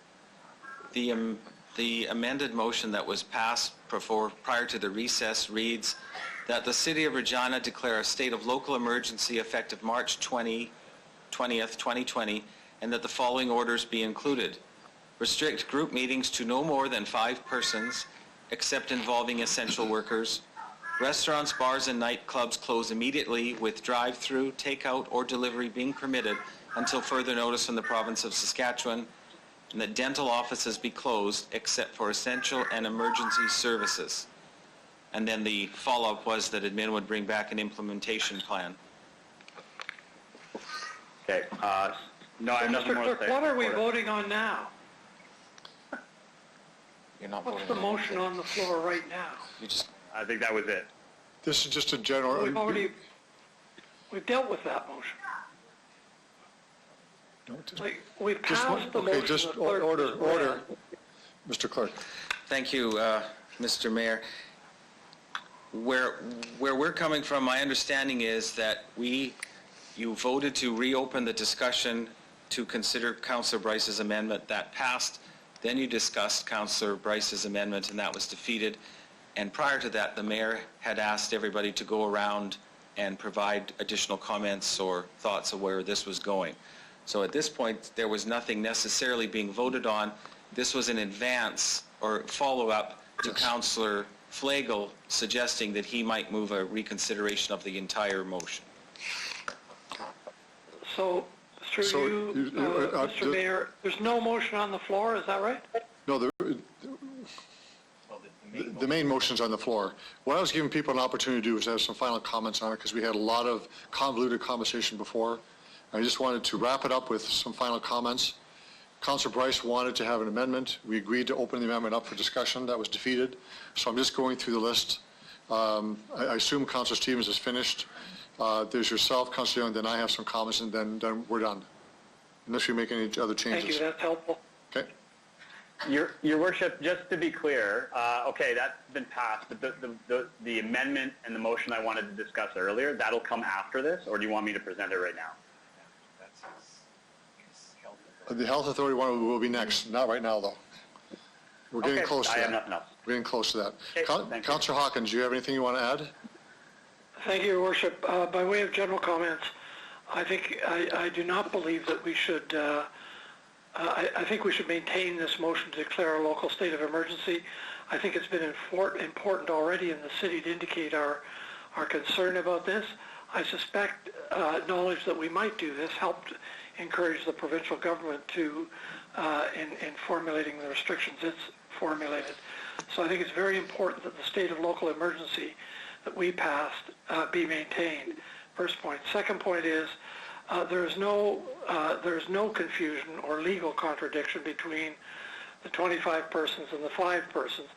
F: The amended motion that was passed prior to the recess reads that the City of Regina declare a state of local emergency effective March 20th, 2020, and that the following orders be included. Restrict group meetings to no more than 5 persons, except involving essential workers. Restaurants, bars, and nightclubs close immediately, with drive-through, takeout, or delivery being permitted until further notice from the province of Saskatchewan, and that dental offices be closed except for essential and emergency services. And then the follow-up was that admin would bring back an implementation plan.
D: Okay. No, I have nothing
C: Mr.
D: more to
C: Clerk,
D: say.
C: what are we voting on now?
F: You're not
C: What's
F: voting
C: the
F: on it.
C: motion on the floor right now?
D: I think that was it.
A: This is just a general...
C: We've dealt with that motion. We've
A: Just
C: passed the motion.
A: just
C: the clerk
A: order.
C: just read.
A: Mr. Clerk.
F: Thank you, Mr. Mayor. Where we're coming from, my understanding is that you voted to reopen the discussion to consider Councillor Bryce's amendment that passed Then you discussed Councillor Bryce's amendment, and that was defeated. And prior to that, the mayor had asked everybody to go around and provide additional comments or thoughts of where this was going. So at this point, there was nothing necessarily being voted on. This was an advance or follow-up to Councillor Flagel suggesting that he might move a reconsideration of the entire motion.
C: So, through Mr. Mayor, there's no motion on the floor, is that right?
A: No, the main motion's on the floor. What I was giving people an opportunity to do was have some final comments on it because we had a lot of convoluted conversation before. I just wanted to wrap it up with some final comments. Councillor Bryce wanted to have an amendment. We agreed to open the amendment up for discussion. That was defeated. So I'm just going through the list. I assume Councillor Stevens is finished. There's yourself, Councillor Young, then I have some comments, and then we're done. Unless we make any other changes.
C: Thank you, that's helpful.
A: Okay.
D: Your Worship, just to be clear, okay, that's been passed, but the amendment and the motion I wanted to discuss earlier, that'll come after this, or do you want me to present it right now?
A: The Health Authority one will be next, not right now, though. We're getting close to that.
D: I have nothing else.
A: We're getting close to that.
D: Okay,
A: Councillor Hawkins, do you have anything you want to add?
C: Thank you, Your Worship. By way of general comments, I think I do not believe that we should. I think we should maintain this motion to declare a local state of emergency. I think it's been important already in the city to indicate our concern about this. I suspect knowledge that we might do this helped encourage the provincial government to in formulating the restrictions it's formulated. So I think it's very important that the state of local emergency that we passed be maintained. First point. Second point is there is no confusion or legal contradiction between the 25 persons and the 5 persons.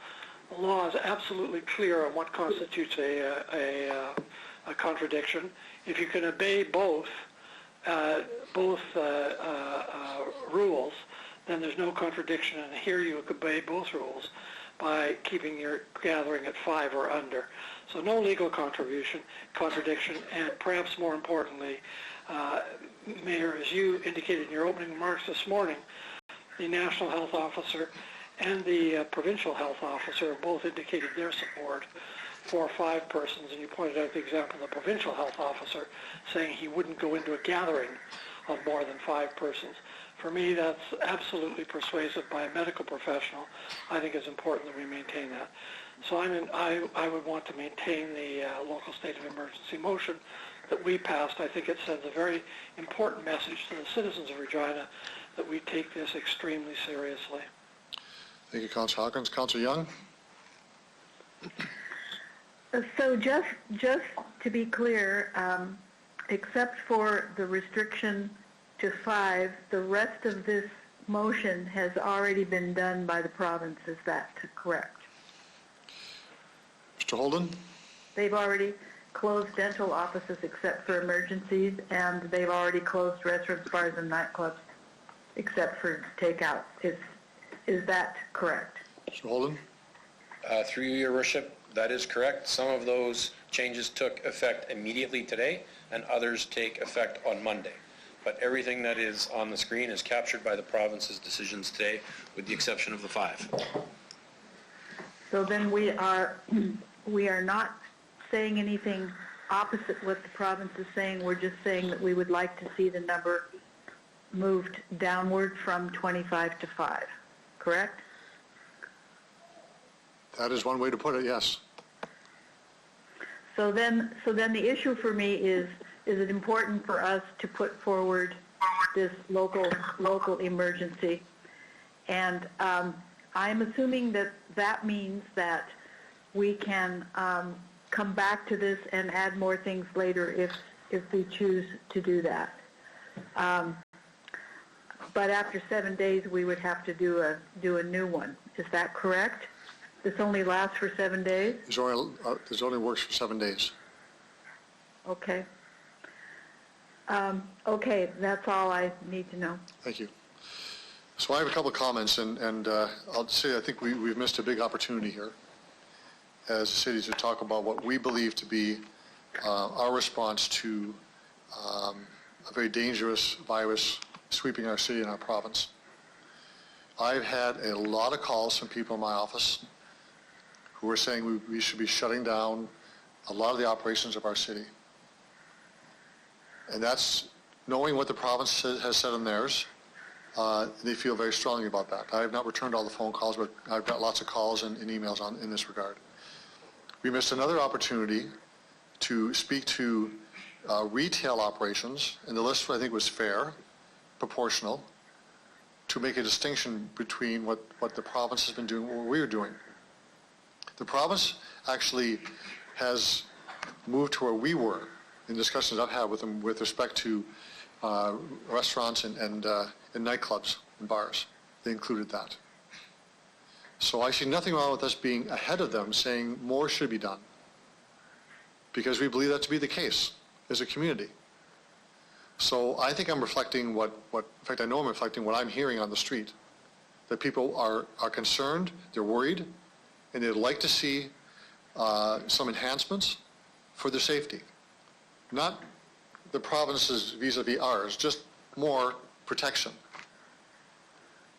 C: The law is absolutely clear on what constitutes a contradiction. If you can obey both rules, then there's no contradiction, and here you obey both rules by keeping your gathering at 5 or under. So no legal contradiction, and perhaps more importantly, Mayor, as you indicated in your opening remarks this morning, the National Health Officer and the Provincial Health Officer have both indicated their support for 5 persons, and you pointed out the example of the Provincial Health Officer saying he wouldn't go into a gathering of more than 5 persons. For me, that's absolutely persuasive by a medical professional. I think it's important that we maintain that. So I would want to maintain the local state of emergency motion that we passed. I think it sends a very important message to the citizens of Regina that we take this extremely seriously.
A: Thank you, Councillor Hawkins. Councillor Young?
B: So just to be clear, except for the restriction to 5, the rest of this motion has already been done by the province. Is that correct?
A: Mr. Holden?
B: They've already closed dental offices except for emergencies, and they've already closed restaurants, bars, and nightclubs except for takeout. Is that correct?
A: Mr. Holden?
G: Through you, Your Worship, that is correct. Some of those changes took effect immediately today, and others take effect on Monday. But everything that is on the screen is captured by the province's decisions today, with the exception of the 5.
B: So then we are not saying anything opposite what the province is saying. We're just saying that we would like to see the number moved downward from 25 to 5, correct?
A: That is one way to put it, yes.
B: So then the issue for me is it important for us to put forward this local emergency? And I'm assuming that means that we can come back to this and add more things later if we choose to do that. But after 7 days, we would have to do a new one. Is that correct? This only lasts for 7 days?
A: This only works for 7 days.
B: Okay. Okay, that's all I need to know.
A: Thank you. So I have a couple of comments, and I'll say I think we've missed a big opportunity here as a city to talk about what we believe to be our response to a very dangerous virus sweeping our city and our province. I've had a lot of calls from people in my office who are saying we should be shutting down a lot of the operations of our city. And that's knowing what the province has said in theirs. They feel very strongly about that. I have not returned all the phone calls, but I've got lots of calls and emails in this regard. We missed another opportunity to speak to retail operations, and the list I think was fair, proportional, to make a distinction between what the province has been doing and what we're doing. The province actually has moved to where we were in discussions I've had with them with respect to restaurants and nightclubs and bars. They included that. So I see nothing wrong with us being ahead of them saying more should be done, because we believe that to be the case as a community. So I think I'm reflecting in fact I know I'm reflecting what I'm hearing on the street, that people are concerned, they're worried, and they'd like to see some enhancements for their safety. Not the province's vis-a-vis ours, just more protection.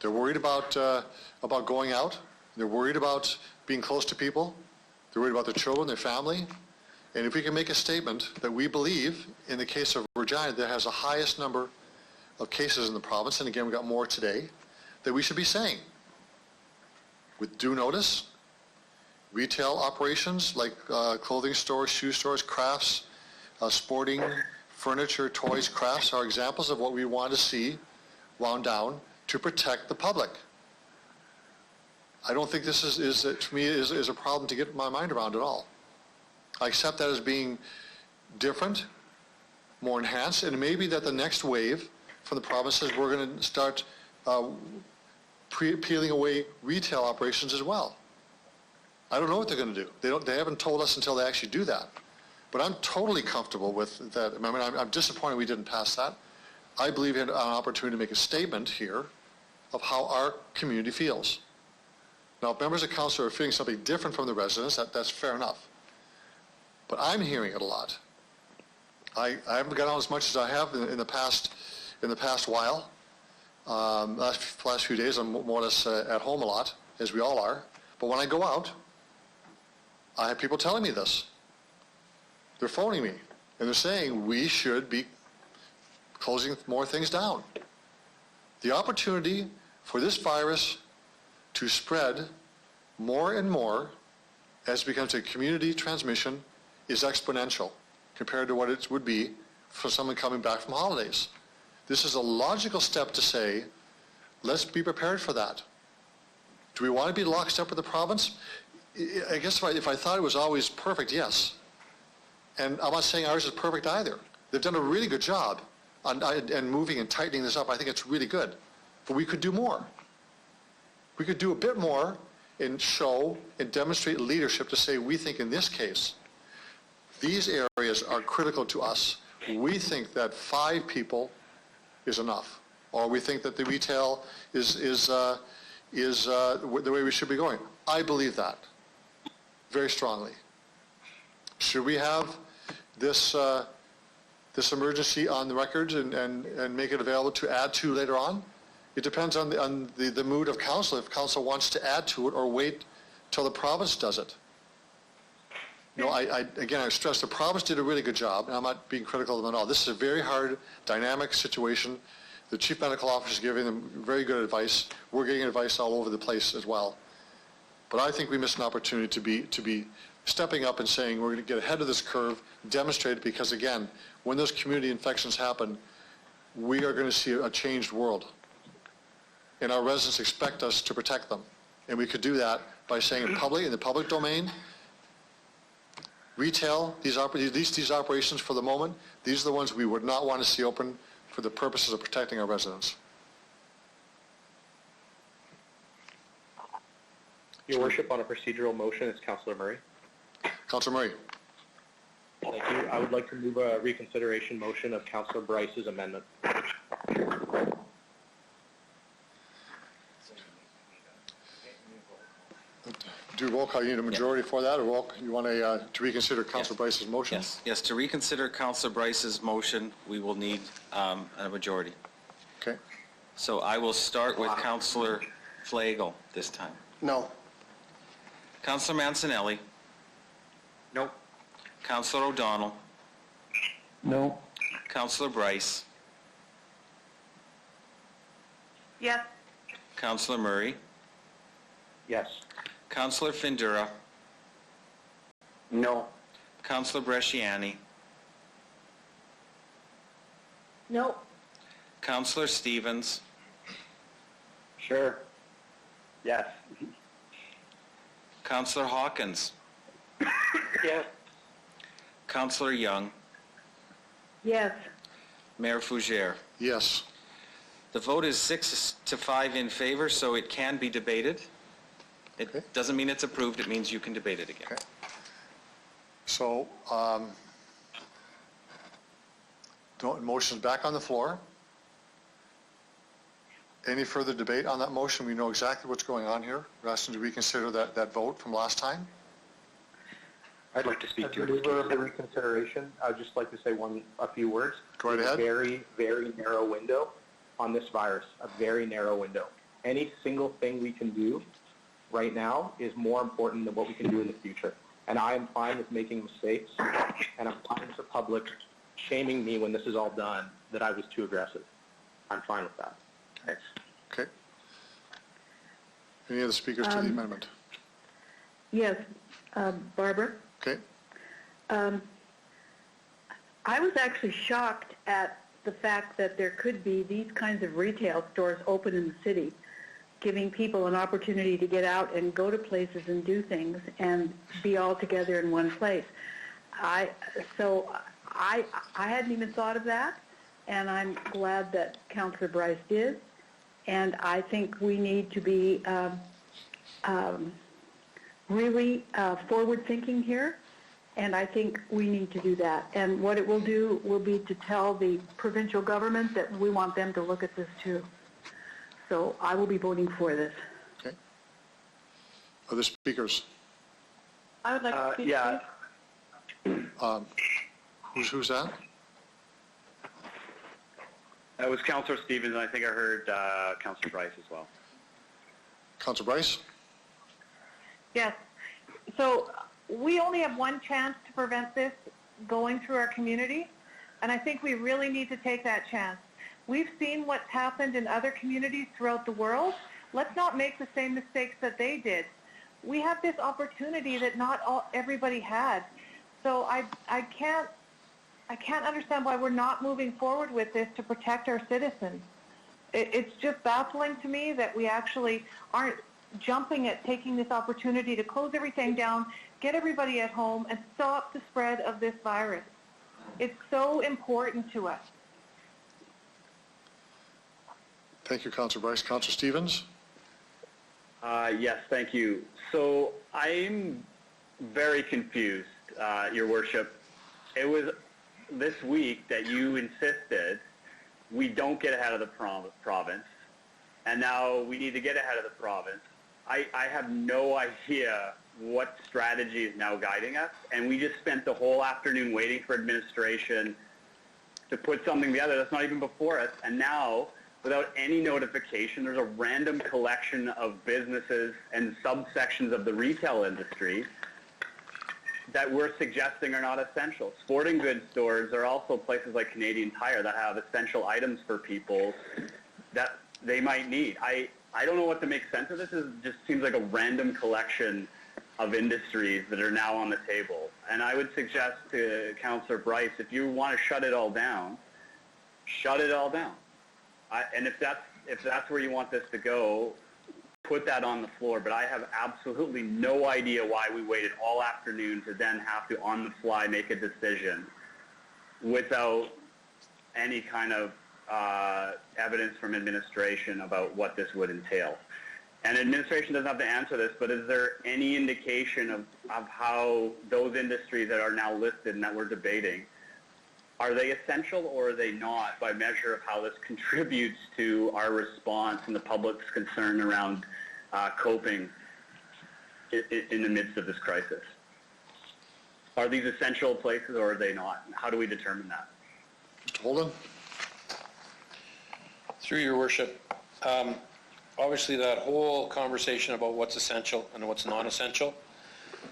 A: They're worried about going out. They're worried about being close to people. They're worried about their children, their family. And if we can make a statement that we believe, in the case of Regina, that has the highest number of cases in the province, and again, we got more today, that we should be saying, with due notice, retail operations like clothing stores, shoe stores, crafts, sporting, furniture, toys, crafts are examples of what we want to see wound down to protect the public. I don't think this is to me, is a problem to get my mind around at all. I accept that as being different, more enhanced, and maybe that the next wave from the province says we're going to start peeling away retail operations as well. I don't know what they're going to do. They haven't told us until they actually do that. But I'm totally comfortable with that amendment. I'm disappointed we didn't pass that. I believe in an opportunity to make a statement here of how our community feels. Now, if members of council are feeling something different from the residents, that's fair enough. But I'm hearing it a lot. I haven't got on as much as I have in the past while. Last few days, I'm more or less at home a lot, as we all are. But when I go out, I have people telling me this. They're phoning me, and they're saying we should be closing more things down. The opportunity for this virus to spread more and more as it becomes a community transmission is exponential compared to what it would be for someone coming back from holidays. This is a logical step to say, let's be prepared for that. Do we want to be lockstep with the province? I guess if I thought it was always perfect, yes. And I'm not saying ours is perfect either. They've done a really good job and moving and tightening this up. I think it's really good. But we could do more. We could do a bit more and show and demonstrate leadership to say we think in this case, these areas are critical to us. We think that 5 people is enough. Or we think that the retail is the way we should be going. I believe that very strongly. Should we have this emergency on the record and make it available to add to later on? It depends on the mood of council, if council wants to add to it or wait till the province does it. You know, again, I stress the province did a really good job, and I'm not being critical of them at all. This is a very hard, dynamic situation. The chief medical officer is giving them very good advice. We're getting advice all over the place as well. But I think we missed an opportunity to be stepping up and saying we're going to get ahead of this curve, demonstrate it, because again, when those community infections happen, we are going to see a changed world. And our residents expect us to protect them. And we could do that by saying in the public domain, retail, these operations for the moment, these are the ones we would not want to see open for the purposes of protecting our residents.
M: Your Worship, on a procedural motion, it's Councillor Murray.
A: Councillor Murray.
M: Thank you. I would like to move a reconsideration motion of Councillor Bryce's amendment.
A: Do roll call, you need a majority for that, or you want to reconsider Councillor Bryce's motion?
F: Yes, to reconsider Councillor Bryce's motion, we will need a majority.
A: Okay.
F: So I will start with Councillor Flagel this time.
O: No.
F: Councillor Mancinelli.
P: No.
F: Councillor O'Donnell.
Q: No.
F: Councillor Bryce.
R: Yes.
F: Councillor Murray.
M: Yes.
F: Councillor Findura.
N: No.
F: Councillor Bresciani.
E: No.
F: Councillor Stevens.
N: Sure. Yes.
F: Councillor Hawkins.
C: Yes.
F: Councillor Young.
B: Yes.
F: Mayor Fougere.
A: Yes.
F: The vote is 6-5 in favor, so it can be debated. It doesn't mean it's approved, it means you can debate it again.
A: Okay. So, motion's back on the floor. Any further debate on that motion? We know exactly what's going on here. We're asking to reconsider that vote from last time.
P: I'd like to speak to
M: As a mover of the reconsideration, I'd just like to say a few words.
A: Go right ahead.
M: Very, very narrow window on this virus, a very narrow window. Any single thing we can do right now is more important than what we can do in the future. And I am fine with making mistakes, and I'm fine with the public shaming me when this is all done that I was too aggressive. I'm fine with that. Thanks.
A: Okay. Any other speakers to the amendment?
B: Yes, Barbara?
A: Okay.
B: I was actually shocked at the fact that there could be these kinds of retail stores open in the city, giving people an opportunity to get out and go to places and do things and be all together in one place. I hadn't even thought of that, and I'm glad that Councillor Bryce did. And I think we need to be really forward-thinking here, and I think we need to do that. And what it will do will be to tell the provincial government that we want them to look at this too. So I will be voting for this.
A: Okay. Other speakers?
R: I would like to speak,
D: yeah.
A: Who's that?
D: That was Councillor Stevens, and I think I heard Councillor Bryce as well.
A: Councillor Bryce?
R: Yes. So we only have one chance to prevent this going through our community, and I think we really need to take that chance. We've seen what's happened in other communities throughout the world. Let's not make the same mistakes that they did. We have this opportunity that not everybody had. So I can't understand why we're not moving forward with this to protect our citizens. It's just baffling to me that we actually aren't jumping at taking this opportunity to close everything down, get everybody at home, and stop the spread of this virus. It's so important to us.
A: Thank you, Councillor Bryce. Councillor Stevens?
D: Yes, thank you. So I'm very confused, Your Worship. It was this week that you insisted we don't get ahead of the province, and now we need to get ahead of the province. I have no idea what strategy is now guiding us, and we just spent the whole afternoon waiting for administration to put something together that's not even before us, and now, without any notification, there's a random collection of businesses and subsections of the retail industry that we're suggesting are not essential. Sporting goods stores are also places like Canadian Tire that have essential items for people that they might need. I don't know what to make sense of this. It just seems like a random collection of industries that are now on the table. And I would suggest to Councillor Bryce, if you want to shut it all down, shut it all down. And if that's where you want this to go, put that on the floor. But I have absolutely no idea why we waited all afternoon to then have to, on the fly, make a decision without any kind of evidence from administration about what this would entail. And administration doesn't have to answer this, but is there any indication of how those industries that are now listed and that we're debating, are they essential or are they not, by measure of how this contributes to our response and the public's concern around coping in the midst of this crisis? Are these essential places or are they not? How do we determine that?
A: Mr. Holden?
G: Through your worship,
T: obviously that whole conversation about what's essential and what's non-essential,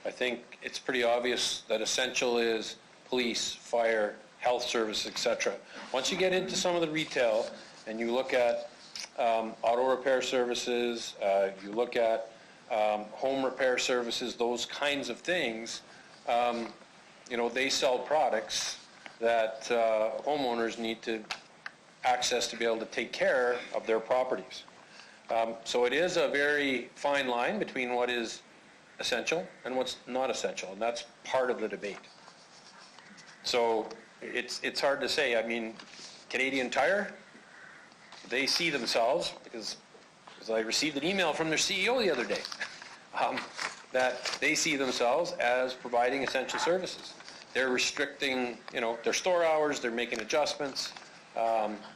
T: I think it's pretty obvious that essential is police, fire, health service, etc. Once you get into some of the retail and you look at auto repair services, you look at home repair services, those kinds of things, they sell products that homeowners need to access to be able to take care of their properties. So it is a very fine line between what is essential and what's not essential, and that's part of the debate. So it's hard to say. I mean, Canadian Tire, they see themselves, because I received an email from their CEO the other day, that they see themselves as providing essential services. They're restricting, their store hours, they're making adjustments.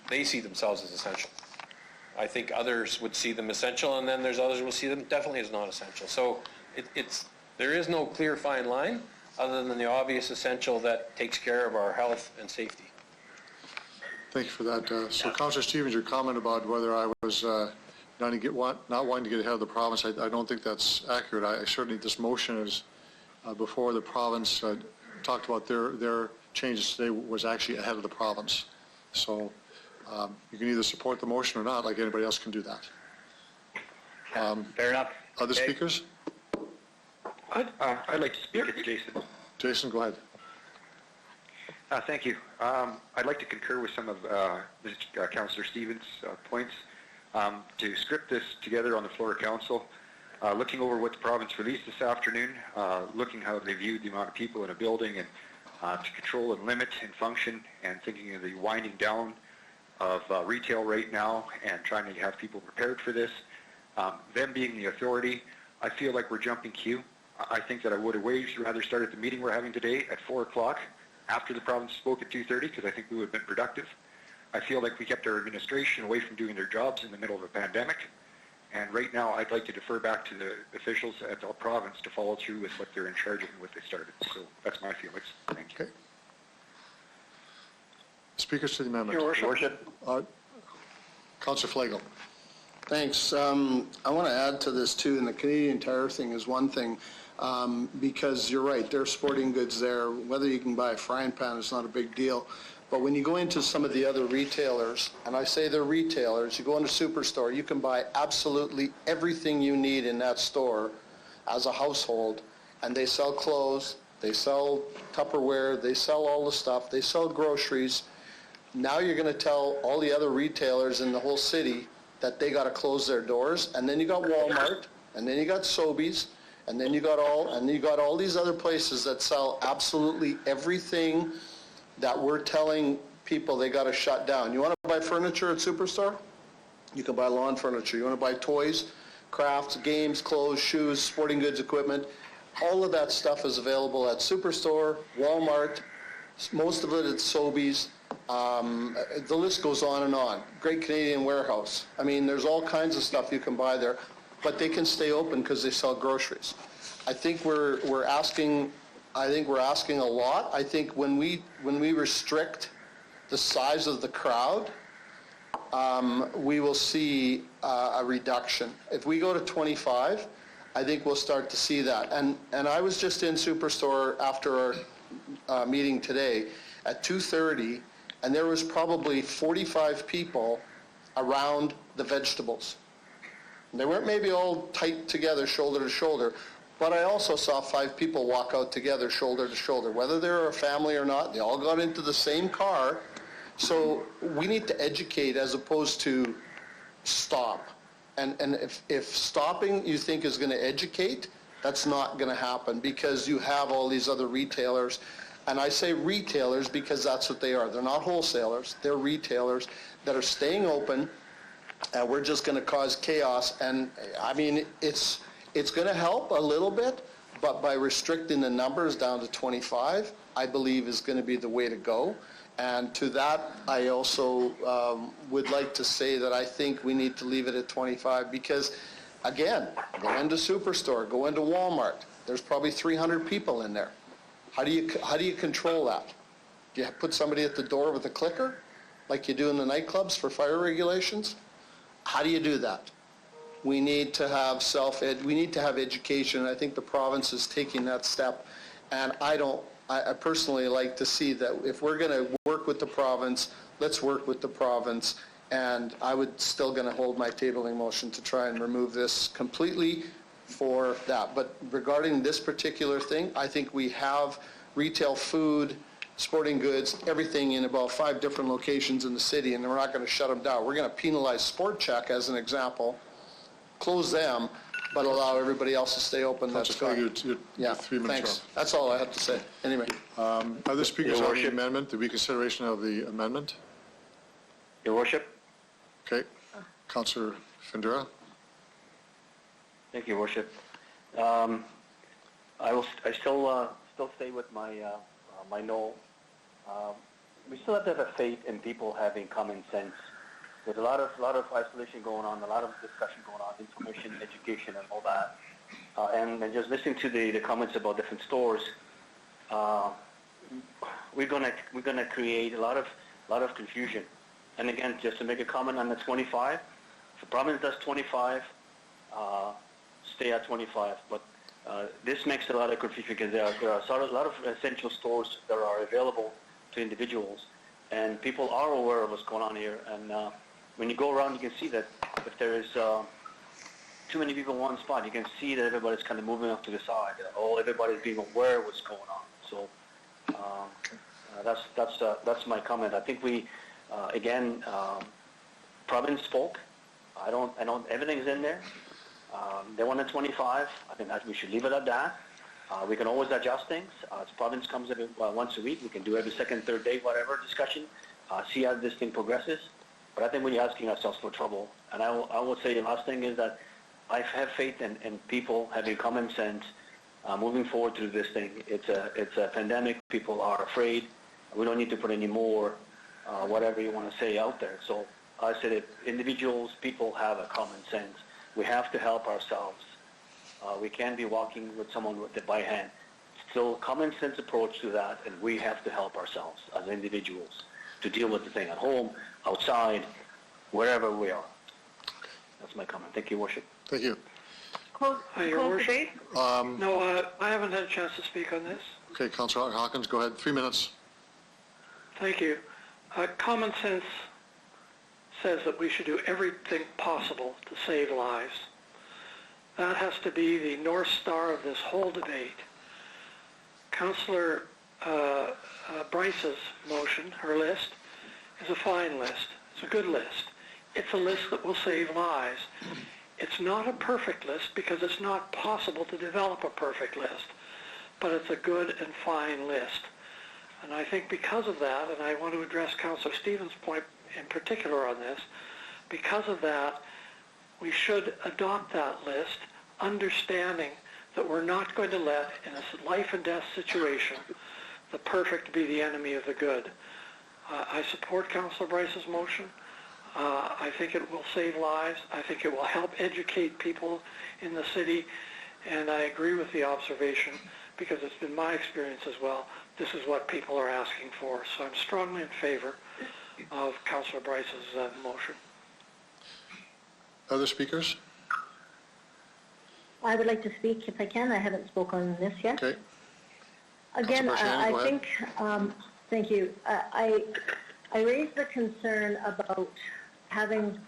T: They see themselves as essential. I think others would see them essential, and then there's others who will see them definitely as non-essential. So there is no clear fine line other than the obvious essential that takes care of our health and safety.
A: Thank you for that. So Councillor Stevens, your comment about whether I was not wanting to get ahead of the province, I don't think that's accurate. I certainly, this motion is before the province talked about their changes today was actually ahead of the province. So you can either support the motion or not, like anybody else can do that.
D: Fair enough.
A: Other speakers?
P: I'd like to speak. It's Jason.
A: Jason, go ahead.
P: Thank you. I'd like to concur with some of Councillor Stevens' points. To script this together on the floor of council, looking over what the province released this afternoon, looking how they viewed the amount of people in a building and to control and limit and function, and thinking of the winding down of retail right now and trying to have people prepared for this. Them being the authority, I feel like we're jumping queue. I think that I would have rather started the meeting we're having today at 4 o'clock after the province spoke at 2:30, because I think we would have been productive. I feel like we kept our administration away from doing their jobs in the middle of a pandemic. And right now, I'd like to defer back to the officials at the province to follow through with what they're in charge of and what they started. So that's my feelings. Thank you.
A: Okay. Speakers to the amendment.
P: Your Worship.
A: Councillor Flagel.
O: Thanks. I want to add to this too, and the Canadian Tire thing is one thing, because you're right, there's sporting goods there. Whether you can buy a frying pan is not a big deal. But when you go into some of the other retailers, and I say they're retailers, you go into Superstore, you can buy absolutely everything you need in that store as a household, and they sell clothes, they sell Tupperware, they sell all the stuff, they sell groceries. Now you're going to tell all the other retailers in the whole city that they got to close their doors, and then you got Walmart, and then you got Sobeys, and then you got all these other places that sell absolutely everything that we're telling people they got to shut down. You want to buy furniture at Superstore? You can buy lawn furniture. You want to buy toys, crafts, games, clothes, shoes, sporting goods, equipment. All of that stuff is available at Superstore, Walmart, most of it at Sobeys. The list goes on and on. Great Canadian Warehouse. I mean, there's all kinds of stuff you can buy there, but they can stay open because they sell groceries. I think we're asking a lot. I think when we restrict the size of the crowd, we will see a reduction. If we go to 25, I think we'll start to see that. And I was just in Superstore after our meeting today at 2:30, and there was probably 45 people around the vegetables. And they weren't maybe all tight together, shoulder to shoulder, but I also saw 5 people walk out together, shoulder to shoulder. Whether they're a family or not, they all got into the same car. So we need to educate as opposed to stop. And if stopping you think is going to educate, that's not going to happen, because you have all these other retailers. And I say retailers because that's what they are. They're not wholesalers. They're retailers that are staying open, and we're just going to cause chaos. And I mean, it's going to help a little bit, but by restricting the numbers down to 25, I believe is going to be the way to go. And to that, I also would like to say that I think we need to leave it at 25 because, again, go into Superstore, go into Walmart. There's probably 300 people in there. How do you control that? Do you put somebody at the door with a clicker like you do in the nightclubs for fire regulations? How do you do that? we need to have we need to have education, and I think the province is taking that step. And I personally like to see that if we're going to work with the province, let's work with the province. And I would still going to hold my tabling motion to try and remove this completely for that. But regarding this particular thing, I think we have retail food, sporting goods, everything in about 5 different locations in the city, and we're not going to shut them down. We're going to penalize Sport Check as an example, close them, but allow everybody else to stay open. That's fine. Yeah,
A: 3 minutes
O: thanks.
A: up.
O: That's all I have to say. Anyway.
A: Other speakers on the amendment, the reconsideration of the amendment?
N: Your Worship.
A: Okay. Councillor Findura.
N: Thank you, Worship. I still stay with my my no. We still have to have a faith in people having common sense. There's a lot of isolation going on, a lot of discussion going on, information, education, and all that. And just listening to the comments about different stores, we're gonna create a lot of confusion. And again, just to make a comment on the 25, if the province does 25, stay at 25. But this makes a lot of confusion because there are a lot of essential stores that are available to individuals, and people are aware of what's going on here. And when you go around, you can see that if there is too many people in one spot, you can see that everybody's kind of moving up to the side. Everybody's being aware of what's going on. So that's my comment. I think we, again, province spoke. I don't. Everything's in there. They wanted 25. I think that we should leave it at that. We can always adjust things. Province comes every once a week. We can do every second, third day, whatever discussion. See how this thing progresses. But I think we're asking ourselves for trouble. And I will say the last thing is that I have faith in people having common sense moving forward through this thing. It's a pandemic. People are afraid. We don't need to put any more whatever you want to say out there. So I said if individuals, people have a common sense. We have to help ourselves. We can't be walking with someone with the by hand. Still common sense approach to that, and we have to help ourselves as individuals to deal with the thing at home, outside, wherever we are. That's my comment. Thank you, Worship.
A: Thank you.
B: Close debate?
C: No, I haven't had a chance to speak on this.
A: Okay, Councillor Hawkins, go ahead. 3 minutes.
C: Thank you. Common sense says that we should do everything possible to save lives. That has to be the North Star of this whole debate. Councillor Bryce's motion, her list, is a fine list. It's a good list. It's a list that will save lives. It's not a perfect list because it's not possible to develop a perfect list, but it's a good and fine list. And I think because of that, and I want to address Councillor Stevens' point in particular on this, because of that, we should adopt that list, understanding that we're not going to let, in a life and death situation, the perfect be the enemy of the good. I support Councillor Bryce's motion. I think it will save lives. I think it will help educate people in the city. And I agree with the observation, because it's been my experience as well. This is what people are asking for. So I'm strongly in favor of Councillor Bryce's motion.
A: Other speakers?
E: I would like to speak if I can. I haven't spoken on this yet.
A: Okay.
E: Again,
A: Councilor
E: I think, thank you. I raised the concern about having,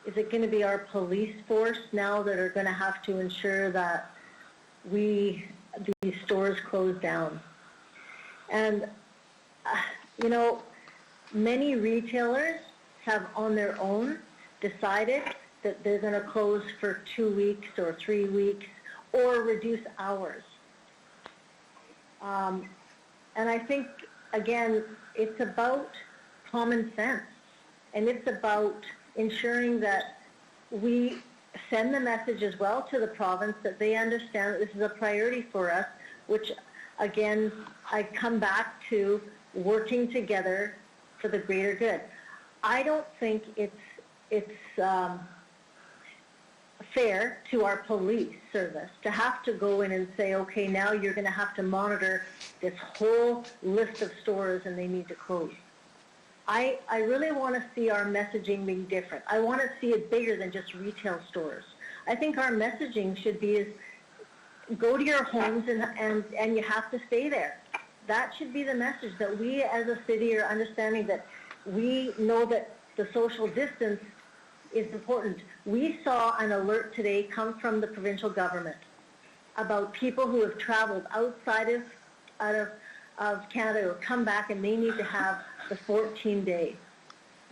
E: is it going to be our police force now that are going to have to ensure that these stores close down? And, you know, many retailers have on their own decided that they're going to close for 2 weeks or 3 weeks or reduce hours. And I think, again, it's about common sense, and it's about ensuring that we send the message as well to the province that they understand that this is a priority for us, which, again, I come back to working together for the greater good. I don't think it's fair to our police service to have to go in and say, okay, now you're going to have to monitor this whole list of stores and they need to close. I really want to see our messaging being different. I want to see it bigger than just retail stores. I think our messaging should be is go to your homes and you have to stay there. That should be the message, that we as a city are understanding that we know that the social distance is important. We saw an alert today come from the provincial government about people who have traveled outside of Canada or come back and they need to have the 14 days.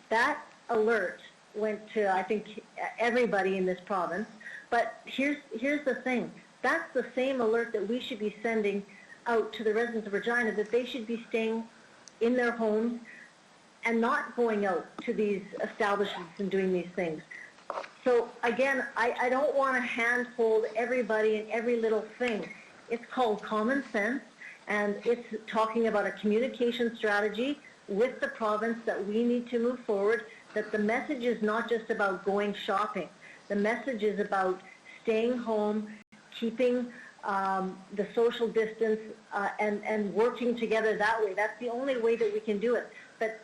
E: That alert went to, I think, everybody in this province. But here's the thing. That's the same alert that we should be sending out to the residents of Regina, that they should be staying in their homes and not going out to these establishments and doing these things. So again, I don't want to handhold everybody in every little thing. It's called common sense, and it's talking about a communication strategy with the province that we need to move forward, that the message is not just about going shopping. The message is about staying home, keeping the social distance, and working together that way. That's the only way that we can do it. But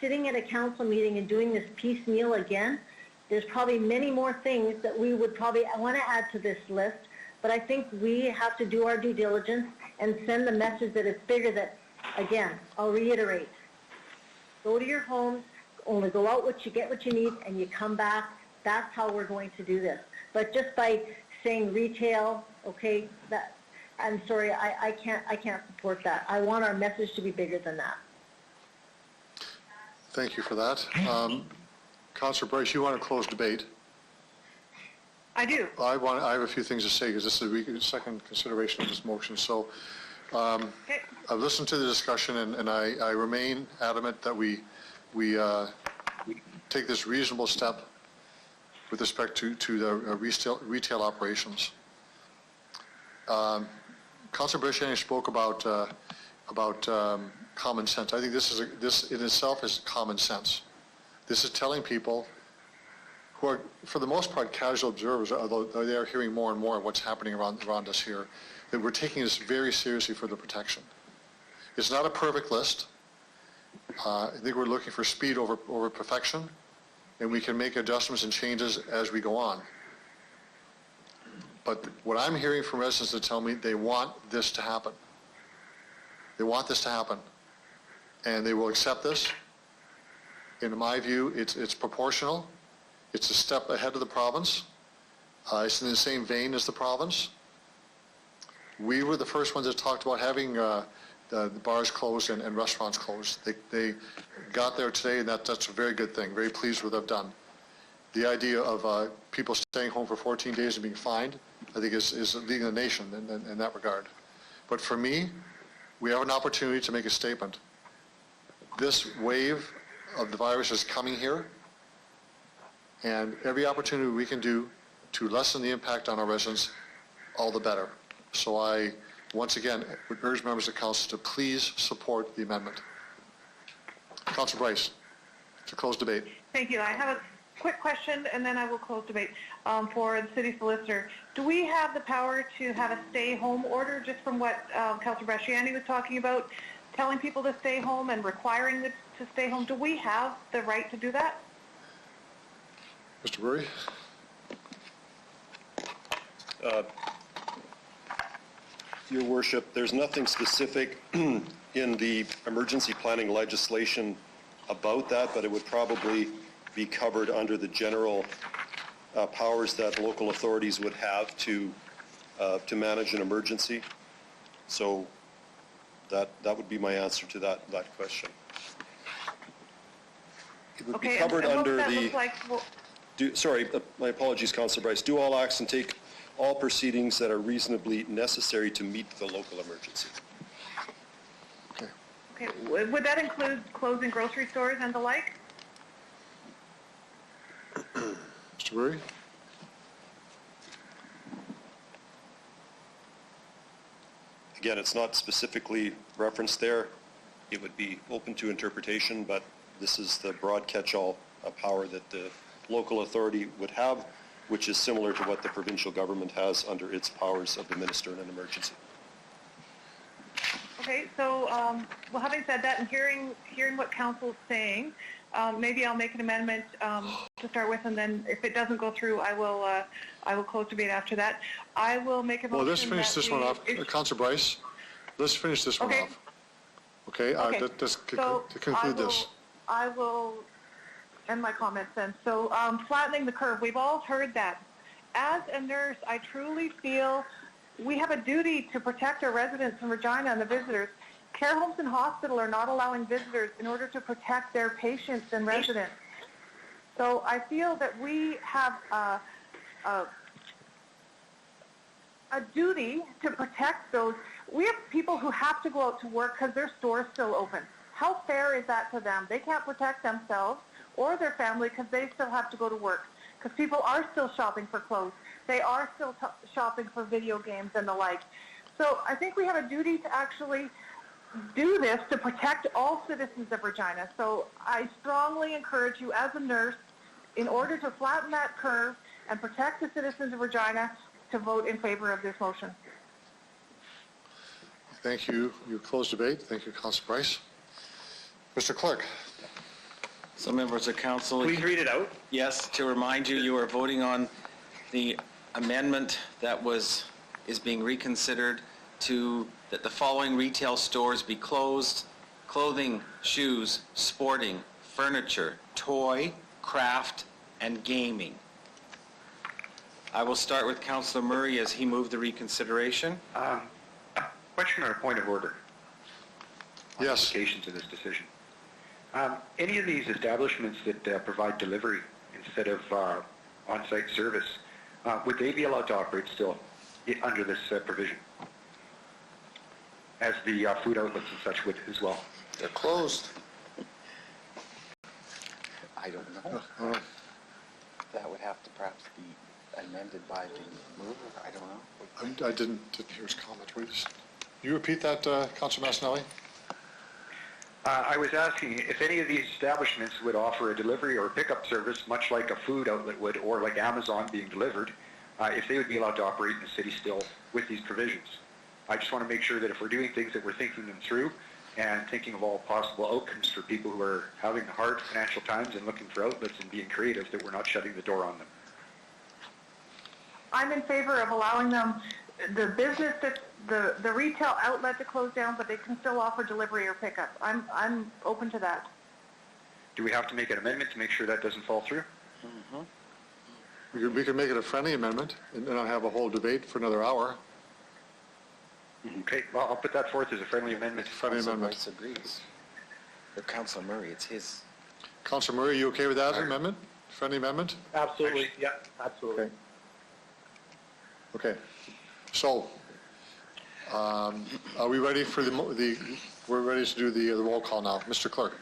E: sitting at a council meeting and doing this piecemeal again, there's probably many more things that we would probably want to add to this list, but I think we have to do our due diligence and send the message that it's bigger, that, again, I'll reiterate, go to your homes, only go out what you need, and you come back. That's how we're going to do this. But just by saying retail, okay, that, I'm sorry, I can't support that. I want our message to be bigger than that.
A: Thank you for that. Councillor Bryce, you want to close debate?
B: I do.
A: I have a few things to say because this is the second consideration of this motion. So
B: Okay.
A: I've listened to the discussion and I remain adamant that we take this reasonable step with respect to the retail operations. Councillor Bresciani spoke about common sense. I think this in itself is common sense. This is telling people who are, for the most part, casual observers, although they are hearing more and more of what's happening around us here, that we're taking this very seriously for the protection. It's not a perfect list. I think we're looking for speed over perfection, and we can make adjustments and changes as we go on. But what I'm hearing from residents that tell me they want this to happen. They want this to happen, and they will accept this. In my view, it's proportional. It's a step ahead of the province. It's in the same vein as the province. We were the first ones that talked about having the bars closed and restaurants closed. They got there today, and that's a very good thing. Very pleased with what they've done. The idea of people staying home for 14 days and being fined, I think is leading the nation in that regard. But for me, we have an opportunity to make a statement. This wave of the virus is coming here, and every opportunity we can do to lessen the impact on our residents, all the better. So I, once again, would urge members of council to please support the amendment. Councillor Bryce, to close debate.
R: Thank you. I have a quick question, and then I will close debate. For the city solicitor, do we have the power to have a stay-home order, just from what Councillor Bresciani was talking about, telling people to stay home and requiring them to stay home? Do we have the right to do that?
A: Mr. Burry?
J: Your Worship, there's nothing specific in the emergency planning legislation about that, but it would probably be covered under the general powers that local authorities would have to manage an emergency. So that would be my answer to that question. It would be covered under the... sorry, my apologies, Councillor Bryce. Do all acts and take all proceedings that are reasonably necessary to meet the local emergency.
R: Okay. Would that include closing grocery stores and the like?
A: Mr. Burry?
J: Again, it's not specifically referenced there. It would be open to interpretation, but this is the broad catch-all power that the local authority would have, which is similar to what the provincial government has under its powers of the minister in an emergency.
R: Okay, so well, having said that and hearing what council's saying, maybe I'll make an amendment to start with, and then if it doesn't go through, I will close debate after that. I will make a motion.
A: Well, let's finish this one off. Councillor Bryce, let's finish this one off. Okay, let's conclude this.
R: I will end my comments then. So flattening the curve, we've all heard that. As a nurse, I truly feel we have a duty to protect our residents in Regina and the visitors. Care homes and hospitals are not allowing visitors in order to protect their patients and residents. So I feel that we have a duty to protect those. We have people who have to go out to work because their store's still open. How fair is that to them? They can't protect themselves or their family because they still have to go to work. Because people are still shopping for clothes. They are still shopping for video games and the like. So I think we have a duty to actually do this to protect all citizens of Regina. So I strongly encourage you as a nurse, in order to flatten that curve and protect the citizens of Regina, to vote in favor of this motion.
A: Thank you. You closed debate. Thank you, Councillor Bryce. Mr. Clerk.
F: So members of council.
D: Please read it out.
F: Yes, to remind you, you are voting on the amendment that is being reconsidered to that the following retail stores be closed: clothing, shoes, sporting, furniture, toy, craft, and gaming. I will start with Councillor Murray as he moved the reconsideration.
P: Question or a point of order?
A: Yes.
P: Modification to this decision. Any of these establishments that provide delivery instead of on-site service, would they be allowed to operate still under this provision? As the food outlets and such would as well?
O: They're closed.
K: I don't know. That would have to perhaps be amended by the mover. I don't know.
A: I didn't hear his comment. You repeat that, Councillor Massinelli?
P: I was asking if any of these establishments would offer a delivery or pickup service, much like a food outlet would, or like Amazon being delivered, if they would be allowed to operate in the city still with these provisions. I just want to make sure that if we're doing things that we're thinking them through and thinking of all possible outcomes for people who are having hard financial times and looking for outlets and being creative, that we're not shutting the door on them.
R: I'm in favor of allowing them, the business, the retail outlet to close down, but they can still offer delivery or pickup. I'm open to that.
P: Do we have to make an amendment to make sure that doesn't fall through?
A: Mm-hmm. We could make it a friendly amendment and not have a whole debate for another hour.
P: Okay, well, I'll put that forth as a friendly amendment.
A: Friendly amendment.
K: Bryce agrees. Or Councillor Murray, it's his.
A: Councillor Murray, you okay with that amendment? Friendly amendment?
M: Absolutely. Yeah, absolutely.
A: Okay. So, are we ready for we're ready to do the roll call now. Mr. Clerk.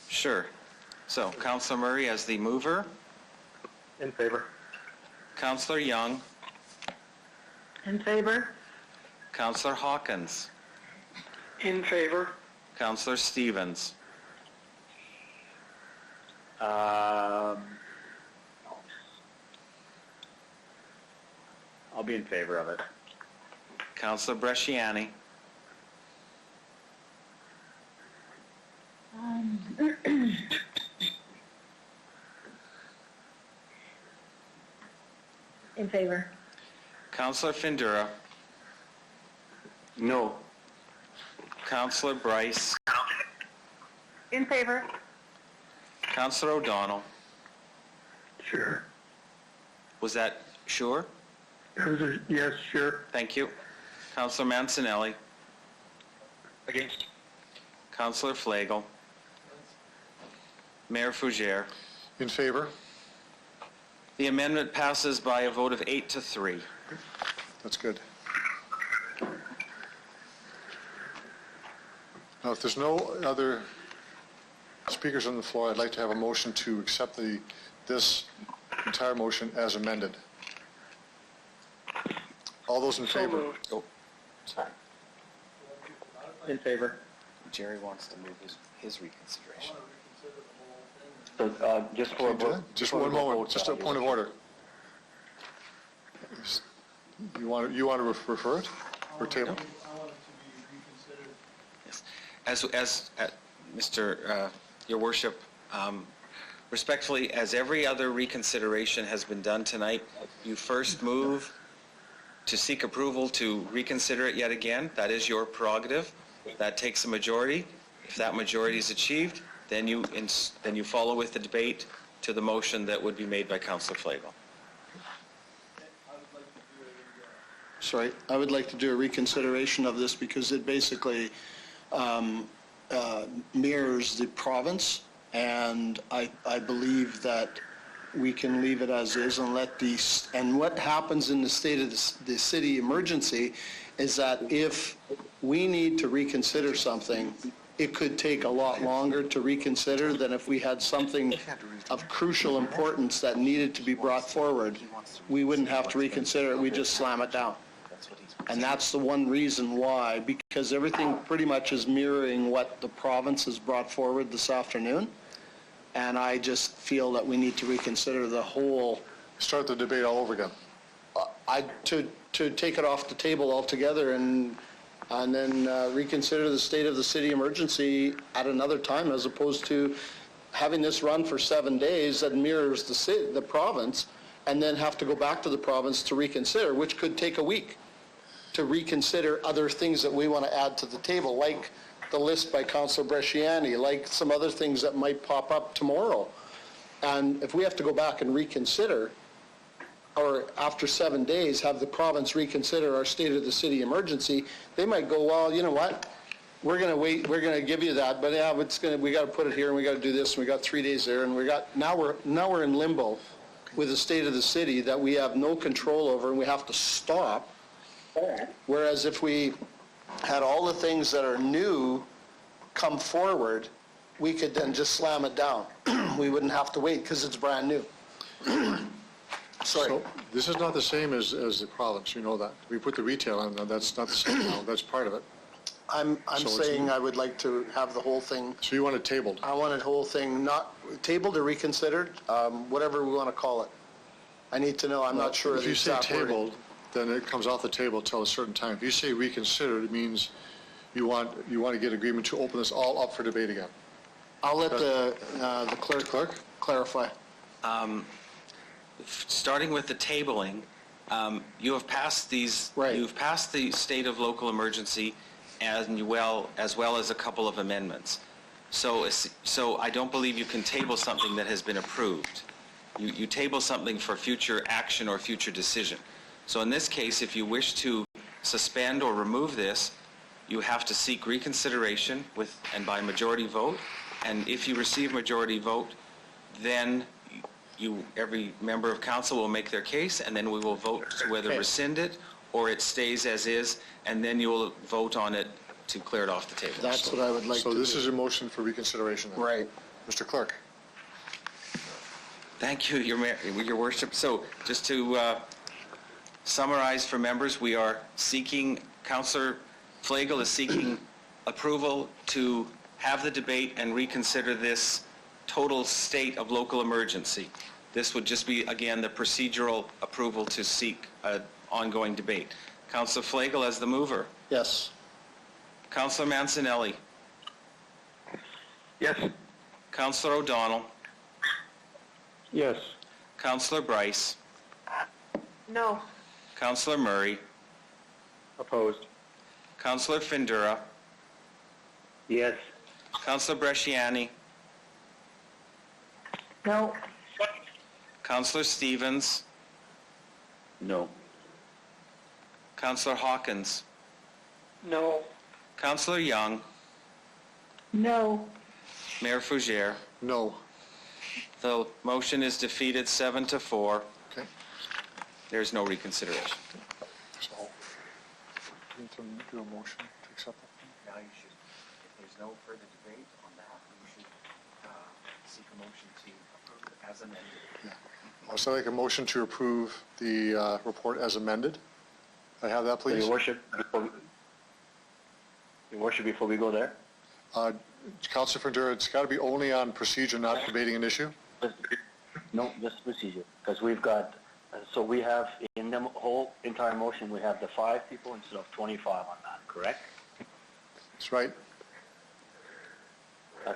F: Sure. So, Councillor Murray as the mover.
M: In favor.
F: Councillor Young.
R: In favor.
F: Councillor Hawkins.
C: In favor.
F: Councillor Stevens.
D: I'll be in favor of it.
F: Councillor Bresciani.
E: In favor.
F: Councillor Findura.
N: No.
F: Councillor Bryce.
R: In favor.
F: Councillor O'Donnell.
Q: Sure.
F: Was that sure?
Q: Yes, sure.
F: Thank you. Councillor Mancinelli.
P: Against.
F: Councillor Flagel. Mayor Fougere.
A: In favor.
F: The amendment passes by a vote of 8-3.
A: That's good. Now, if there's no other speakers on the floor, I'd like to have a motion to accept this entire motion as amended. All those in favor?
K: Oh, sorry.
M: In favor.
K: Jerry wants to move his reconsideration.
N: So just for
A: Just one moment, just a point of order. You want to refer it or table?
F: Yes. As Mr. Your Worship, respectfully, as every other reconsideration has been done tonight, you first move to seek approval to reconsider it yet again. That is your prerogative. That takes a majority. If that majority is achieved, then you follow with the debate to the motion that would be made by Councillor Flagle.
O: Sorry, I would like to do a reconsideration of this because it basically mirrors the province, and I believe that we can leave it as is and let these, and what happens in the state of the city emergency is that if we need to reconsider something, it could take a lot longer to reconsider than if we had something of crucial importance that needed to be brought forward. We wouldn't have to reconsider it, we just slam it down. And that's the one reason why, because everything pretty much is mirroring what the province has brought forward this afternoon. And I just feel that we need to reconsider the whole...
A: Start the debate all over again.
O: To take it off the table altogether and then reconsider the state of the city emergency at another time, as opposed to having this run for 7 days that mirrors the province, and then have to go back to the province to reconsider, which could take a week to reconsider other things that we want to add to the table, like the list by Councillor Bresciani, like some other things that might pop up tomorrow. And if we have to go back and reconsider, or after 7 days have the province reconsider our state of the city emergency, they might go, well, you know what, we're going to wait, we're going to give you that, but yeah, we got to put it here and we got to do this and we got 3 days there, and now we're in limbo with the state of the city that we have no control over and we have to stop. Whereas if we had all the things that are new come forward, we could then just slam it down. We wouldn't have to wait because it's brand new. Sorry.
A: So this is not the same as the province, you know that. We put the retail on, that's not the same now, that's part of it.
O: I'm saying I would like to have the whole thing.
A: So you want it tabled?
O: I want the whole thing not tabled or reconsidered, whatever we want to call it. I need to know, I'm not sure of the exact wording.
A: If you say tabled, then it comes off the table till a certain time. If you say reconsidered, it means you want to get agreement to open this all up for debate again.
O: I'll let the clerk clarify.
F: Starting with the tabling, you have passed these.
O: Right.
F: You've passed the state of local emergency, as well as a couple of amendments. So I don't believe you can table something that has been approved. You table something for future action or future decision. So in this case, if you wish to suspend or remove this, you have to seek reconsideration and by majority vote. And if you receive majority vote, then every member of council will make their case, and then we will vote to whether rescind it or it stays as is, and then you will vote on it to clear it off the table.
O: That's what I would like to do.
A: So this is a motion for reconsideration then?
O: Right.
A: Mr. Clerk.
F: Thank you, Your Worship. So just to summarize for members, we are seeking, Councillor Flagle is seeking approval to have the debate and reconsider this total state of local emergency. This would just be, again, the procedural approval to seek an ongoing debate. Councillor Flagle as the mover.
O: Yes.
F: Councillor Mancinelli.
Q: Yes.
F: Councillor O'Donnell.
Q: Yes.
F: Councillor Bryce.
R: No.
F: Councillor Murray.
Q: Opposed.
F: Councillor Findura.
N: Yes.
F: Councillor Bresciani.
R: No.
F: Councillor Stevens.
N: No.
F: Councillor Hawkins.
C: No.
F: Councillor Young.
U: No.
F: Mayor Fougere.
A: No.
F: The motion is defeated 7-4.
A: Okay.
F: There's no reconsideration.
A: So, we need to do a motion to accept that?
K: Now you should, if there's no further debate on that, you should seek a motion to approve it as amended.
A: So I make a motion to approve the report as amended. Can I have that, please?
N: Your Worship, before we go there?
A: Councillor Findura, it's got to be only on procedure, not debating an issue?
N: No, just procedure, because we've got, so we have, in the whole entire motion, we have the 5 people instead of 25 on that, correct?
A: That's right.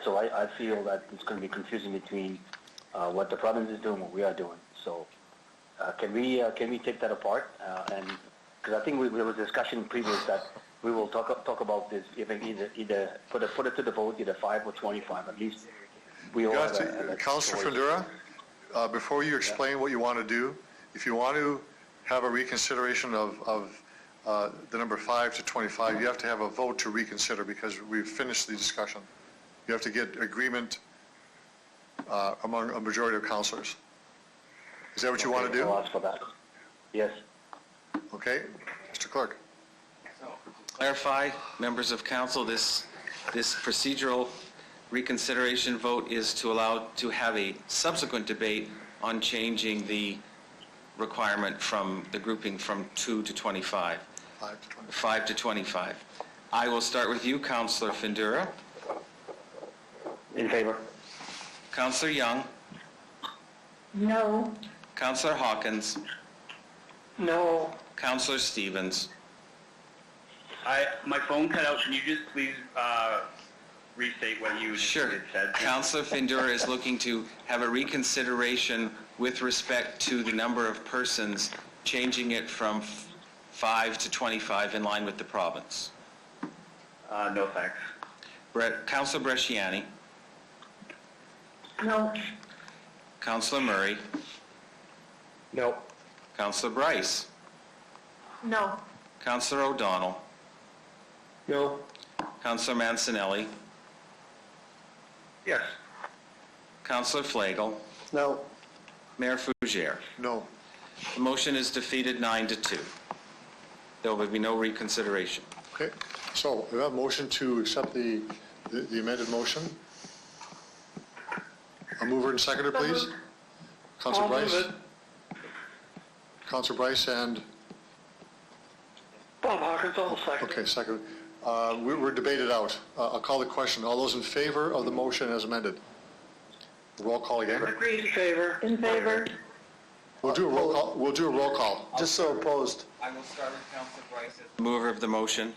N: So I feel that it's going to be confusing between what the province is doing and what we are doing. So can we take that apart? And because I think there was discussion previous that we will talk about this, even either put it to the vote, either 5 or 25. At least we all have a
A: Councillor
N: choice.
A: Findura, before you explain what you want to do, if you want to have a reconsideration of the number 5 to 25, you have to have a vote to reconsider because we've finished the discussion. You have to get agreement among a majority of councillors. Is that what you want to do?
N: I'll ask for that. Yes.
A: Okay. Mr. Clerk.
F: Clarify, members of council, this procedural reconsideration vote is to allow to have a subsequent debate on changing the requirement from the grouping from 2 to 25. 5 to 25. I will start with you, Councillor Findura.
N: In favor.
F: Councillor Young.
U: No.
F: Councillor Hawkins.
C: No.
F: Councillor Stevens.
D: My phone cut out. Can you just please restate what you
F: Sure.
D: said?
F: Councillor Findura is looking to have a reconsideration with respect to the number of persons, changing it from 5 to 25 in line with the province.
D: No thanks.
F: Councillor Bresciani.
U: No.
F: Councillor Murray.
M: No.
F: Councillor Bryce.
R: No.
F: Councillor O'Donnell.
Q: No.
F: Councillor Mancinelli.
Q: Yes.
F: Councillor Flagel.
O: No.
F: Mayor Fougere.
A: No.
F: The motion is defeated 9 to 2. There will be no reconsideration.
A: Okay. So we have a motion to accept the amended motion. A mover and seconder, please. Councillor
C: I'll move
A: Bryce.
C: it.
A: Councillor Bryce and,
C: Bob Hawkins, all second.
A: okay, second. We're debated out. I'll call the question. All those in favor of the motion as amended? Roll call again.
C: Agreed. In favor.
U: In favor.
A: We'll do a roll call. We'll do a roll call.
O: Just so opposed.
F: I will start with Councillor Bryce as the mover of the motion.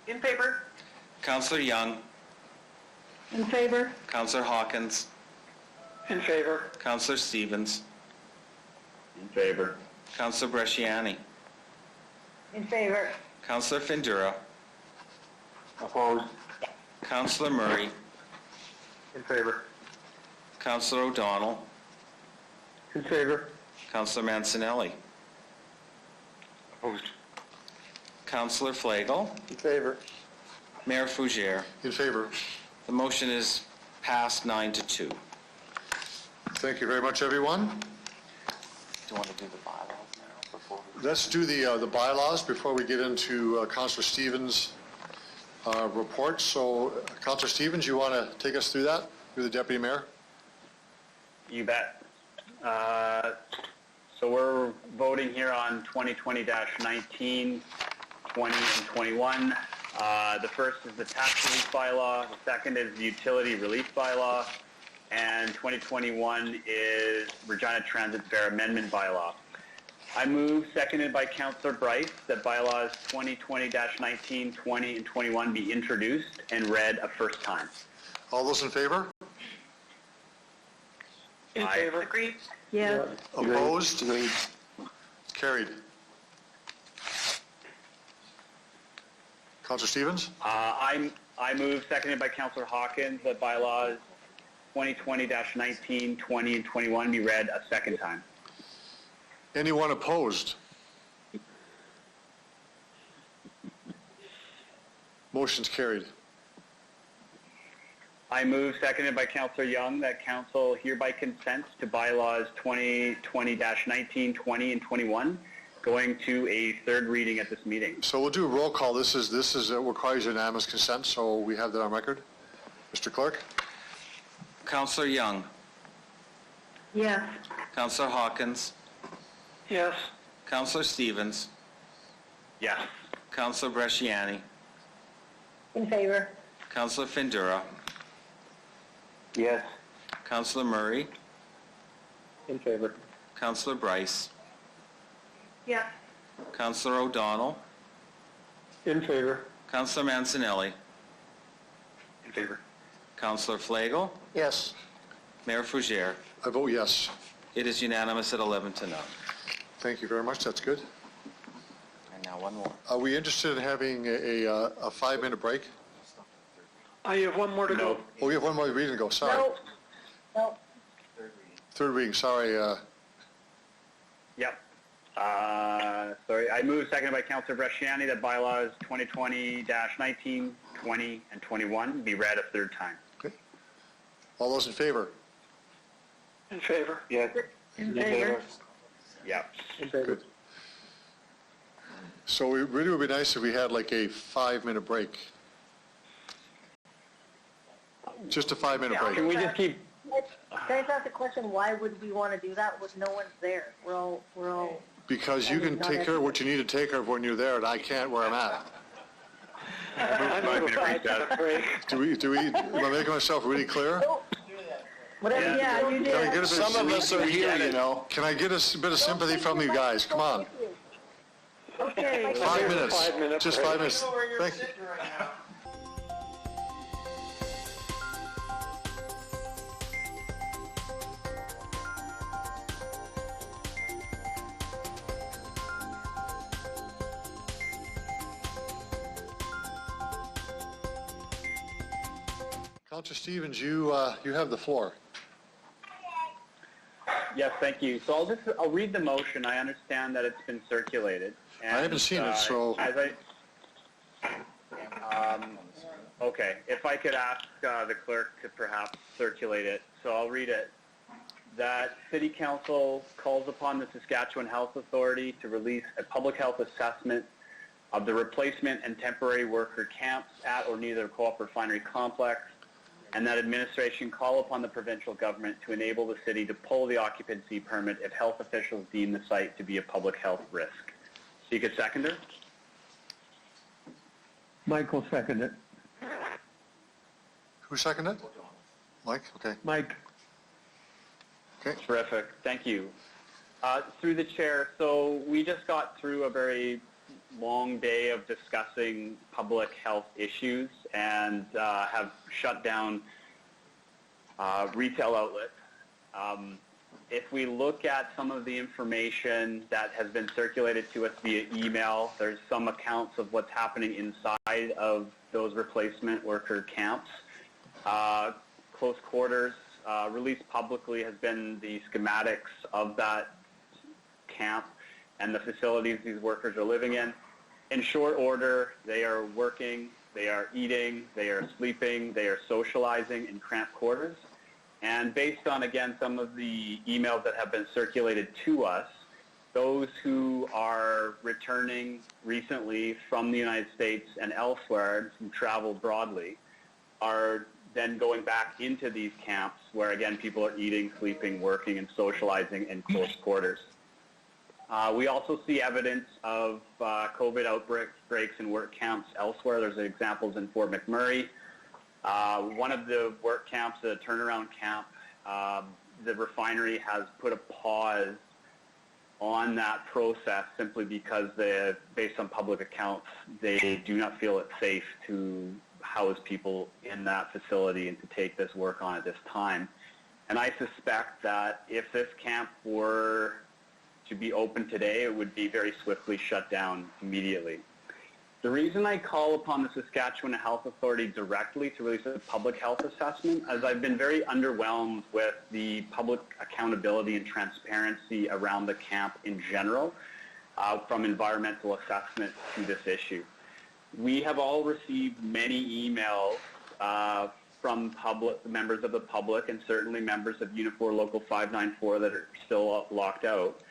R: In favor.
F: Councillor Young.
U: In favor.
F: Councillor Hawkins.
C: In favor.
F: Councillor Stevens.
D: In favor.
F: Councillor Bresciani.
E: In favor.
F: Councillor Findura.
N: Opposed.
F: Councillor Murray.
Q: In favor.
F: Councillor O'Donnell.
Q: In favor.
F: Councillor Mancinelli.
Q: Opposed.
F: Councillor Flagel.
O: In favor.
F: Mayor Fougere.
A: In favor.
F: The motion is passed 9 to 2.
A: Thank you very much, everyone.
K: Do you want to do the bylaws now before we...
A: Let's do the bylaws before we get into Councillor Stevens' report. So, Councillor Stevens, you want to take us through that? You're the Deputy Mayor.
D: You bet. So we're voting here on 2020-19, 20, and 21. The first is the tax relief bylaw. The second is the utility relief bylaw. And 2021 is Regina Transit Fare Amendment bylaw. I move, seconded by Councillor Bryce, that bylaws 2020-19, 20, and 21 be introduced and read a first time.
A: All those in favor?
C: In
D: Aye.
C: favor. Agreed.
U: Yes.
A: Opposed? Carried. Councillor Stevens?
D: I move, seconded by Councillor Hawkins, that bylaws 2020-19, 20, and 21 be read a second time.
A: Anyone opposed? Motion's carried.
D: I move, seconded by Councillor Young, that Council hereby consents to bylaws 2020-19, 20, and 21, going to a third reading at this meeting.
A: So we'll do a roll call. This requires unanimous consent, so we have that on record. Mr. Clerk?
F: Councillor Young.
U: Yes.
F: Councillor Hawkins.
C: Yes.
F: Councillor Stevens.
D: Yes.
F: Councillor Bresciani.
E: In favor.
F: Councillor Findura.
N: Yes.
F: Councillor Murray.
M: In favor.
F: Councillor Bryce.
R: Yes.
F: Councillor O'Donnell.
Q: In favor.
F: Councillor Mancinelli.
P: In favor.
F: Councillor Flagel.
O: Yes.
F: Mayor Fougere.
A: I vote yes.
F: It is unanimous at 11 to none.
A: Thank you very much. That's good.
K: And now one more.
A: Are we interested in having a 5-minute break?
C: You have one more to go.
A: Oh, we have one more reading to go. Sorry.
E: No.
A: Third reading. Sorry.
D: Yep. Sorry, I move seconded by Councillor Bresciani that bylaws 2020-19, 20, and 21 be read a third time.
A: Okay. All those in favor?
C: In favor.
N: Yes.
B: In favor.
D: Yep.
A: Good. So it really would be nice if we had like a 5-minute break. Just a 5-minute break.
D: Can we just keep...
E: Can I just ask a question? Why would we want to do that with no one's there? We're all.
A: Because you can take care of what you need to take care of when you're there, and I can't where I'm at.
C: I move a 5-minute break.
A: Am I making myself really clear?
E: Whatever. Yeah, you
A: Can I get a bit
O: Some of us are here, you know.
A: Can I get a bit of sympathy from you guys? Come on.
E: Okay.
A: 5 minutes.
C: 5 minutes.
A: Just 5 minutes. Thank you. Councillor Stevens, you have the floor.
D: Yes, thank you. So I'll read the motion. I understand that it's been circulated. And,
A: I haven't seen it, so.
D: Okay, if I could ask the clerk to perhaps circulate it. So I'll read it. That City Council calls upon the Saskatchewan Health Authority to release a public health assessment of the replacement and temporary worker camps at or near the Co-op Refinery Complex, and that administration call upon the provincial government to enable the city to pull the occupancy permit if health officials deem the site to be a public health risk. Seek seconder.
Q: Michael seconded.
A: Who seconded? Mike? Okay.
Q: Mike.
A: Okay.
D: Terrific. Thank you. Through the chair, so we just got through a very long day of discussing public health issues and have shut down retail outlets. If we look at some of the information that has been circulated to us via email, there's some accounts of what's happening inside of those replacement worker camps. Close quarters, released publicly has been the schematics of that camp and the facilities these workers are living in. In short order, they are working, they are eating, they are sleeping, they are socializing in cramped quarters. And based on, again, some of the emails that have been circulated to us, those who are returning recently from the United States and elsewhere, who travel broadly, are then going back into these camps where, again, people are eating, sleeping, working, and socializing in close quarters. We also see evidence of COVID outbreaks in work camps elsewhere. There's examples in Fort McMurray. One of the work camps, a turnaround camp, the refinery has put a pause on that process simply because based on public accounts, they do not feel it's safe to house people in that facility and to take this work on at this time. And I suspect that if this camp were to be open today, it would be very swiftly shut down immediately. The reason I call upon the Saskatchewan Health Authority directly to release a public health assessment is I've been very underwhelmed with the public accountability and transparency around the camp in general, from environmental assessment to this issue. We have all received many emails from members of the public and certainly members of Unifor Local 594 that are still locked out,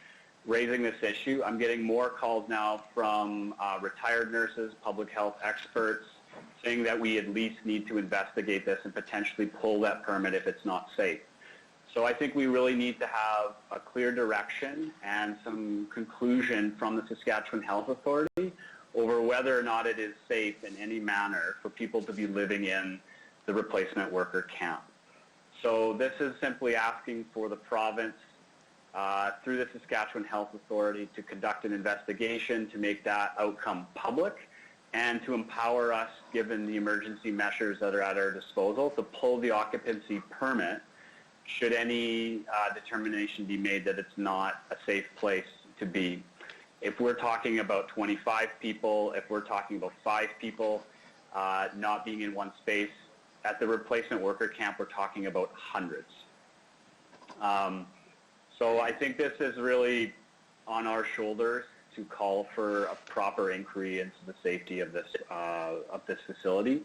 D: raising this issue. I'm getting more calls now from retired nurses, public health experts, saying that we at least need to investigate this and potentially pull that permit if it's not safe. So I think we really need to have a clear direction and some conclusion from the Saskatchewan Health Authority over whether or not it is safe in any manner for people to be living in the replacement worker camp. So this is simply asking for the province through the Saskatchewan Health Authority to conduct an investigation to make that outcome public and to empower us, given the emergency measures that are at our disposal, to pull the occupancy permit should any determination be made that it's not a safe place to be. If we're talking about 25 people, if we're talking about 5 people not being in one space, at the replacement worker camp, we're talking about hundreds. So I think this is really on our shoulders to call for a proper inquiry into the safety of this facility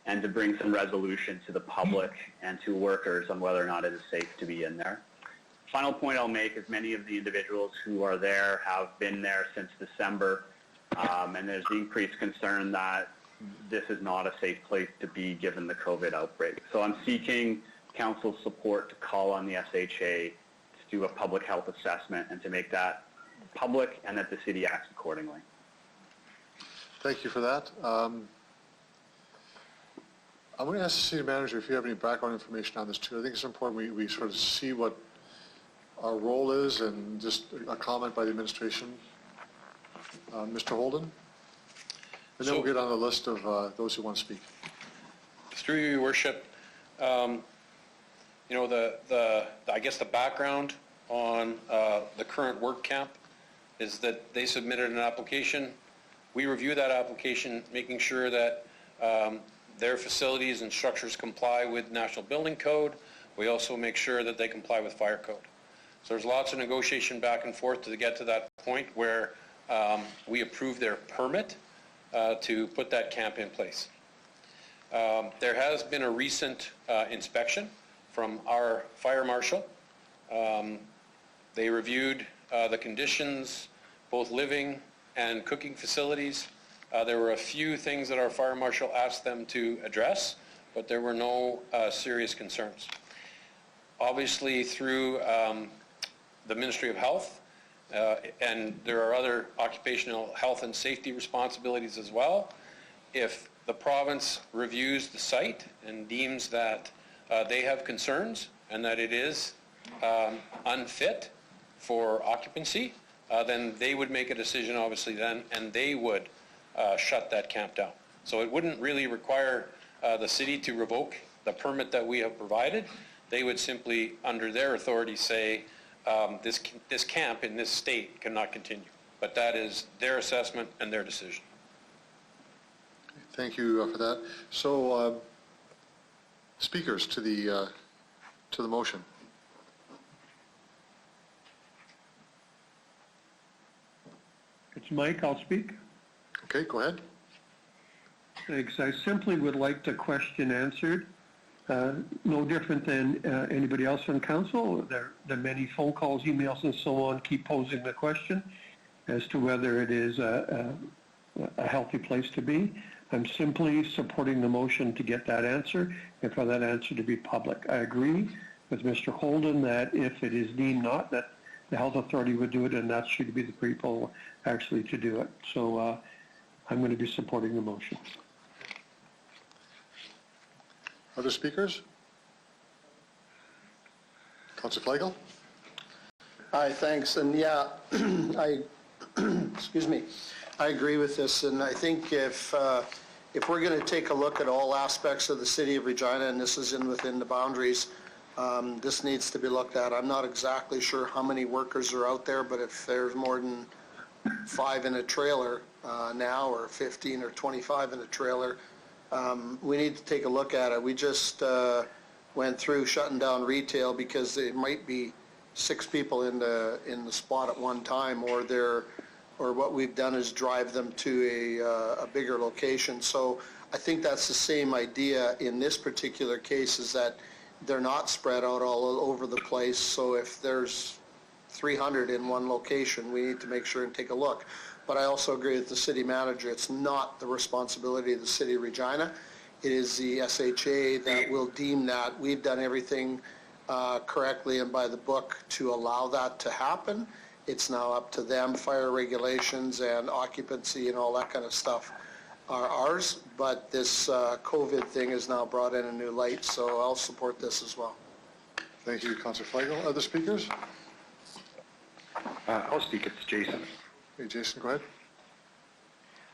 D: and to bring some resolution to the public and to workers on whether or not it is safe to be in there. Final point I'll make is many of the individuals who are there have been there since December, and there's increased concern that this is not a safe place to be given the COVID outbreak. So I'm seeking council's support to call on the SHA to do a public health assessment and to make that public and that the city acts accordingly.
A: Thank you for that. I'm going to ask the city manager if you have any background information on this too. I think it's important we sort of see what our role is, and just a comment by the administration. Mr. Holden? And then we'll get on the list of those who want to speak.
T: Through you, Your Worship, you know, I guess the background on the current work camp is that they submitted an application. We review that application, making sure that their facilities and structures comply with National Building Code. We also make sure that they comply with Fire Code. So there's lots of negotiation back and forth to get to that point where we approve their permit to put that camp in place. There has been a recent inspection from our fire marshal. They reviewed the conditions, both living and cooking facilities. There were a few things that our fire marshal asked them to address, but there were no serious concerns. Obviously, through the Ministry of Health, and there are other occupational health and safety responsibilities as well. If the province reviews the site and deems that they have concerns and that it is unfit for occupancy, then they would make a decision obviously then, and they would shut that camp down. So it wouldn't really require the city to revoke the permit that we have provided. They would simply, under their authority, say this camp in this state cannot continue. But that is their assessment and their decision.
A: Thank you for that. So, speakers to the motion.
Q: It's Mike, I'll speak.
A: Okay, go ahead.
Q: Thanks. I simply would like the question answered. No different than anybody else on council. The many phone calls, emails, and so on keep posing the question as to whether it is a healthy place to be. I'm simply supporting the motion to get that answer and for that answer to be public. I agree with Mr. Holden that if it is deemed not, that the health authority would do it, and that should be the people actually to do it. So I'm going to be supporting the motion.
A: Other speakers? Councillor Flegel?
O: Hi, thanks. And yeah, excuse me, I agree with this. And I think if we're going to take a look at all aspects of the city of Regina, and this is within the boundaries, this needs to be looked at. I'm not exactly sure how many workers are out there, but if there's more than 5 in a trailer now, or 15 or 25 in a trailer, we need to take a look at it. We just went through shutting down retail because there might be 6 people in the spot at one time, or what we've done is drive them to a bigger location. So I think that's the same idea in this particular case, is that they're not spread out all over the place. So if there's 300 in one location, we need to make sure and take a look. But I also agree with the city manager. It's not the responsibility of the city of Regina. It is the SHA that will deem that. We've done everything correctly and by the book to allow that to happen. It's now up to them. Fire regulations and occupancy and all that kind of stuff are ours. But this COVID thing has now brought in a new light, so I'll support this as well.
A: Thank you, Councillor Flegel. Other speakers?
P: I'll speak. It's Jason.
A: Hey, Jason, go ahead.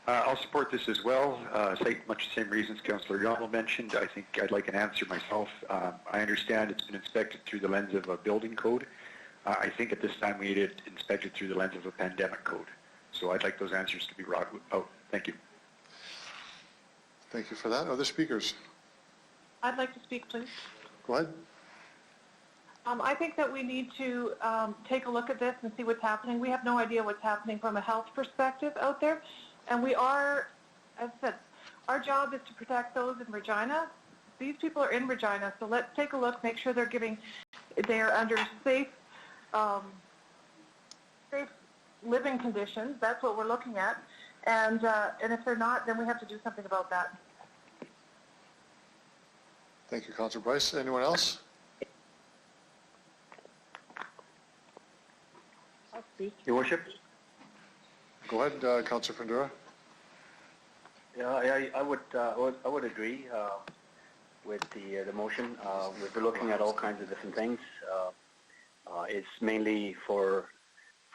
P: I'll support this as well. Cite much the same reasons Councillor Yonel mentioned. I think I'd like an answer myself. I understand it's been inspected through the lens of a building code. I think at this time we need it inspected through the lens of a pandemic code. So I'd like those answers to be brought out. Thank you.
A: Thank you for that. Other speakers?
R: I'd like to speak, please.
A: Go ahead.
R: I think that we need to take a look at this and see what's happening. We have no idea what's happening from a health perspective out there. And we are, as I said, our job is to protect those in Regina. These people are in Regina, so let's take a look, make sure they're under safe living conditions. That's what we're looking at. And if they're not, then we have to do something about that.
A: Thank you, Councillor Bryce. Anyone else?
E: I'll speak.
N: Your Worship?
A: Go ahead, Councillor Fundura.
N: Yeah, I would agree with the motion. We've been looking at all kinds of different things. It's mainly for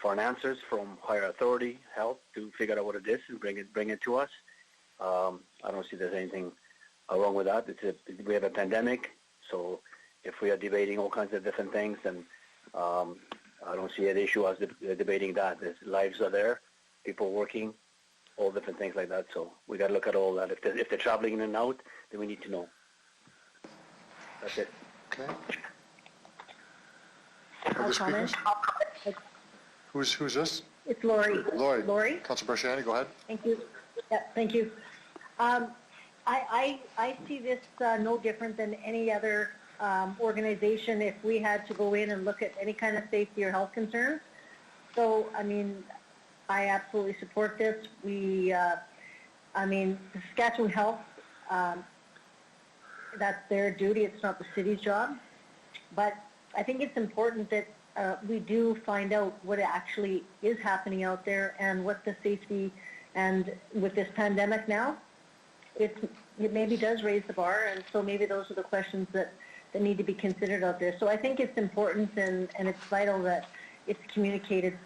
N: an answers from higher authority, health, to figure out what it is and bring it to us. I don't see there's anything wrong with that. We have a pandemic, so if we are debating all kinds of different things, then I don't see an issue as debating that. There's lives are there, people working, all different things like that. So we got to look at all that. If they're traveling in and out, then we need to know. That's it.
A: Okay. Other speakers? Who's this?
E: It's Lori.
A: Lori. Councillor Barshani, go ahead.
E: Thank you. Yeah, thank you. I see this no different than any other organization if we had to go in and look at any kind of safety or health concerns. So, I mean, I absolutely support this. The Saskatchewan Health, that's their duty. It's not the city's job. But I think it's important that we do find out what actually is happening out there and what the safety, and with this pandemic now, it maybe does raise the bar, and so maybe those are the questions that need to be considered out there. So I think it's important and it's vital that it's communicated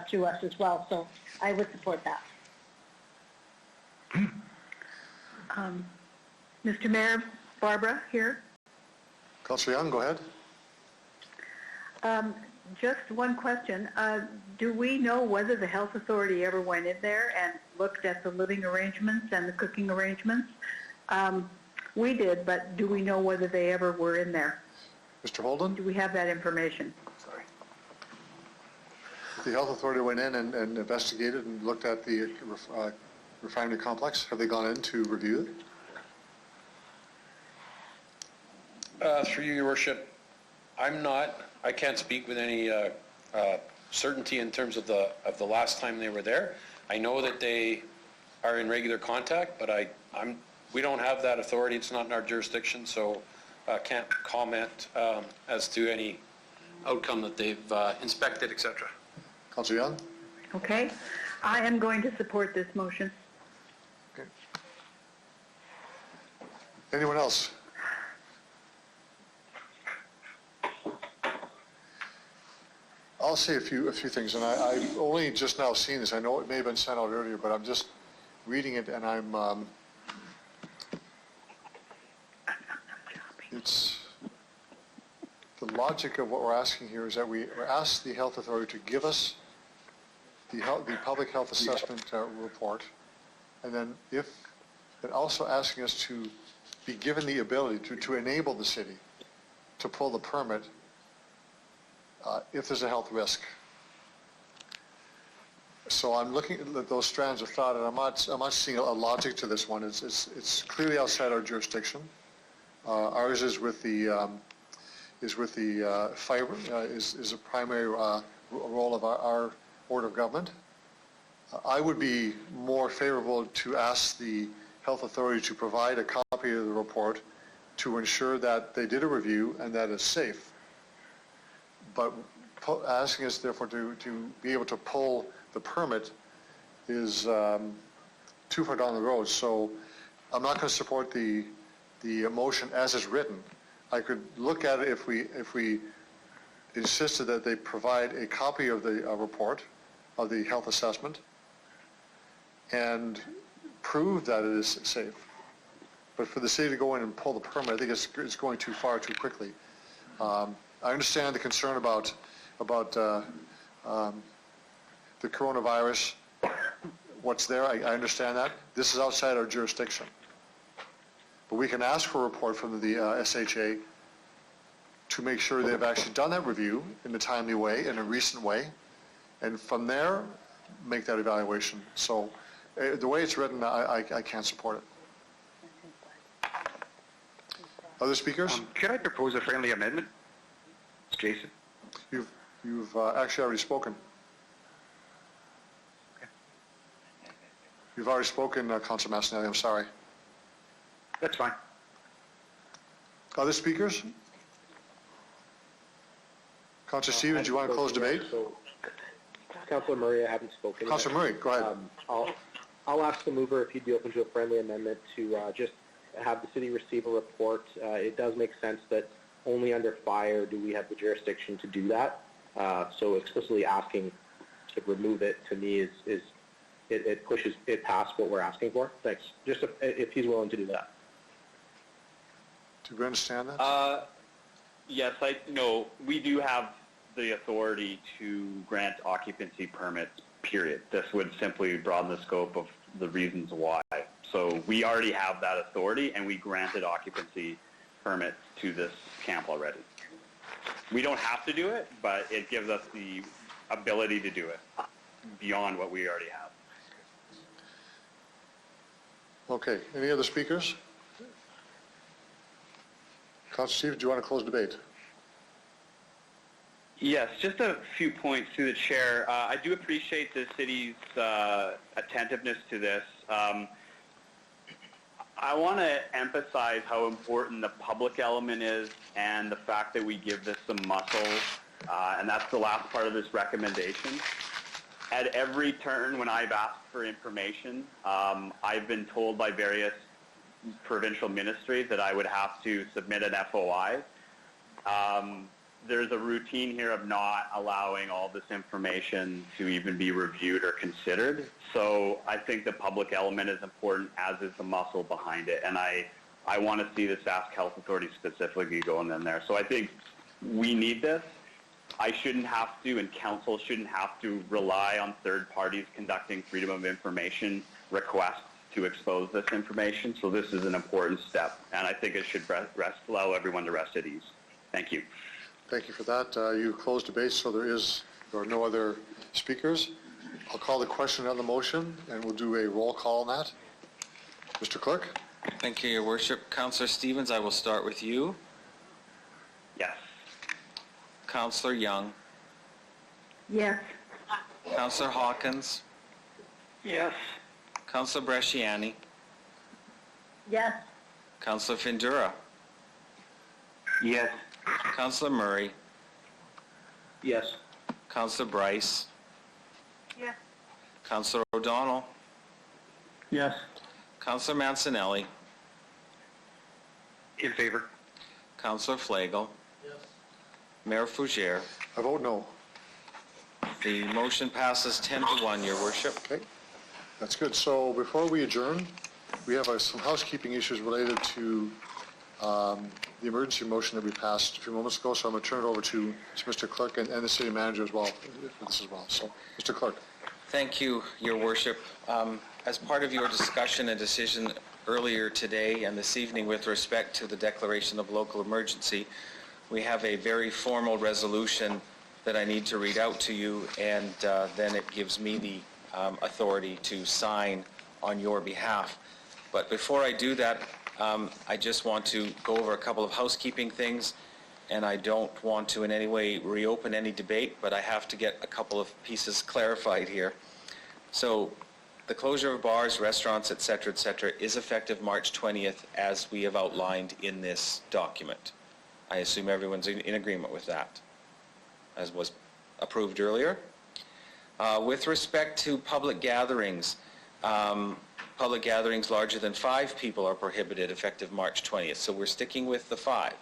E: through us as well. So I would support that.
B: Mr. Mayor, Barbara here.
A: Councillor Young, go ahead.
B: Just one question. Do we know whether the health authority ever went in there and looked at the living arrangements and the cooking arrangements? We did, but do we know whether they ever were in there?
A: Mr. Holden?
B: Do we have that information?
A: Sorry. The health authority went in and investigated and looked at the refinery complex. Have they gone in to review
T: it? Through you, Your Worship, I can't speak with any certainty in terms of the last time they were there. I know that they are in regular contact, but we don't have that authority. It's not in our jurisdiction, so I can't comment as to any outcome that they've inspected, etc.
A: Councillor Young?
B: Okay. I am going to support this motion.
A: Okay. Anyone else? I'll say a few things, and I've only just now seen this. I know it may have been sent out earlier, but I'm just reading it, and it's the logic of what we're asking here is that we're asked the health authority to give us the public health assessment report, and then also asking us to be given the ability to enable the city to pull the permit if there's a health risk. So I'm looking at those strands of thought, and I'm not seeing a logic to this one. It's clearly outside our jurisdiction. Ours is with the fiber is a primary role of our Board of Government. I would be more favorable to ask the health authority to provide a copy of the report to ensure that they did a review and that it's safe. But asking us, therefore, to be able to pull the permit is too far down the road. So I'm not going to support the motion as it's written. I could look at it if we insisted that they provide a copy of the report, of the health assessment, and prove that it is safe. But for the city to go in and pull the permit, I think it's going too far too quickly. I understand the concern about the coronavirus, what's there. I understand that. This is outside our jurisdiction. But we can ask for a report from the SHA to make sure they've actually done that review in a timely way, in a recent way, and from there, make that evaluation. So the way it's written, I can't support it. Other speakers?
P: Could I propose a friendly amendment? It's Jason.
A: You've actually already spoken.
P: Okay.
A: You've already spoken, Councilor Massinelli, I'm sorry.
P: That's fine.
A: Other speakers? Councilor Stevens, do you want to close debate?
M: So, Councilor Murray, I haven't spoken.
A: Councilor Murray, go ahead.
M: I'll ask the mover if he'd be open to a friendly amendment to just have the city receive a report. It does make sense that only under fire do we have the jurisdiction to do that. So explicitly asking to remove it to me it pushes it past what we're asking for. Thanks. Just if he's willing to do that.
A: Do we understand that?
D: Yes, we do have the authority to grant occupancy permits, period. This would simply broaden the scope of the reasons why. So we already have that authority, and we granted occupancy permits to this camp already. We don't have to do it, but it gives us the ability to do it beyond what we already have.
A: Okay, any other speakers? Councilor Stevens, do you want to close debate?
D: Yes, just a few points through the chair. I do appreciate the city's attentiveness to this. I want to emphasize how important the public element is and the fact that we give this some muscle, and that's the last part of this recommendation. At every turn when I've asked for information, I've been told by various provincial ministries that I would have to submit an FOI. There's a routine here of not allowing all this information to even be reviewed or considered. So I think the public element is important, as is the muscle behind it. And I want to see the Sask Health Authority specifically going in there. So I think we need this. I shouldn't have to, and council shouldn't have to rely on third parties conducting freedom of information requests to expose this information. So this is an important step, and I think it should allow everyone to rest at ease. Thank you.
A: Thank you for that. You closed debate, so there are no other speakers. I'll call the question on the motion, and we'll do a roll call on that. Mr. Clerk?
F: Thank you, Your Worship. Councillor Stevens, I will start with you.
D: Yes.
F: Councillor Young.
B: Yes.
F: Councillor Hawkins.
C: Yes.
F: Councillor Bresciani.
E: Yes.
F: Councillor Findura.
N: Yes.
F: Councillor Murray.
M: Yes.
F: Councillor Bryce.
R: Yes.
F: Councillor O'Donnell.
Q: Yes.
F: Councillor Mancinelli.
P: In favor.
F: Councillor Flagel. Yes. Mayor Fougere.
A: I vote no.
F: The motion passes 10-1, Your Worship.
A: Okay, that's good. So before we adjourn, we have some housekeeping issues related to the emergency motion that we passed a few moments ago. So I'm going to turn it over to Mr. Clerk and the city manager as well for this as well. So, Mr. Clerk.
F: Thank you, Your Worship. As part of your discussion and decision earlier today and this evening with respect to the declaration of local emergency, we have a very formal resolution that I need to read out to you, and then it gives me the authority to sign on your behalf. But before I do that, I just want to go over a couple of housekeeping things, and I don't want to in any way reopen any debate, but I have to get a couple of pieces clarified here. So the closure of bars, restaurants, et cetera, is effective March 20th as we have outlined in this document. I assume everyone's in agreement with that, as was approved earlier. With respect to public gatherings larger than 5 people are prohibited effective March 20th. So we're sticking with the 5.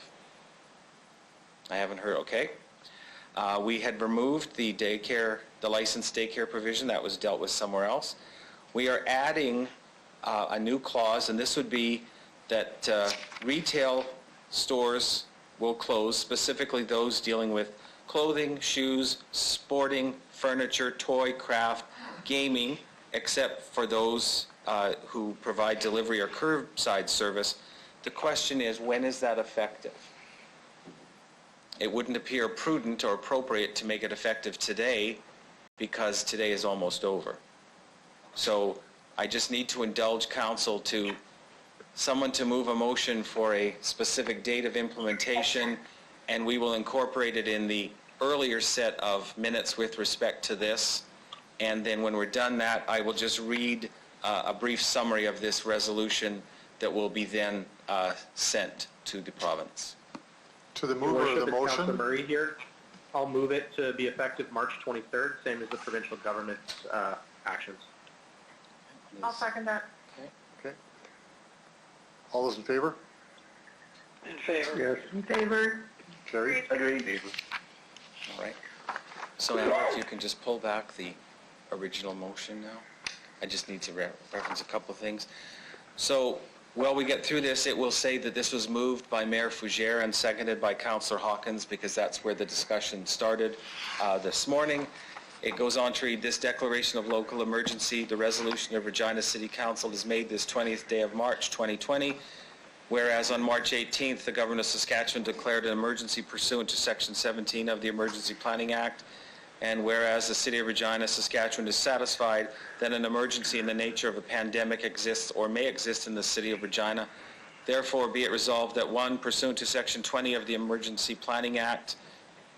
F: I haven't heard, okay. We had removed the licensed daycare provision that was dealt with somewhere else. we are adding a new clause, and this would be that retail stores will close, specifically those dealing with clothing, shoes, sporting, furniture, toy, craft, gaming, except for those who provide delivery or curbside service. The question is, when is that effective? It wouldn't appear prudent or appropriate to make it effective today, because today is almost over. So I just need to indulge council to someone to move a motion for a specific date of implementation, and we will incorporate it in the earlier set of minutes with respect to this. And then when we're done that, I will just read a brief summary of this resolution that will be then sent to the province.
A: To the
M: Your
A: mover of
M: Worship,
A: the
M: it's
A: motion?
M: Councillor Murray here. I'll move it to be effective March 23rd, same as the provincial government's actions.
R: I'll second that.
A: Okay. All those in favor?
C: In favor?
Q: Yes.
B: In favor?
A: Carried.
N: Agreed.
F: All right. So Amber, if you can just pull back the original motion now. I just need to reference a couple of things. So while we get through this, it will say that this was moved by Mayor Fougere and seconded by Councillor Hawkins, because that's where the discussion started this morning. It goes on to read, this declaration of local emergency, the resolution of Regina City Council is made this 20th day of March 2020, whereas on March 18th, the Government of Saskatchewan declared an emergency pursuant to Section 17 of the Emergency Planning Act, and whereas the City of Regina, Saskatchewan is satisfied that an emergency in the nature of a pandemic exists or may exist in the City of Regina, therefore be it resolved that 1, pursuant to Section 20 of the Emergency Planning Act,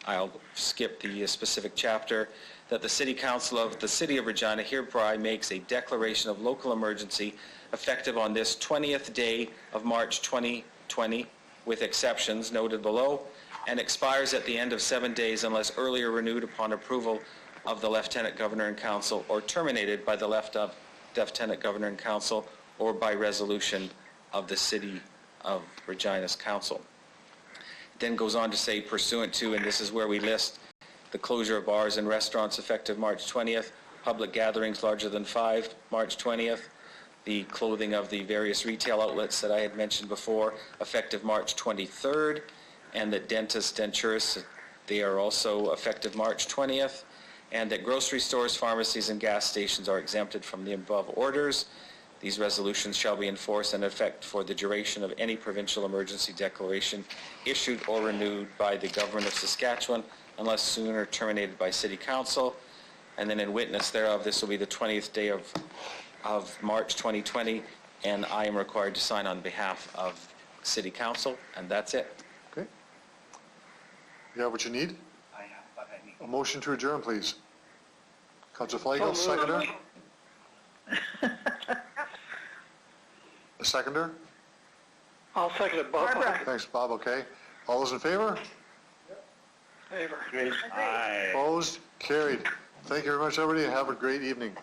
F: I'll skip the specific chapter, that the City Council of the City of Regina hereby makes a declaration of local emergency effective on this 20th day of March 2020, with exceptions noted below, and expires at the end of 7 days unless earlier renewed upon approval of the Lieutenant Governor and Council, or terminated by the Lieutenant Governor and Council, or by resolution of the City of Regina's Council. It then goes on to say, pursuant to, and this is where we list the closure of bars and restaurants effective March 20th, public gatherings larger than 5, March 20th, the clothing of the various retail outlets that I had mentioned before, effective March 23rd, and that dentists, denturists, they are also effective March 20th, and that grocery stores, pharmacies, and gas stations are exempted from the above orders. These resolutions shall be in force and effect for the duration of any provincial emergency declaration issued or renewed by the Government of Saskatchewan, unless sooner terminated by City Council. And then in witness thereof, this will be the 20th day of March 2020, and I am required to sign on behalf of City Council, and that's it.
A: Okay. You have what you need?
N: I have what I need.
A: A motion to adjourn, please. Councillor Flanagan, seconder? A seconder?
C: I'll second it, Bob.
B: Barbara.
A: Thanks, Bob, okay. All those in favor?
C: Favor.
N: Aye.
A: Opposed? Carried. Thank you very much, everybody, and have a great evening.